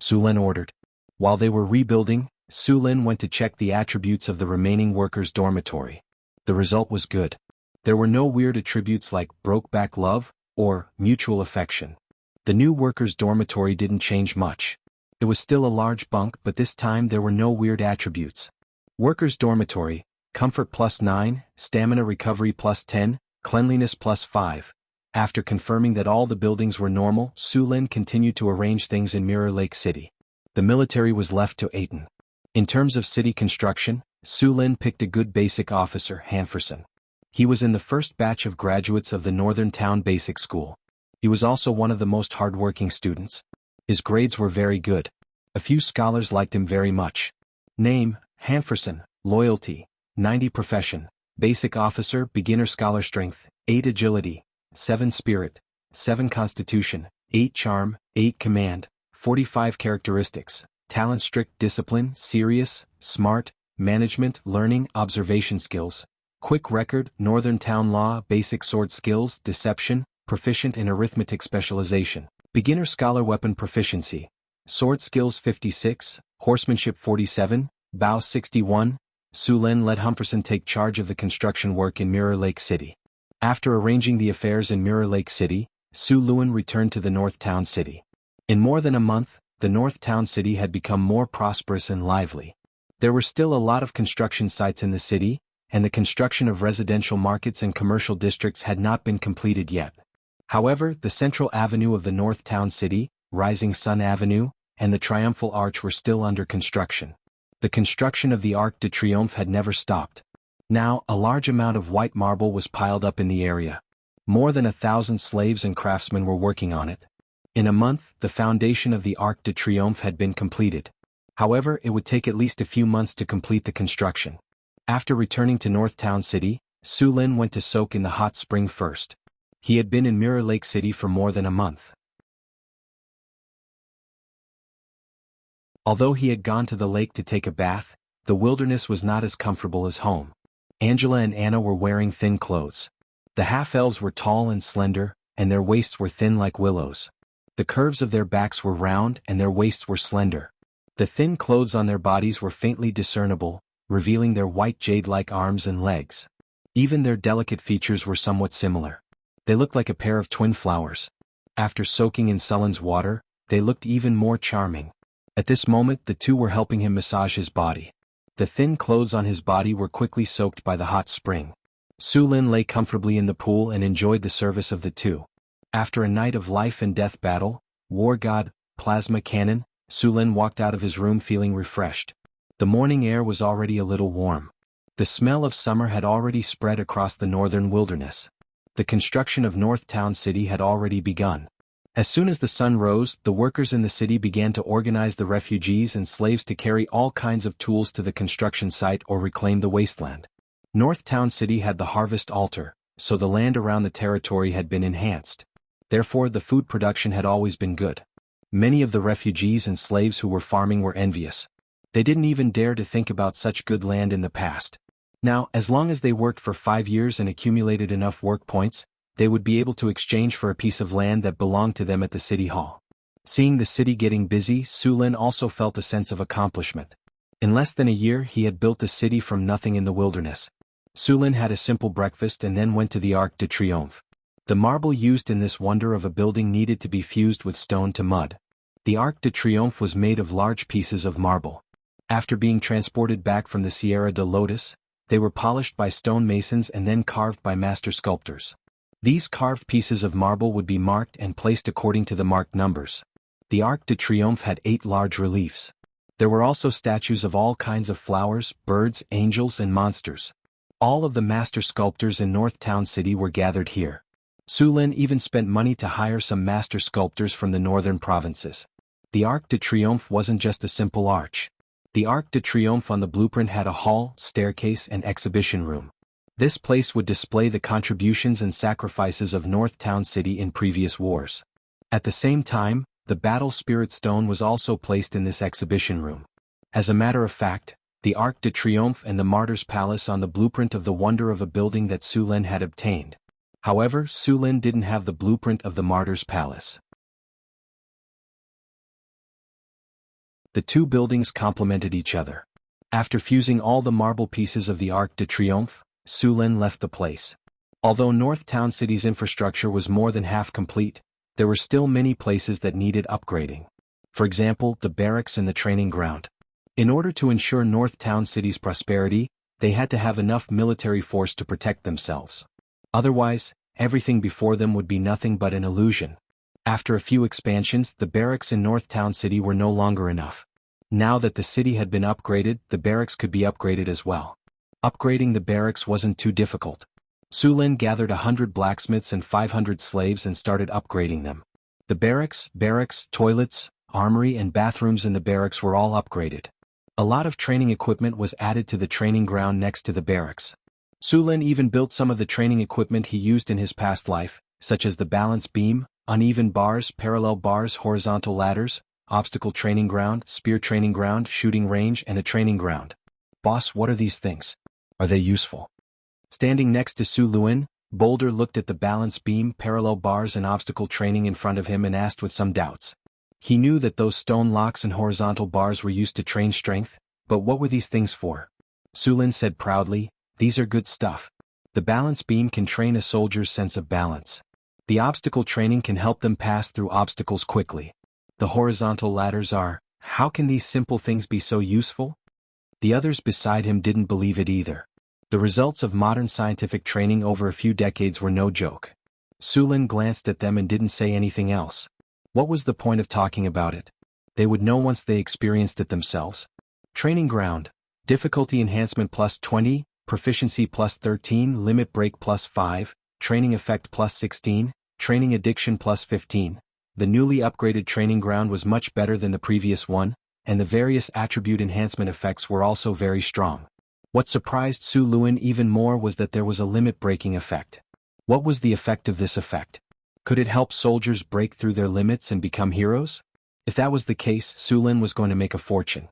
Sulin ordered. While they were rebuilding, Sulin went to check the attributes of the remaining workers' dormitory. The result was good. There were no weird attributes like broke back love or mutual affection. The new workers' dormitory didn't change much. It was still a large bunk, but this time there were no weird attributes. Workers' dormitory, comfort plus 9, stamina recovery plus 10, cleanliness plus 5. After confirming that all the buildings were normal, Sulin continued to arrange things in Mirror Lake City. The military was left to Aiton. In terms of city construction, Sulin picked a good basic officer, Hanferson. He was in the first batch of graduates of the Northern Town Basic School. He was also one of the most hardworking students. His grades were very good. A few scholars liked him very much. Name, Hanferson. Loyalty, 90. Profession, Basic Officer. Beginner Scholar. Strength, 8. Agility, 7. Spirit, 7. Constitution, 8. Charm, 8. Command, 45. Characteristics, Talent. Strict discipline, serious, smart, management, learning, observation skills. Quick record, Northern Town Law. Basic sword skills, deception, proficient in arithmetic. Specialization, Beginner Scholar. Weapon proficiency, sword skills 56, horsemanship 47, bow 61. Su Lin let Humferson take charge of the construction work in Mirror Lake City. After arranging the affairs in Mirror Lake City, Su Lin returned to the North Town City. In more than a month, the North Town City had become more prosperous and lively. There were still a lot of construction sites in the city, and the construction of residential markets and commercial districts had not been completed yet. However, the central avenue of the North Town City, Rising Sun Avenue, and the Triumphal Arch were still under construction. The construction of the Arc de Triomphe had never stopped. Now, a large amount of white marble was piled up in the area. More than 1,000 slaves and craftsmen were working on it. In a month, the foundation of the Arc de Triomphe had been completed. However, it would take at least a few months to complete the construction. After returning to North Town City, Su Lin went to soak in the hot spring first. He had been in Mirror Lake City for more than a month. Although he had gone to the lake to take a bath, the wilderness was not as comfortable as home. Angela and Anna were wearing thin clothes. The half-elves were tall and slender, and their waists were thin like willows. The curves of their backs were round and their waists were slender. The thin clothes on their bodies were faintly discernible, revealing their white jade-like arms and legs. Even their delicate features were somewhat similar. They looked like a pair of twin flowers. After soaking in Sullen's water, they looked even more charming. At this moment the two were helping him massage his body. The thin clothes on his body were quickly soaked by the hot spring. Su Lin lay comfortably in the pool and enjoyed the service of the two. After a night of life and death battle, war god, plasma cannon, Su Lin walked out of his room feeling refreshed. The morning air was already a little warm. The smell of summer had already spread across the northern wilderness. The construction of North Town City had already begun. As soon as the sun rose, the workers in the city began to organize the refugees and slaves to carry all kinds of tools to the construction site or reclaim the wasteland. North Town City had the harvest altar, so the land around the territory had been enhanced. Therefore, the food production had always been good. Many of the refugees and slaves who were farming were envious. They didn't even dare to think about such good land in the past. Now, as long as they worked for 5 years and accumulated enough work points, they would be able to exchange for a piece of land that belonged to them at the city hall. Seeing the city getting busy, Su Lin also felt a sense of accomplishment. In less than a year he had built a city from nothing in the wilderness. Su Lin had a simple breakfast and then went to the Arc de Triomphe. The marble used in this wonder of a building needed to be fused with stone to mud. The Arc de Triomphe was made of large pieces of marble. After being transported back from the Sierra de Lotus, they were polished by stonemasons and then carved by master sculptors. These carved pieces of marble would be marked and placed according to the marked numbers. The Arc de Triomphe had 8 large reliefs. There were also statues of all kinds of flowers, birds, angels and monsters. All of the master sculptors in North Town City were gathered here. Su Lin even spent money to hire some master sculptors from the northern provinces. The Arc de Triomphe wasn't just a simple arch. The Arc de Triomphe on the blueprint had a hall, staircase and exhibition room. This place would display the contributions and sacrifices of North Town City in previous wars. At the same time, the battle spirit stone was also placed in this exhibition room. As a matter of fact, the Arc de Triomphe and the Martyr's Palace on the blueprint of the wonder of a building that Su Lin had obtained. However, Su Lin didn't have the blueprint of the Martyr's Palace. The two buildings complemented each other. After fusing all the marble pieces of the Arc de Triomphe, Su Lin left the place. Although North Town City's infrastructure was more than half complete, there were still many places that needed upgrading. For example, the barracks and the training ground. In order to ensure North Town City's prosperity, they had to have enough military force to protect themselves. Otherwise, everything before them would be nothing but an illusion. After a few expansions, the barracks in North Town City were no longer enough. Now that the city had been upgraded, the barracks could be upgraded as well. Upgrading the barracks wasn't too difficult. Su Lin gathered 100 blacksmiths and 500 slaves and started upgrading them. The barracks, toilets, armory and bathrooms in the barracks were all upgraded. A lot of training equipment was added to the training ground next to the barracks. Su Lin even built some of the training equipment he used in his past life, such as the balance beam, uneven bars, parallel bars, horizontal ladders, obstacle training ground, spear training ground, shooting range and a training ground. Boss, what are these things? Are they useful? Standing next to Su Lin, Boulder looked at the balance beam, parallel bars and obstacle training in front of him and asked with some doubts. He knew that those stone locks and horizontal bars were used to train strength, but what were these things for? Su Lin said proudly, "These are good stuff. The balance beam can train a soldier's sense of balance. The obstacle training can help them pass through obstacles quickly. The horizontal ladders are, how can these simple things be so useful?" The others beside him didn't believe it either. The results of modern scientific training over a few decades were no joke. Su Lin glanced at them and didn't say anything else. What was the point of talking about it? They would know once they experienced it themselves. Training ground. Difficulty enhancement plus 20, proficiency plus 13, limit break plus 5, training effect plus 16, training addiction plus 15. The newly upgraded training ground was much better than the previous one, and the various attribute enhancement effects were also very strong. What surprised Su Lin even more was that there was a limit-breaking effect. What was the effect of this effect? Could it help soldiers break through their limits and become heroes? If that was the case, Su Lin was going to make a fortune.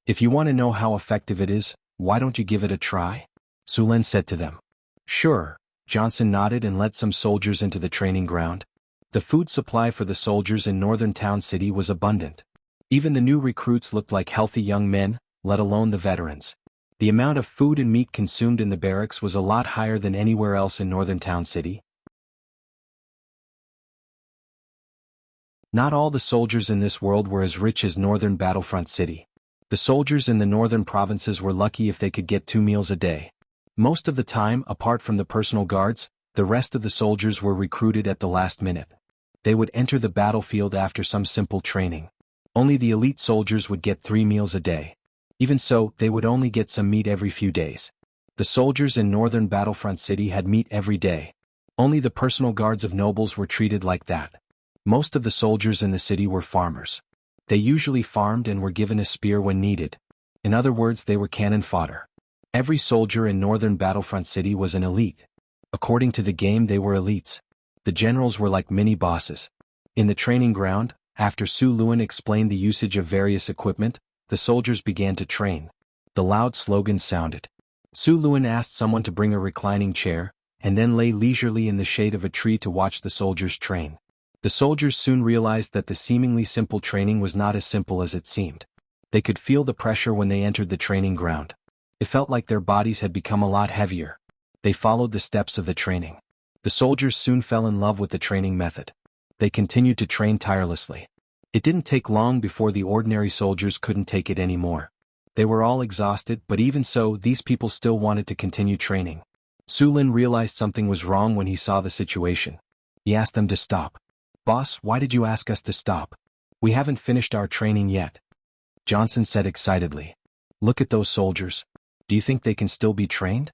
If you want to know how effective it is, why don't you give it a try? Su Lin said to them. Sure. Johnson nodded and led some soldiers into the training ground. The food supply for the soldiers in northern town city was abundant. Even the new recruits looked like healthy young men, let alone the veterans. The amount of food and meat consumed in the barracks was a lot higher than anywhere else in northern town city. Not all the soldiers in this world were as rich as northern battlefront city. The soldiers in the northern provinces were lucky if they could get 2 meals a day. Most of the time, apart from the personal guards, the rest of the soldiers were recruited at the last minute. They would enter the battlefield after some simple training. Only the elite soldiers would get 3 meals a day. Even so, they would only get some meat every few days. The soldiers in northern battlefront city had meat every day. Only the personal guards of nobles were treated like that. Most of the soldiers in the city were farmers. They usually farmed and were given a spear when needed. In other words, they were cannon fodder. Every soldier in northern battlefront city was an elite. According to the game, they were elites. The generals were like mini-bosses. In the training ground, after Su Lin explained the usage of various equipment, the soldiers began to train. The loud slogans sounded. Su Lin asked someone to bring a reclining chair, and then lay leisurely in the shade of a tree to watch the soldiers train. The soldiers soon realized that the seemingly simple training was not as simple as it seemed. They could feel the pressure when they entered the training ground. It felt like their bodies had become a lot heavier. They followed the steps of the training. The soldiers soon fell in love with the training method. They continued to train tirelessly. It didn't take long before the ordinary soldiers couldn't take it anymore. They were all exhausted, but even so, these people still wanted to continue training. Su Lin realized something was wrong when he saw the situation. He asked them to stop. "Boss, why did you ask us to stop? We haven't finished our training yet." Johnson said excitedly. "Look at those soldiers. Do you think they can still be trained?"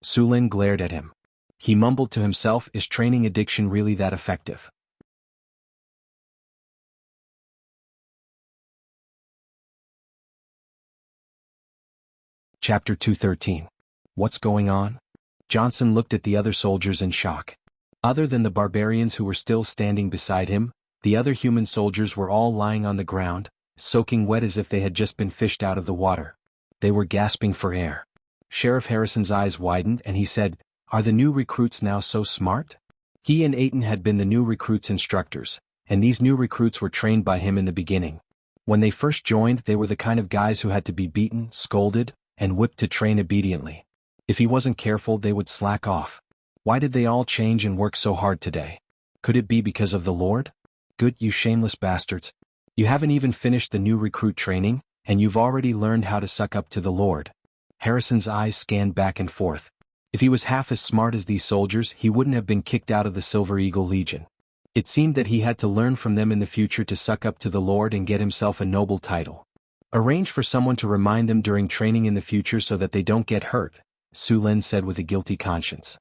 Su Lin glared at him. He mumbled to himself, "Is training addiction really that effective?" Chapter 213. What's going on? Johnson looked at the other soldiers in shock. Other than the barbarians who were still standing beside him, the other human soldiers were all lying on the ground, soaking wet as if they had just been fished out of the water. They were gasping for air. Sheriff Harrison's eyes widened and he said, "Are the new recruits now so smart?" He and Aiton had been the new recruits' instructors, and these new recruits were trained by him in the beginning. When they first joined, they were the kind of guys who had to be beaten, scolded, and whipped to train obediently. If he wasn't careful, they would slack off. Why did they all change and work so hard today? Could it be because of the Lord? Good, you shameless bastards. You haven't even finished the new recruit training, and you've already learned how to suck up to the Lord. Harrison's eyes scanned back and forth. If he was half as smart as these soldiers, he wouldn't have been kicked out of the Silver Eagle Legion. It seemed that he had to learn from them in the future to suck up to the Lord and get himself a noble title. Arrange for someone to remind them during training in the future so that they don't get hurt, Su Lin said with a guilty conscience.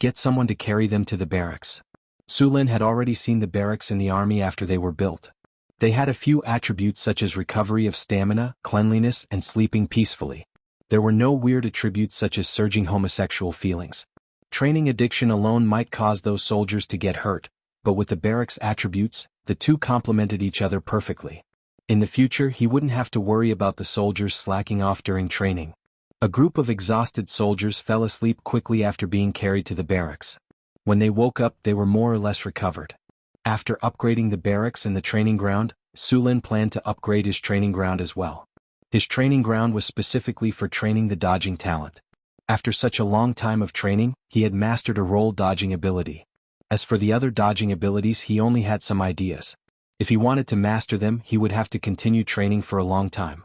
Get someone to carry them to the barracks. Sulin had already seen the barracks in the army after they were built. They had a few attributes such as recovery of stamina, cleanliness, and sleeping peacefully. There were no weird attributes such as surging homosexual feelings. Training addiction alone might cause those soldiers to get hurt, but with the barracks attributes, the two complemented each other perfectly. In the future, he wouldn't have to worry about the soldiers slacking off during training. A group of exhausted soldiers fell asleep quickly after being carried to the barracks. When they woke up, they were more or less recovered. After upgrading the barracks and the training ground, Sulin planned to upgrade his training ground as well. His training ground was specifically for training the dodging talent. After such a long time of training, he had mastered a roll dodging ability. As for the other dodging abilities, he only had some ideas. If he wanted to master them, he would have to continue training for a long time.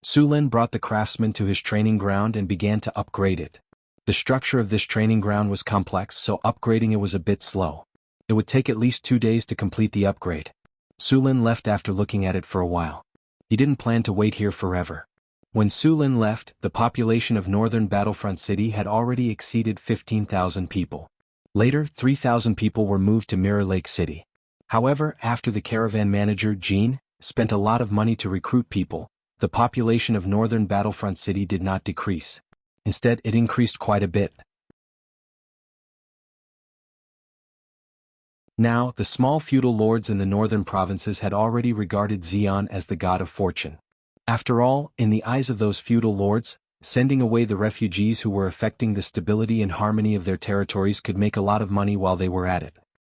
Sulin brought the craftsman to his training ground and began to upgrade it. The structure of this training ground was complex, so upgrading it was a bit slow. It would take at least 2 days to complete the upgrade. Sulin left after looking at it for a while. He didn't plan to wait here forever. When Sulin left, the population of northern Battlefront City had already exceeded 15,000 people. Later, 3,000 people were moved to Mirror Lake City. However, after the caravan manager, Jean, spent a lot of money to recruit people, the population of northern Battlefront City did not decrease. Instead, it increased quite a bit. Now, the small feudal lords in the northern provinces had already regarded Xian as the god of fortune. After all, in the eyes of those feudal lords, sending away the refugees who were affecting the stability and harmony of their territories could make a lot of money while they were at it.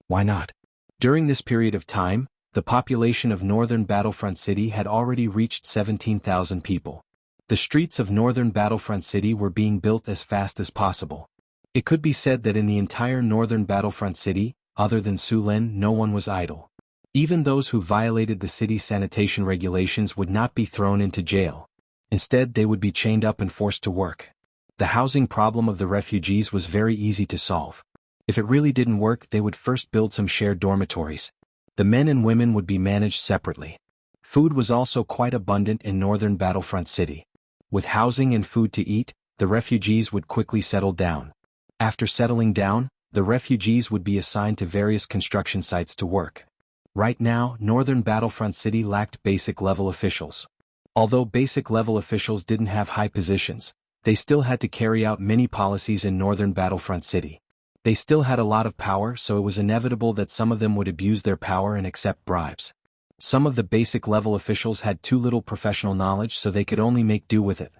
Why not? During this period of time, the population of northern Battlefront City had already reached 17,000 people. The streets of northern Battlefront City were being built as fast as possible. It could be said that in the entire northern Battlefront City, other than Sulin, no one was idle. Even those who violated the city's sanitation regulations would not be thrown into jail. Instead, they would be chained up and forced to work. The housing problem of the refugees was very easy to solve. If it really didn't work, they would first build some shared dormitories. The men and women would be managed separately. Food was also quite abundant in northern Battlefront City. With housing and food to eat, the refugees would quickly settle down. After settling down, the refugees would be assigned to various construction sites to work. Right now, northern Battlefront City lacked basic-level officials. Although basic-level officials didn't have high positions, they still had to carry out many policies in northern Battlefront City. They still had a lot of power, so it was inevitable that some of them would abuse their power and accept bribes. Some of the basic-level officials had too little professional knowledge, so they could only make do with it.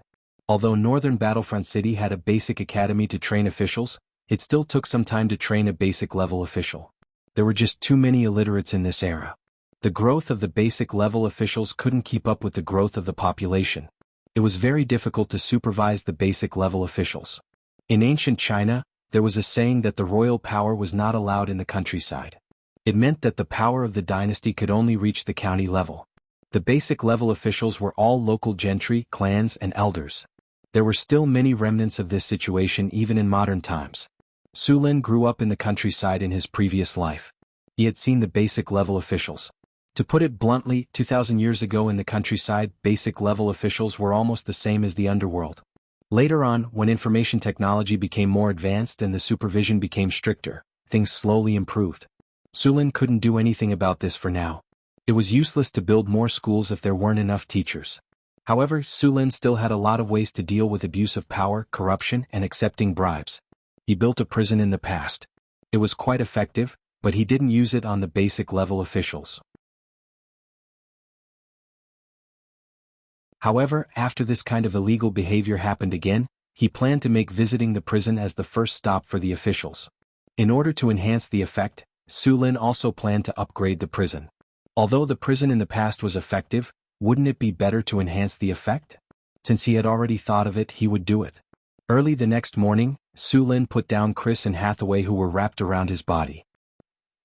Although northern Battlefront City had a basic academy to train officials, it still took some time to train a basic-level official. There were just too many illiterates in this era. The growth of the basic-level officials couldn't keep up with the growth of the population. It was very difficult to supervise the basic-level officials. In ancient China, there was a saying that the royal power was not allowed in the countryside. It meant that the power of the dynasty could only reach the county level. The basic-level officials were all local gentry, clans, and elders. There were still many remnants of this situation even in modern times. Sulin grew up in the countryside in his previous life. He had seen the basic-level officials. To put it bluntly, 2,000 years ago in the countryside, basic-level officials were almost the same as the underworld. Later on, when information technology became more advanced and the supervision became stricter, things slowly improved. Sulin couldn't do anything about this for now. It was useless to build more schools if there weren't enough teachers. However, Sulin still had a lot of ways to deal with abuse of power, corruption, and accepting bribes. He built a prison in the past. It was quite effective, but he didn't use it on the basic-level officials. However, after this kind of illegal behavior happened again, he planned to make visiting the prison as the first stop for the officials. In order to enhance the effect, Sulin also planned to upgrade the prison. Although the prison in the past was effective, wouldn't it be better to enhance the effect? Since he had already thought of it, he would do it. Early the next morning, Sulin put down Chris and Hathaway who were wrapped around his body.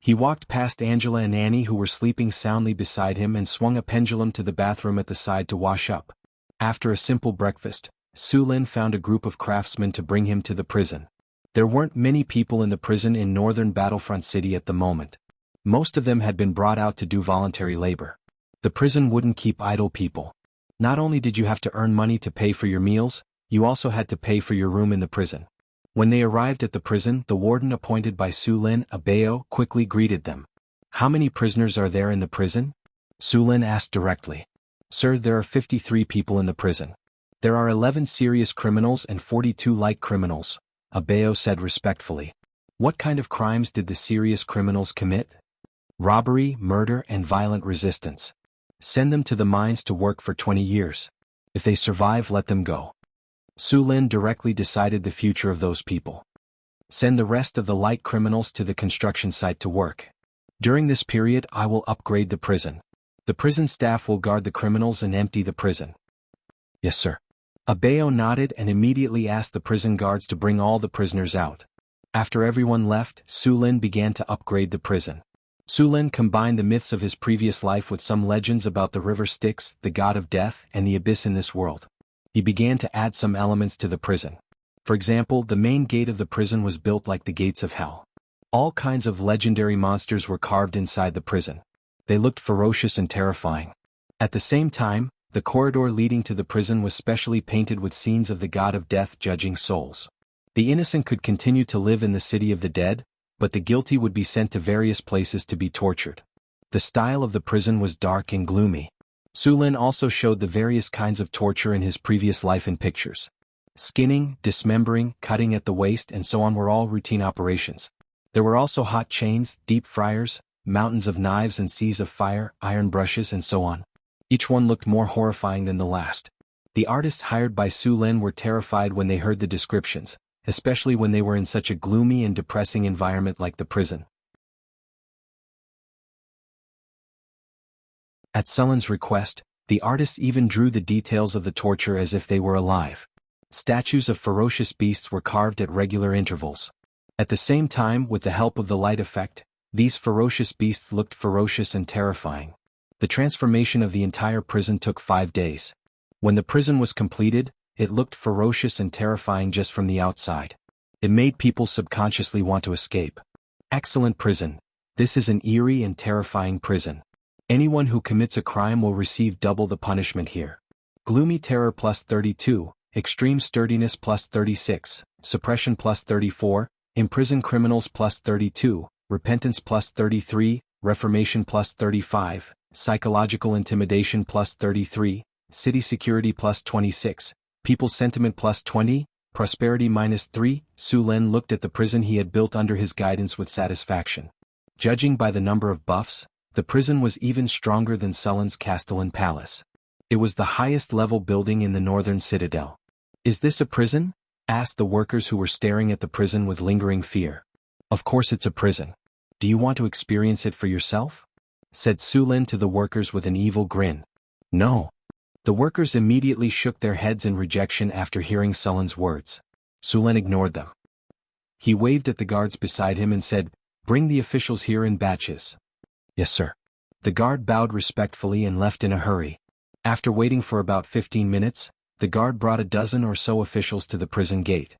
He walked past Angela and Annie who were sleeping soundly beside him and swung a pendulum to the bathroom at the side to wash up. After a simple breakfast, Sulin found a group of craftsmen to bring him to the prison. There weren't many people in the prison in northern Battlefront City at the moment. Most of them had been brought out to do voluntary labor. The prison wouldn't keep idle people. Not only did you have to earn money to pay for your meals, you also had to pay for your room in the prison. When they arrived at the prison, the warden appointed by Su Lin, a Bao, quickly greeted them. "How many prisoners are there in the prison?" Su Lin asked directly. "Sir, there are 53 people in the prison. There are 11 serious criminals and 42 light criminals," a Bao said respectfully. "What kind of crimes did the serious criminals commit?" "Robbery, murder, and violent resistance. Send them to the mines to work for 20 years. If they survive, let them go." Su Lin directly decided the future of those people. "Send the rest of the light criminals to the construction site to work. During this period, I will upgrade the prison. The prison staff will guard the criminals and empty the prison." "Yes, sir." A Bao nodded and immediately asked the prison guards to bring all the prisoners out. After everyone left, Su Lin began to upgrade the prison. Su Lin combined the myths of his previous life with some legends about the river Styx, the god of death, and the abyss in this world. He began to add some elements to the prison. For example, the main gate of the prison was built like the gates of hell. All kinds of legendary monsters were carved inside the prison. They looked ferocious and terrifying. At the same time, the corridor leading to the prison was specially painted with scenes of the god of death judging souls. The innocent could continue to live in the city of the dead, but the guilty would be sent to various places to be tortured. The style of the prison was dark and gloomy. Su Lin also showed the various kinds of torture in his previous life in pictures. Skinning, dismembering, cutting at the waist, and so on were all routine operations. There were also hot chains, deep fryers, mountains of knives and seas of fire, iron brushes, and so on. Each one looked more horrifying than the last. The artists hired by Su Lin were terrified when they heard the descriptions, especially when they were in such a gloomy and depressing environment like the prison. At Su Lin's request, the artists even drew the details of the torture as if they were alive. Statues of ferocious beasts were carved at regular intervals. At the same time, with the help of the light effect, these ferocious beasts looked ferocious and terrifying. The transformation of the entire prison took 5 days. When the prison was completed, it looked ferocious and terrifying just from the outside. It made people subconsciously want to escape. Excellent prison. This is an eerie and terrifying prison. Anyone who commits a crime will receive double the punishment here. Gloomy terror plus 32, extreme sturdiness plus 36, suppression plus 34, imprison criminals plus 32, repentance plus 33, reformation plus 35, psychological intimidation plus 33, city security plus 26, people sentiment plus 20, prosperity minus 3. Su Lin looked at the prison he had built under his guidance with satisfaction. Judging by the number of buffs, the prison was even stronger than Su Lin's Castellan Palace. It was the highest level building in the northern citadel. "Is this a prison?" asked the workers who were staring at the prison with lingering fear. "Of course it's a prison. Do you want to experience it for yourself?" said Su Lin to the workers with an evil grin. "No." The workers immediately shook their heads in rejection after hearing Su Lin's words. Su Lin ignored them. He waved at the guards beside him and said, "Bring the officials here in batches." "Yes, sir." The guard bowed respectfully and left in a hurry. After waiting for about 15 minutes, the guard brought a dozen or so officials to the prison gate.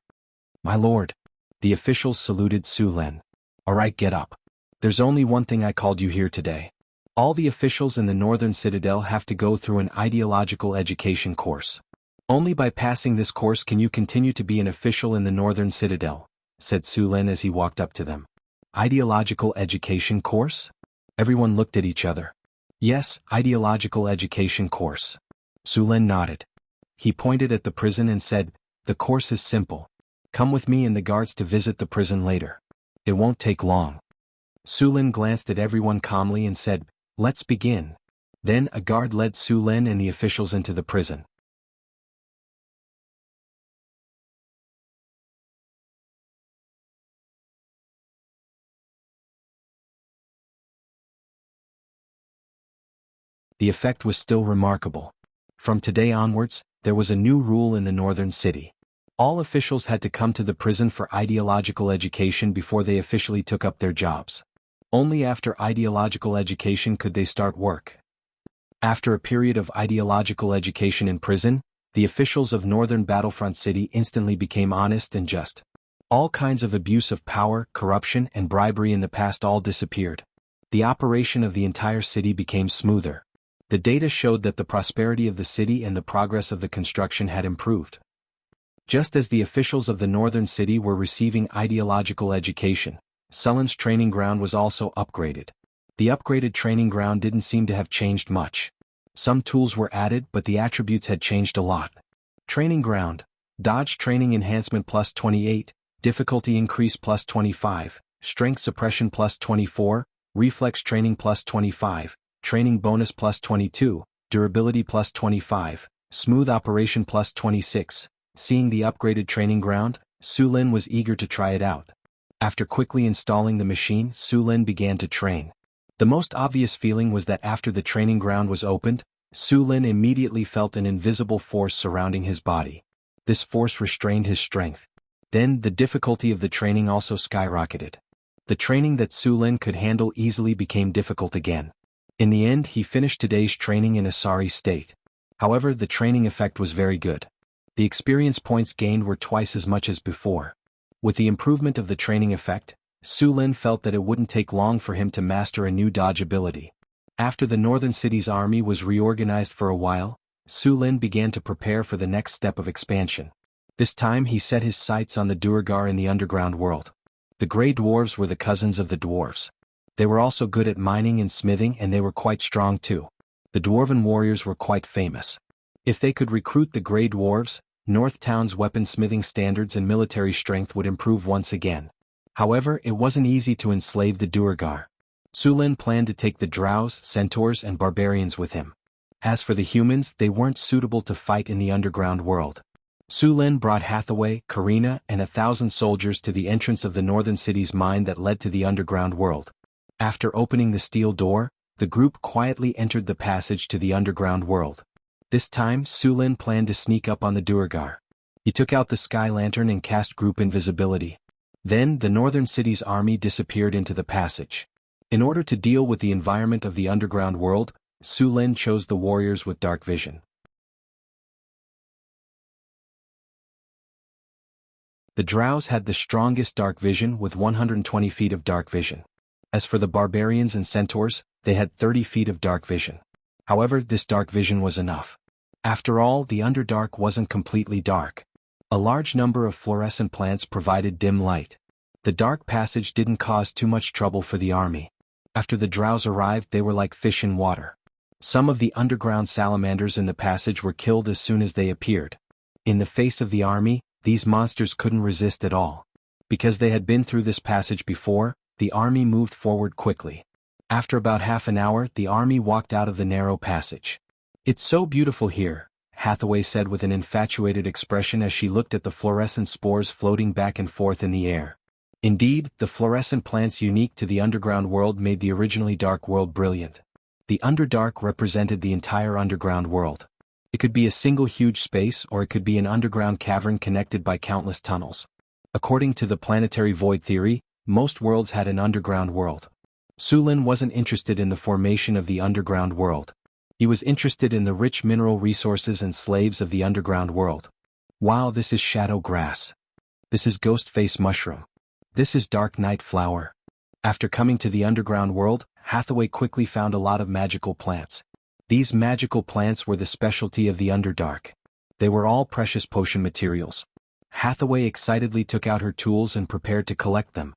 "My lord." The officials saluted Su Lin. "All right, get up. There's only one thing I called you here today. All the officials in the northern citadel have to go through an ideological education course. Only by passing this course can you continue to be an official in the northern citadel," said Su Lin as he walked up to them. "Ideological education course?" Everyone looked at each other. "Yes, ideological education course." Su Lin nodded. He pointed at the prison and said, "The course is simple. Come with me and the guards to visit the prison later. It won't take long." Su Lin glanced at everyone calmly and said, "Let's begin." Then a guard led Su Lin and the officials into the prison. The effect was still remarkable. From today onwards, there was a new rule in the northern city. All officials had to come to the prison for ideological education before they officially took up their jobs. Only after ideological education could they start work. After a period of ideological education in prison, the officials of northern Battlefront City instantly became honest and just. All kinds of abuse of power, corruption, and bribery in the past all disappeared. The operation of the entire city became smoother. The data showed that the prosperity of the city and the progress of the construction had improved. Just as the officials of the northern city were receiving ideological education, Sulin's training ground was also upgraded. The upgraded training ground didn't seem to have changed much. Some tools were added, but the attributes had changed a lot. Training ground: Dodge training enhancement plus 28, difficulty increase plus 25, strength suppression plus 24, reflex training plus 25, training bonus plus 22, durability plus 25, smooth operation plus 26. Seeing the upgraded training ground, Sulin was eager to try it out. After quickly installing the machine, Sulin began to train. The most obvious feeling was that after the training ground was opened, Sulin immediately felt an invisible force surrounding his body. This force restrained his strength. Then the difficulty of the training also skyrocketed. The training that Sulin could handle easily became difficult again. In the end, he finished today's training in a sorry state. However, the training effect was very good. The experience points gained were twice as much as before. With the improvement of the training effect, Sulin felt that it wouldn't take long for him to master a new dodge ability. After the northern city's army was reorganized for a while, Sulin began to prepare for the next step of expansion. This time he set his sights on the Duergar in the underground world. The Grey Dwarves were the cousins of the dwarves. They were also good at mining and smithing, and they were quite strong too. The dwarven warriors were quite famous. If they could recruit the Grey Dwarves, North Town's weaponsmithing standards and military strength would improve once again. However, it wasn't easy to enslave the Duergar. Sulin planned to take the drows, centaurs, and barbarians with him. As for the humans, they weren't suitable to fight in the underground world. Sulin brought Hathaway, Karina, and 1,000 soldiers to the entrance of the northern city's mine that led to the underground world. After opening the steel door, the group quietly entered the passage to the underground world. This time, Sulin planned to sneak up on the Duergar. He took out the sky lantern and cast group invisibility. Then, the northern city's army disappeared into the passage. In order to deal with the environment of the underground world, Sulin chose the warriors with dark vision. The drows had the strongest dark vision with 120 feet of dark vision. As for the barbarians and centaurs, they had 30 feet of dark vision. However, this dark vision was enough. After all, the Underdark wasn't completely dark. A large number of fluorescent plants provided dim light. The dark passage didn't cause too much trouble for the army. After the drows arrived, they were like fish in water. Some of the underground salamanders in the passage were killed as soon as they appeared. In the face of the army, these monsters couldn't resist at all. Because they had been through this passage before, the army moved forward quickly. After about half an hour, the army walked out of the narrow passage. "It's so beautiful here," Hathaway said with an infatuated expression as she looked at the fluorescent spores floating back and forth in the air. Indeed, the fluorescent plants unique to the underground world made the originally dark world brilliant. The Underdark represented the entire underground world. It could be a single huge space, or it could be an underground cavern connected by countless tunnels. According to the planetary void theory, most worlds had an underground world. Sulin wasn't interested in the formation of the underground world. He was interested in the rich mineral resources and slaves of the underground world. Wow, this is shadow grass. This is ghost face mushroom. This is dark night flower. After coming to the underground world, Hathaway quickly found a lot of magical plants. These magical plants were the specialty of the Underdark. They were all precious potion materials. Hathaway excitedly took out her tools and prepared to collect them.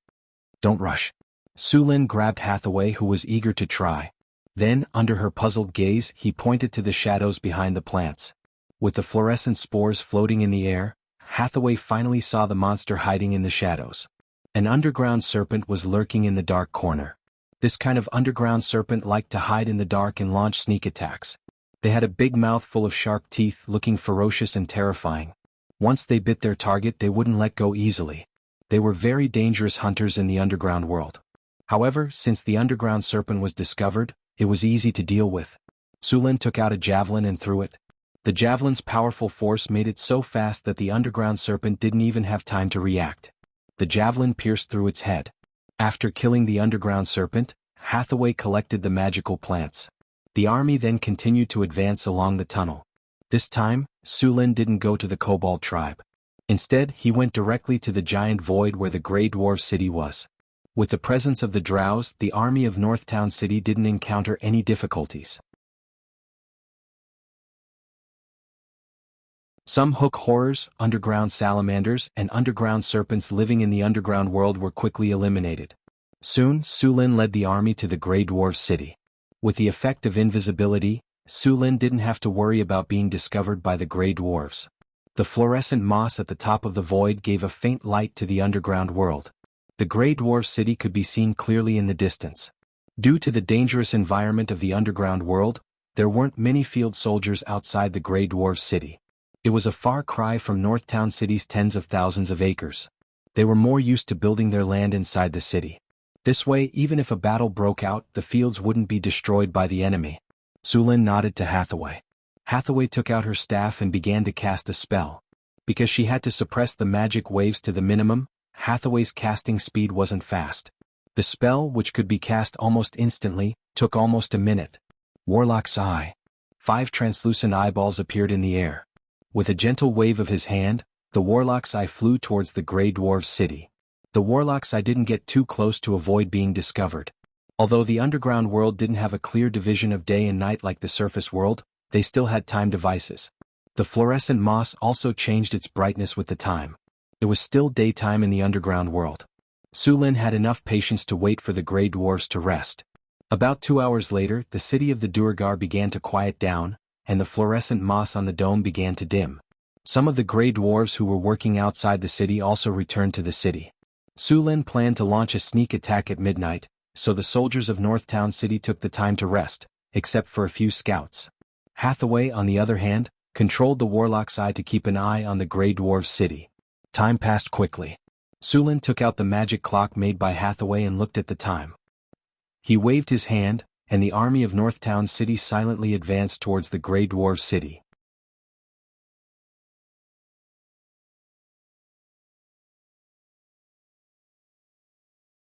"Don't rush." Sulin grabbed Hathaway, who was eager to try. Then, under her puzzled gaze, he pointed to the shadows behind the plants. With the fluorescent spores floating in the air, Hathaway finally saw the monster hiding in the shadows. An underground serpent was lurking in the dark corner. This kind of underground serpent liked to hide in the dark and launch sneak attacks. They had a big mouth full of sharp teeth, looking ferocious and terrifying. Once they bit their target, they wouldn't let go easily. They were very dangerous hunters in the underground world. However, since the underground serpent was discovered, it was easy to deal with. Sulin took out a javelin and threw it. The javelin's powerful force made it so fast that the underground serpent didn't even have time to react. The javelin pierced through its head. After killing the underground serpent, Hathaway collected the magical plants. The army then continued to advance along the tunnel. This time, Sulin didn't go to the Kobold tribe. Instead, he went directly to the giant void where the Grey Dwarf city was. With the presence of the drows, the army of Northtown City didn't encounter any difficulties. Some hook horrors, underground salamanders, and underground serpents living in the underground world were quickly eliminated. Soon, Su Lin led the army to the Grey Dwarf city. With the effect of invisibility, Su Lin didn't have to worry about being discovered by the Grey Dwarves. The fluorescent moss at the top of the void gave a faint light to the underground world. The Grey Dwarf city could be seen clearly in the distance. Due to the dangerous environment of the underground world, there weren't many field soldiers outside the Grey Dwarf city. It was a far cry from Northtown City's tens of thousands of acres. They were more used to building their land inside the city. This way, even if a battle broke out, the fields wouldn't be destroyed by the enemy. Su Lin nodded to Hathaway. Hathaway took out her staff and began to cast a spell. Because she had to suppress the magic waves to the minimum, Hathaway's casting speed wasn't fast. The spell, which could be cast almost instantly, took almost a minute. Warlock's Eye. 5 translucent eyeballs appeared in the air. With a gentle wave of his hand, the Warlock's Eye flew towards the Grey Dwarf city. The Warlock's Eye didn't get too close to avoid being discovered. Although the underground world didn't have a clear division of day and night like the surface world, they still had time devices. The fluorescent moss also changed its brightness with the time. It was still daytime in the underground world. Su Lin had enough patience to wait for the Grey Dwarfs to rest. About 2 hours later, the city of the Duergar began to quiet down, and the fluorescent moss on the dome began to dim. Some of the Grey Dwarves who were working outside the city also returned to the city. Su Lin planned to launch a sneak attack at midnight, so the soldiers of Northtown City took the time to rest, except for a few scouts. Hathaway, on the other hand, controlled the Warlock's Eye to keep an eye on the Grey Dwarf city. Time passed quickly. Su Lin took out the magic clock made by Hathaway and looked at the time. He waved his hand, and the army of Northtown City silently advanced towards the Grey Dwarf city.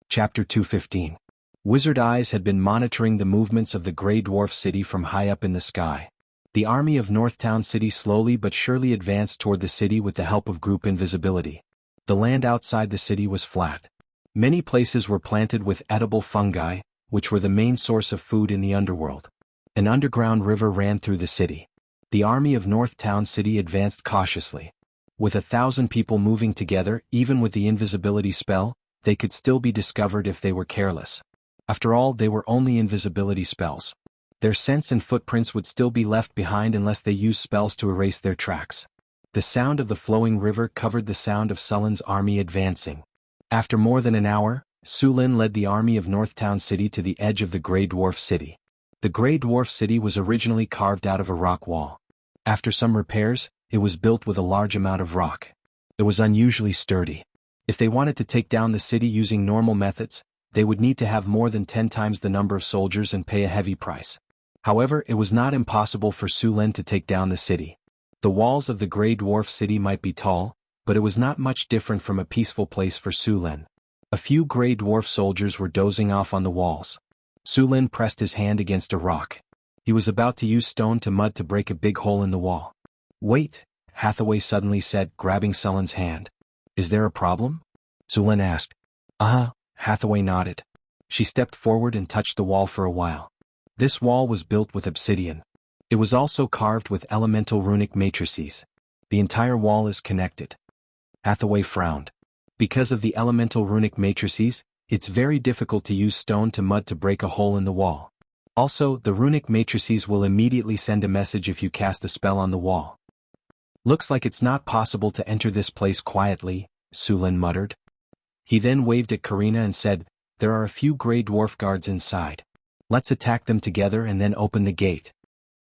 Chapter 215. Wizard Eyes had been monitoring the movements of the Grey Dwarf city from high up in the sky. The army of Northtown City slowly but surely advanced toward the city with the help of group invisibility. The land outside the city was flat. Many places were planted with edible fungi, which were the main source of food in the underworld. An underground river ran through the city. The army of Northtown City advanced cautiously. With 1,000 people moving together, even with the invisibility spell, they could still be discovered if they were careless. After all, they were only invisibility spells. Their scents and footprints would still be left behind unless they used spells to erase their tracks. The sound of the flowing river covered the sound of Sullen's army advancing. After more than an hour, Su Lin led the army of Northtown City to the edge of the Grey Dwarf city. The Grey Dwarf city was originally carved out of a rock wall. After some repairs, it was built with a large amount of rock. It was unusually sturdy. If they wanted to take down the city using normal methods, they would need to have more than 10 times the number of soldiers and pay a heavy price. However, it was not impossible for Su Lin to take down the city. The walls of the Grey Dwarf city might be tall, but it was not much different from a peaceful place for Su Lin. A few Grey Dwarf soldiers were dozing off on the walls. Su Lin pressed his hand against a rock. He was about to use stone to mud to break a big hole in the wall. "Wait," Hathaway suddenly said, grabbing Sullen's hand. "Is there a problem?" Su Lin asked. "Uh-huh," Hathaway nodded. She stepped forward and touched the wall for a while. This wall was built with obsidian. It was also carved with elemental runic matrices. The entire wall is connected. Hathaway frowned. Because of the elemental runic matrices, it's very difficult to use stone to mud to break a hole in the wall. Also, the runic matrices will immediately send a message if you cast a spell on the wall. "Looks like it's not possible to enter this place quietly," Su Lin muttered. He then waved at Karina and said, "There are a few Grey Dwarf guards inside. Let's attack them together and then open the gate."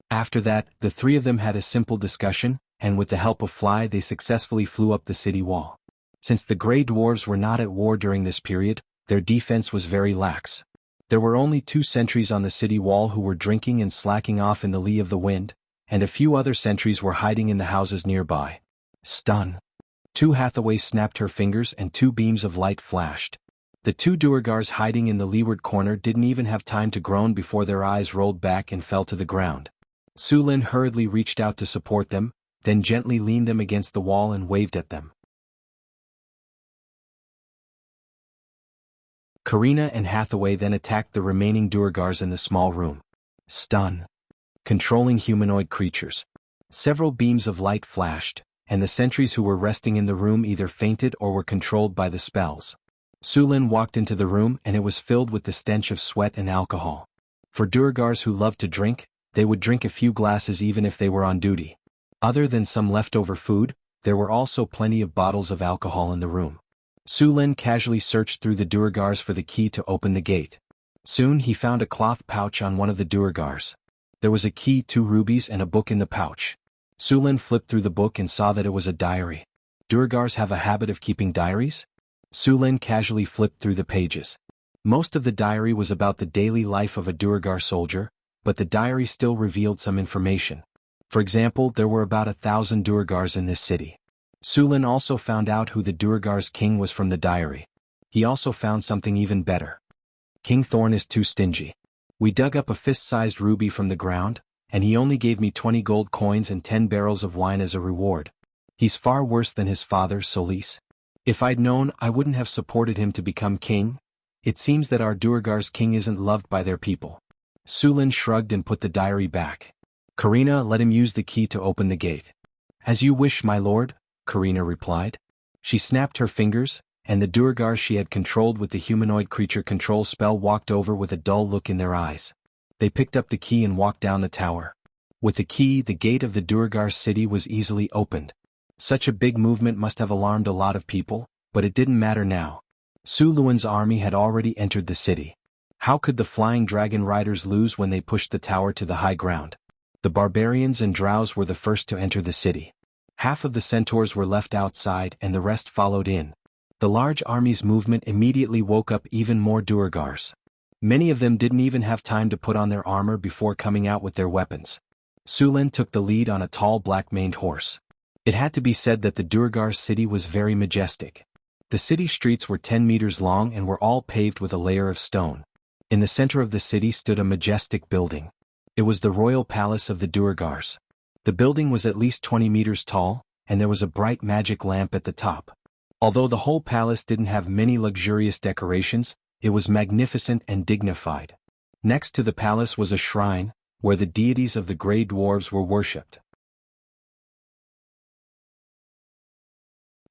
After that, the three of them had a simple discussion, and with the help of Fly they successfully flew up the city wall. Since the Grey Dwarves were not at war during this period, their defense was very lax. There were only 2 sentries on the city wall who were drinking and slacking off in the lee of the wind, and a few other sentries were hiding in the houses nearby. Stun. 2 Hathaway snapped her fingers and 2 beams of light flashed. The 2 Duergars hiding in the leeward corner didn't even have time to groan before their eyes rolled back and fell to the ground. Su Lin hurriedly reached out to support them, then gently leaned them against the wall and waved at them. Karina and Hathaway then attacked the remaining Duergars in the small room. Stun. Controlling humanoid creatures. Several beams of light flashed, and the sentries who were resting in the room either fainted or were controlled by the spells. Sulin walked into the room and it was filled with the stench of sweat and alcohol. For Durgars who loved to drink, they would drink a few glasses even if they were on duty. Other than some leftover food, there were also plenty of bottles of alcohol in the room. Sulin casually searched through the Durgars for the key to open the gate. Soon he found a cloth pouch on one of the Durgars. There was a key, 2 rubies and a book in the pouch. Sulin flipped through the book and saw that it was a diary. Durgars have a habit of keeping diaries? Sulin casually flipped through the pages. Most of the diary was about the daily life of a Durgar soldier, but the diary still revealed some information. For example, there were about 1,000 Durgars in this city. Sulin also found out who the Durgar's king was from the diary. He also found something even better. King Thorn is too stingy. We dug up a fist-sized ruby from the ground, and he only gave me 20 gold coins and 10 barrels of wine as a reward. He's far worse than his father, Solis. If I'd known, I wouldn't have supported him to become king. It seems that our Durgar's king isn't loved by their people. Sulin shrugged and put the diary back. Karina let him use the key to open the gate. As you wish, my lord, Karina replied. She snapped her fingers, and the Durgars she had controlled with the humanoid creature control spell walked over with a dull look in their eyes. They picked up the key and walked down the tower. With the key, the gate of the Durgar city was easily opened. Such a big movement must have alarmed a lot of people, but it didn't matter now. Su Luan's army had already entered the city. How could the flying dragon riders lose when they pushed the tower to the high ground? The barbarians and drows were the first to enter the city. Half of the centaurs were left outside and the rest followed in. The large army's movement immediately woke up even more Durgars. Many of them didn't even have time to put on their armor before coming out with their weapons. Sulin took the lead on a tall black-maned horse. It had to be said that the Durgar city was very majestic. The city streets were 10 meters long and were all paved with a layer of stone. In the center of the city stood a majestic building. It was the royal palace of the Durgars. The building was at least 20 meters tall, and there was a bright magic lamp at the top. Although the whole palace didn't have many luxurious decorations, it was magnificent and dignified. Next to the palace was a shrine, where the deities of the Grey Dwarves were worshipped.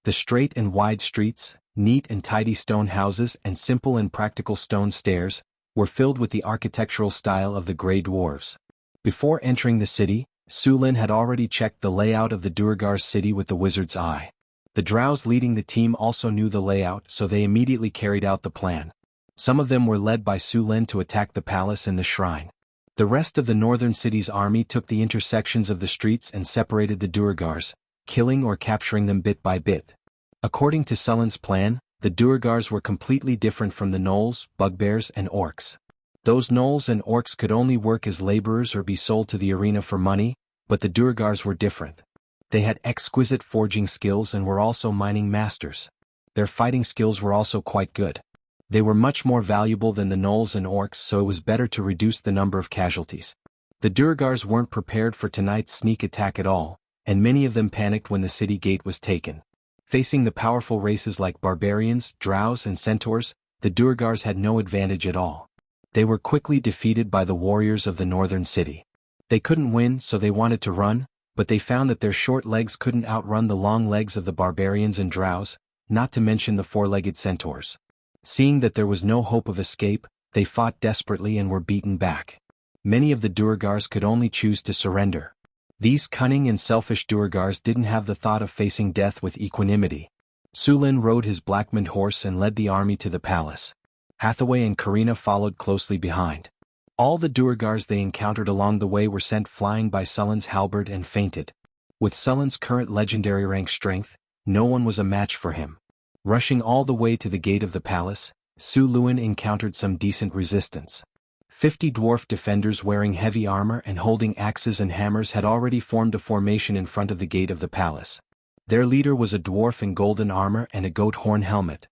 The straight and wide streets, neat and tidy stone houses and simple and practical stone stairs, were filled with the architectural style of the Grey Dwarves. Before entering the city, Sulin had already checked the layout of the Durgar city with the wizard's eye. The drows leading the team also knew the layout, so they immediately carried out the plan. Some of them were led by Sulin to attack the palace and the shrine. The rest of the northern city's army took the intersections of the streets and separated the Durgars, killing or capturing them bit by bit. According to Sulin's plan, the Durgars were completely different from the gnolls, bugbears and orcs. Those gnolls and orcs could only work as laborers or be sold to the arena for money, but the Durgars were different. They had exquisite forging skills and were also mining masters. Their fighting skills were also quite good. They were much more valuable than the gnolls and orcs, so it was better to reduce the number of casualties. The Durgars weren't prepared for tonight's sneak attack at all, and many of them panicked when the city gate was taken. Facing the powerful races like barbarians, drows and centaurs, the Durgars had no advantage at all. They were quickly defeated by the warriors of the northern city. They couldn't win, so they wanted to run, but they found that their short legs couldn't outrun the long legs of the barbarians and drows, not to mention the four-legged centaurs. Seeing that there was no hope of escape, they fought desperately and were beaten back. Many of the Durgars could only choose to surrender. These cunning and selfish Durgars didn't have the thought of facing death with equanimity. Sulin rode his black-maned horse and led the army to the palace. Hathaway and Karina followed closely behind. All the Durgars they encountered along the way were sent flying by Sulin's halberd and fainted. With Sulin's current legendary rank strength, no one was a match for him. Rushing all the way to the gate of the palace, Su Luan encountered some decent resistance. 50 dwarf defenders wearing heavy armor and holding axes and hammers had already formed a formation in front of the gate of the palace. Their leader was a dwarf in golden armor and a goat horn helmet.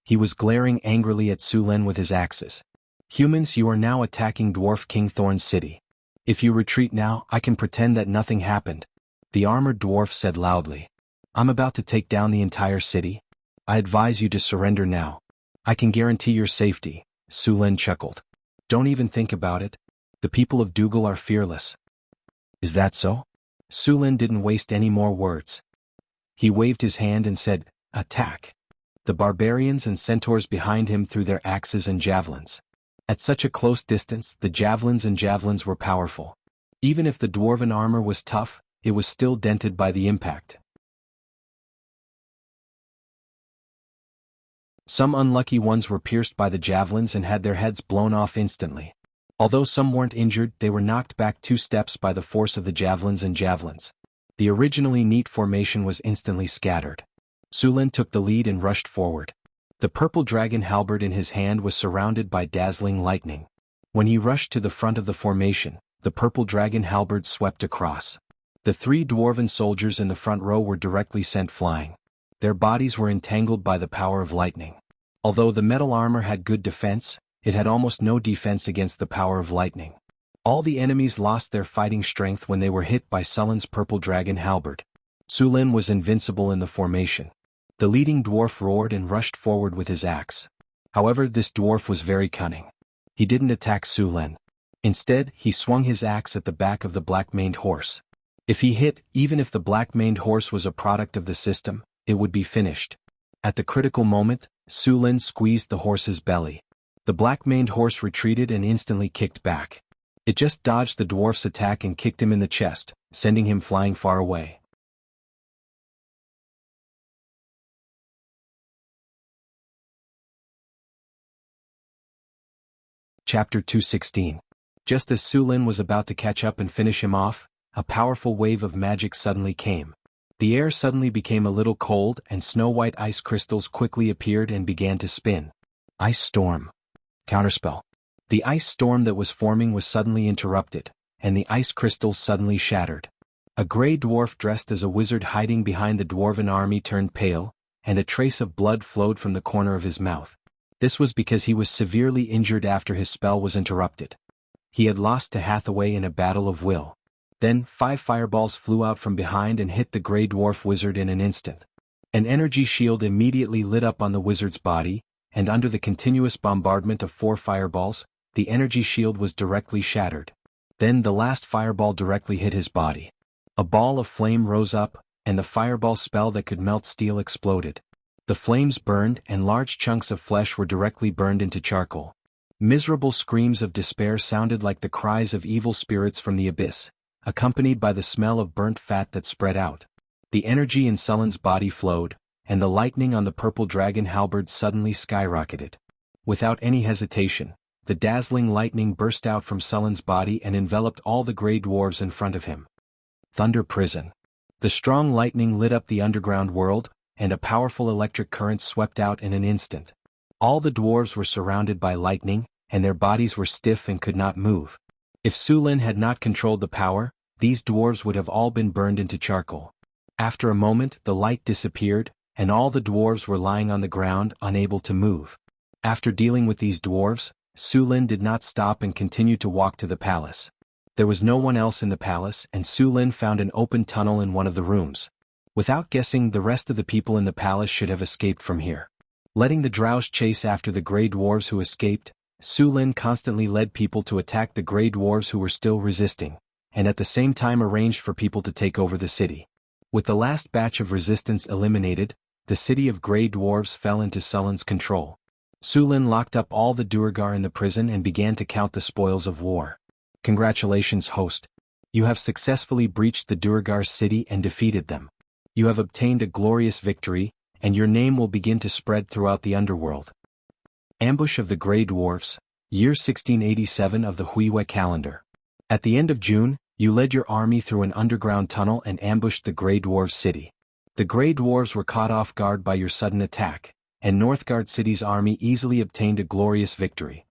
He was glaring angrily at Sulin with his axes. Humans, you are now attacking Dwarf King Thorn's city. If you retreat now, I can pretend that nothing happened. The armored dwarf said loudly. I'm about to take down the entire city. I advise you to surrender now. I can guarantee your safety, Sulin chuckled. Don't even think about it. The people of Dougal are fearless. Is that so? Sulin didn't waste any more words. He waved his hand and said, "Attack." The barbarians and centaurs behind him threw their axes and javelins. At such a close distance, the javelins were powerful. Even if the dwarven armor was tough, it was still dented by the impact. Some unlucky ones were pierced by the javelins and had their heads blown off instantly. Although some weren't injured, they were knocked back 2 steps by the force of the javelins. The originally neat formation was instantly scattered. Sulin took the lead and rushed forward. The purple dragon halberd in his hand was surrounded by dazzling lightning. When he rushed to the front of the formation, the purple dragon halberd swept across. The 3 dwarven soldiers in the front row were directly sent flying. Their bodies were entangled by the power of lightning. Although the metal armor had good defense, it had almost no defense against the power of lightning. All the enemies lost their fighting strength when they were hit by Sulin's purple dragon halberd. Sulin was invincible in the formation. The leading dwarf roared and rushed forward with his axe. However, this dwarf was very cunning. He didn't attack Sulin. Instead, he swung his axe at the back of the black-maned horse. If he hit, even if the black-maned horse was a product of the system, it would be finished. At the critical moment, Sulin squeezed the horse's belly. The black-maned horse retreated and instantly kicked back. It just dodged the dwarf's attack and kicked him in the chest, sending him flying far away. Chapter 216. Just as Sulin was about to catch up and finish him off, a powerful wave of magic suddenly came. The air suddenly became a little cold and snow-white ice crystals quickly appeared and began to spin. Ice storm. Counterspell. The ice storm that was forming was suddenly interrupted, and the ice crystals suddenly shattered. A gray dwarf dressed as a wizard hiding behind the dwarven army turned pale, and a trace of blood flowed from the corner of his mouth. This was because he was severely injured after his spell was interrupted. He had lost to Hathaway in a battle of will. Then 5 fireballs flew out from behind and hit the gray dwarf wizard in an instant. An energy shield immediately lit up on the wizard's body, and under the continuous bombardment of 4 fireballs, the energy shield was directly shattered. Then the last fireball directly hit his body. A ball of flame rose up, and the fireball spell that could melt steel exploded. The flames burned and large chunks of flesh were directly burned into charcoal. Miserable screams of despair sounded like the cries of evil spirits from the abyss, accompanied by the smell of burnt fat that spread out. The energy in Sulin's body flowed, and the lightning on the purple dragon halberd suddenly skyrocketed. Without any hesitation, the dazzling lightning burst out from Sulin's body and enveloped all the gray dwarves in front of him. Thunder Prison. The strong lightning lit up the underground world, and a powerful electric current swept out in an instant. All the dwarves were surrounded by lightning, and their bodies were stiff and could not move. If Sulin had not controlled the power, these dwarves would have all been burned into charcoal. After a moment, the light disappeared, and all the dwarves were lying on the ground, unable to move. After dealing with these dwarves, Sulin did not stop and continued to walk to the palace. There was no one else in the palace, and Sulin found an open tunnel in one of the rooms. Without guessing, the rest of the people in the palace should have escaped from here. Letting the drows chase after the gray dwarves who escaped, Sulin constantly led people to attack the gray dwarves who were still resisting, and at the same time arranged for people to take over the city. With the last batch of resistance eliminated, the city of gray dwarves fell into Sulin's control. Sulin locked up all the Duergar in the prison and began to count the spoils of war. Congratulations, host. You have successfully breached the Duergar city and defeated them. You have obtained a glorious victory, and your name will begin to spread throughout the underworld. Ambush of the Grey Dwarfs, year 1687 of the Huiwe calendar. At the end of June, you led your army through an underground tunnel and ambushed the Grey Dwarves city. The Grey Dwarves were caught off guard by your sudden attack, and Northgard City's army easily obtained a glorious victory.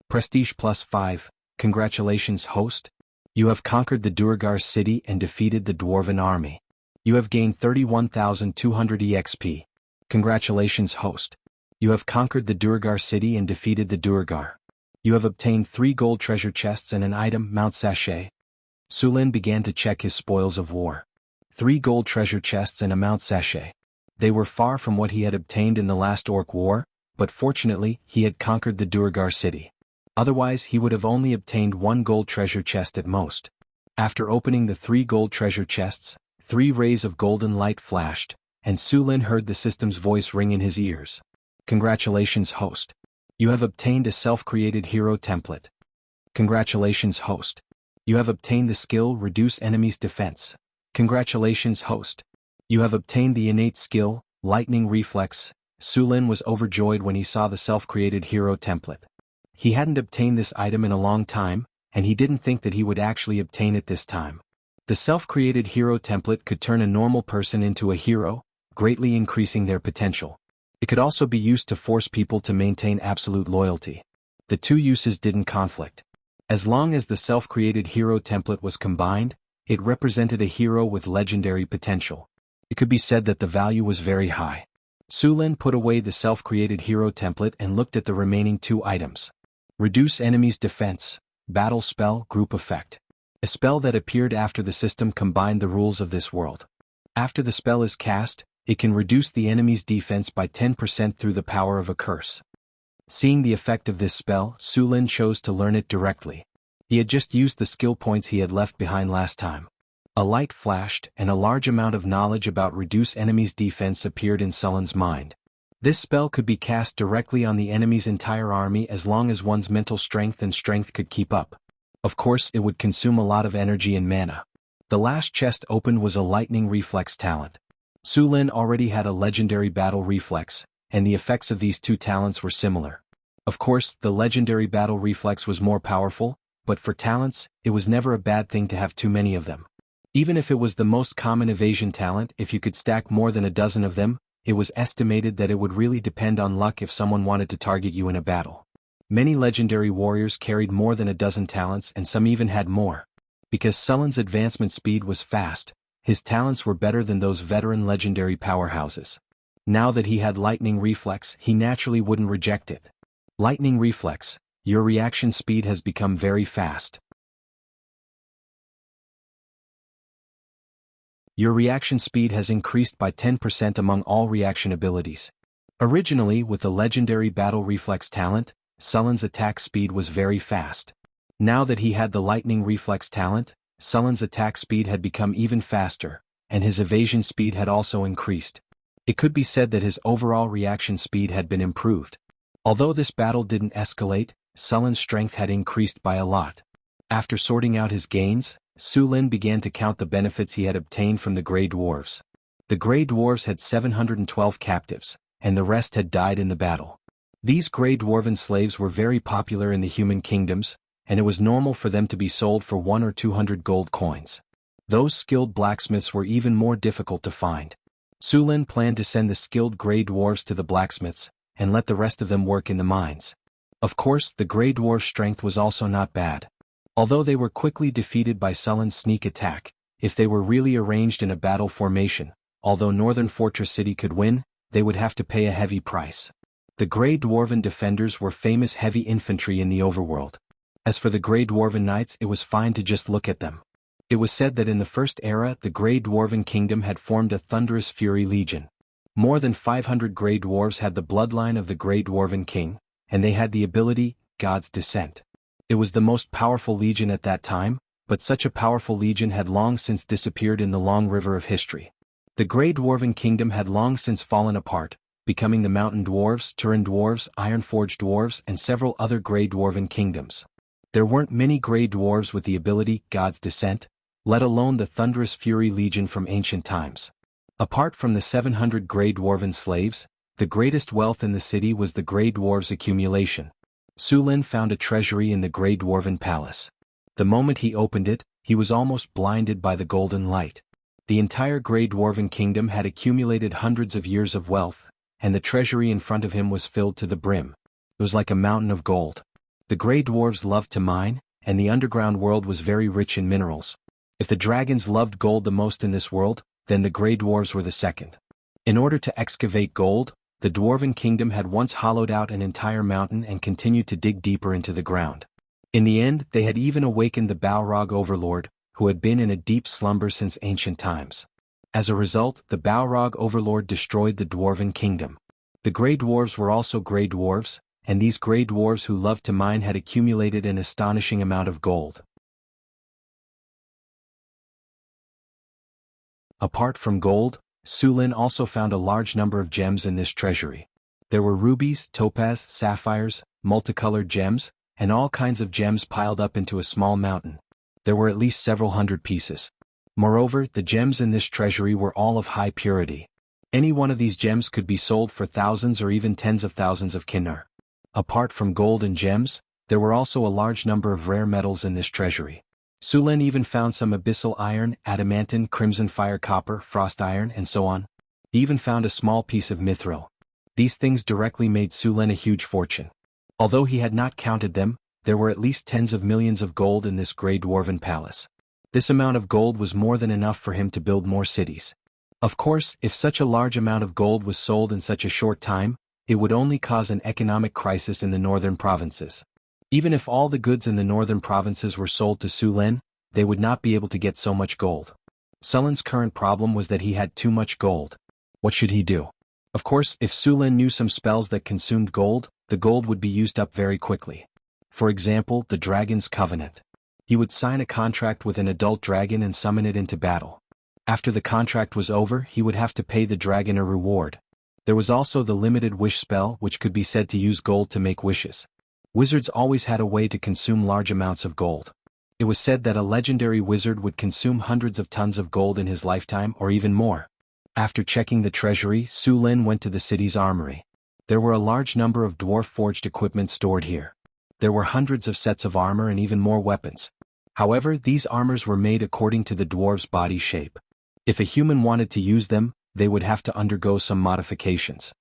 Prestige +5, congratulations, host. You have conquered the Duergar city and defeated the Dwarven army. You have gained 31,200 EXP. Congratulations, host. You have conquered the Duergar city and defeated the Duergar. You have obtained 3 gold treasure chests and an item, Mount Sachet. Sulin began to check his spoils of war. 3 gold treasure chests and a Mount Sachet. They were far from what he had obtained in the last Orc War, but fortunately, he had conquered the Duergar city. Otherwise he would have only obtained 1 gold treasure chest at most. After opening the 3 gold treasure chests, 3 rays of golden light flashed, and Su Lin heard the system's voice ring in his ears. Congratulations, host. You have obtained a self-created hero template. Congratulations, host. You have obtained the skill Reduce Enemies' Defense. Congratulations, host. You have obtained the innate skill, Lightning Reflex. Su Lin was overjoyed when he saw the self-created hero template. He hadn't obtained this item in a long time, and he didn't think that he would actually obtain it this time. The self-created hero template could turn a normal person into a hero, greatly increasing their potential. It could also be used to force people to maintain absolute loyalty. The 2 uses didn't conflict. As long as the self-created hero template was combined, it represented a hero with legendary potential. It could be said that the value was very high. Su Lin put away the self-created hero template and looked at the remaining 2 items. Reduce Enemies' Defense, Battle Spell Group Effect. A spell that appeared after the system combined the rules of this world. After the spell is cast, it can reduce the enemy's defense by 10% through the power of a curse. Seeing the effect of this spell, Su Lin chose to learn it directly. He had just used the skill points he had left behind last time. A light flashed, and a large amount of knowledge about Reduce Enemies' Defense appeared in Su Lin's mind. This spell could be cast directly on the enemy's entire army as long as one's mental strength and strength could keep up. Of course, it would consume a lot of energy and mana. The last chest opened was a Lightning Reflex talent. Su Lin already had a legendary battle reflex, and the effects of these 2 talents were similar. Of course, the legendary battle reflex was more powerful, but for talents, it was never a bad thing to have too many of them. Even if it was the most common evasion talent, if you could stack more than a dozen of them, it was estimated that it would really depend on luck if someone wanted to target you in a battle. Many legendary warriors carried more than a dozen talents, and some even had more. Because Su Lin's advancement speed was fast, his talents were better than those veteran legendary powerhouses. Now that he had Lightning Reflex, he naturally wouldn't reject it. Lightning Reflex, your reaction speed has become very fast. Your reaction speed has increased by 10% among all reaction abilities. Originally, with the legendary battle reflex talent, Su Lin's attack speed was very fast. Now that he had the Lightning Reflex talent, Su Lin's attack speed had become even faster, and his evasion speed had also increased. It could be said that his overall reaction speed had been improved. Although this battle didn't escalate, Su Lin's strength had increased by a lot. After sorting out his gains, Su Lin began to count the benefits he had obtained from the Grey Dwarves. The Grey Dwarves had 712 captives, and the rest had died in the battle. These Grey Dwarven slaves were very popular in the human kingdoms, and it was normal for them to be sold for 100 or 200 gold coins. Those skilled blacksmiths were even more difficult to find. Su Lin planned to send the skilled Grey Dwarves to the blacksmiths, and let the rest of them work in the mines. Of course, the Grey Dwarves' strength was also not bad. Although they were quickly defeated by Su Lin's sneak attack, if they were really arranged in a battle formation, although Northern Fortress City could win, they would have to pay a heavy price. The Grey Dwarven defenders were famous heavy infantry in the overworld. As for the Grey Dwarven knights, it was fine to just look at them. It was said that in the First Era the Grey Dwarven Kingdom had formed a thunderous fury legion. More than 500 Grey Dwarves had the bloodline of the Grey Dwarven King, and they had the ability, God's Descent. It was the most powerful legion at that time, but such a powerful legion had long since disappeared in the long river of history. The Grey Dwarven Kingdom had long since fallen apart, becoming the Mountain Dwarves, Turin Dwarves, Ironforge Dwarves, and several other Grey Dwarven kingdoms. There weren't many Grey Dwarves with the ability, God's Descent, let alone the Thunderous Fury Legion from ancient times. Apart from the 700 Grey Dwarven slaves, the greatest wealth in the city was the Grey Dwarves' accumulation. Su Lin found a treasury in the Grey Dwarven Palace. The moment he opened it, he was almost blinded by the golden light. The entire Grey Dwarven Kingdom had accumulated hundreds of years of wealth, and the treasury in front of him was filled to the brim. It was like a mountain of gold. The Grey Dwarves loved to mine, and the underground world was very rich in minerals. If the dragons loved gold the most in this world, then the Grey Dwarves were the second. In order to excavate gold, the Dwarven Kingdom had once hollowed out an entire mountain and continued to dig deeper into the ground. In the end, they had even awakened the Balrog Overlord, who had been in a deep slumber since ancient times. As a result, the Balrog Overlord destroyed the Dwarven Kingdom. The Grey Dwarves were also Grey Dwarves, and these gray dwarves who loved to mine had accumulated an astonishing amount of gold. Apart from gold, Su Lin also found a large number of gems in this treasury. There were rubies, topaz, sapphires, multicolored gems, and all kinds of gems piled up into a small mountain. There were at least several hundred pieces. Moreover, the gems in this treasury were all of high purity. Any one of these gems could be sold for thousands or even tens of thousands of kinar. Apart from gold and gems, there were also a large number of rare metals in this treasury. Su Lin even found some abyssal iron, adamantine, crimson fire copper, frost iron, and so on. He even found a small piece of mithril. These things directly made Su Lin a huge fortune. Although he had not counted them, there were at least tens of millions of gold in this grey dwarven palace. This amount of gold was more than enough for him to build more cities. Of course, if such a large amount of gold was sold in such a short time, it would only cause an economic crisis in the northern provinces. Even if all the goods in the northern provinces were sold to Su Lin, they would not be able to get so much gold. Su Lin's current problem was that he had too much gold. What should he do? Of course, if Su Lin knew some spells that consumed gold, the gold would be used up very quickly. For example, the Dragon's Covenant. He would sign a contract with an adult dragon and summon it into battle. After the contract was over, he would have to pay the dragon a reward. There was also the limited wish spell, which could be said to use gold to make wishes. Wizards always had a way to consume large amounts of gold. It was said that a legendary wizard would consume hundreds of tons of gold in his lifetime or even more. After checking the treasury, Su Lin went to the city's armory. There were a large number of dwarf-forged equipment stored here. There were hundreds of sets of armor and even more weapons. However, these armors were made according to the dwarf's body shape. If a human wanted to use them, they would have to undergo some modifications.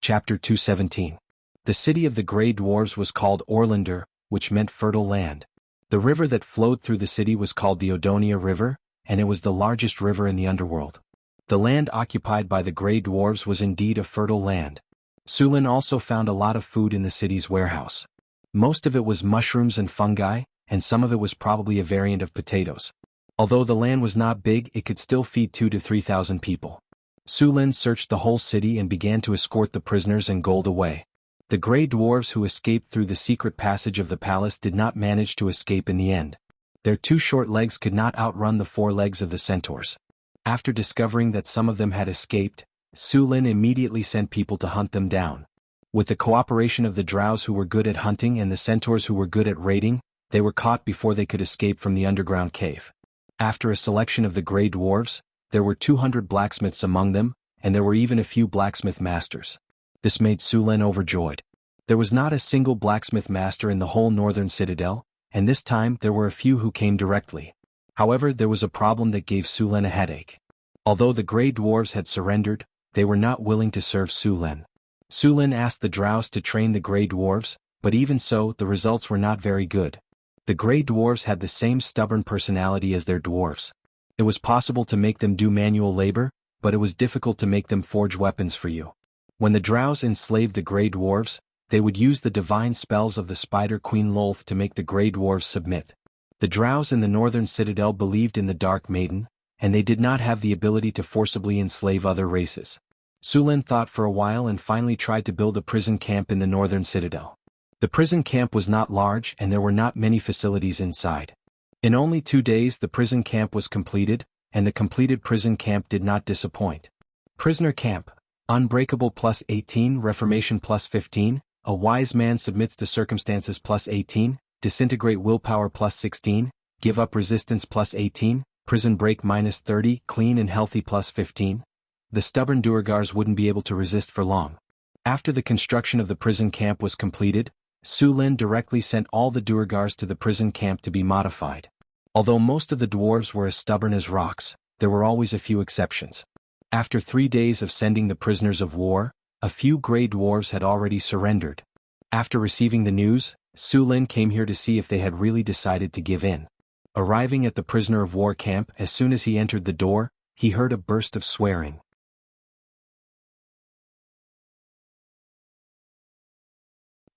Chapter 217. The city of the Grey Dwarves was called Orlander, which meant fertile land. The river that flowed through the city was called the Odonia River, and it was the largest river in the underworld. The land occupied by the Grey Dwarves was indeed a fertile land. Su Lin also found a lot of food in the city's warehouse. Most of it was mushrooms and fungi, and some of it was probably a variant of potatoes. Although the land was not big, it could still feed 2,000 to 3,000 people. Su Lin searched the whole city and began to escort the prisoners and gold away. The Grey Dwarves who escaped through the secret passage of the palace did not manage to escape in the end. Their 2 short legs could not outrun the 4 legs of the centaurs. After discovering that some of them had escaped, Su Lin immediately sent people to hunt them down. With the cooperation of the drows who were good at hunting and the centaurs who were good at raiding, they were caught before they could escape from the underground cave. After a selection of the Grey Dwarves, there were 200 blacksmiths among them, and there were even a few blacksmith masters. This made Su Lin overjoyed. There was not a single blacksmith master in the whole northern citadel, and this time there were a few who came directly. However, there was a problem that gave Su Lin a headache. Although the Grey Dwarves had surrendered, they were not willing to serve Su Lin. Su Lin asked the drows to train the Grey Dwarves, but even so, the results were not very good. The Grey Dwarves had the same stubborn personality as their dwarves. It was possible to make them do manual labor, but it was difficult to make them forge weapons for you. When the drows enslaved the Grey Dwarves, they would use the divine spells of the Spider Queen Lolth to make the Grey Dwarves submit. The drows in the northern citadel believed in the Dark Maiden, and they did not have the ability to forcibly enslave other races. Su Lin thought for a while and finally tried to build a prison camp in the northern citadel. The prison camp was not large and there were not many facilities inside. In only 2 days the prison camp was completed, and the completed prison camp did not disappoint. Prisoner camp. Unbreakable plus 18, Reformation plus 15, a wise man submits to circumstances plus 18, disintegrate willpower plus 16, give up resistance plus 18, prison break minus 30, clean and healthy plus 15. The stubborn Duergars wouldn't be able to resist for long. After the construction of the prison camp was completed, Su Lin directly sent all the Duergars to the prison camp to be modified. Although most of the dwarves were as stubborn as rocks, there were always a few exceptions. After 3 days of sending the prisoners of war, a few Grey Dwarves had already surrendered. After receiving the news, Su Lin came here to see if they had really decided to give in. Arriving at the prisoner of war camp, as soon as he entered the door, he heard a burst of swearing.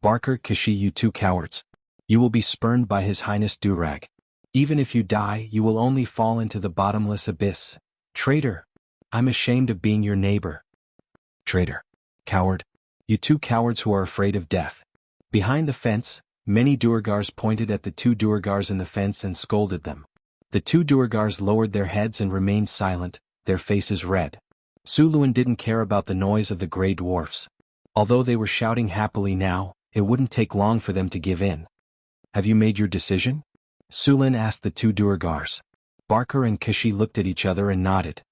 Barker Kashi, you 2 cowards. You will be spurned by His Highness Durag. Even if you die, you will only fall into the bottomless abyss. Traitor! I'm ashamed of being your neighbor. Traitor. Coward. You two cowards who are afraid of death. Behind the fence, many Duergars pointed at the two Duergars in the fence and scolded them. The two Duergars lowered their heads and remained silent, their faces red. Suluan didn't care about the noise of the grey dwarfs. Although they were shouting happily now, it wouldn't take long for them to give in. Have you made your decision? Sulin asked the two Duergars. Barker and Kishi looked at each other and nodded.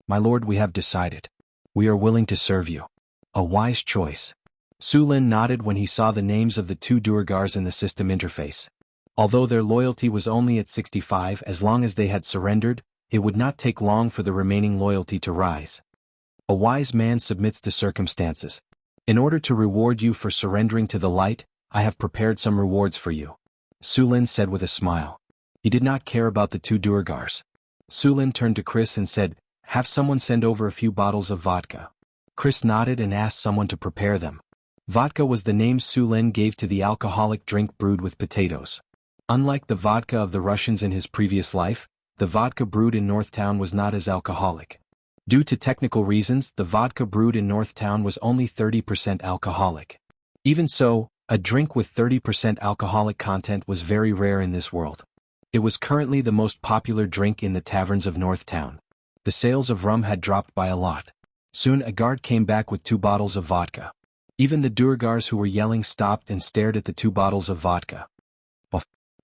My lord, we have decided. We are willing to serve you. A wise choice. Sulin nodded when he saw the names of the two Duergars in the system interface. Although their loyalty was only at 65, as long as they had surrendered, it would not take long for the remaining loyalty to rise. A wise man submits to circumstances. In order to reward you for surrendering to the light, I have prepared some rewards for you. Sulin said with a smile. He did not care about the two Duergars. Sulin turned to Chris and said, have someone send over a few bottles of vodka. Chris nodded and asked someone to prepare them. Vodka was the name Sulin gave to the alcoholic drink brewed with potatoes. Unlike the vodka of the Russians in his previous life, the vodka brewed in Northtown was not as alcoholic. Due to technical reasons, the vodka brewed in Northtown was only 30% alcoholic. Even so, a drink with 30% alcoholic content was very rare in this world. It was currently the most popular drink in the taverns of Northtown. The sales of rum had dropped by a lot. Soon a guard came back with 2 bottles of vodka. Even the Duergars who were yelling stopped and stared at the 2 bottles of vodka.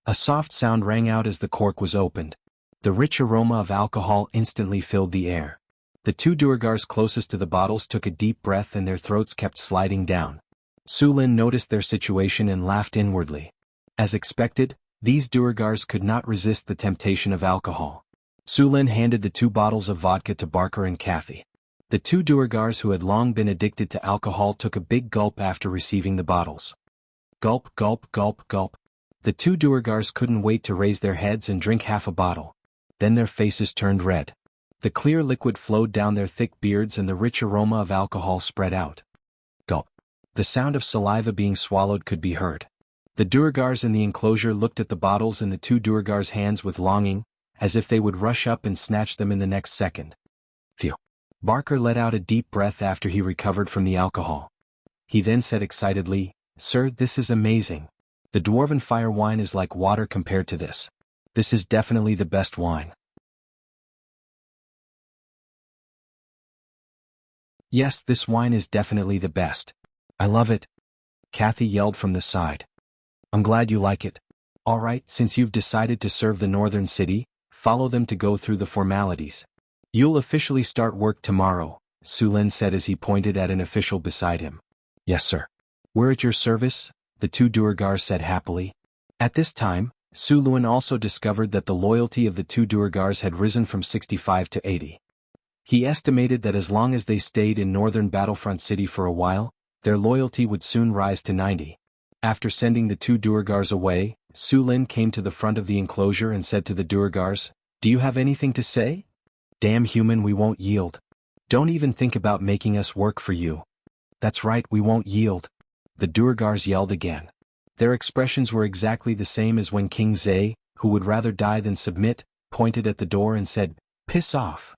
A soft sound rang out as the cork was opened. The rich aroma of alcohol instantly filled the air. The 2 Duergars closest to the bottles took a deep breath and their throats kept sliding down. Sulin noticed their situation and laughed inwardly. As expected, these Duergars could not resist the temptation of alcohol. Sulin handed the 2 bottles of vodka to Barker and Kathy. The 2 Duergars who had long been addicted to alcohol took a big gulp after receiving the bottles. Gulp, gulp, gulp, gulp. The 2 Duergars couldn't wait to raise their heads and drink half a bottle. Then their faces turned red. The clear liquid flowed down their thick beards and the rich aroma of alcohol spread out. Gulp. The sound of saliva being swallowed could be heard. The Duergars in the enclosure looked at the bottles in the 2 Duergars' hands with longing, as if they would rush up and snatch them in the next second. Phew. Barker let out a deep breath after he recovered from the alcohol. He then said excitedly, Sir, this is amazing. The Dwarven Fire wine is like water compared to this. This is definitely the best wine. Yes, this wine is definitely the best. I love it. Kathy yelled from the side. I'm glad you like it. All right, since you've decided to serve the northern city, follow them to go through the formalities. You'll officially start work tomorrow, Sulin said as he pointed at an official beside him. Yes, sir. We're at your service, the 2 Duergars said happily. At this time, Sulin also discovered that the loyalty of the 2 Duergars had risen from 65 to 80. He estimated that as long as they stayed in northern Battlefront City for a while, their loyalty would soon rise to 90. After sending the 2 Duergars away, Sulin came to the front of the enclosure and said to the Duergars, Do you have anything to say? Damn human, we won't yield. Don't even think about making us work for you. That's right, we won't yield. The Duergars yelled again. Their expressions were exactly the same as when King Zay, who would rather die than submit, pointed at the door and said, Piss off.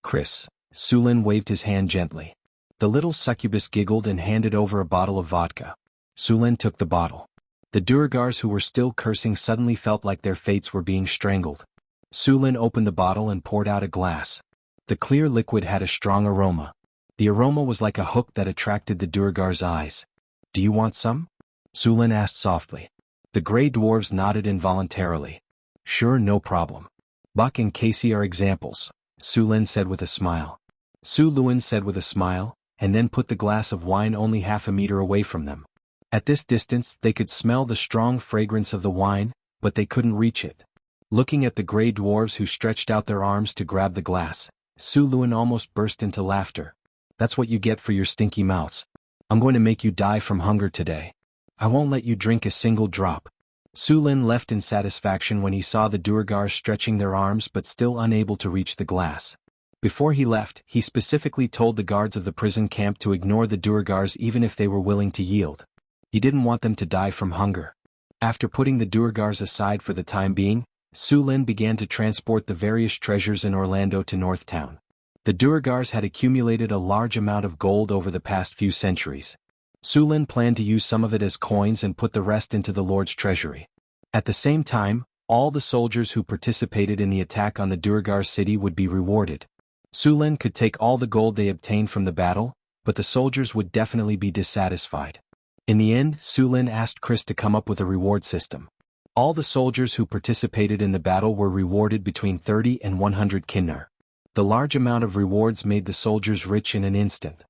Chris. Sulin waved his hand gently. The little succubus giggled and handed over a bottle of vodka. Sulin took the bottle. The Duergars who were still cursing suddenly felt like their fates were being strangled. Sulin opened the bottle and poured out a glass. The clear liquid had a strong aroma. The aroma was like a hook that attracted the Duergars' eyes. Do you want some? Sulin asked softly. The grey dwarves nodded involuntarily. Sure, no problem. Buck and Casey are examples, Sulin said with a smile. Sulin said with a smile, and then put the glass of wine only half a meter away from them. At this distance, they could smell the strong fragrance of the wine, but they couldn't reach it. Looking at the grey dwarves who stretched out their arms to grab the glass, Sulin almost burst into laughter. That's what you get for your stinky mouths. I'm going to make you die from hunger today. I won't let you drink a single drop. Sulin left in satisfaction when he saw the Duergars stretching their arms but still unable to reach the glass. Before he left, he specifically told the guards of the prison camp to ignore the Duergars even if they were willing to yield. He didn't want them to die from hunger. After putting the Duergars aside for the time being, Su Lin began to transport the various treasures in Orlando to North Town. The Durgars had accumulated a large amount of gold over the past few centuries. Su Lin planned to use some of it as coins and put the rest into the Lord's treasury. At the same time, all the soldiers who participated in the attack on the Durgar city would be rewarded. Su Lin could take all the gold they obtained from the battle, but the soldiers would definitely be dissatisfied. In the end, Su Lin asked Chris to come up with a reward system. All the soldiers who participated in the battle were rewarded between 30 and 100 kinnar. The large amount of rewards made the soldiers rich in an instant.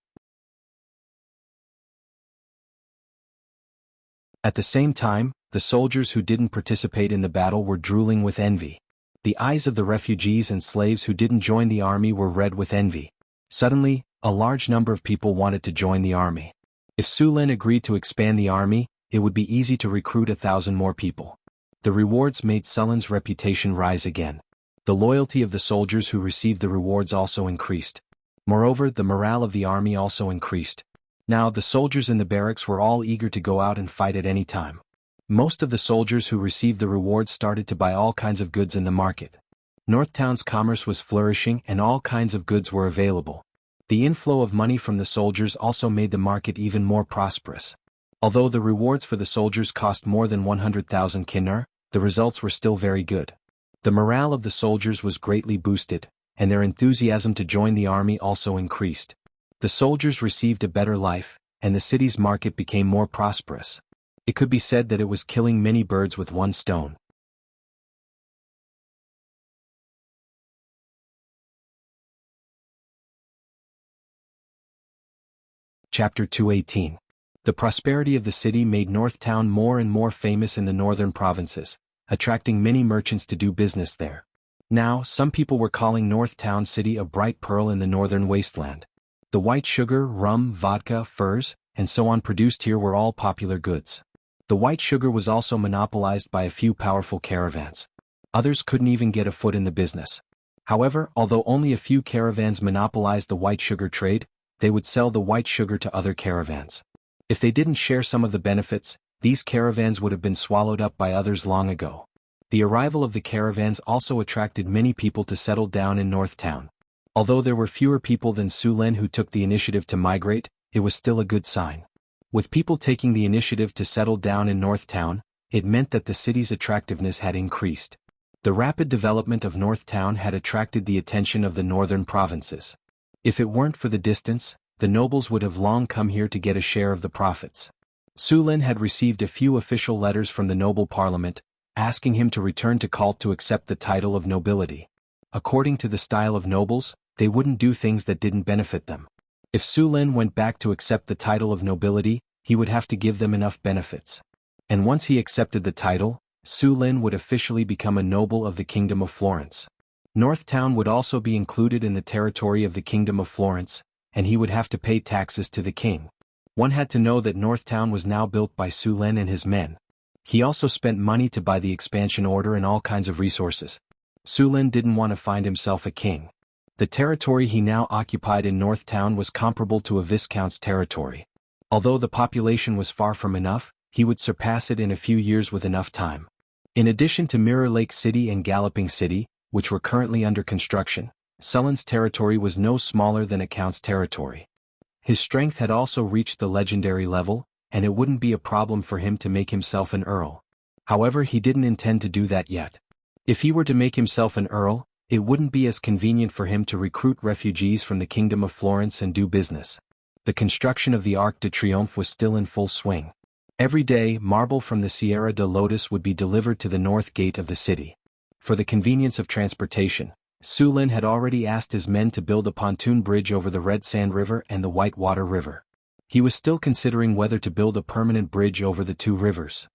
At the same time, the soldiers who didn't participate in the battle were drooling with envy. The eyes of the refugees and slaves who didn't join the army were red with envy. Suddenly, a large number of people wanted to join the army. If Su Lin agreed to expand the army, it would be easy to recruit 1,000 more people. The rewards made Su Lin's reputation rise again. The loyalty of the soldiers who received the rewards also increased. Moreover, the morale of the army also increased. Now, the soldiers in the barracks were all eager to go out and fight at any time. Most of the soldiers who received the rewards started to buy all kinds of goods in the market. North Town's commerce was flourishing and all kinds of goods were available. The inflow of money from the soldiers also made the market even more prosperous. Although the rewards for the soldiers cost more than 100,000 kinnar, the results were still very good. The morale of the soldiers was greatly boosted, and their enthusiasm to join the army also increased. The soldiers received a better life, and the city's market became more prosperous. It could be said that it was killing many birds with one stone. Chapter 218. The prosperity of the city made North Town more and more famous in the northern provinces, attracting many merchants to do business there. Now, some people were calling North Town City a bright pearl in the northern wasteland. The white sugar, rum, vodka, furs, and so on produced here were all popular goods. The white sugar was also monopolized by a few powerful caravans. Others couldn't even get a foot in the business. However, although only a few caravans monopolized the white sugar trade, they would sell the white sugar to other caravans. If they didn't share some of the benefits, these caravans would have been swallowed up by others long ago. The arrival of the caravans also attracted many people to settle down in North Town. Although there were fewer people than Su Lin who took the initiative to migrate, it was still a good sign. With people taking the initiative to settle down in North Town, it meant that the city's attractiveness had increased. The rapid development of North Town had attracted the attention of the northern provinces. If it weren't for the distance, the nobles would have long come here to get a share of the profits. Su Lin had received a few official letters from the noble parliament, asking him to return to Cult to accept the title of nobility. According to the style of nobles, they wouldn't do things that didn't benefit them. If Su Lin went back to accept the title of nobility, he would have to give them enough benefits. And once he accepted the title, Su Lin would officially become a noble of the Kingdom of Florence. North Town would also be included in the territory of the Kingdom of Florence, and he would have to pay taxes to the king. One had to know that North Town was now built by Su Lin and his men. He also spent money to buy the expansion order and all kinds of resources. Su Lin didn't want to find himself a king. The territory he now occupied in North Town was comparable to a viscount's territory. Although the population was far from enough, he would surpass it in a few years with enough time. In addition to Mirror Lake City and Galloping City, which were currently under construction, Su Lin's territory was no smaller than a count's territory. His strength had also reached the legendary level, and it wouldn't be a problem for him to make himself an earl. However, he didn't intend to do that yet. If he were to make himself an earl, it wouldn't be as convenient for him to recruit refugees from the Kingdom of Florence and do business. The construction of the Arc de Triomphe was still in full swing. Every day, marble from the Sierra de Lotus would be delivered to the north gate of the city. For the convenience of transportation, Su Lin had already asked his men to build a pontoon bridge over the Red Sand River and the Whitewater River. He was still considering whether to build a permanent bridge over the two rivers.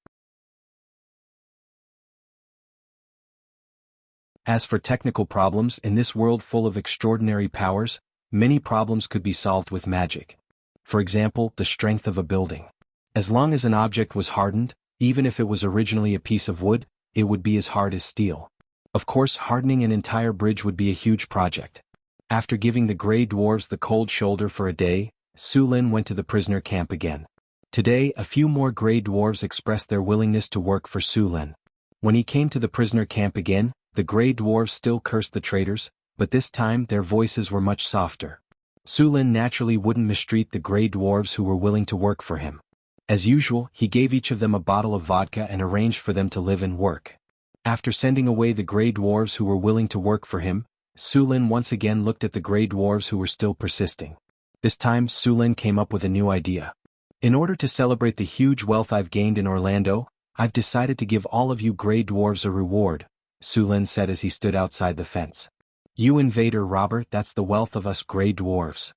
As for technical problems in this world full of extraordinary powers, many problems could be solved with magic. For example, the strength of a building. As long as an object was hardened, even if it was originally a piece of wood, it would be as hard as steel. Of course, hardening an entire bridge would be a huge project. After giving the gray dwarves the cold shoulder for a day, Su Lin went to the prisoner camp again. Today, a few more gray dwarves expressed their willingness to work for Su Lin. When he came to the prisoner camp again, the gray dwarves still cursed the traitors, but this time their voices were much softer. Sulin naturally wouldn't mistreat the gray dwarves who were willing to work for him. As usual, he gave each of them a bottle of vodka and arranged for them to live and work. After sending away the gray dwarves who were willing to work for him, Sulin once again looked at the gray dwarves who were still persisting. This time Sulin came up with a new idea. In order to celebrate the huge wealth I've gained in Orlando, I've decided to give all of you gray dwarves a reward, Sulin said as he stood outside the fence. You invader robber, that's the wealth of us gray dwarves.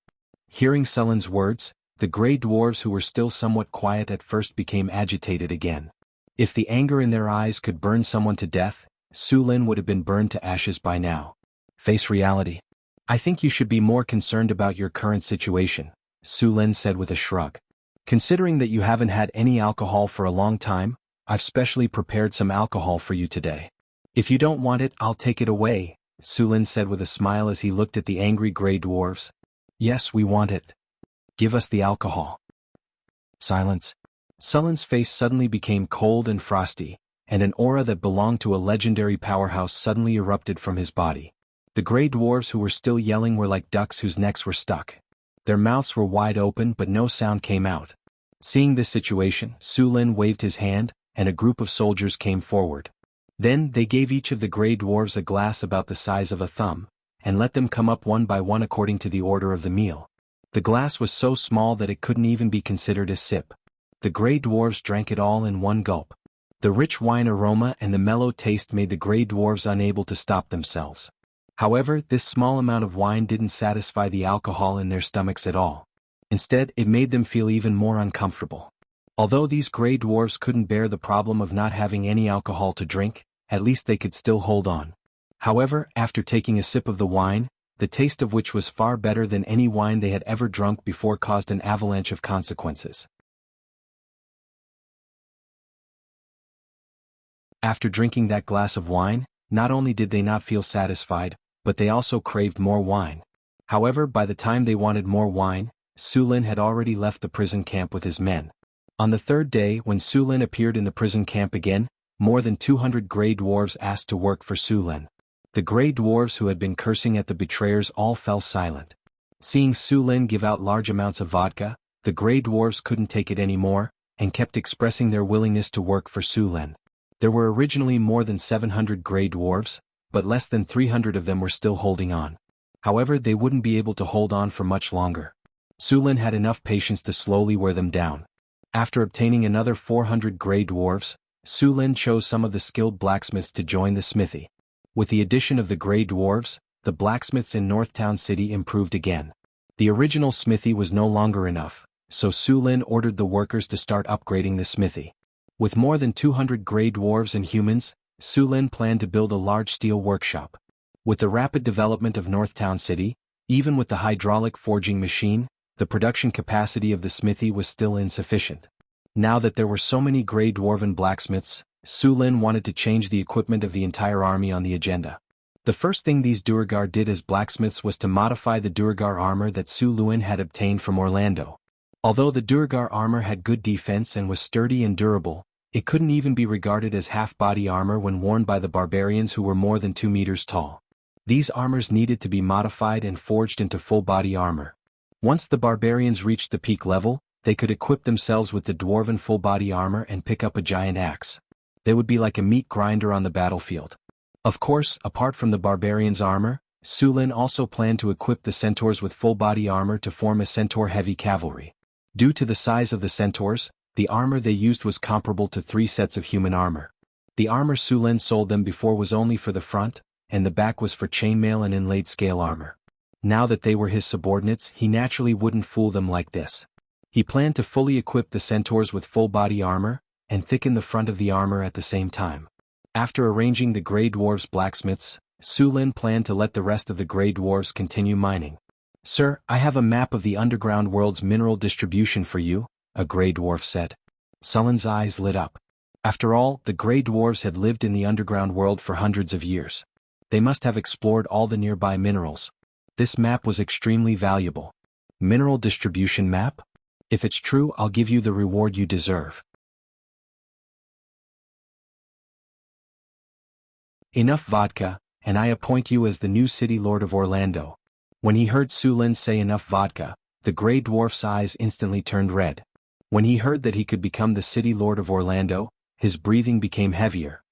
Hearing Sulin's words, the gray dwarves who were still somewhat quiet at first became agitated again. If the anger in their eyes could burn someone to death, Sulin would have been burned to ashes by now. Face reality. I think you should be more concerned about your current situation, Sulin said with a shrug. Considering that you haven't had any alcohol for a long time, I've specially prepared some alcohol for you today. If you don't want it, I'll take it away, Sulin said with a smile as he looked at the angry gray dwarves. Yes, we want it. Give us the alcohol. Silence. Sulin's face suddenly became cold and frosty, and an aura that belonged to a legendary powerhouse suddenly erupted from his body. The gray dwarves who were still yelling were like ducks whose necks were stuck. Their mouths were wide open but no sound came out. Seeing this situation, Sulin waved his hand, and a group of soldiers came forward. Then they gave each of the gray dwarves a glass about the size of a thumb, and let them come up one by one according to the order of the meal. The glass was so small that it couldn't even be considered a sip. The gray dwarves drank it all in one gulp. The rich wine aroma and the mellow taste made the gray dwarves unable to stop themselves. However, this small amount of wine didn't satisfy the alcohol in their stomachs at all. Instead, it made them feel even more uncomfortable. Although these gray dwarves couldn't bear the problem of not having any alcohol to drink, at least they could still hold on. However, after taking a sip of the wine, the taste of which was far better than any wine they had ever drunk before, caused an avalanche of consequences. After drinking that glass of wine, not only did they not feel satisfied, but they also craved more wine. However, by the time they wanted more wine, Sulin had already left the prison camp with his men. On the third day, when Sulin appeared in the prison camp again, more than 200 gray dwarves asked to work for Sulin. The gray dwarves who had been cursing at the betrayers all fell silent. Seeing Sulin give out large amounts of vodka, the gray dwarves couldn't take it anymore, and kept expressing their willingness to work for Sulin. There were originally more than 700 gray dwarves, but less than 300 of them were still holding on. However, they wouldn't be able to hold on for much longer. Sulin had enough patience to slowly wear them down. After obtaining another 400 gray dwarves, Sulin chose some of the skilled blacksmiths to join the smithy. With the addition of the gray dwarves, the blacksmiths in Northtown City improved again. The original smithy was no longer enough, so Sulin ordered the workers to start upgrading the smithy. With more than 200 gray dwarves and humans, Sulin planned to build a large steel workshop. With the rapid development of Northtown City, even with the hydraulic forging machine, the production capacity of the smithy was still insufficient. Now that there were so many gray dwarven blacksmiths, Sulin wanted to change the equipment of the entire army on the agenda. The first thing these Duergar did as blacksmiths was to modify the Duergar armor that Sulin had obtained from Orlando. Although the Duergar armor had good defense and was sturdy and durable, it couldn't even be regarded as half-body armor when worn by the barbarians who were more than 2 meters tall. These armors needed to be modified and forged into full-body armor. Once the barbarians reached the peak level, they could equip themselves with the dwarven full-body armor and pick up a giant axe. They would be like a meat grinder on the battlefield. Of course, apart from the barbarians' armor, Sulin also planned to equip the centaurs with full-body armor to form a centaur-heavy cavalry. Due to the size of the centaurs, the armor they used was comparable to 3 sets of human armor. The armor Sulin sold them before was only for the front, and the back was for chainmail and inlaid scale armor. Now that they were his subordinates, he naturally wouldn't fool them like this. He planned to fully equip the centaurs with full-body armor, and thicken the front of the armor at the same time. After arranging the gray dwarves' blacksmiths, Sulin planned to let the rest of the gray dwarves continue mining. "Sir, I have a map of the underground world's mineral distribution for you," a gray dwarf said. Sulin's eyes lit up. After all, the gray dwarves had lived in the underground world for hundreds of years. They must have explored all the nearby minerals. This map was extremely valuable. Mineral distribution map? If it's true, I'll give you the reward you deserve. Enough vodka, and I appoint you as the new city lord of Orlando. When he heard Su Lin say enough vodka, the gray dwarf's eyes instantly turned red. When he heard that he could become the city lord of Orlando, his breathing became heavier.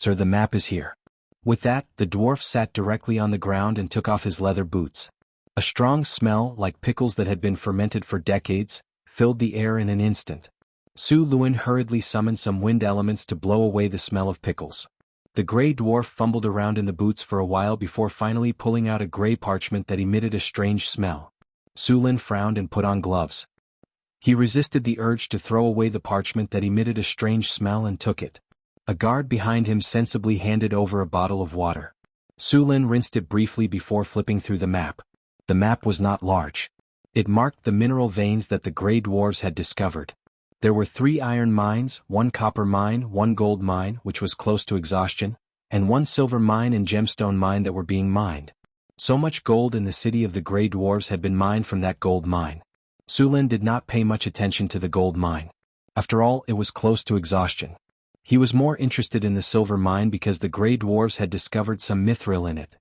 Sir, the map is here. With that, the dwarf sat directly on the ground and took off his leather boots. A strong smell, like pickles that had been fermented for decades, filled the air in an instant. Su Lin hurriedly summoned some wind elements to blow away the smell of pickles. The gray dwarf fumbled around in the boots for a while before finally pulling out a gray parchment that emitted a strange smell. Su Lin frowned and put on gloves. He resisted the urge to throw away the parchment that emitted a strange smell and took it. A guard behind him sensibly handed over a bottle of water. Su Lin rinsed it briefly before flipping through the map. The map was not large. It marked the mineral veins that the gray dwarves had discovered. There were 3 iron mines, 1 copper mine, 1 gold mine, which was close to exhaustion, and 1 silver mine and gemstone mine that were being mined. So much gold in the city of the gray dwarves had been mined from that gold mine. Su Lin did not pay much attention to the gold mine. After all, it was close to exhaustion. He was more interested in the silver mine because the gray dwarves had discovered some mithril in it.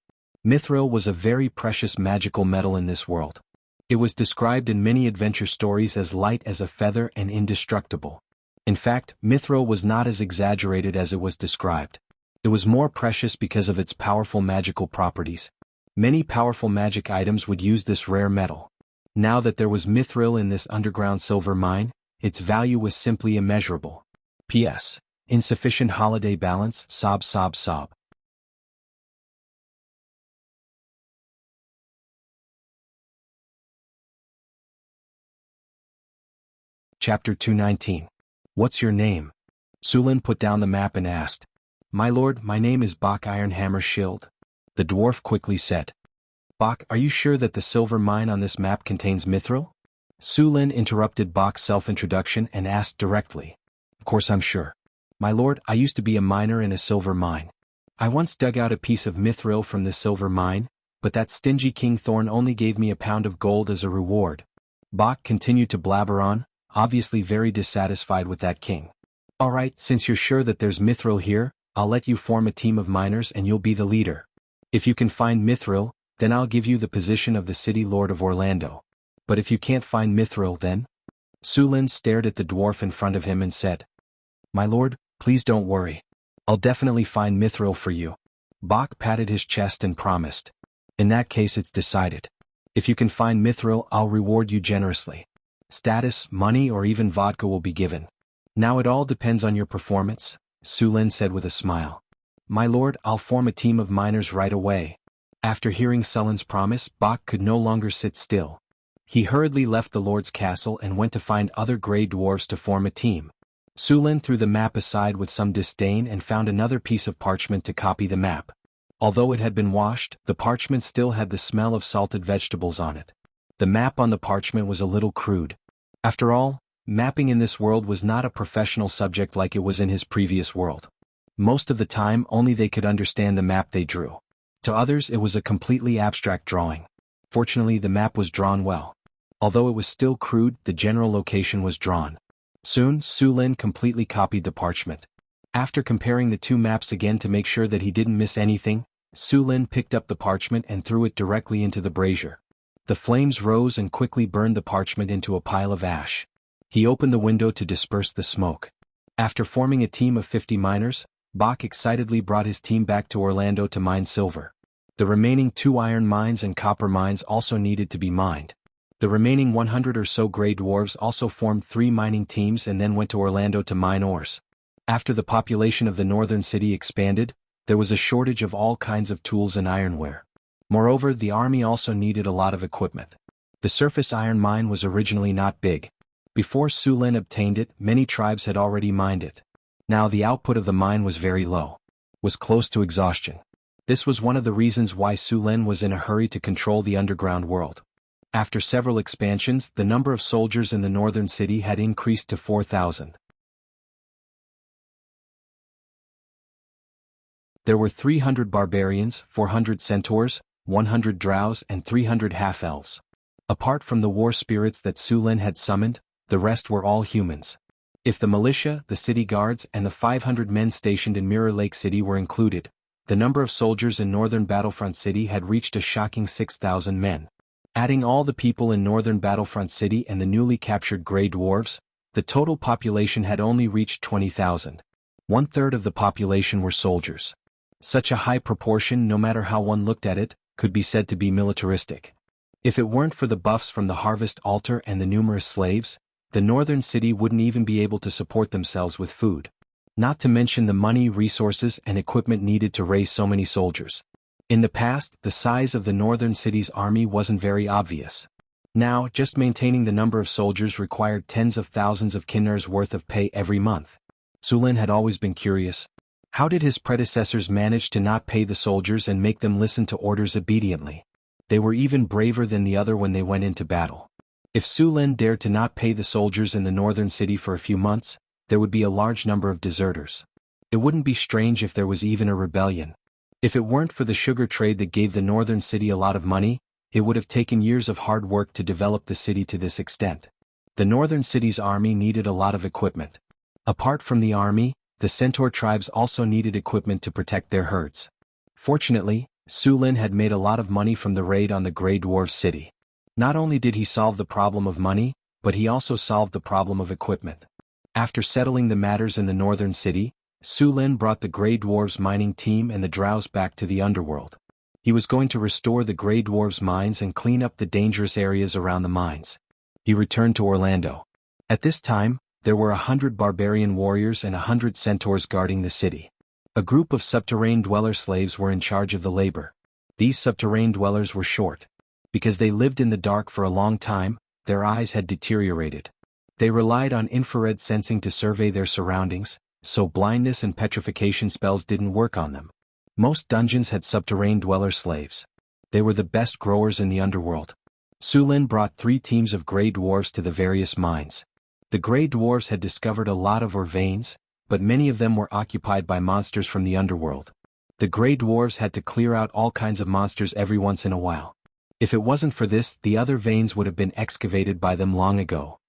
Mithril was a very precious magical metal in this world. It was described in many adventure stories as light as a feather and indestructible. In fact, mithril was not as exaggerated as it was described. It was more precious because of its powerful magical properties. Many powerful magic items would use this rare metal. Now that there was mithril in this underground silver mine, its value was simply immeasurable. P.S. Insufficient holiday balance, sob sob sob. Chapter 219. What's your name? Su Lin put down the map and asked. My lord, my name is Bok Ironhammer Shield. The dwarf quickly said. Bok, are you sure that the silver mine on this map contains mithril? Su Lin interrupted Bok's self-introduction and asked directly. Of course I'm sure. My lord, I used to be a miner in a silver mine. I once dug out a piece of mithril from the silver mine, but that stingy King Thorn only gave me a pound of gold as a reward. Bok continued to blabber on, obviously very dissatisfied with that king. Alright, since you're sure that there's mithril here, I'll let you form a team of miners and you'll be the leader. If you can find mithril, then I'll give you the position of the city lord of Orlando. But if you can't find mithril then? Su Lin stared at the dwarf in front of him and said. My lord, please don't worry. I'll definitely find mithril for you. Bok patted his chest and promised. In that case it's decided. If you can find mithril, I'll reward you generously. Status, money, or even vodka will be given. Now it all depends on your performance, Su Lin said with a smile. My lord, I'll form a team of miners right away. After hearing Su Lin's promise, Bok could no longer sit still. He hurriedly left the lord's castle and went to find other gray dwarves to form a team. Su Lin threw the map aside with some disdain and found another piece of parchment to copy the map. Although it had been washed, the parchment still had the smell of salted vegetables on it. The map on the parchment was a little crude. After all, mapping in this world was not a professional subject like it was in his previous world. Most of the time only they could understand the map they drew. To others it was a completely abstract drawing. Fortunately the map was drawn well. Although it was still crude, the general location was drawn. Soon, Su Lin completely copied the parchment. After comparing the 2 maps again to make sure that he didn't miss anything, Su Lin picked up the parchment and threw it directly into the brazier. The flames rose and quickly burned the parchment into a pile of ash. He opened the window to disperse the smoke. After forming a team of 50 miners, Bok excitedly brought his team back to Orlando to mine silver. The remaining 2 iron mines and copper mines also needed to be mined. The remaining 100 or so gray dwarves also formed 3 mining teams and then went to Orlando to mine ores. After the population of the northern city expanded, there was a shortage of all kinds of tools and ironware. Moreover, the army also needed a lot of equipment. The surface iron mine was originally not big. Before Su Lin obtained it, many tribes had already mined it. Now the output of the mine was very low. Was close to exhaustion. This was one of the reasons why Su Lin was in a hurry to control the underground world. After several expansions, the number of soldiers in the northern city had increased to 4,000. There were 300 barbarians, 400 centaurs, 100 drows and 300 half-elves. Apart from the war spirits that Su Lin had summoned, the rest were all humans. If the militia, the city guards and the 500 men stationed in Mirror Lake City were included, The number of soldiers in northern Battlefront City had reached a shocking 6,000 men. Adding all the people in northern Battlefront City and the newly captured Grey Dwarves, the total population had only reached 20,000. 1/3 of the population were soldiers. Such a high proportion, no matter how one looked at it, could be said to be militaristic. If it weren't for the buffs from the Harvest Altar and the numerous slaves, the northern city wouldn't even be able to support themselves with food. Not to mention the money, resources, and equipment needed to raise so many soldiers. In the past, the size of the northern city's army wasn't very obvious. Now, just maintaining the number of soldiers required tens of thousands of kinnars worth of pay every month. Sulin had always been curious. How did his predecessors manage to not pay the soldiers and make them listen to orders obediently? They were even braver than the other when they went into battle. If Sulin dared to not pay the soldiers in the northern city for a few months, there would be a large number of deserters. It wouldn't be strange if there was even a rebellion. If it weren't for the sugar trade that gave the northern city a lot of money, it would have taken years of hard work to develop the city to this extent. The northern city's army needed a lot of equipment. Apart from the army, the centaur tribes also needed equipment to protect their herds. Fortunately, Sulin had made a lot of money from the raid on the Grey Dwarf city. Not only did he solve the problem of money, but he also solved the problem of equipment. After settling the matters in the northern city, Sulin brought the Grey Dwarves mining team and the drows back to the underworld. He was going to restore the Grey Dwarves mines and clean up the dangerous areas around the mines. He returned to Orlando. At this time, there were 100 barbarian warriors and 100 centaurs guarding the city. A group of subterranean dweller slaves were in charge of the labor. These subterranean dwellers were short. Because they lived in the dark for a long time, their eyes had deteriorated. They relied on infrared sensing to survey their surroundings, so blindness and petrification spells didn't work on them. Most dungeons had subterranean dweller slaves. They were the best growers in the underworld. Sulin brought 3 teams of Grey Dwarves to the various mines. The Grey Dwarves had discovered a lot of ore veins, but many of them were occupied by monsters from the underworld. The Grey Dwarves had to clear out all kinds of monsters every once in a while. If it wasn't for this, the other veins would have been excavated by them long ago.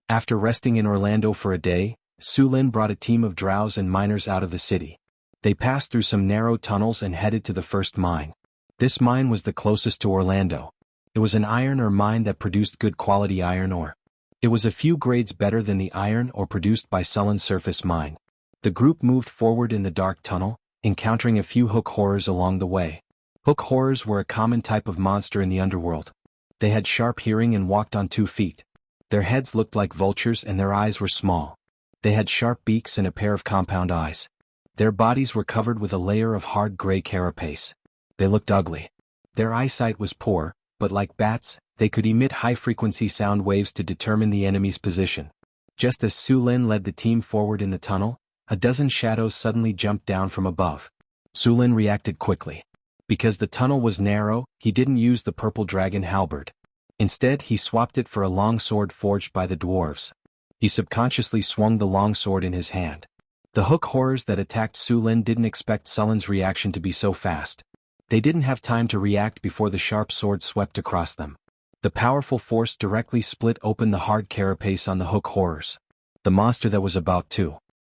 After resting in Orlando for a day, Sulin brought a team of drows and miners out of the city. They passed through some narrow tunnels and headed to the first mine. This mine was the closest to Orlando. It was an iron ore mine that produced good quality iron ore. It was a few grades better than the iron ore produced by Sullin's surface mine. The group moved forward in the dark tunnel, encountering a few hook horrors along the way. Hook horrors were a common type of monster in the underworld. They had sharp hearing and walked on 2 feet. Their heads looked like vultures and their eyes were small. They had sharp beaks and a pair of compound eyes. Their bodies were covered with a layer of hard gray carapace. They looked ugly. Their eyesight was poor, but like bats, they could emit high-frequency sound waves to determine the enemy's position. Just as Sulin led the team forward in the tunnel, a dozen shadows suddenly jumped down from above. Sulin reacted quickly. Because the tunnel was narrow, he didn't use the purple dragon halberd. Instead, he swapped it for a long sword forged by the dwarves. He subconsciously swung the long sword in his hand. The hook horrors that attacked Sulin didn't expect Sullin's reaction to be so fast. They didn't have time to react before the sharp sword swept across them. The powerful force directly split open the hard carapace on the hook horrors. The monster that was about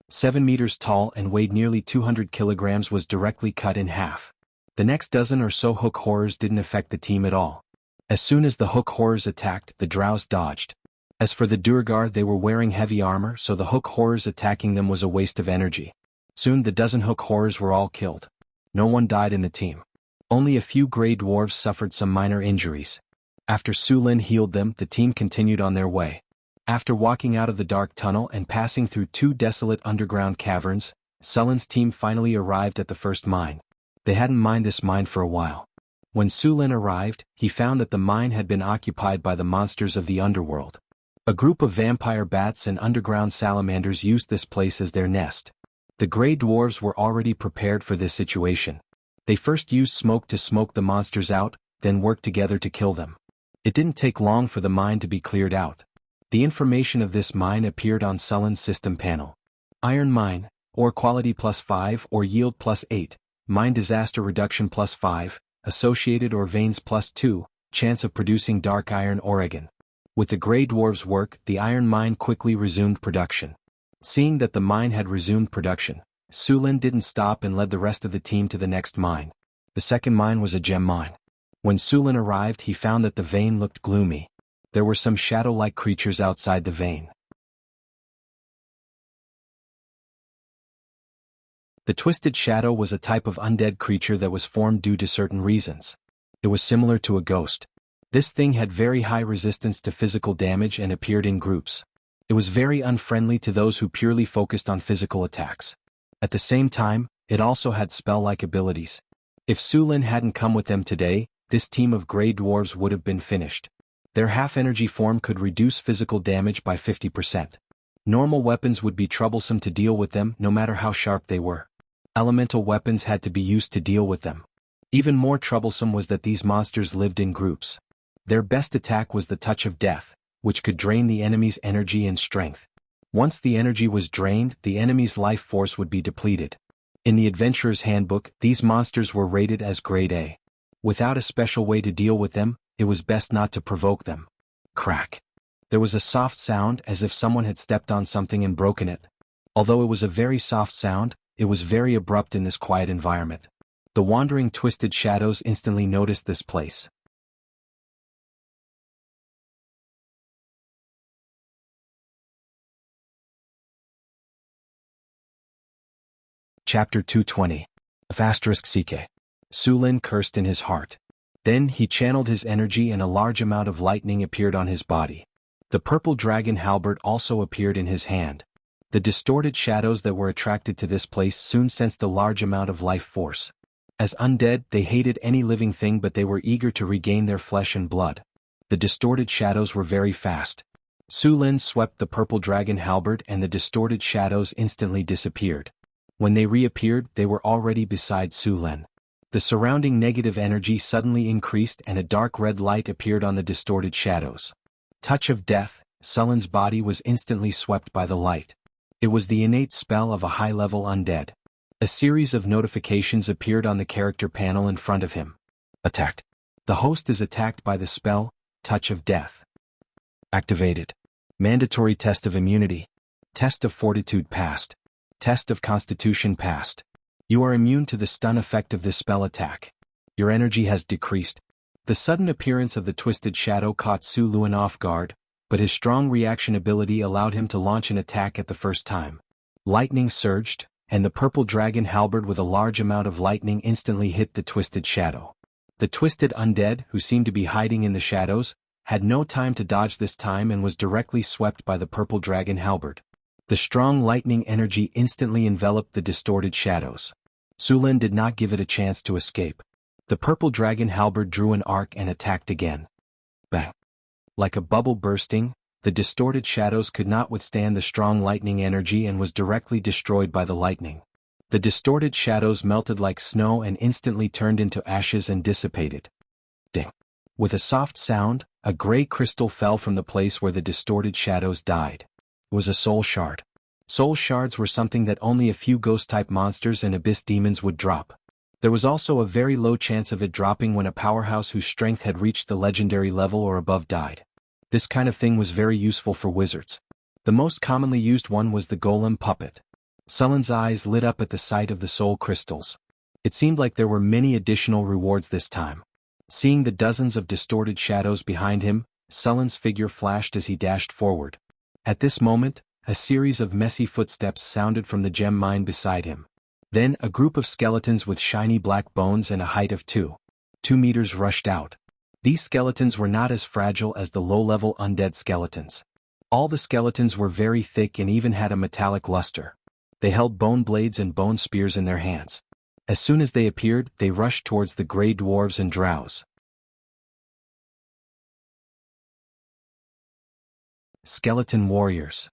7 meters tall and weighed nearly 200 kilograms was directly cut in half. The next dozen or so hook horrors didn't affect the team at all. As soon as the hook horrors attacked, the drows dodged. As for the Durgar, they were wearing heavy armor, so the hook horrors attacking them was a waste of energy. Soon the dozen hook horrors were all killed. No one died in the team. Only a few Grey Dwarves suffered some minor injuries. After Sulin healed them, the team continued on their way. After walking out of the dark tunnel and passing through 2 desolate underground caverns, Sullin's team finally arrived at the first mine. They hadn't mined this mine for a while. When Sulin arrived, he found that the mine had been occupied by the monsters of the underworld. A group of vampire bats and underground salamanders used this place as their nest. The Grey Dwarves were already prepared for this situation. They first used smoke to smoke the monsters out, then worked together to kill them. It didn't take long for the mine to be cleared out. The information of this mine appeared on Sullin's system panel. Iron mine, ore quality +5 or yield +8, mine disaster reduction +5, associated ore veins +2, chance of producing dark iron Oregon. With the Grey Dwarves' work, the iron mine quickly resumed production. Seeing that the mine had resumed production, Sulin didn't stop and led the rest of the team to the next mine. The second mine was a gem mine. When Sulin arrived, he found that the vein looked gloomy. There were some shadow-like creatures outside the vein. The Twisted Shadow was a type of undead creature that was formed due to certain reasons. It was similar to a ghost. This thing had very high resistance to physical damage and appeared in groups. It was very unfriendly to those who purely focused on physical attacks. At the same time, it also had spell-like abilities. If Sulin hadn't come with them today, this team of Grey Dwarves would have been finished. Their half-energy form could reduce physical damage by 50%. Normal weapons would be troublesome to deal with them no matter how sharp they were. Elemental weapons had to be used to deal with them. Even more troublesome was that these monsters lived in groups. Their best attack was the Touch of Death, which could drain the enemy's energy and strength. Once the energy was drained, the enemy's life force would be depleted. In the Adventurer's Handbook, these monsters were rated as Grade A. Without a special way to deal with them, it was best not to provoke them. Crack. There was a soft sound as if someone had stepped on something and broken it. Although it was a very soft sound, it was very abrupt in this quiet environment. The wandering Twisted Shadows instantly noticed this place. Chapter 220. *Ck. Sulin cursed in his heart. Then he channeled his energy and a large amount of lightning appeared on his body. The purple dragon halberd also appeared in his hand. The distorted shadows that were attracted to this place soon sensed a large amount of life force. As undead, they hated any living thing, but they were eager to regain their flesh and blood. The distorted shadows were very fast. Sulin swept the purple dragon halberd and the distorted shadows instantly disappeared. When they reappeared, they were already beside Sulin. The surrounding negative energy suddenly increased and a dark red light appeared on the distorted shadows. Touch of Death, Sulin's body was instantly swept by the light. It was the innate spell of a high-level undead. A series of notifications appeared on the character panel in front of him. Attacked. The host is attacked by the spell, Touch of Death. Activated. Mandatory test of immunity. Test of fortitude passed. Test of constitution passed. You are immune to the stun effect of this spell attack. Your energy has decreased. The sudden appearance of the Twisted Shadow caught Sulin off guard, but his strong reaction ability allowed him to launch an attack at the first time. Lightning surged, and the purple dragon halberd with a large amount of lightning instantly hit the Twisted Shadow. The Twisted Undead, who seemed to be hiding in the shadows, had no time to dodge this time and was directly swept by the purple dragon halberd. The strong lightning energy instantly enveloped the distorted shadows. Sulin did not give it a chance to escape. The purple dragon halberd drew an arc and attacked again. Bang! Like a bubble bursting, the distorted shadows could not withstand the strong lightning energy and was directly destroyed by the lightning. The distorted shadows melted like snow and instantly turned into ashes and dissipated. Ding! With a soft sound, a gray crystal fell from the place where the distorted shadows died. It was a soul shard. Soul shards were something that only a few ghost-type monsters and abyss demons would drop. There was also a very low chance of it dropping when a powerhouse whose strength had reached the legendary level or above died. This kind of thing was very useful for wizards. The most commonly used one was the golem puppet. Sulin's eyes lit up at the sight of the soul crystals. It seemed like there were many additional rewards this time. Seeing the dozens of distorted shadows behind him, Sulin's figure flashed as he dashed forward. At this moment, a series of messy footsteps sounded from the gem mine beside him. Then a group of skeletons with shiny black bones and a height of 2 meters rushed out. These skeletons were not as fragile as the low-level undead skeletons. All the skeletons were very thick and even had a metallic luster. They held bone blades and bone spears in their hands. As soon as they appeared, they rushed towards the Grey Dwarves and Drows. Skeleton Warriors.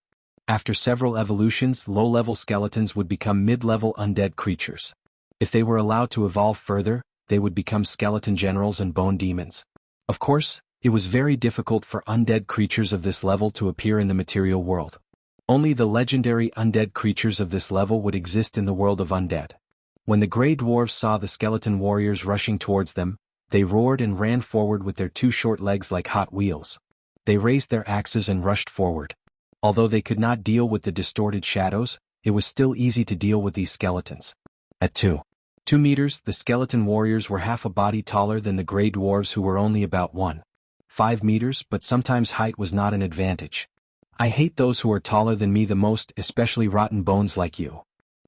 After several evolutions, low-level skeletons would become mid-level undead creatures. If they were allowed to evolve further, they would become skeleton generals and bone demons. Of course, it was very difficult for undead creatures of this level to appear in the material world. Only the legendary undead creatures of this level would exist in the world of undead. When the Grey Dwarves saw the skeleton warriors rushing towards them, they roared and ran forward with their 2 short legs like hot wheels. They raised their axes and rushed forward. Although they could not deal with the distorted shadows, it was still easy to deal with these skeletons. At 2 meters, the skeleton warriors were half a body taller than the gray dwarves, who were only about 1.5 meters, but sometimes height was not an advantage. I hate those who are taller than me the most, especially rotten bones like you.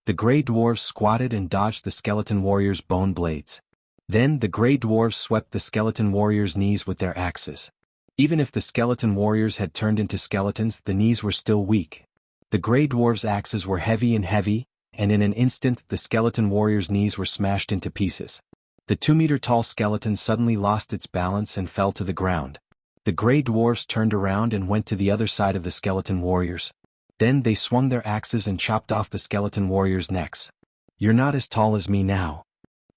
The gray dwarves squatted and dodged the skeleton warriors' bone blades. Then the gray dwarves swept the skeleton warriors' knees with their axes. Even if the skeleton warriors had turned into skeletons, the knees were still weak. The gray dwarves' axes were heavy, and in an instant the skeleton warriors' knees were smashed into pieces. The 2-meter-tall skeleton suddenly lost its balance and fell to the ground. The gray dwarves turned around and went to the other side of the skeleton warriors. Then they swung their axes and chopped off the skeleton warriors' necks. "You're not as tall as me now."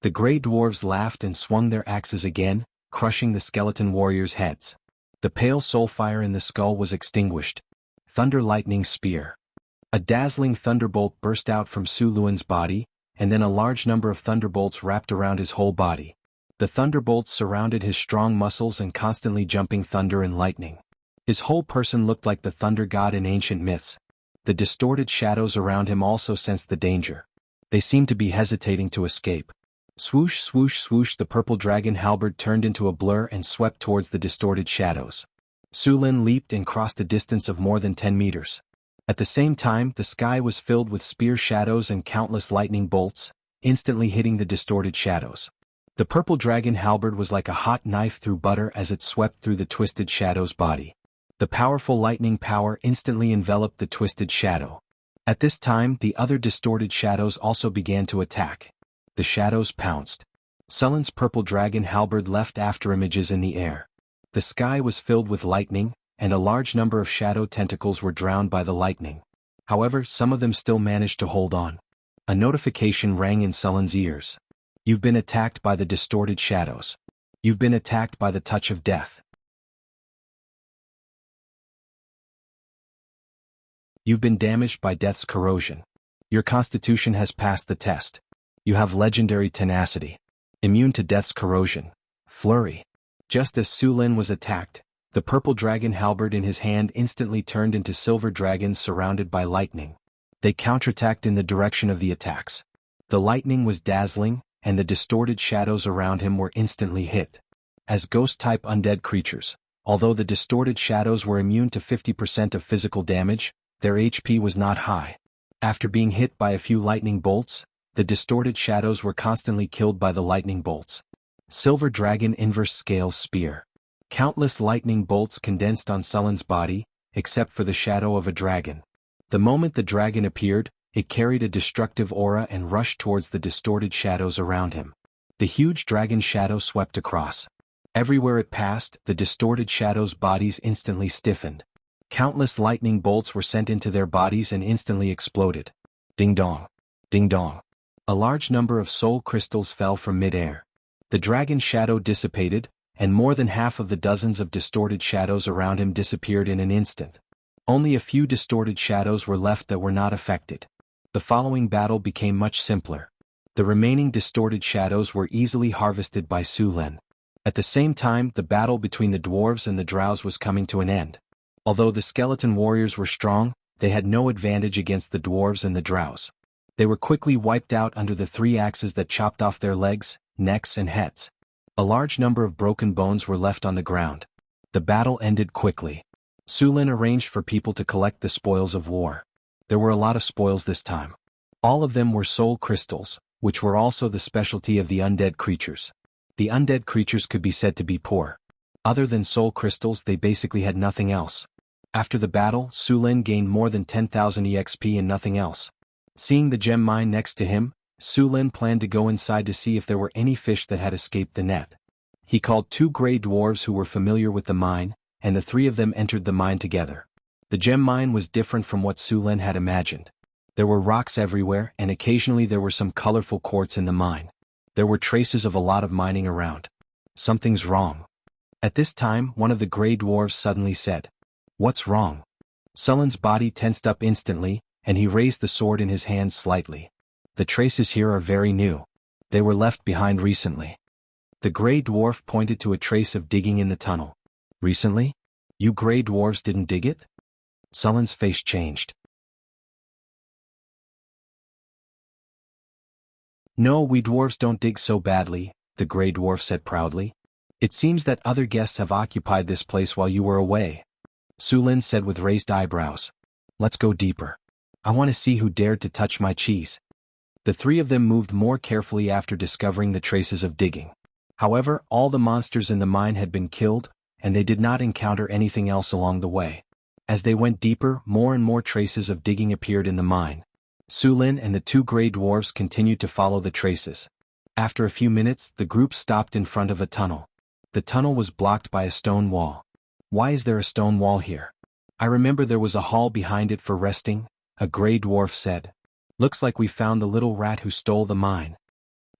The gray dwarves laughed and swung their axes again, crushing the skeleton warriors' heads. The pale soul fire in the skull was extinguished. Thunder lightning spear. A dazzling thunderbolt burst out from Su Luan's body, and then a large number of thunderbolts wrapped around his whole body. The thunderbolts surrounded his strong muscles and constantly jumping thunder and lightning. His whole person looked like the thunder god in ancient myths. The distorted shadows around him also sensed the danger. They seemed to be hesitating to escape. Swoosh, swoosh, swoosh, the purple dragon halberd turned into a blur and swept towards the distorted shadows. Su Lin leaped and crossed a distance of more than 10 meters. At the same time, the sky was filled with spear shadows and countless lightning bolts, instantly hitting the distorted shadows. The purple dragon halberd was like a hot knife through butter as it swept through the twisted shadow's body. The powerful lightning power instantly enveloped the twisted shadow. At this time, the other distorted shadows also began to attack. The shadows pounced. Sullen's purple dragon halberd left after images in the air. The sky was filled with lightning, and a large number of shadow tentacles were drowned by the lightning. However, some of them still managed to hold on. A notification rang in Sullen's ears. "You've been attacked by the distorted shadows. You've been attacked by the touch of death. You've been damaged by death's corrosion. Your constitution has passed the test. You have legendary tenacity. Immune to death's corrosion. Flurry." Just as Su Lin was attacked, the purple dragon halberd in his hand instantly turned into silver dragons surrounded by lightning. They counterattacked in the direction of the attacks. The lightning was dazzling, and the distorted shadows around him were instantly hit. As ghost-type undead creatures, although the distorted shadows were immune to 50% of physical damage, their HP was not high. After being hit by a few lightning bolts, the distorted shadows were constantly killed by the lightning bolts. Silver Dragon Inverse Scale Spear. Countless lightning bolts condensed on Sullen's body, except for the shadow of a dragon. The moment the dragon appeared, it carried a destructive aura and rushed towards the distorted shadows around him. The huge dragon shadow swept across. Everywhere it passed, the distorted shadows' bodies instantly stiffened. Countless lightning bolts were sent into their bodies and instantly exploded. Ding dong. Ding dong. A large number of soul crystals fell from mid-air. The dragon shadow dissipated, and more than half of the dozens of distorted shadows around him disappeared in an instant. Only a few distorted shadows were left that were not affected. The following battle became much simpler. The remaining distorted shadows were easily harvested by Su Lin. At the same time, the battle between the dwarves and the drows was coming to an end. Although the skeleton warriors were strong, they had no advantage against the dwarves and the drows. They were quickly wiped out under the 3 axes that chopped off their legs, necks and heads. A large number of broken bones were left on the ground. The battle ended quickly. Su Lin arranged for people to collect the spoils of war. There were a lot of spoils this time. All of them were soul crystals, which were also the specialty of the undead creatures. The undead creatures could be said to be poor. Other than soul crystals, they basically had nothing else. After the battle, Su Lin gained more than 10,000 EXP and nothing else. Seeing the gem mine next to him, Su Lin planned to go inside to see if there were any fish that had escaped the net. He called 2 gray dwarves who were familiar with the mine, and the 3 of them entered the mine together. The gem mine was different from what Su Lin had imagined. There were rocks everywhere, and occasionally there were some colorful quartz in the mine. There were traces of a lot of mining around. Something's wrong. At this time, one of the gray dwarves suddenly said, "What's wrong?" Sullen's body tensed up instantly, and he raised the sword in his hand slightly. "The traces here are very new. They were left behind recently." The gray dwarf pointed to a trace of digging in the tunnel. "Recently? You gray dwarves didn't dig it?" Sullen's face changed. "No, we dwarves don't dig so badly," the gray dwarf said proudly. "It seems that other guests have occupied this place while you were away." Sulin said with raised eyebrows. "Let's go deeper. I want to see who dared to touch my cheese." The three of them moved more carefully after discovering the traces of digging. However, all the monsters in the mine had been killed, and they did not encounter anything else along the way. As they went deeper, more and more traces of digging appeared in the mine. Sulin and the two gray dwarfs continued to follow the traces. After a few minutes, the group stopped in front of a tunnel. The tunnel was blocked by a stone wall. "Why is there a stone wall here?" "I remember there was a hall behind it for resting," a gray dwarf said. "Looks like we found the little rat who stole the mine."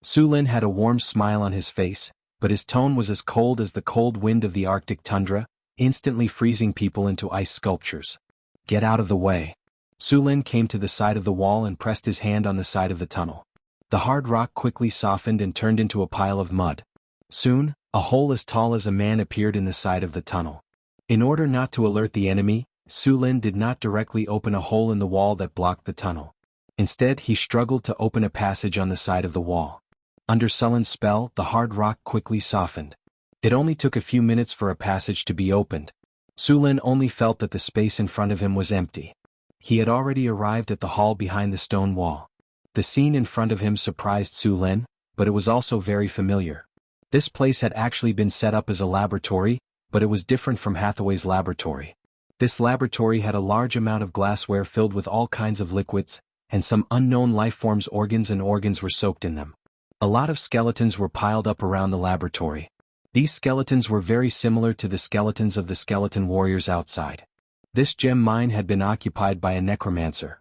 Sulin had a warm smile on his face, but his tone was as cold as the cold wind of the Arctic tundra, instantly freezing people into ice sculptures. "Get out of the way." Sulin came to the side of the wall and pressed his hand on the side of the tunnel. The hard rock quickly softened and turned into a pile of mud. Soon, a hole as tall as a man appeared in the side of the tunnel. In order not to alert the enemy, Sulin did not directly open a hole in the wall that blocked the tunnel. Instead, he struggled to open a passage on the side of the wall. Under Sullen's spell, the hard rock quickly softened. It only took a few minutes for a passage to be opened. Sulin only felt that the space in front of him was empty. He had already arrived at the hall behind the stone wall. The scene in front of him surprised Sulin, but it was also very familiar. This place had actually been set up as a laboratory, but it was different from Hathaway's laboratory. This laboratory had a large amount of glassware filled with all kinds of liquids, and some unknown lifeforms' organs were soaked in them. A lot of skeletons were piled up around the laboratory. These skeletons were very similar to the skeletons of the skeleton warriors outside. This gem mine had been occupied by a necromancer.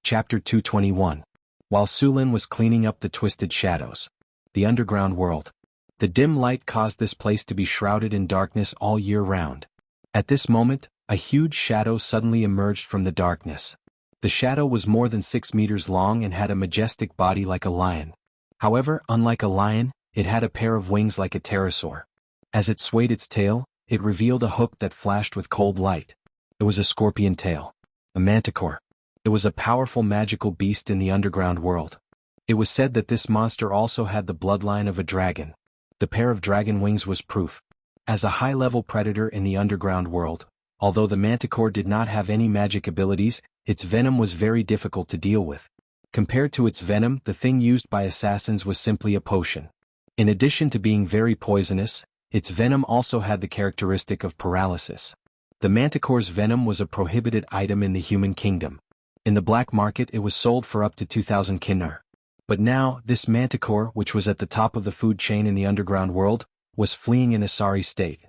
Chapter 221. While Sulin was cleaning up the twisted shadows. The underground world. The dim light caused this place to be shrouded in darkness all year round. At this moment, a huge shadow suddenly emerged from the darkness. The shadow was more than 6 meters long and had a majestic body like a lion. However, unlike a lion, it had a pair of wings like a pterosaur. As it swayed its tail, it revealed a hook that flashed with cold light. It was a scorpion tail. A manticore. It was a powerful magical beast in the underground world. It was said that this monster also had the bloodline of a dragon. The pair of dragon wings was proof. As a high-level predator in the underground world, although the manticore did not have any magic abilities, its venom was very difficult to deal with. Compared to its venom, the thing used by assassins was simply a potion. In addition to being very poisonous, its venom also had the characteristic of paralysis. The manticore's venom was a prohibited item in the human kingdom. In the black market it was sold for up to 2,000 kinar. But now, this manticore, which was at the top of the food chain in the underground world, was fleeing in a sorry state.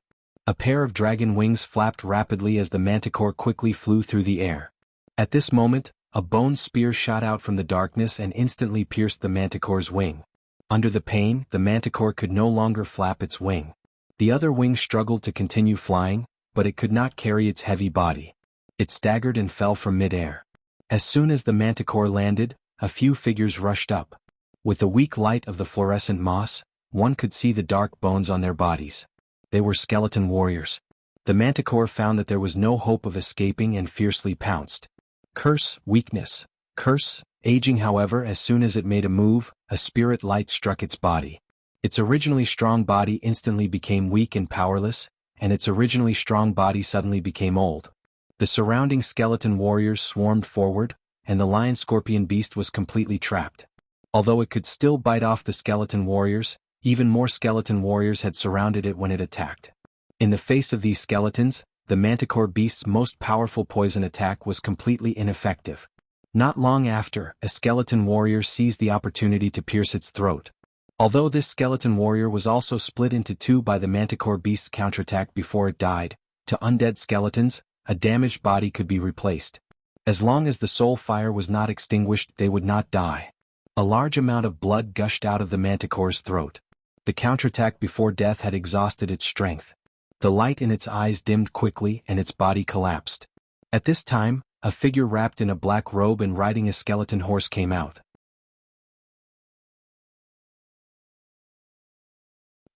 A pair of dragon wings flapped rapidly as the manticore quickly flew through the air. At this moment, a bone spear shot out from the darkness and instantly pierced the manticore's wing. Under the pain, the manticore could no longer flap its wing. The other wing struggled to continue flying, but it could not carry its heavy body. It staggered and fell from mid-air. As soon as the manticore landed, a few figures rushed up. With the weak light of the fluorescent moss, one could see the dark bones on their bodies. They were skeleton warriors. The manticore found that there was no hope of escaping and fiercely pounced. Curse, weakness. Curse, aging. However, as soon as it made a move, a spirit light struck its body. Its originally strong body instantly became weak and powerless, and its originally strong body suddenly became old. The surrounding skeleton warriors swarmed forward, and the lion-scorpion beast was completely trapped. Although it could still bite off the skeleton warriors, even more skeleton warriors had surrounded it when it attacked. In the face of these skeletons, the manticore beast's most powerful poison attack was completely ineffective. Not long after, a skeleton warrior seized the opportunity to pierce its throat. Although this skeleton warrior was also split into two by the manticore beast's counterattack before it died, to undead skeletons, a damaged body could be replaced. As long as the soul fire was not extinguished, they would not die. A large amount of blood gushed out of the manticore's throat. The counterattack before death had exhausted its strength. The light in its eyes dimmed quickly and its body collapsed. At this time, a figure wrapped in a black robe and riding a skeleton horse came out.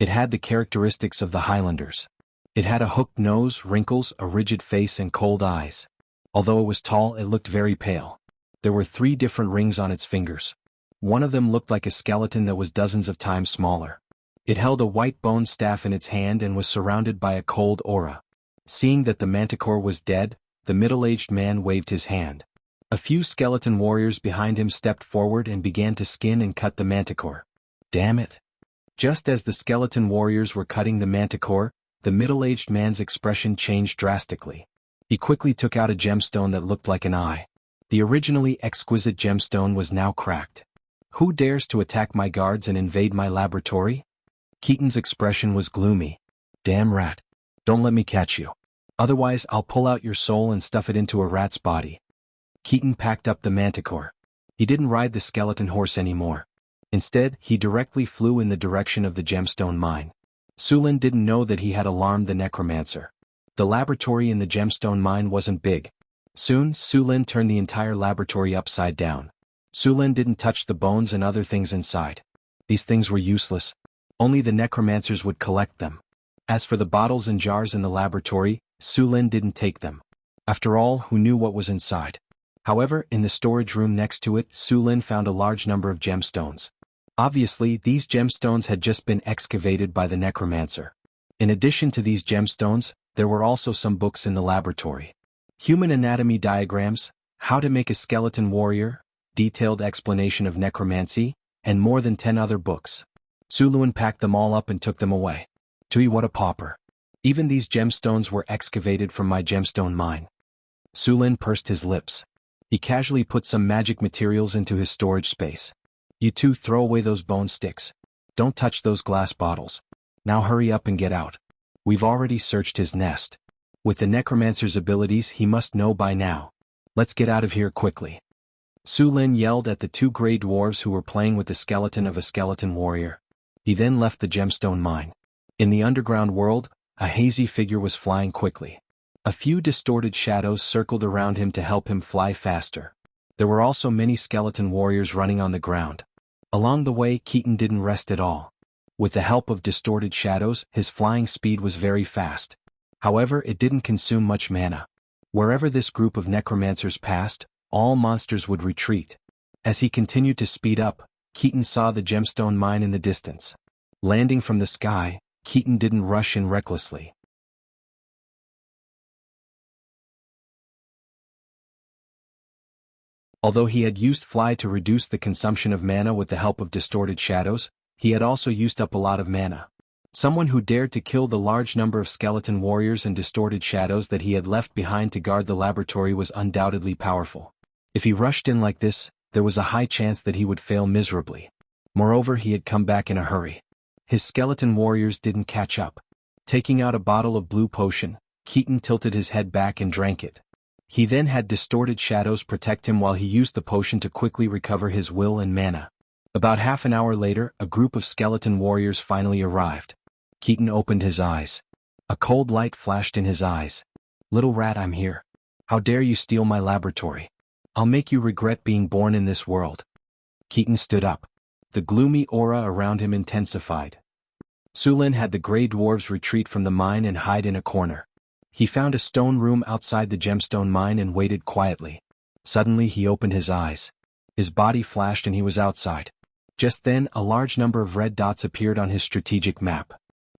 It had the characteristics of the Highlanders. It had a hooked nose, wrinkles, a rigid face and cold eyes. Although it was tall, it looked very pale. There were 3 different rings on its fingers. One of them looked like a skeleton that was dozens of times smaller. It held a white bone staff in its hand and was surrounded by a cold aura. Seeing that the manticore was dead, the middle-aged man waved his hand. A few skeleton warriors behind him stepped forward and began to skin and cut the manticore. Damn it! Just as the skeleton warriors were cutting the manticore, the middle-aged man's expression changed drastically. He quickly took out a gemstone that looked like an eye. The originally exquisite gemstone was now cracked. Who dares to attack my guards and invade my laboratory? Keaton's expression was gloomy. Damn rat. Don't let me catch you. Otherwise I'll pull out your soul and stuff it into a rat's body. Keaton packed up the manticore. He didn't ride the skeleton horse anymore. Instead, he directly flew in the direction of the gemstone mine. Sulin didn't know that he had alarmed the necromancer. The laboratory in the gemstone mine wasn't big. Soon, Sulin turned the entire laboratory upside down. Sulin didn't touch the bones and other things inside. These things were useless. Only the necromancers would collect them. As for the bottles and jars in the laboratory, Sulin didn't take them. After all, who knew what was inside? However, in the storage room next to it, Sulin found a large number of gemstones. Obviously, these gemstones had just been excavated by the necromancer. In addition to these gemstones, there were also some books in the laboratory. Human anatomy diagrams, how to make a skeleton warrior, detailed explanation of necromancy, and more than 10 other books. Sulin packed them all up and took them away. Tui, what a pauper. Even these gemstones were excavated from my gemstone mine. Sulin pursed his lips. He casually put some magic materials into his storage space. You two throw away those bone sticks. Don't touch those glass bottles. Now hurry up and get out. We've already searched his nest. With the necromancer's abilities, he must know by now. Let's get out of here quickly. Sulin yelled at the 2 gray dwarves who were playing with the skeleton of a skeleton warrior. He then left the gemstone mine. In the underground world, a hazy figure was flying quickly. A few distorted shadows circled around him to help him fly faster. There were also many skeleton warriors running on the ground. Along the way, Keaton didn't rest at all. With the help of distorted shadows, his flying speed was very fast. However, it didn't consume much mana. Wherever this group of necromancers passed, all monsters would retreat. As he continued to speed up, Keaton saw the gemstone mine in the distance. Landing from the sky, Keaton didn't rush in recklessly. Although he had used fly to reduce the consumption of mana with the help of distorted shadows, he had also used up a lot of mana. Someone who dared to kill the large number of skeleton warriors and distorted shadows that he had left behind to guard the laboratory was undoubtedly powerful. If he rushed in like this, there was a high chance that he would fail miserably. Moreover, he had come back in a hurry. His skeleton warriors didn't catch up. Taking out a bottle of blue potion, Keaton tilted his head back and drank it. He then had distorted shadows protect him while he used the potion to quickly recover his will and mana. About half an hour later, a group of skeleton warriors finally arrived. Keaton opened his eyes. A cold light flashed in his eyes. Little rat, I'm here. How dare you steal my laboratory? I'll make you regret being born in this world. Keaton stood up. The gloomy aura around him intensified. Sulin had the gray dwarves retreat from the mine and hide in a corner. He found a stone room outside the gemstone mine and waited quietly. Suddenly he opened his eyes. His body flashed and he was outside. Just then, a large number of red dots appeared on his strategic map.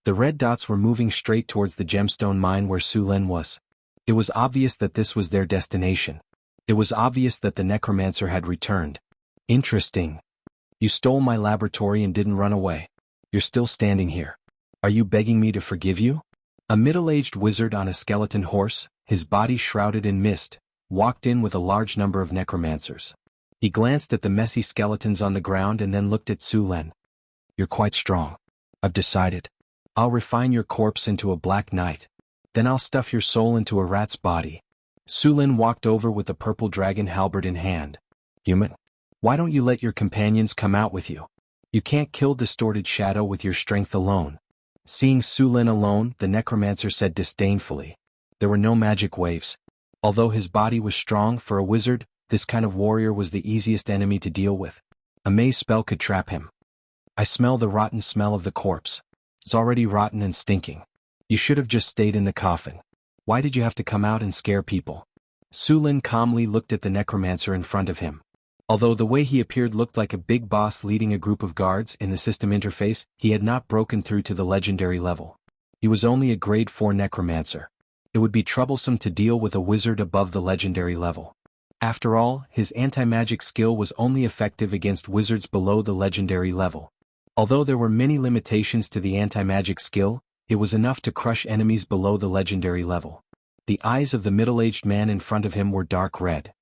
The red dots were moving straight towards the gemstone mine where Sulin was. It was obvious that this was their destination. It was obvious that the necromancer had returned. Interesting. You stole my laboratory and didn't run away. You're still standing here. Are you begging me to forgive you? A middle-aged wizard on a skeleton horse, his body shrouded in mist, walked in with a large number of necromancers. He glanced at the messy skeletons on the ground and then looked at Sulin. You're quite strong. I've decided. I'll refine your corpse into a black knight. Then I'll stuff your soul into a rat's body. Sulin walked over with the purple dragon halberd in hand. Human, why don't you let your companions come out with you? You can't kill Distorted Shadow with your strength alone. Seeing Sulin alone, the necromancer said disdainfully. There were no magic waves. Although his body was strong for a wizard, this kind of warrior was the easiest enemy to deal with. A maze spell could trap him. I smell the rotten smell of the corpse. It's already rotten and stinking. You should have just stayed in the coffin. Why did you have to come out and scare people? Su Lin calmly looked at the necromancer in front of him. Although the way he appeared looked like a big boss leading a group of guards in the system interface, he had not broken through to the legendary level. He was only a grade 4 necromancer. It would be troublesome to deal with a wizard above the legendary level. After all, his anti-magic skill was only effective against wizards below the legendary level. Although there were many limitations to the anti-magic skill, it was enough to crush enemies below the legendary level. The eyes of the middle-aged man in front of him were dark red.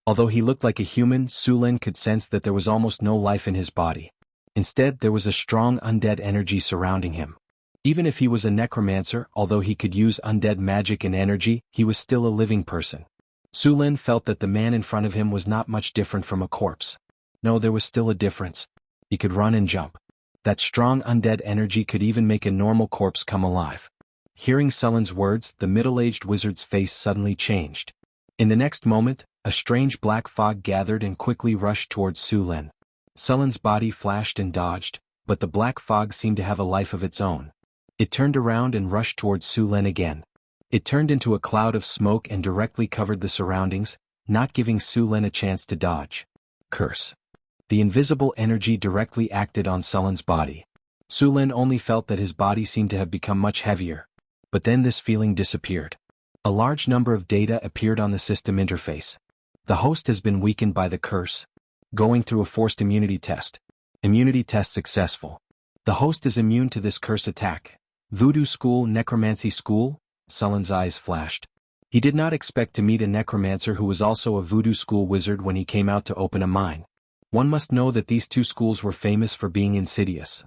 Although he looked like a human, Su Lin could sense that there was almost no life in his body. Instead, there was a strong undead energy surrounding him. Even if he was a necromancer, although he could use undead magic and energy, he was still a living person. Su Lin felt that the man in front of him was not much different from a corpse. No, there was still a difference. He could run and jump. That strong undead energy could even make a normal corpse come alive. Hearing Su Lin's words, the middle-aged wizard's face suddenly changed. In the next moment, a strange black fog gathered and quickly rushed towards Su Lin. Su Lin's body flashed and dodged, but the black fog seemed to have a life of its own. It turned around and rushed towards Su Lin again. It turned into a cloud of smoke and directly covered the surroundings, not giving Su Lin a chance to dodge. Curse. The invisible energy directly acted on Su Lin's body. Su Lin only felt that his body seemed to have become much heavier. But then this feeling disappeared. A large number of data appeared on the system interface. The host has been weakened by the curse. Going through a forced immunity test. Immunity test successful. The host is immune to this curse attack. Voodoo school, necromancy school? Su Lin's eyes flashed. He did not expect to meet a necromancer who was also a voodoo school wizard when he came out to open a mine. One must know that these two schools were famous for being insidious.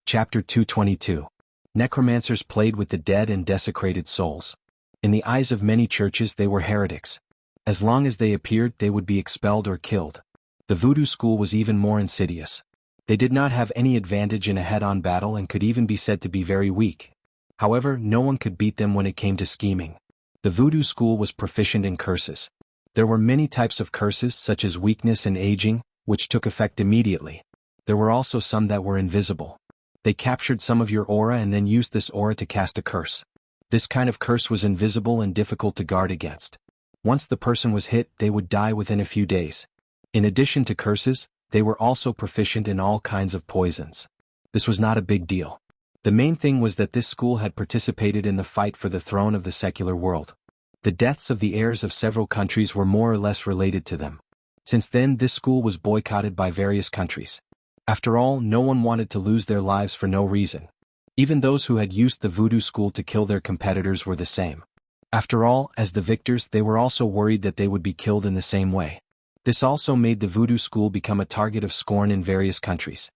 Chapter 222. Necromancers played with the dead and desecrated souls. In the eyes of many churches they were heretics. As long as they appeared, they would be expelled or killed. The voodoo school was even more insidious. They did not have any advantage in a head-on battle and could even be said to be very weak. However, no one could beat them when it came to scheming. The voodoo school was proficient in curses. There were many types of curses such as weakness and aging, which took effect immediately. There were also some that were invisible. They captured some of your aura and then used this aura to cast a curse. This kind of curse was invisible and difficult to guard against. Once the person was hit, they would die within a few days. In addition to curses, they were also proficient in all kinds of poisons. This was not a big deal. The main thing was that this school had participated in the fight for the throne of the secular world. The deaths of the heirs of several countries were more or less related to them. Since then, this school was boycotted by various countries. After all, no one wanted to lose their lives for no reason. Even those who had used the voodoo school to kill their competitors were the same. After all, as the victors, they were also worried that they would be killed in the same way. This also made the voodoo school become a target of scorn in various countries.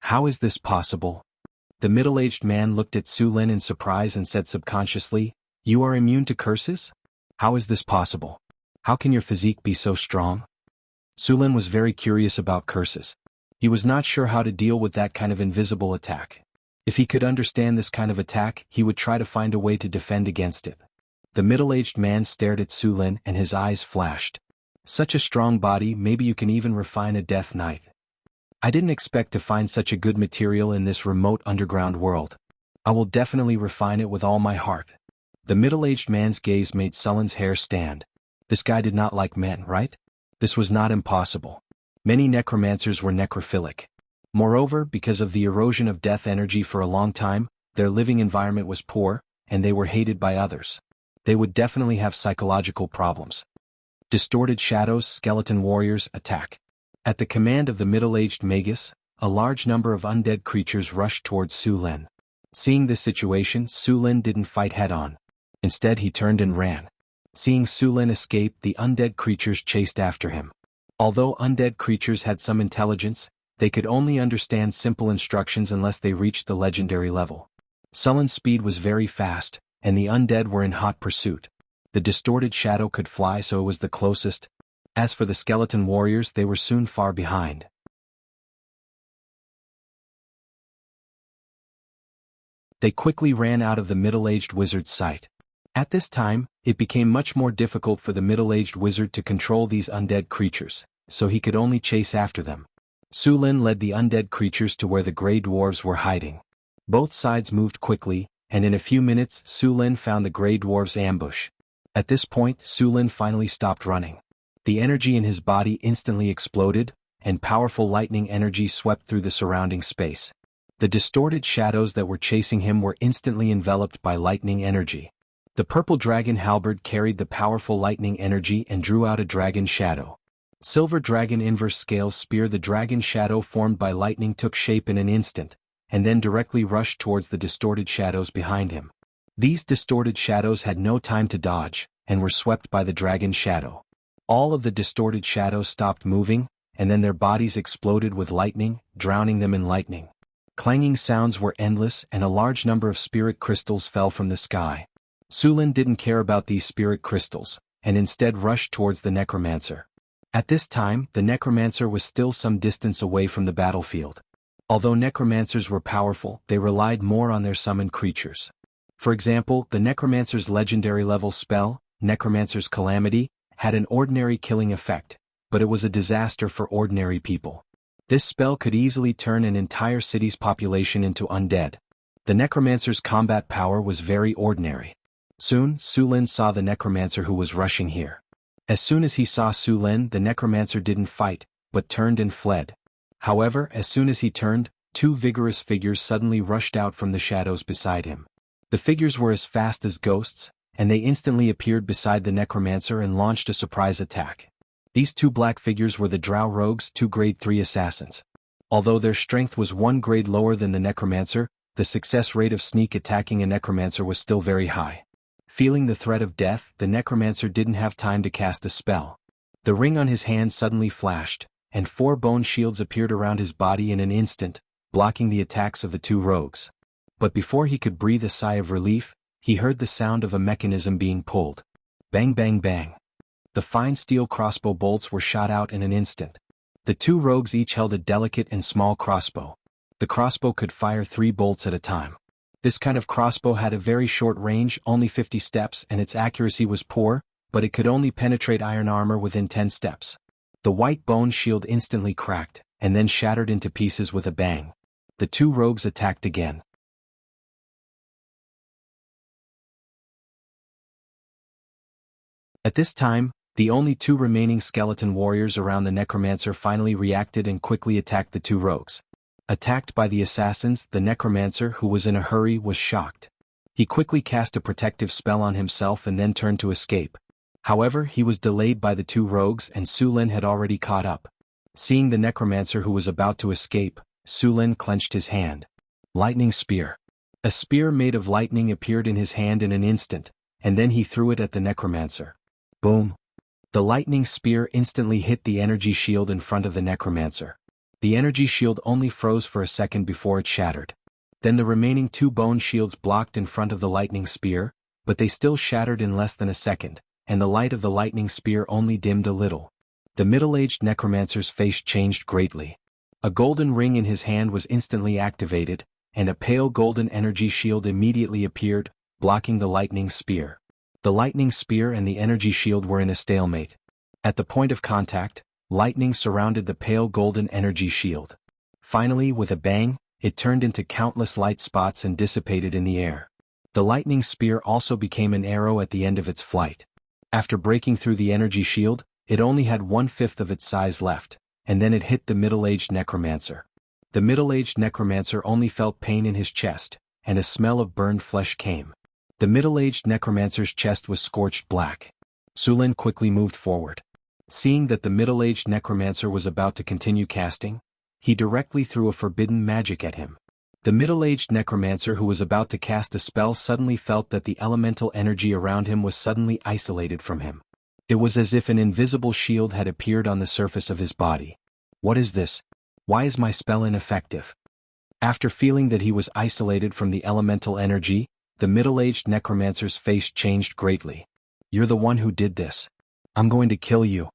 How is this possible? The middle-aged man looked at Su Lin in surprise and said subconsciously, "You are immune to curses? How is this possible? How can your physique be so strong?" Su Lin was very curious about curses. He was not sure how to deal with that kind of invisible attack. If he could understand this kind of attack, he would try to find a way to defend against it. The middle-aged man stared at Su Lin and his eyes flashed. "Such a strong body, maybe you can even refine a death knight. I didn't expect to find such a good material in this remote underground world. I will definitely refine it with all my heart." The middle-aged man's gaze made Su Lin's hair stand. This guy did not like men, right? This was not impossible. Many necromancers were necrophilic. Moreover, because of the erosion of death energy for a long time, their living environment was poor, and they were hated by others. They would definitely have psychological problems. Distorted shadows, skeleton warriors, attack. At the command of the middle-aged magus, a large number of undead creatures rushed towards Su Lin. Seeing this situation, Su Lin didn't fight head-on. Instead, he turned and ran. Seeing Su Lin escape, the undead creatures chased after him. Although undead creatures had some intelligence, they could only understand simple instructions unless they reached the legendary level. Su Lin's speed was very fast, and the undead were in hot pursuit. The distorted shadow could fly, so it was the closest. As for the skeleton warriors, they were soon far behind. They quickly ran out of the middle-aged wizard's sight. At this time, it became much more difficult for the middle-aged wizard to control these undead creatures, so he could only chase after them. Su Lin led the undead creatures to where the gray dwarves were hiding. Both sides moved quickly, and in a few minutes Su Lin found the gray dwarves' ambush. At this point, Su Lin finally stopped running. The energy in his body instantly exploded, and powerful lightning energy swept through the surrounding space. The distorted shadows that were chasing him were instantly enveloped by lightning energy. The purple dragon halberd carried the powerful lightning energy and drew out a dragon shadow. Silver dragon inverse scales spear. The dragon shadow formed by lightning took shape in an instant, and then directly rushed towards the distorted shadows behind him. These distorted shadows had no time to dodge, and were swept by the dragon shadow. All of the distorted shadows stopped moving, and then their bodies exploded with lightning, drowning them in lightning. Clanging sounds were endless, and a large number of spirit crystals fell from the sky. Su Lin didn't care about these spirit crystals, and instead rushed towards the necromancer. At this time, the necromancer was still some distance away from the battlefield. Although necromancers were powerful, they relied more on their summoned creatures. For example, the necromancer's legendary level spell, Necromancer's Calamity, had an ordinary killing effect, but it was a disaster for ordinary people. This spell could easily turn an entire city's population into undead. The necromancer's combat power was very ordinary. Soon, Su Lin saw the necromancer who was rushing here. As soon as he saw Su Lin, the necromancer didn't fight, but turned and fled. However, as soon as he turned, two vigorous figures suddenly rushed out from the shadows beside him. The figures were as fast as ghosts, and they instantly appeared beside the necromancer and launched a surprise attack. These two black figures were the Drow Rogues, two grade 3 assassins. Although their strength was 1 grade lower than the necromancer, the success rate of sneak attacking a necromancer was still very high. Feeling the threat of death, the necromancer didn't have time to cast a spell. The ring on his hand suddenly flashed, and 4 bone shields appeared around his body in an instant, blocking the attacks of the two rogues. But before he could breathe a sigh of relief, he heard the sound of a mechanism being pulled. Bang bang bang. The fine steel crossbow bolts were shot out in an instant. The two rogues each held a delicate and small crossbow. The crossbow could fire 3 bolts at a time. This kind of crossbow had a very short range, only 50 steps, and its accuracy was poor, but it could only penetrate iron armor within 10 steps. The white bone shield instantly cracked, and then shattered into pieces with a bang. The two rogues attacked again. At this time, the only 2 remaining skeleton warriors around the necromancer finally reacted and quickly attacked the two rogues. Attacked by the assassins, the necromancer, who was in a hurry, was shocked. He quickly cast a protective spell on himself and then turned to escape. However, he was delayed by the two rogues, and Su Lin had already caught up. Seeing the necromancer who was about to escape, Su Lin clenched his hand. Lightning spear. A spear made of lightning appeared in his hand in an instant, and then he threw it at the necromancer. Boom. The lightning spear instantly hit the energy shield in front of the necromancer. The energy shield only froze for a second before it shattered. Then the remaining 2 bone shields blocked in front of the lightning spear, but they still shattered in less than a second, and the light of the lightning spear only dimmed a little. The middle-aged necromancer's face changed greatly. A golden ring in his hand was instantly activated, and a pale golden energy shield immediately appeared, blocking the lightning spear. The lightning spear and the energy shield were in a stalemate. At the point of contact, lightning surrounded the pale golden energy shield. Finally, with a bang, it turned into countless light spots and dissipated in the air. The lightning spear also became an arrow at the end of its flight. After breaking through the energy shield, it only had 1/5 of its size left, and then it hit the middle-aged necromancer. The middle-aged necromancer only felt pain in his chest, and a smell of burned flesh came. The middle-aged necromancer's chest was scorched black. Su Lin quickly moved forward. Seeing that the middle-aged necromancer was about to continue casting, he directly threw a forbidden magic at him. The middle-aged necromancer who was about to cast a spell suddenly felt that the elemental energy around him was suddenly isolated from him. It was as if an invisible shield had appeared on the surface of his body. What is this? Why is my spell ineffective? After feeling that he was isolated from the elemental energy, the middle-aged necromancer's face changed greatly. You're the one who did this. I'm going to kill you.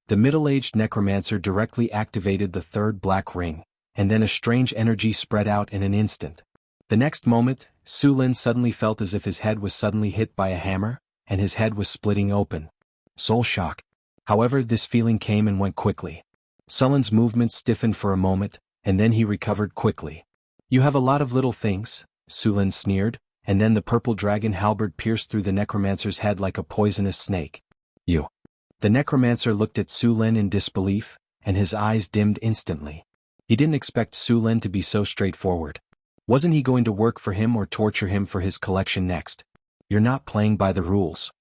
The middle-aged necromancer directly activated the 3rd black ring, and then a strange energy spread out in an instant. The next moment, Su Lin suddenly felt as if his head was suddenly hit by a hammer, and his head was splitting open. Soul shock. However, this feeling came and went quickly. Su Lin's movements stiffened for a moment, and then he recovered quickly. You have a lot of little things, Su Lin sneered, and then the purple dragon halberd pierced through the necromancer's head like a poisonous snake. You. The necromancer looked at Su Lin in disbelief, and his eyes dimmed instantly. He didn't expect Su Lin to be so straightforward. Wasn't he going to work for him or torture him for his collection next? You're not playing by the rules.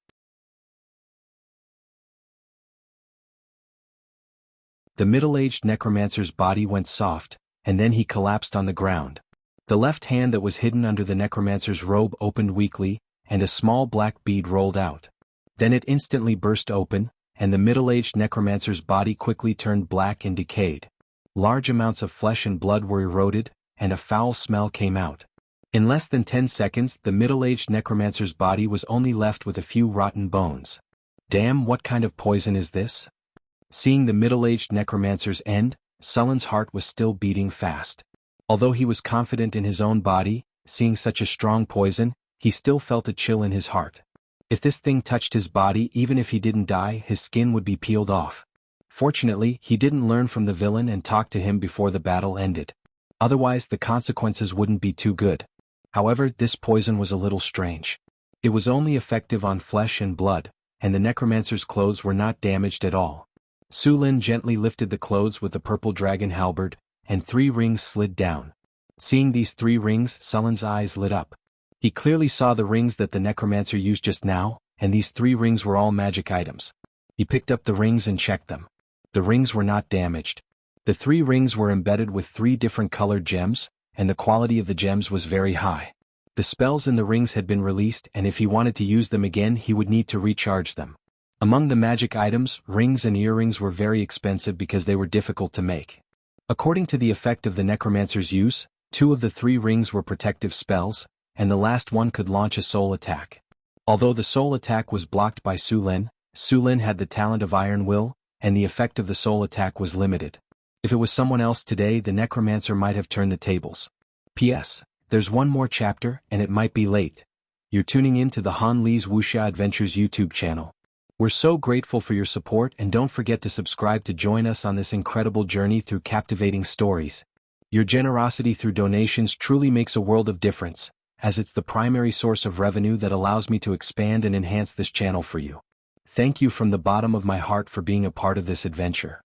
The middle-aged necromancer's body went soft, and then he collapsed on the ground. The left hand that was hidden under the necromancer's robe opened weakly, and a small black bead rolled out. Then it instantly burst open, and the middle-aged necromancer's body quickly turned black and decayed. Large amounts of flesh and blood were eroded, and a foul smell came out. In less than 10 seconds, the middle-aged necromancer's body was only left with a few rotten bones. Damn, what kind of poison is this? Seeing the middle-aged necromancer's end, Su Lin's heart was still beating fast. Although he was confident in his own body, seeing such a strong poison, he still felt a chill in his heart. If this thing touched his body, even if he didn't die, his skin would be peeled off. Fortunately, he didn't learn from the villain and talk to him before the battle ended. Otherwise, the consequences wouldn't be too good. However, this poison was a little strange. It was only effective on flesh and blood, and the necromancer's clothes were not damaged at all. Su Lin gently lifted the clothes with the purple dragon halberd, and 3 rings slid down. Seeing these 3 rings, Su Lin's eyes lit up. He clearly saw the rings that the necromancer used just now, and these 3 rings were all magic items. He picked up the rings and checked them. The rings were not damaged. The 3 rings were embedded with 3 different colored gems, and the quality of the gems was very high. The spells in the rings had been released, and if he wanted to use them again, he would need to recharge them. Among the magic items, rings and earrings were very expensive because they were difficult to make. According to the effect of the necromancer's use, 2 of the 3 rings were protective spells, and the last one could launch a soul attack. Although the soul attack was blocked by Su Lin had the talent of iron will, and the effect of the soul attack was limited. If it was someone else today, the necromancer might have turned the tables. P.S. There's one more chapter, and it might be late. You're tuning in to the Han Li's Wuxia Adventures YouTube channel. We're so grateful for your support, and don't forget to subscribe to join us on this incredible journey through captivating stories. Your generosity through donations truly makes a world of difference, as it's the primary source of revenue that allows me to expand and enhance this channel for you. Thank you from the bottom of my heart for being a part of this adventure.